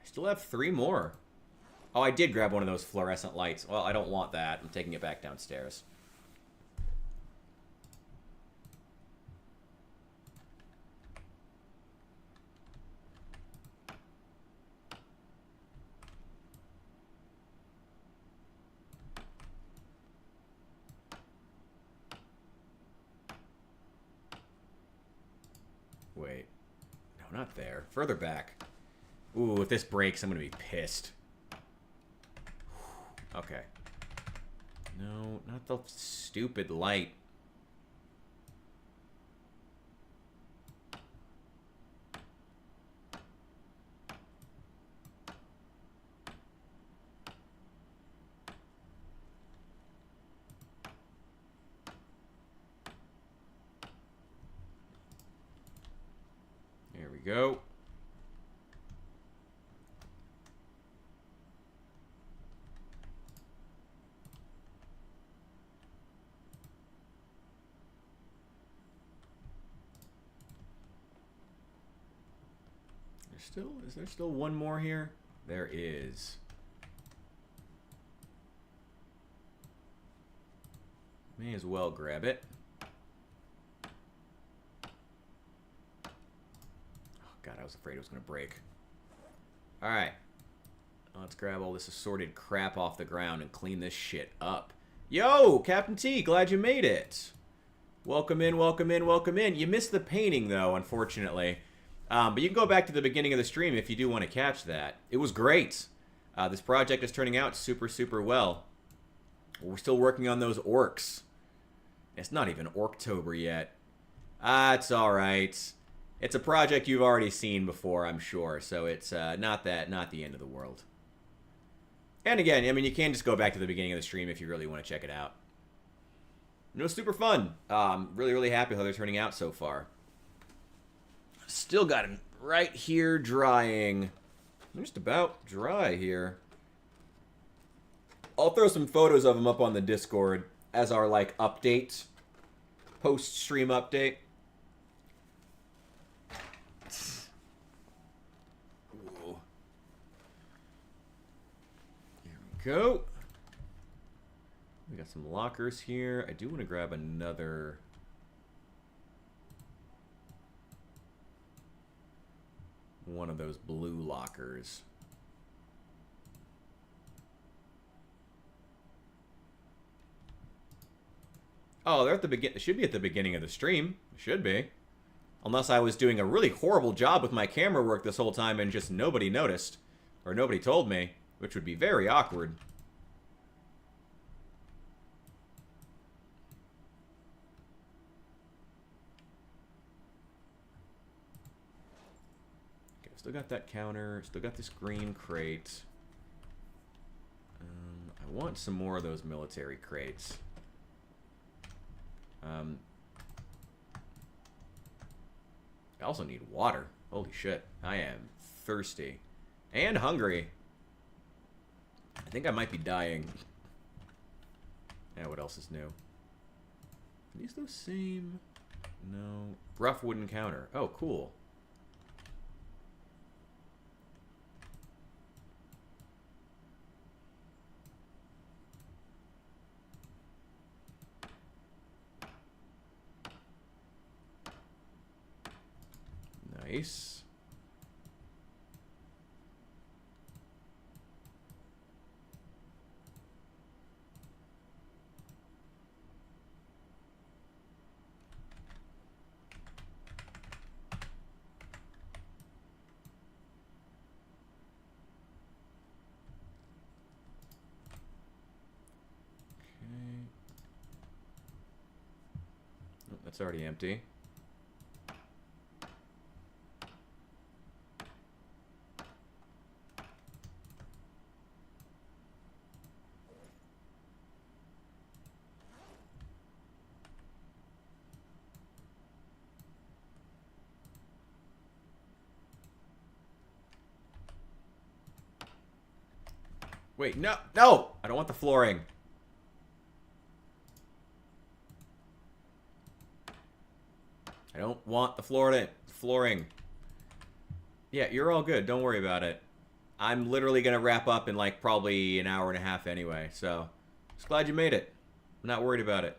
I still have 3 more. Oh, I did grab one of those fluorescent lights. Well, I don't want that. I'm taking it back downstairs. Wait. No, not there. Further back. Ooh, if this breaks, I'm going to be pissed. Okay. No, not the stupid light. There we go. Is there still one more here? There is. May as well grab it. Oh god, I was afraid it was gonna break. Alright. Let's grab all this assorted crap off the ground and clean this shit up. Yo, Captain T, glad you made it. Welcome in, welcome in, welcome in. You missed the painting, though, unfortunately. But you can go back to the beginning of the stream if you do want to catch that. It was great. This project is turning out super, super well. We're still working on those orcs. It's not even Orktober yet. It's alright. It's a project you've already seen before, I'm sure. So it's not the end of the world. And again, I mean, you can just go back to the beginning of the stream if you really want to check it out. It was super fun. Really, really happy how they're turning out so far. Still got them right here drying. They're just about dry here. I'll throw some photos of them up on the Discord as our, like, update. Post-stream update. Whoa. There we go. We got some lockers here. I do want to grab another... one of those blue lockers. Oh, they're at the begin. It should be at the beginning of the stream. It should be. Unless I was doing a really horrible job with my camera work this whole time and just nobody noticed. Or nobody told me. Which would be very awkward. Okay, still got that counter. Still got this green crate. I want some more of those military crates. I also need water. Holy shit. I am thirsty. And hungry. I think I might be dying. Yeah, what else is new? Are these those same? No. Rough wooden counter. Oh, cool. Nice. Okay. Oh, that's already empty. Wait, no, no! I don't want the flooring. I don't want the flooring. Yeah, you're all good. Don't worry about it. I'm literally going to wrap up in like probably an hour and a half anyway, so just glad you made it. I'm not worried about it.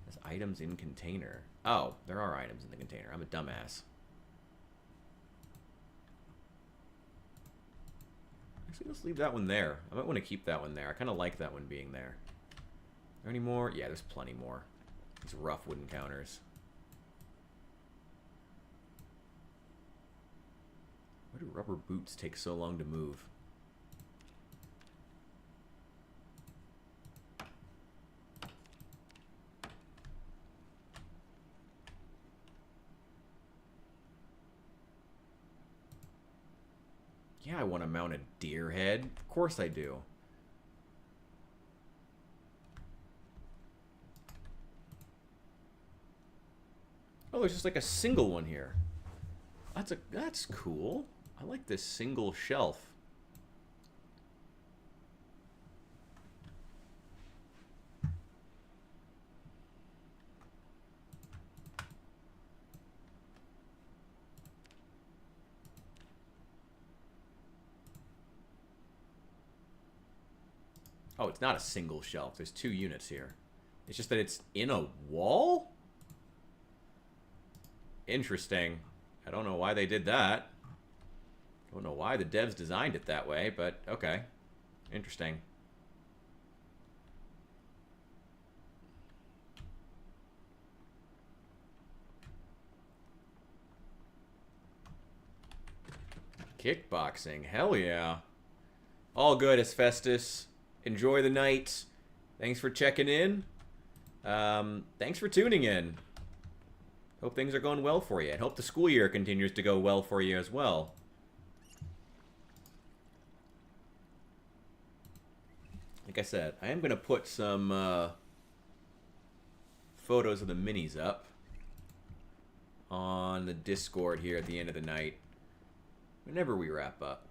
There's items in container. Oh, there are items in the container. I'm a dumbass. Actually, let's leave that one there. I might want to keep that one there. I kind of like that one being there. Are there any more? Yeah, there's plenty more. These rough wooden counters. Why do rubber boots take so long to move? Yeah, I want to mount a deer head. Of course I do. Oh, there's just like a single one here. That's cool. I like this single shelf. Oh, it's not a single shelf. There's 2 units here. It's just that it's in a wall? Interesting. I don't know why they did that. Don't know why the devs designed it that way, but okay. Interesting. Kickboxing. Hell yeah. All good, Asbestos. Enjoy the night. Thanks for checking in. Thanks for tuning in. Hope things are going well for you. And hope the school year continues to go well for you as well. Like I said, I am going to put some photos of the minis up on the Discord here at the end of the night. Whenever we wrap up.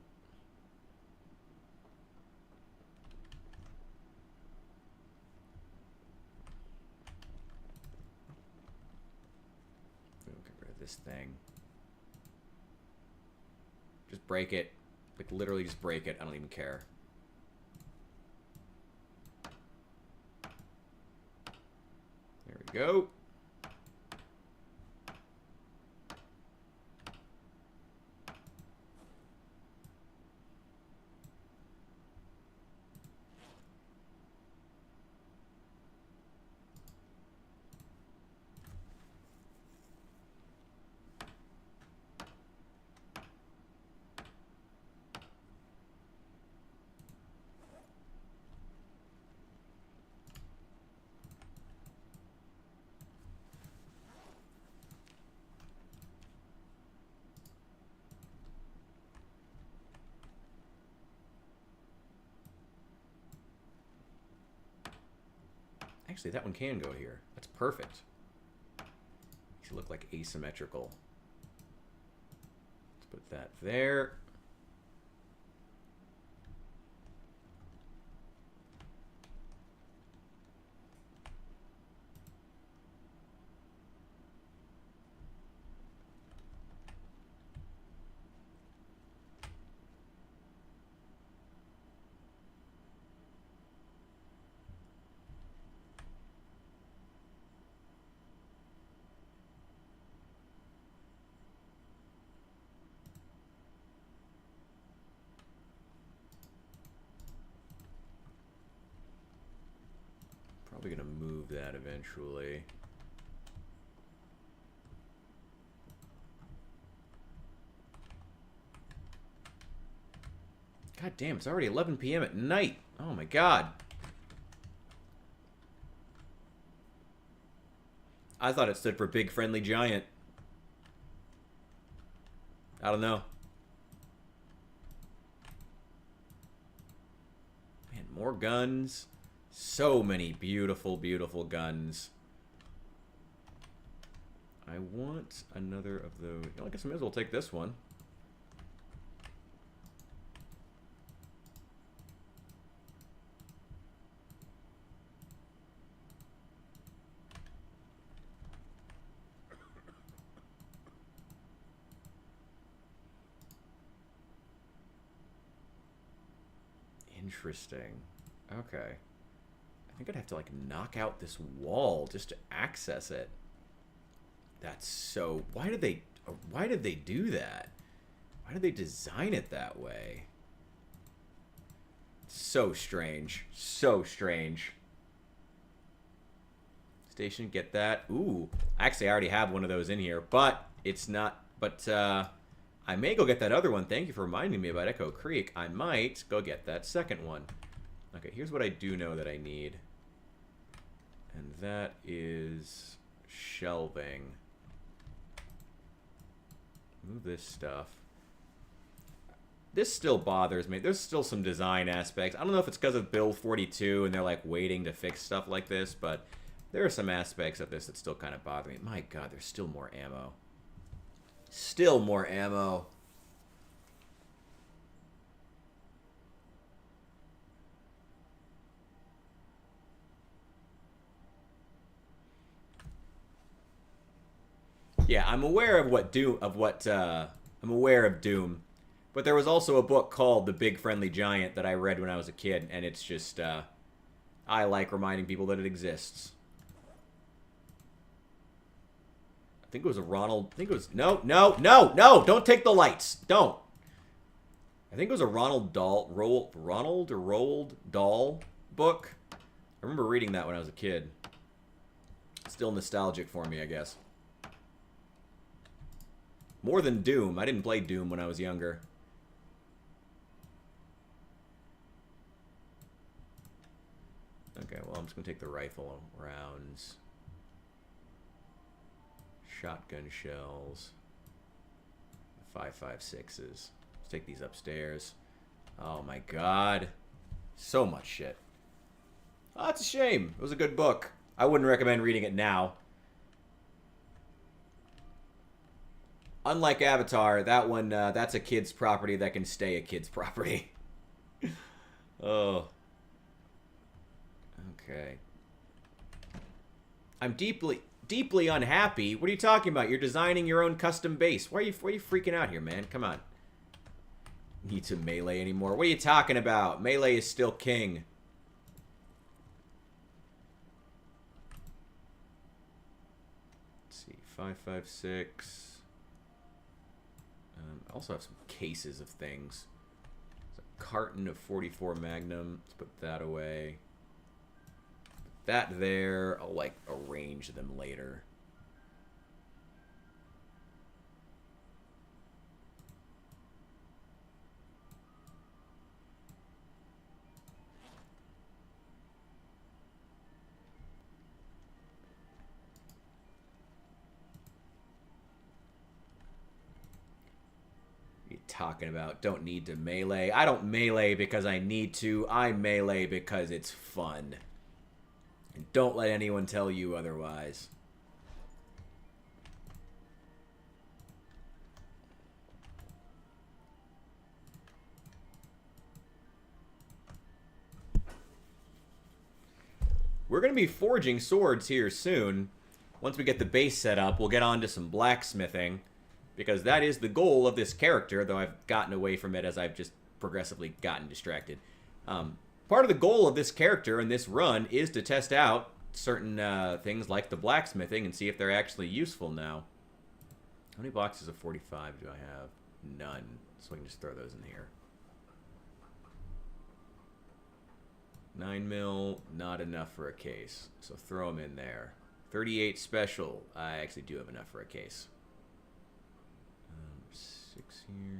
This thing. Just break it. Like, literally just break it. I don't even care. There we go. Actually, that one can go here. That's perfect. Makes it look like asymmetrical. Let's put that there. Probably gonna move that eventually. God damn, it's already 11 p.m. at night. Oh my god. I thought it stood for Big Friendly Giant. I don't know. Man, more guns. So many beautiful, beautiful guns. I want another of those. I guess I may as well take this one. Interesting. Okay. I think I'd have to, like, knock out this wall just to access it. That's so... Why did they do that? Why did they design it that way? So strange. So strange. Station, get that. Ooh. Actually, I already have one of those in here, but it's not... But, I may go get that other one. Thank you for reminding me about Echo Creek. I might go get that second one. Okay, here's what I do know that I need. And that is shelving. Move this stuff. This still bothers me. There's still some design aspects. I don't know if it's because of Bill 42 and they're like waiting to fix stuff like this, but there are some aspects of this that still kind of bother me. My god, there's still more ammo. Still more ammo. Yeah, I'm aware of what Doom I'm aware of Doom. But there was also a book called The Big Friendly Giant that I read when I was a kid, and it's just I like reminding people that it exists. I think it was a Ronald... I think it was... No, no, no, no! Don't take the lights! Don't! I think it was a Ronald Dahl... Ronald or Roald Dahl book. I remember reading that when I was a kid. Still nostalgic for me, I guess. More than Doom. I didn't play Doom when I was younger. Okay, well, I'm just going to take the rifle rounds. Shotgun shells. 5.56s. Let's take these upstairs. Oh my god. So much shit. Oh, that's a shame. It was a good book. I wouldn't recommend reading it now. Unlike Avatar, that one, that's a kid's property that can stay a kid's property. Oh. Okay. I'm deeply unhappy. What are you talking about? You're designing your own custom base. Why are you freaking out here, man? Come on. Need to melee anymore. What are you talking about? Melee is still king. Let's see. 5.56. I also have some cases of things. There's a carton of 44 Magnum. Let's put that away. Put that there. I'll, like, arrange them later. Talking about don't need to melee. I don't melee because I need to. I melee because it's fun. And don't let anyone tell you otherwise. We're going to be forging swords here soon. Once we get the base set up, we'll get on to some blacksmithing. Because that is the goal of this character, though I've gotten away from it as I've just progressively gotten distracted. Part of the goal of this character and this run is to test out certain things like the blacksmithing and see if they're actually useful now. How many boxes of 45 do I have? None. So we can just throw those in here. 9 mil, not enough for a case. So throw them in there. 38 special. I actually do have enough for a case. 6 here.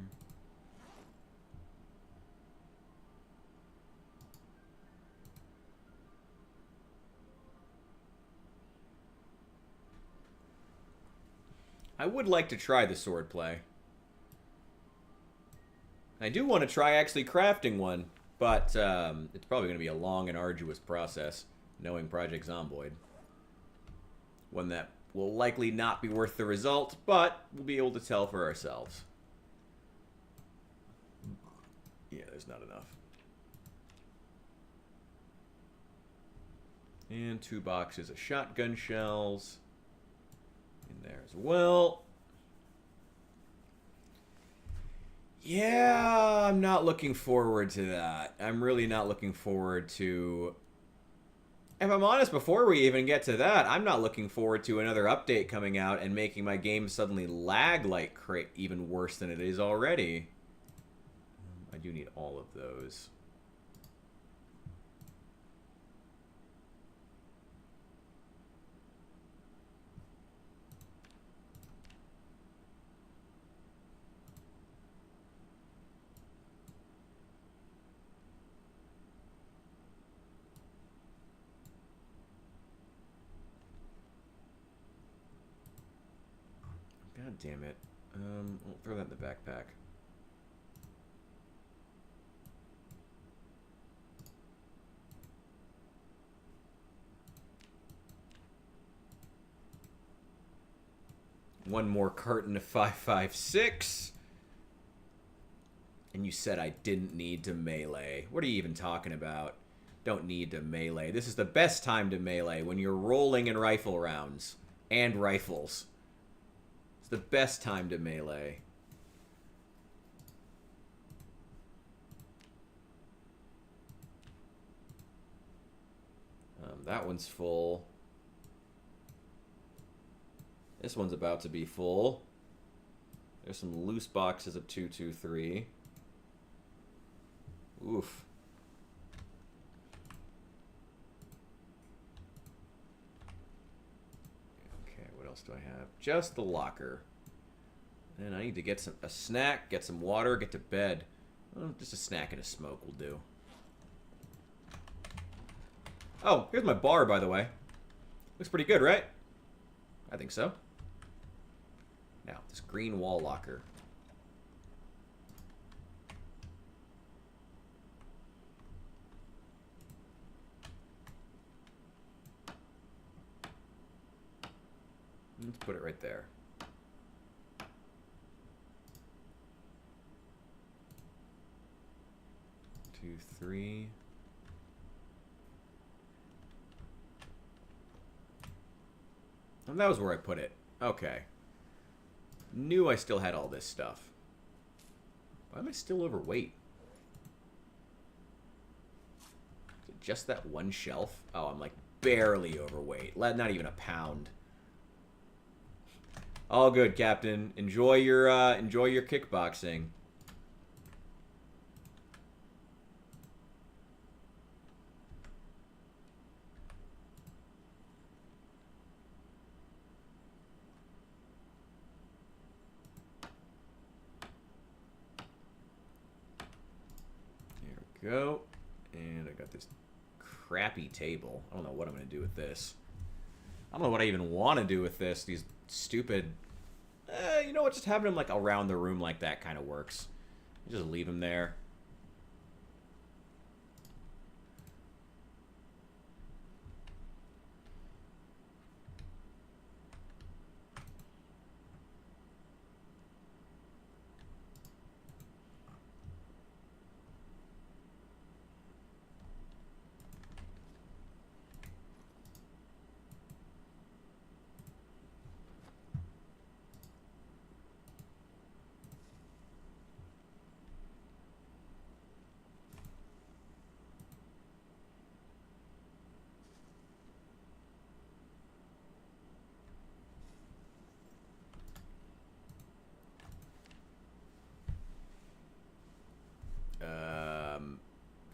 I would like to try the sword play. I do want to try actually crafting one, but it's probably going to be a long and arduous process, knowing Project Zomboid. One that will likely not be worth the result, but we'll be able to tell for ourselves. Yeah, there's not enough. And 2 boxes of shotgun shells in there as well. Yeah, I'm not looking forward to that. I'm really not looking forward to... If I'm honest, before we even get to that, I'm not looking forward to another update coming out and making my game suddenly lag like even worse than it is already. I do need all of those. God damn it. I'll throw that in the backpack. One more carton of 5.56. And you said I didn't need to melee. What are you even talking about? Don't need to melee. This is the best time to melee, when you're rolling in rifle rounds. And rifles. It's the best time to melee. That one's full. This one's about to be full. There's some loose boxes of 223. Oof. Okay, what else do I have? Just the locker. And I need to get a snack, get some water, get to bed. Well, just a snack and a smoke will do. Oh, here's my bar, by the way. Looks pretty good, right? I think so. Now, this green wall locker. Let's put it right there. 2, 3. And that was where I put it. Okay. Knew I still had all this stuff. Why am I still overweight? Is it just that one shelf? Oh, I'm like barely overweight. Not even a pound. All good, Captain. Enjoy your kickboxing. Go. And I got this crappy table. I don't know what I'm going to do with this. I don't know what I even want to do with this. These stupid... you know what? Just having them like around the room like that kind of works. Just leave them there.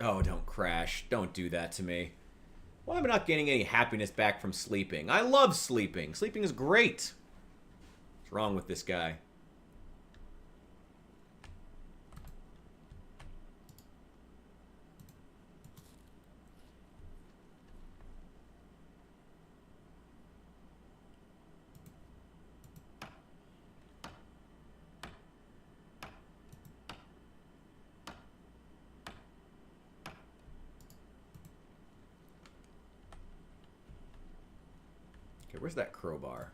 Oh, don't crash. Don't do that to me. Why am I not getting any happiness back from sleeping? I love sleeping. Sleeping is great. What's wrong with this guy? Okay, where's that crowbar?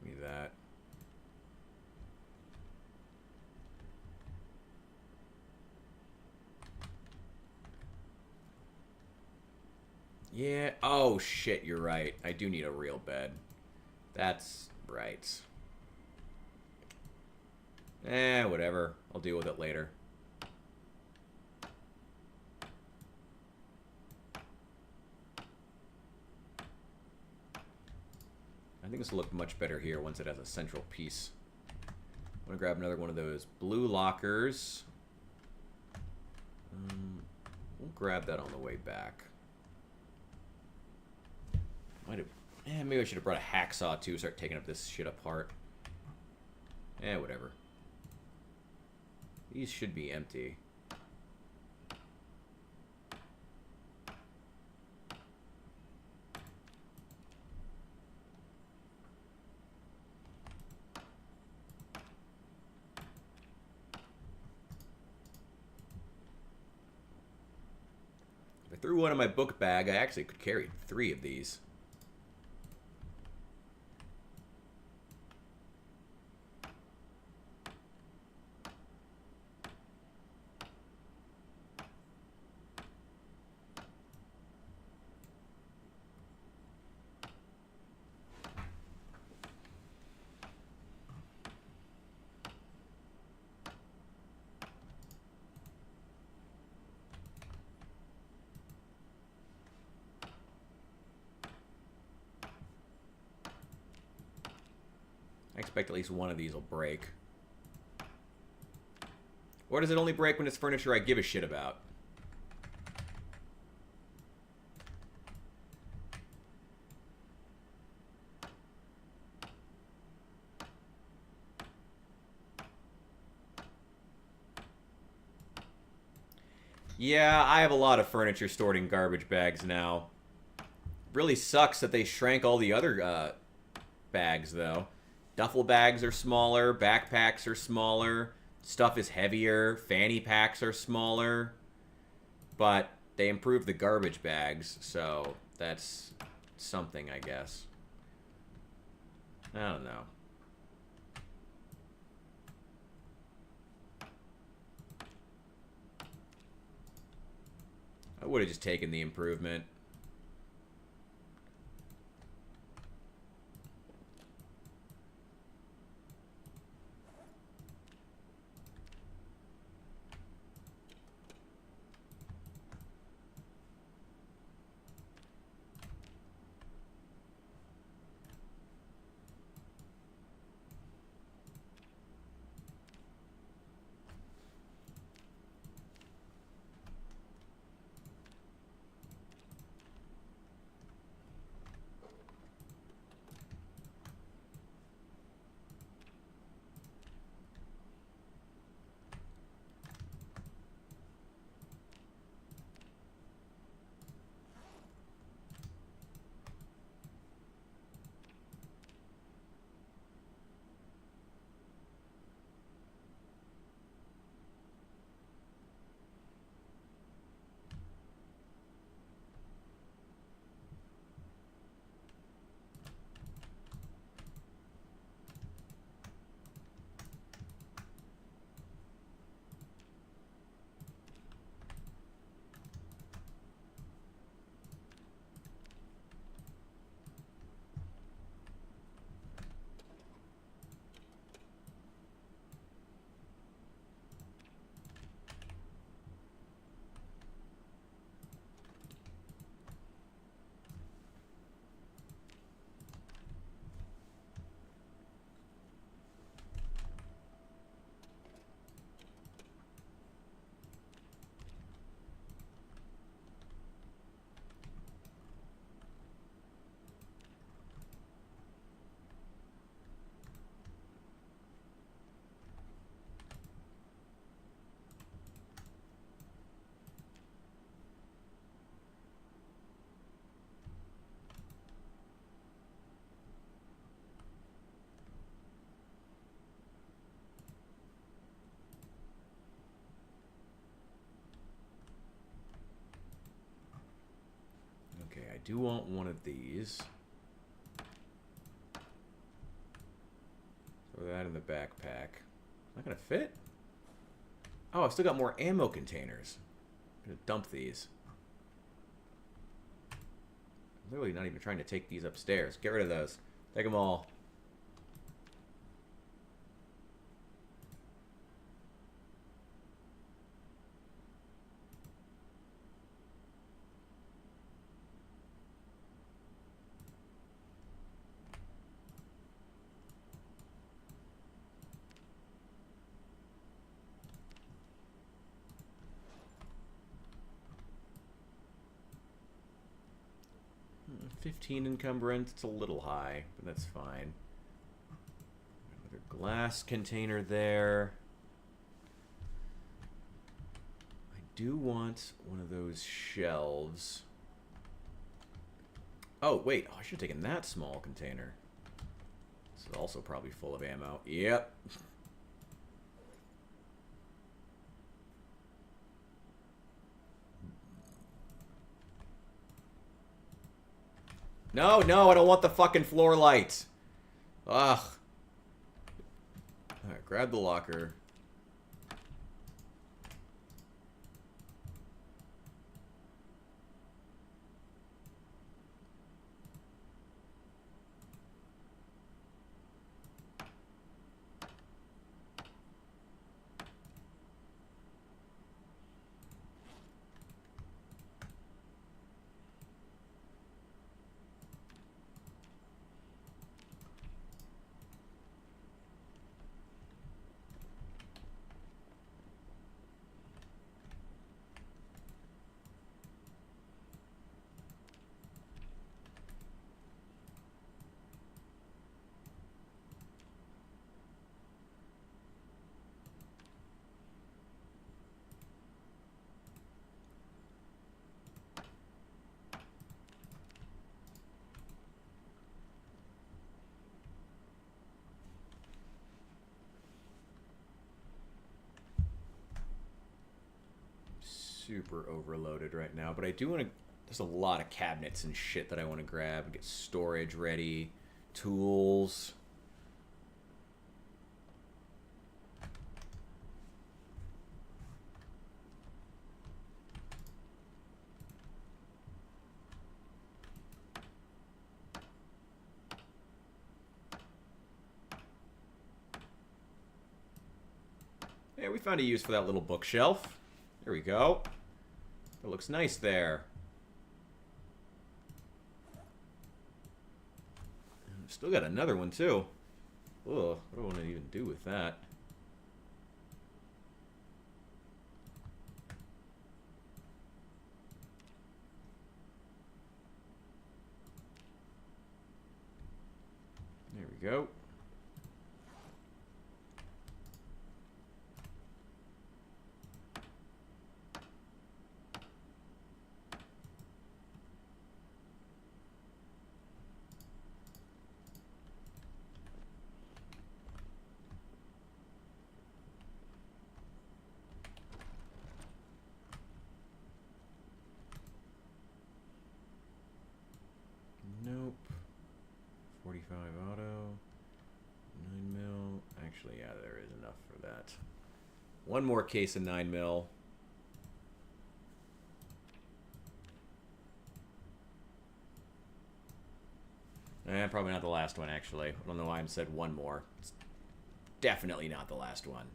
Give me that. Yeah. Oh, shit, you're right. I do need a real bed. That's right. Whatever. I'll deal with it later. I think this will look much better here once it has a central piece. I'm going to grab another one of those blue lockers. We'll grab that on the way back. Maybe I should have brought a hacksaw too, start taking up this shit apart. Whatever. These should be empty. If I threw one in my book bag, I actually could carry 3 of these. expect at least one of these will break. Or does it only break when it's furniture I give a shit about? Yeah, I have a lot of furniture stored in garbage bags now. Really sucks that they shrank all the other bags, though. Duffel bags are smaller, backpacks are smaller, stuff is heavier, fanny packs are smaller. But they improved the garbage bags, so that's something, I guess. I don't know. I would have just taken the improvement. Okay, I do want one of these. Throw that in the backpack. Not gonna fit? Oh, I've still got more ammo containers. I'm gonna dump these. I'm literally not even trying to take these upstairs. Get rid of those. Take them all. Hmm, 15 encumbrance. It's a little high, but that's fine. Another glass container there. I do want one of those shelves. Oh, wait. Oh, I should have taken that small container. This is also probably full of ammo. Yep. No, no, I don't want the fucking floor lights. Ugh. Alright, grab the locker. super overloaded right now, but I do want to. There's a lot of cabinets and shit that I want to grab. Get storage ready, tools. Yeah, we found a use for that little bookshelf. There we go. It looks nice there. Still got another one, too. Ugh, what do I want to even do with that? There we go. Nope. 45 auto. 9 mil. Actually, yeah, there is enough for that. One more case of 9 mil. Probably not the last one, actually. I don't know why I said one more. It's definitely not the last one.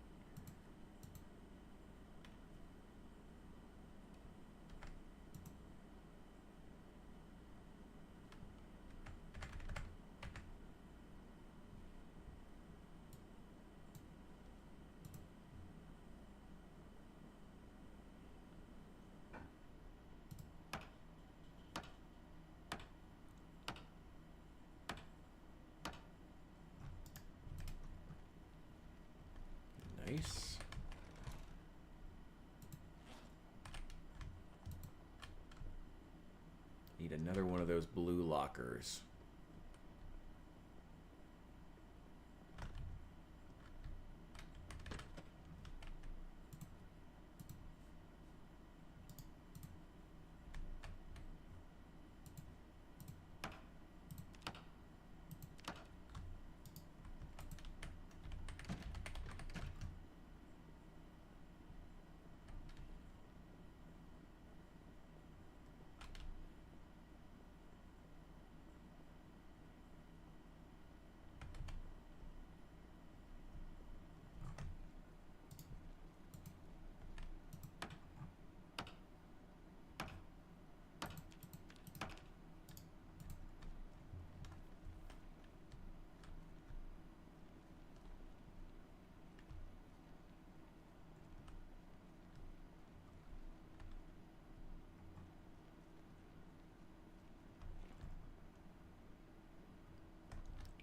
Nice. Need another one of those blue lockers.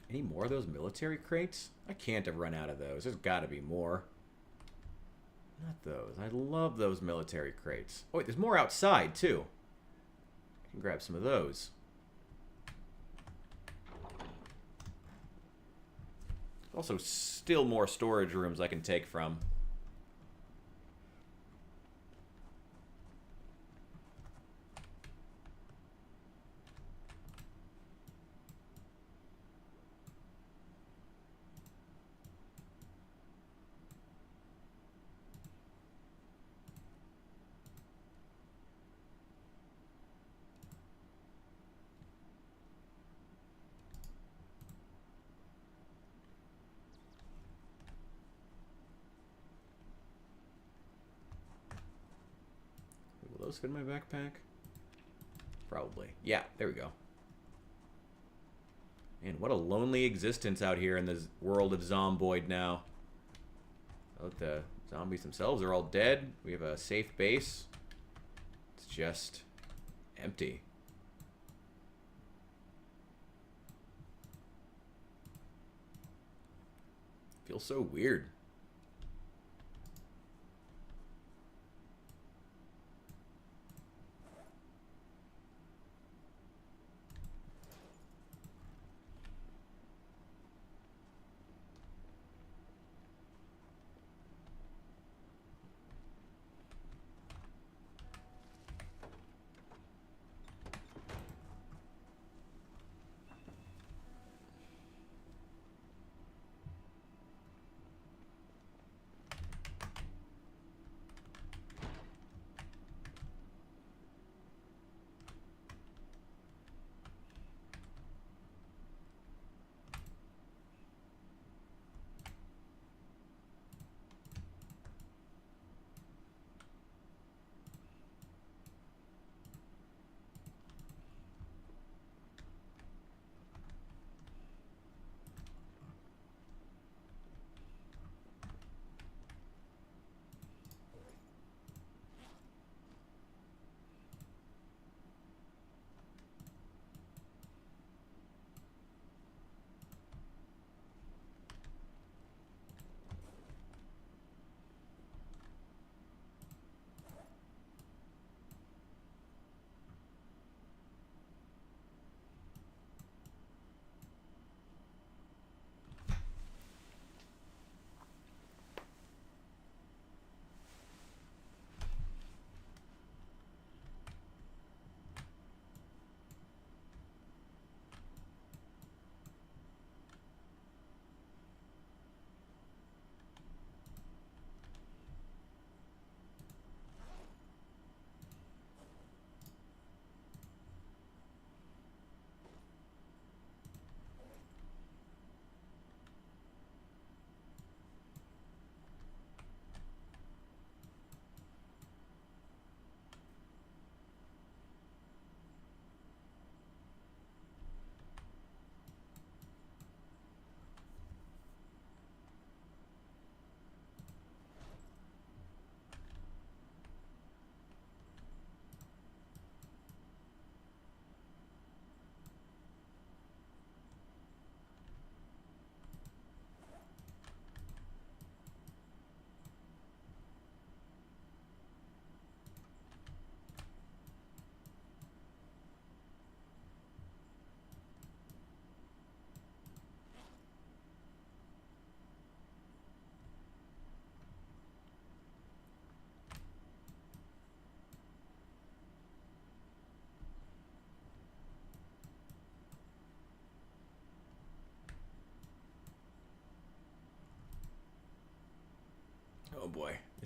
Any more of those military crates? I can't have run out of those. There's got to be more. Not those. I love those military crates. Oh, wait, there's more outside, too. I can grab some of those. Also, still more storage rooms I can take from. Will those fit in my backpack? Probably. Yeah, there we go. Man, what a lonely existence out here in this world of Zomboid now. Oh, the zombies themselves are all dead. We have a safe base. It's just empty. Feels so weird.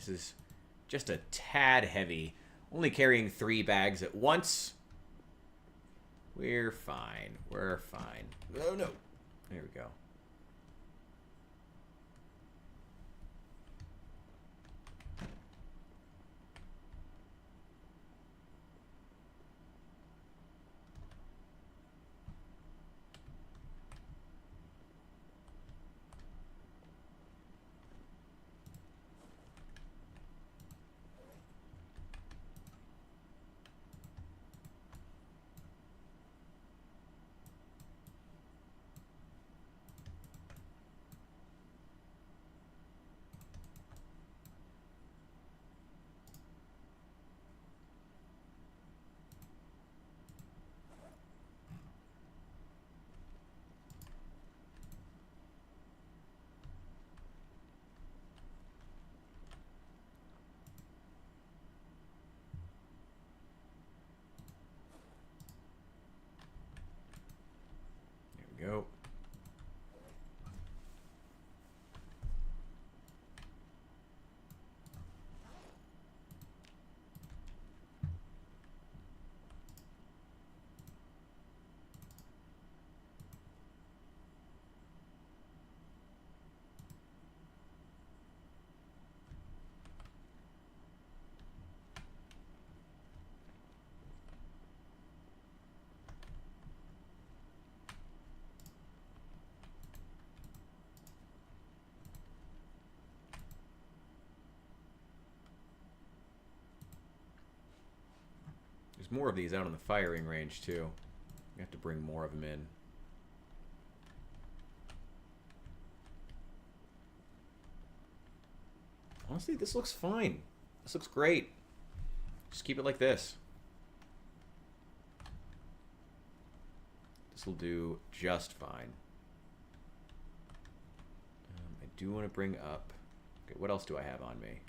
This is just a tad heavy. Only carrying 3 bags at once. We're fine. We're fine. Oh, no. There we go. Go. There's more of these out on the firing range, too. You have to bring more of them in. Honestly, this looks fine. This looks great. Just keep it like this. This will do just fine. I do want to bring up... Okay, what else do I have on me?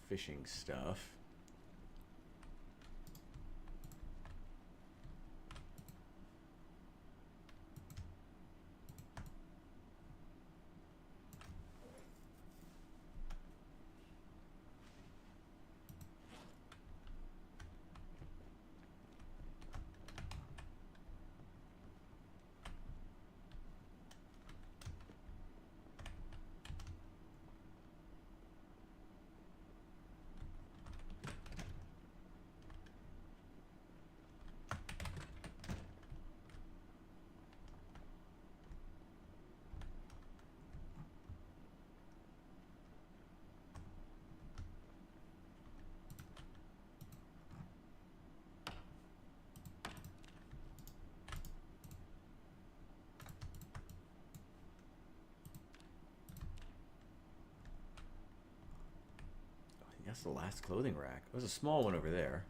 Fishing stuff. That's the last clothing rack. There's a small one over there.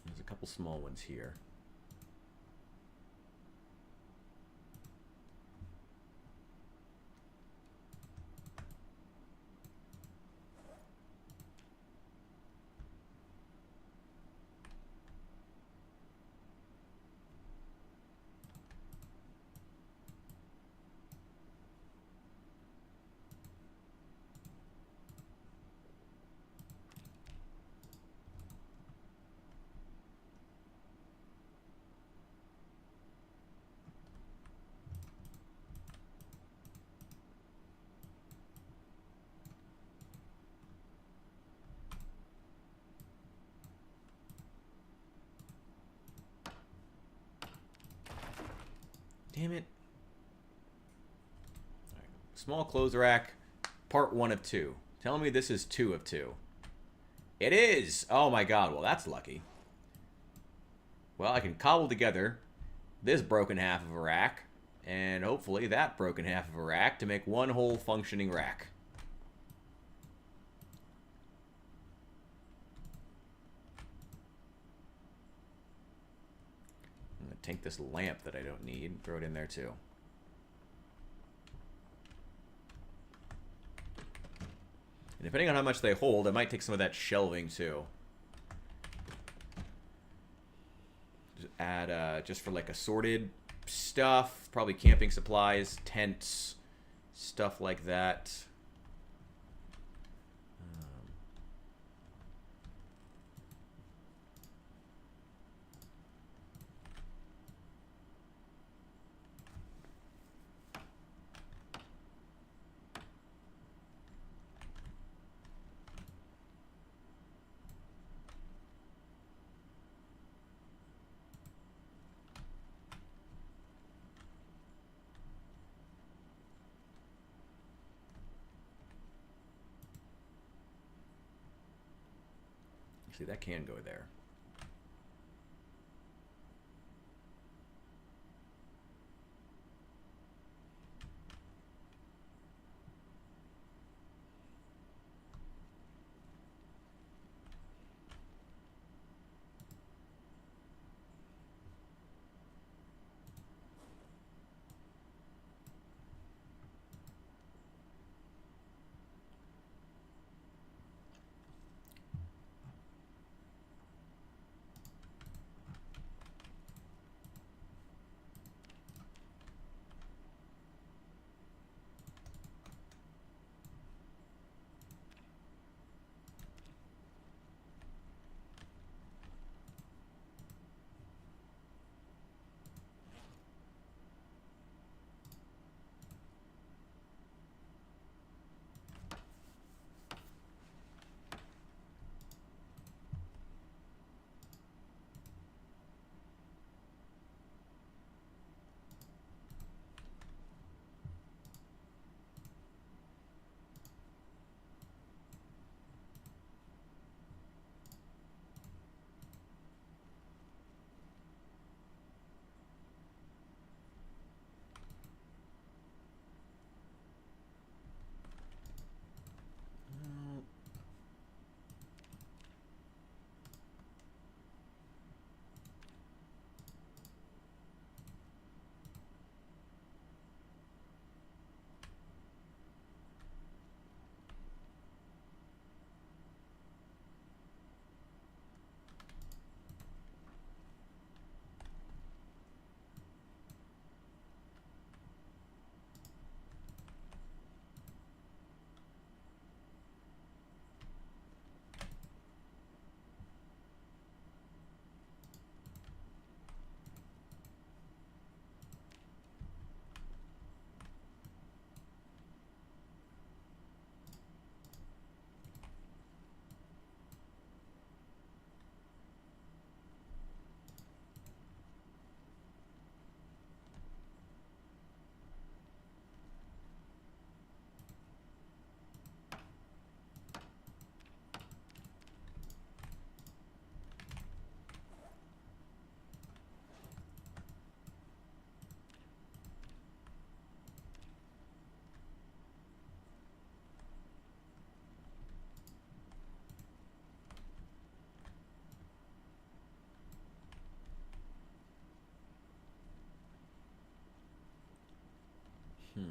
There's a couple small ones here. Damn it. All right. Small clothes rack, part 1 of 2. Tell me this is 2 of 2. It is! Oh my god, well that's lucky. Well, I can cobble together this broken half of a rack, and hopefully that broken half of a rack to make one whole functioning rack. I'm going to take this lamp that I don't need and throw it in there too. And depending on how much they hold, I might take some of that shelving too. Just add, just for like assorted stuff, probably camping supplies, tents, stuff like that. See, that can go there. Hmm.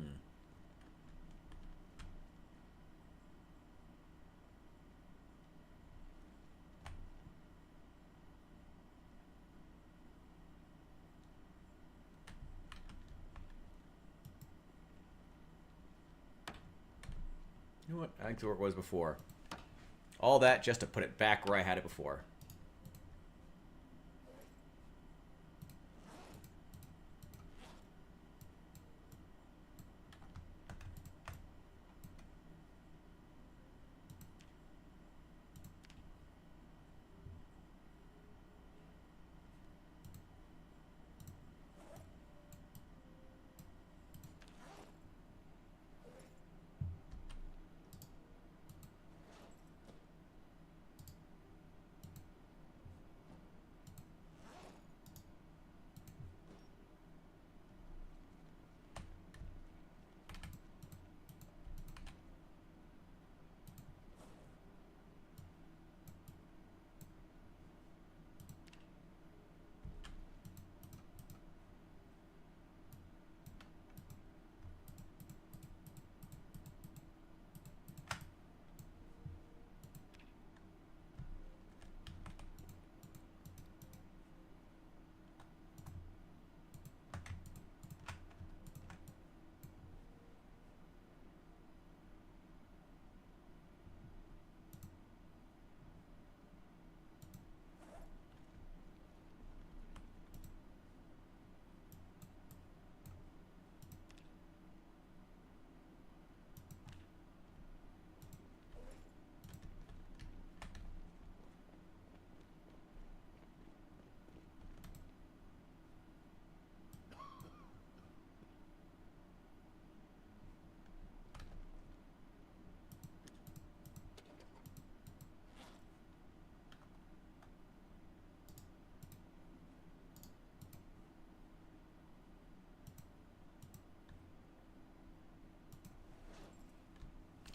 You know what? I think it's where it was before. All that just to put it back where I had it before.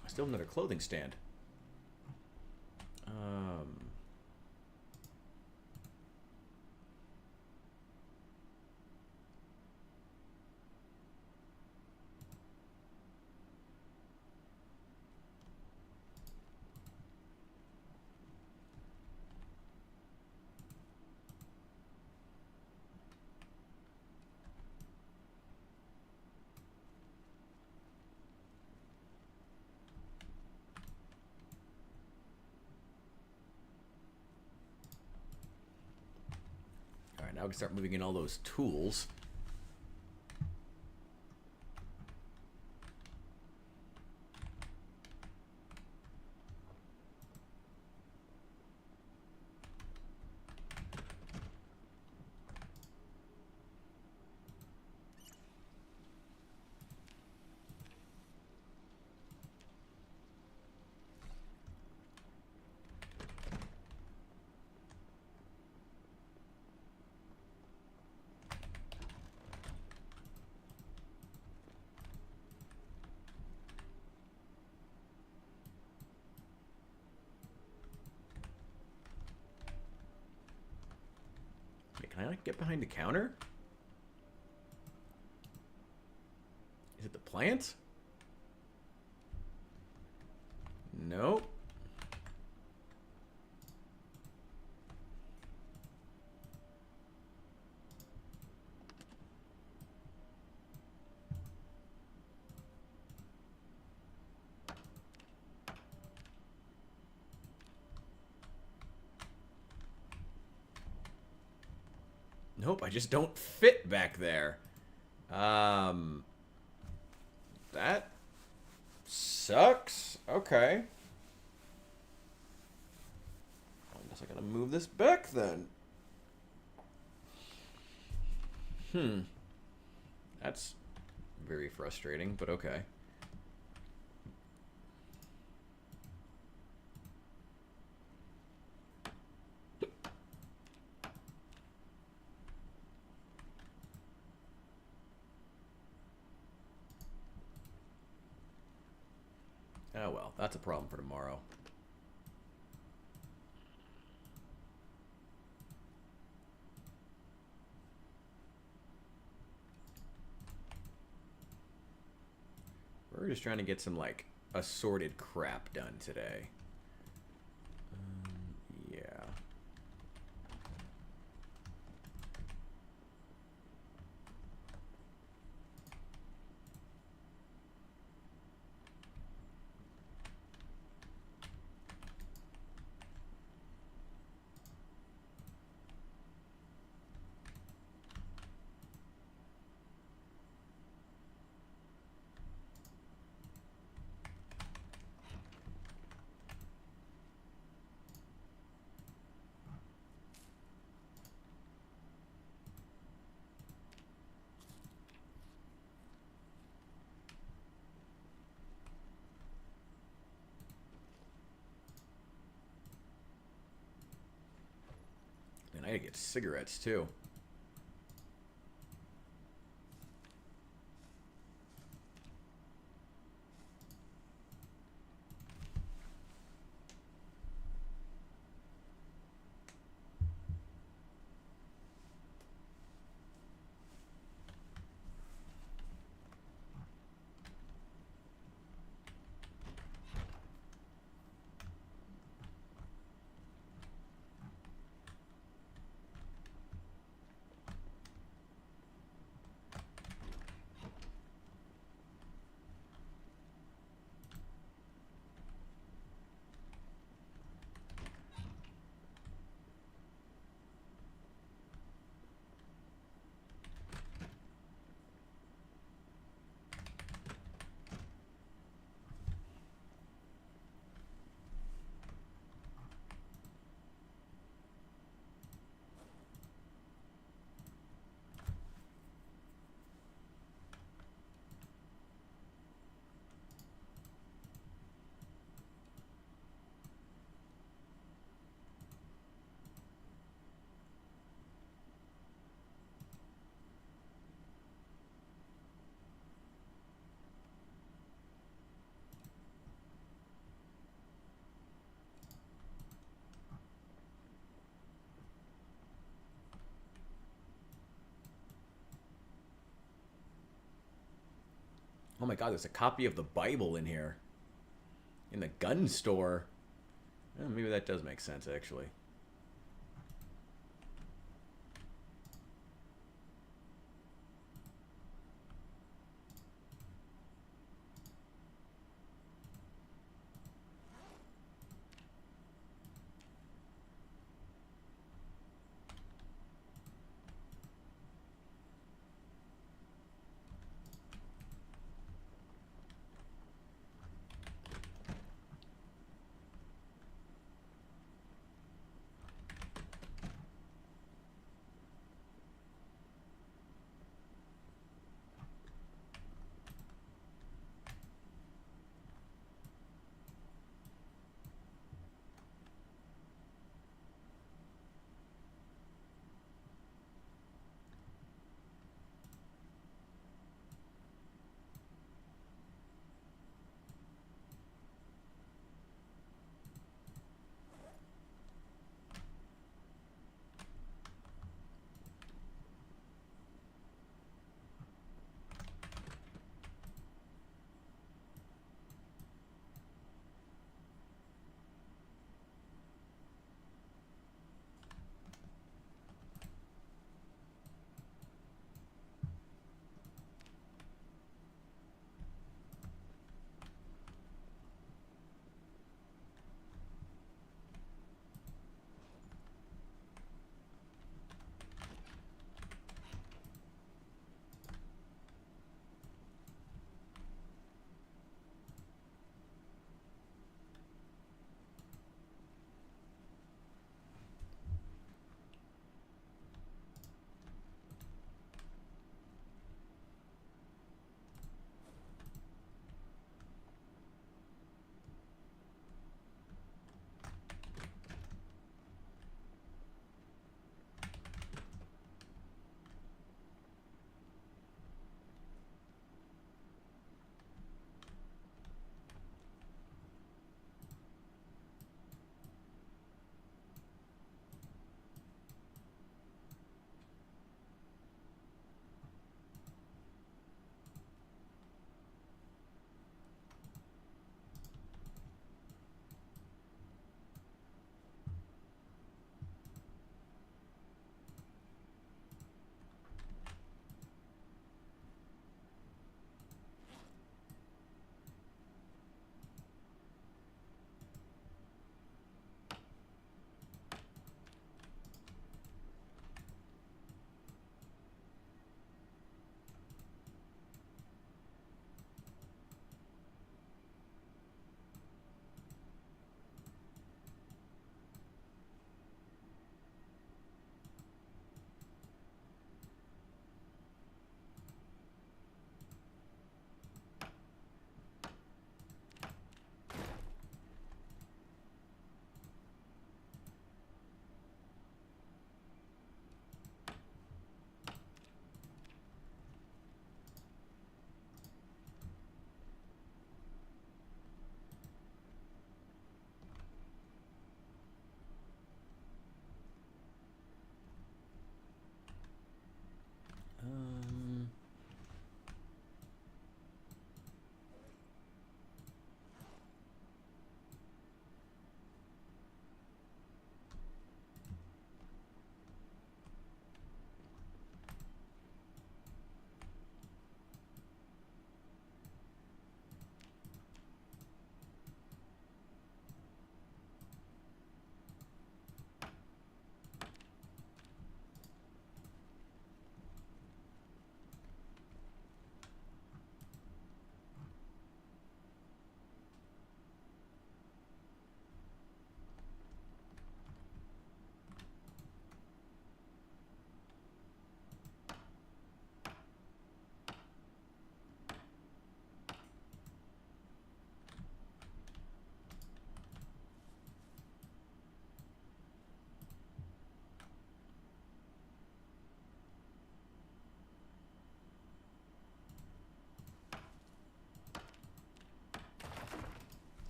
Still another clothing stand. All right, now we can start moving in all those tools. Can I like get behind the counter? Is it the plant? Nope. Nope, I just don't fit back there. That sucks. Okay. I guess I gotta move this back then. That's very frustrating, but okay. Oh well, that's a problem for tomorrow. We're just trying to get some, like, assorted crap done today. Yeah. And I gotta get cigarettes, too. Oh my god, there's a copy of the Bible in here. In the gun store. Maybe that does make sense, actually.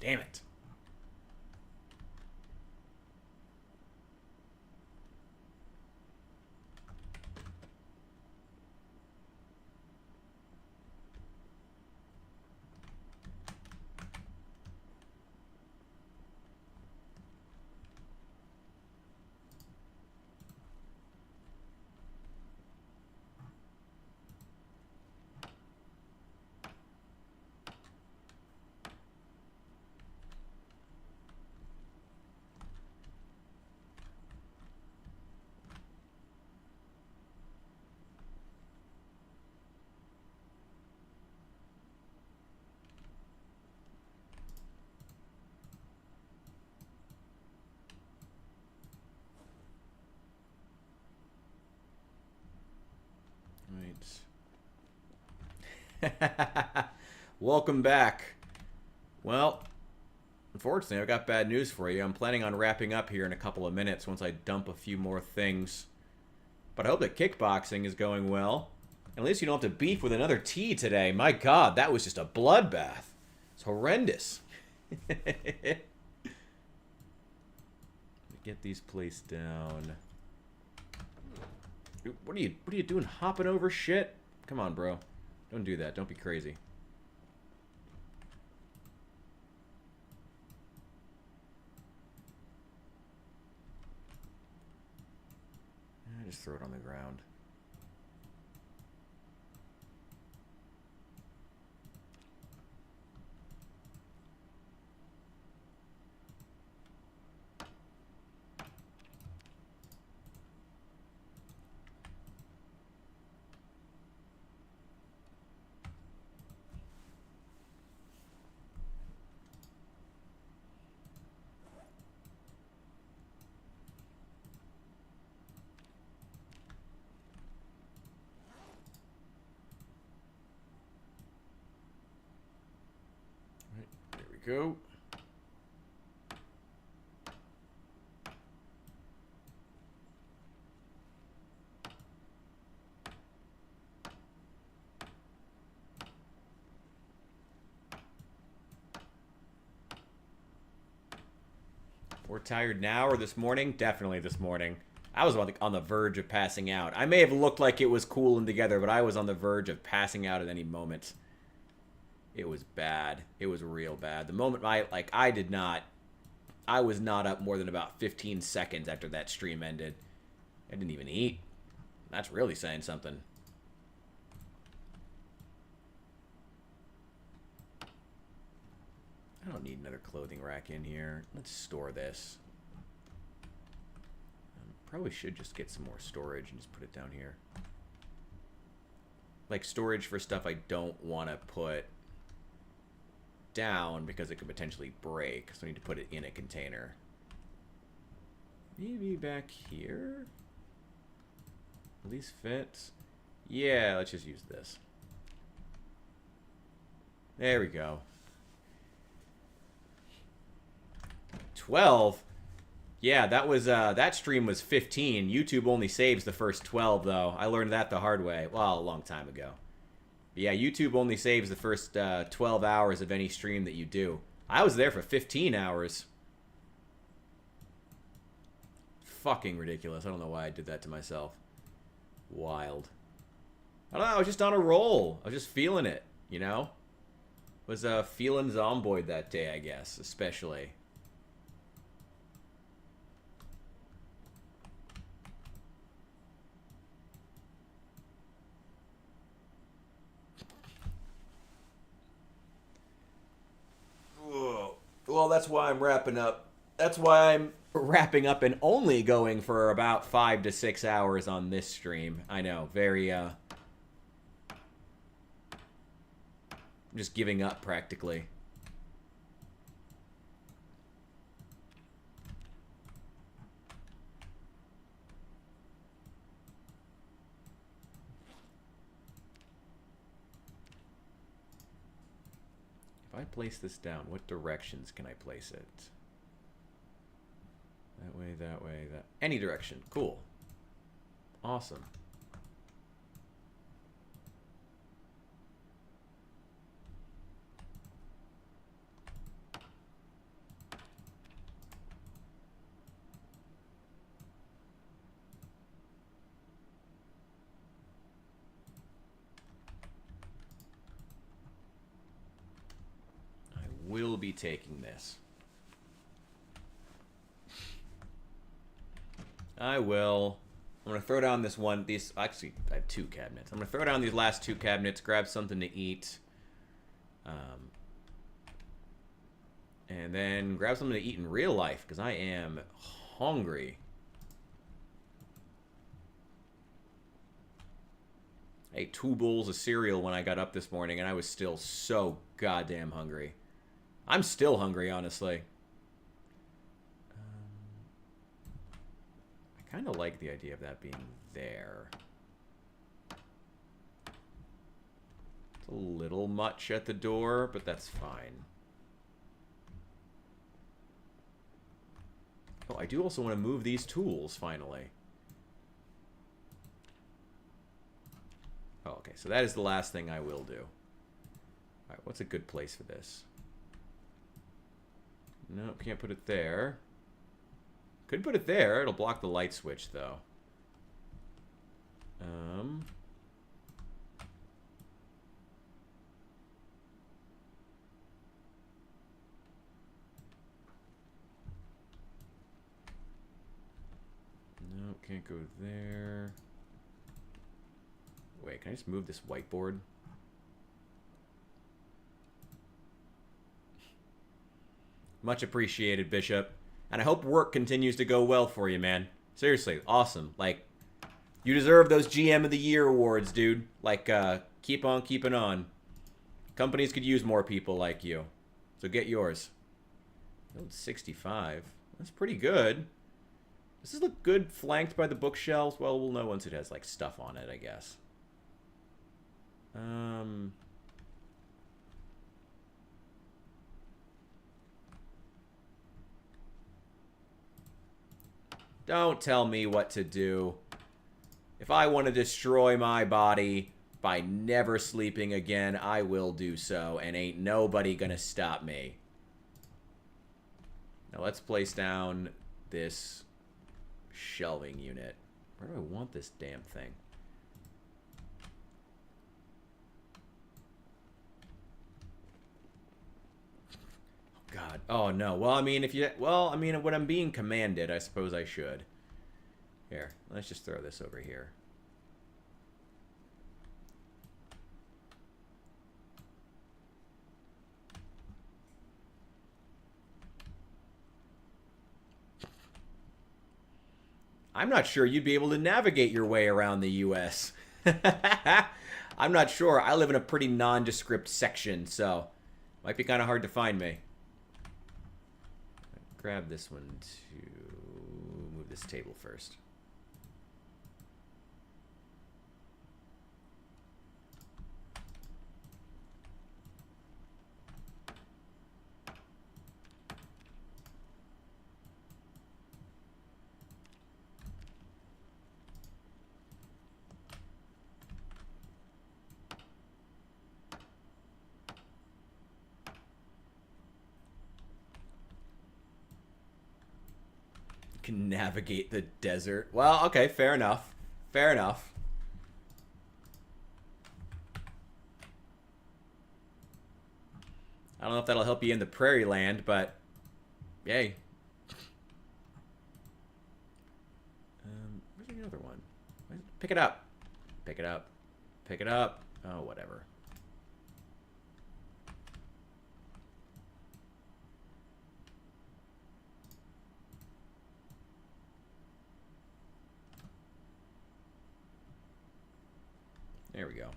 Damn it. Right. Welcome back. Well, unfortunately, I've got bad news for you. I'm planning on wrapping up here in a couple of minutes once I dump a few more things. But I hope that kickboxing is going well. At least you don't have to beef with another T today. My God, that was just a bloodbath. It's horrendous. Get these placed down. What are you doing? Hopping over shit? Come on, bro. Don't do that. Don't be crazy. Just throw it on the ground. Go. We're tired now or this morning? Definitely this morning. I was on the verge of passing out. I may have looked like it was cool and together, but I was on the verge of passing out at any moment. It was bad. It was real bad. The moment I was not up more than about 15 seconds after that stream ended. I didn't even eat. That's really saying something. I don't need another clothing rack in here. Let's store this. Probably should just get some more storage and just put it down here. Like storage for stuff I don't want to put down because it could potentially break, so I need to put it in a container. Maybe back here? At least fits. Yeah, let's just use this. There we go. 12? Yeah, that was that stream was 15. YouTube only saves the first 12 though. I learned that the hard way. Well, a long time ago. Yeah, YouTube only saves the first 12 hours of any stream that you do. I was there for 15 hours. Fucking ridiculous. I don't know why I did that to myself. Wild. I don't know, I was just on a roll. I was just feeling it, you know? Was feeling zomboid that day, I guess, especially. Well, that's why I'm wrapping up. That's why I'm wrapping up and only going for about 5 to 6 hours on this stream. I know, very, I'm just giving up practically. If I place this down, what directions can I place it? That way, that... Any direction. Cool. Awesome. will be taking this. I will. I'm going to throw down actually, I have 2 cabinets. I'm going to throw down these last 2 cabinets, grab something to eat. And then grab something to eat in real life, because I am hungry. I ate 2 bowls of cereal when I got up this morning, and I was still so goddamn hungry. I'm still hungry, honestly. I kind of like the idea of that being there. It's a little much at the door, but that's fine. Oh, I do also want to move these tools, finally. Oh, okay, so that is the last thing I will do. Alright, what's a good place for this? Nope, can't put it there. Could put it there. It'll block the light switch, though. No, can't go there. Wait, can I just move this whiteboard? Much appreciated, Bishop. And I hope work continues to go well for you, man. Seriously, awesome. Like, you deserve those GM of the Year awards, dude. Like, keep on keeping on. Companies could use more people like you. So get yours. 65. That's pretty good. Does this look good flanked by the bookshelves? Well, we'll know once it has, like, stuff on it, I guess. Don't tell me what to do. If I want to destroy my body by never sleeping again, I will do so, and ain't nobody gonna stop me. Now let's place down this shelving unit. Where do I want this damn thing? God. Oh, no. Well, I mean, when I'm being commanded, I suppose I should. Here, let's just throw this over here. I'm not sure you'd be able to navigate your way around the U.S. I'm not sure. I live in a pretty nondescript section, so might be kind of hard to find me. Grab this one to move this table first. Can navigate the desert. Well, okay, fair enough. Fair enough. I don't know if that'll help you in the prairie land, but yay. Where's the other one? Pick it up. Pick it up. Pick it up. Oh, whatever. There we go.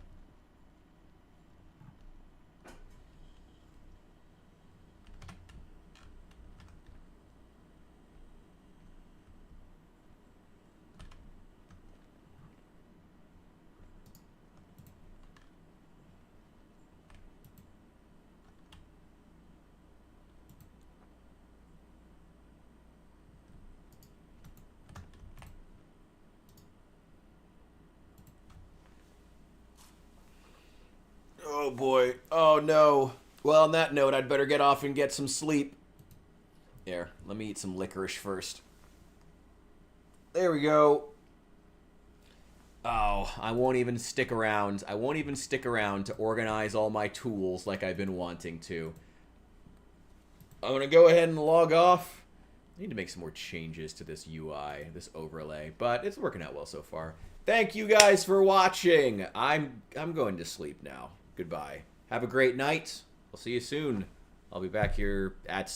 Oh boy. Oh no. Well, on that note, I'd better get off and get some sleep. Here, let me eat some licorice first. There we go. Oh, I won't even stick around. I won't even stick around to organize all my tools like I've been wanting to. I'm going to go ahead and log off. I need to make some more changes to this UI, this overlay, but it's working out well so far. Thank you guys for watching. I'm going to sleep now. Goodbye. Have a great night. I'll see you soon. I'll be back here at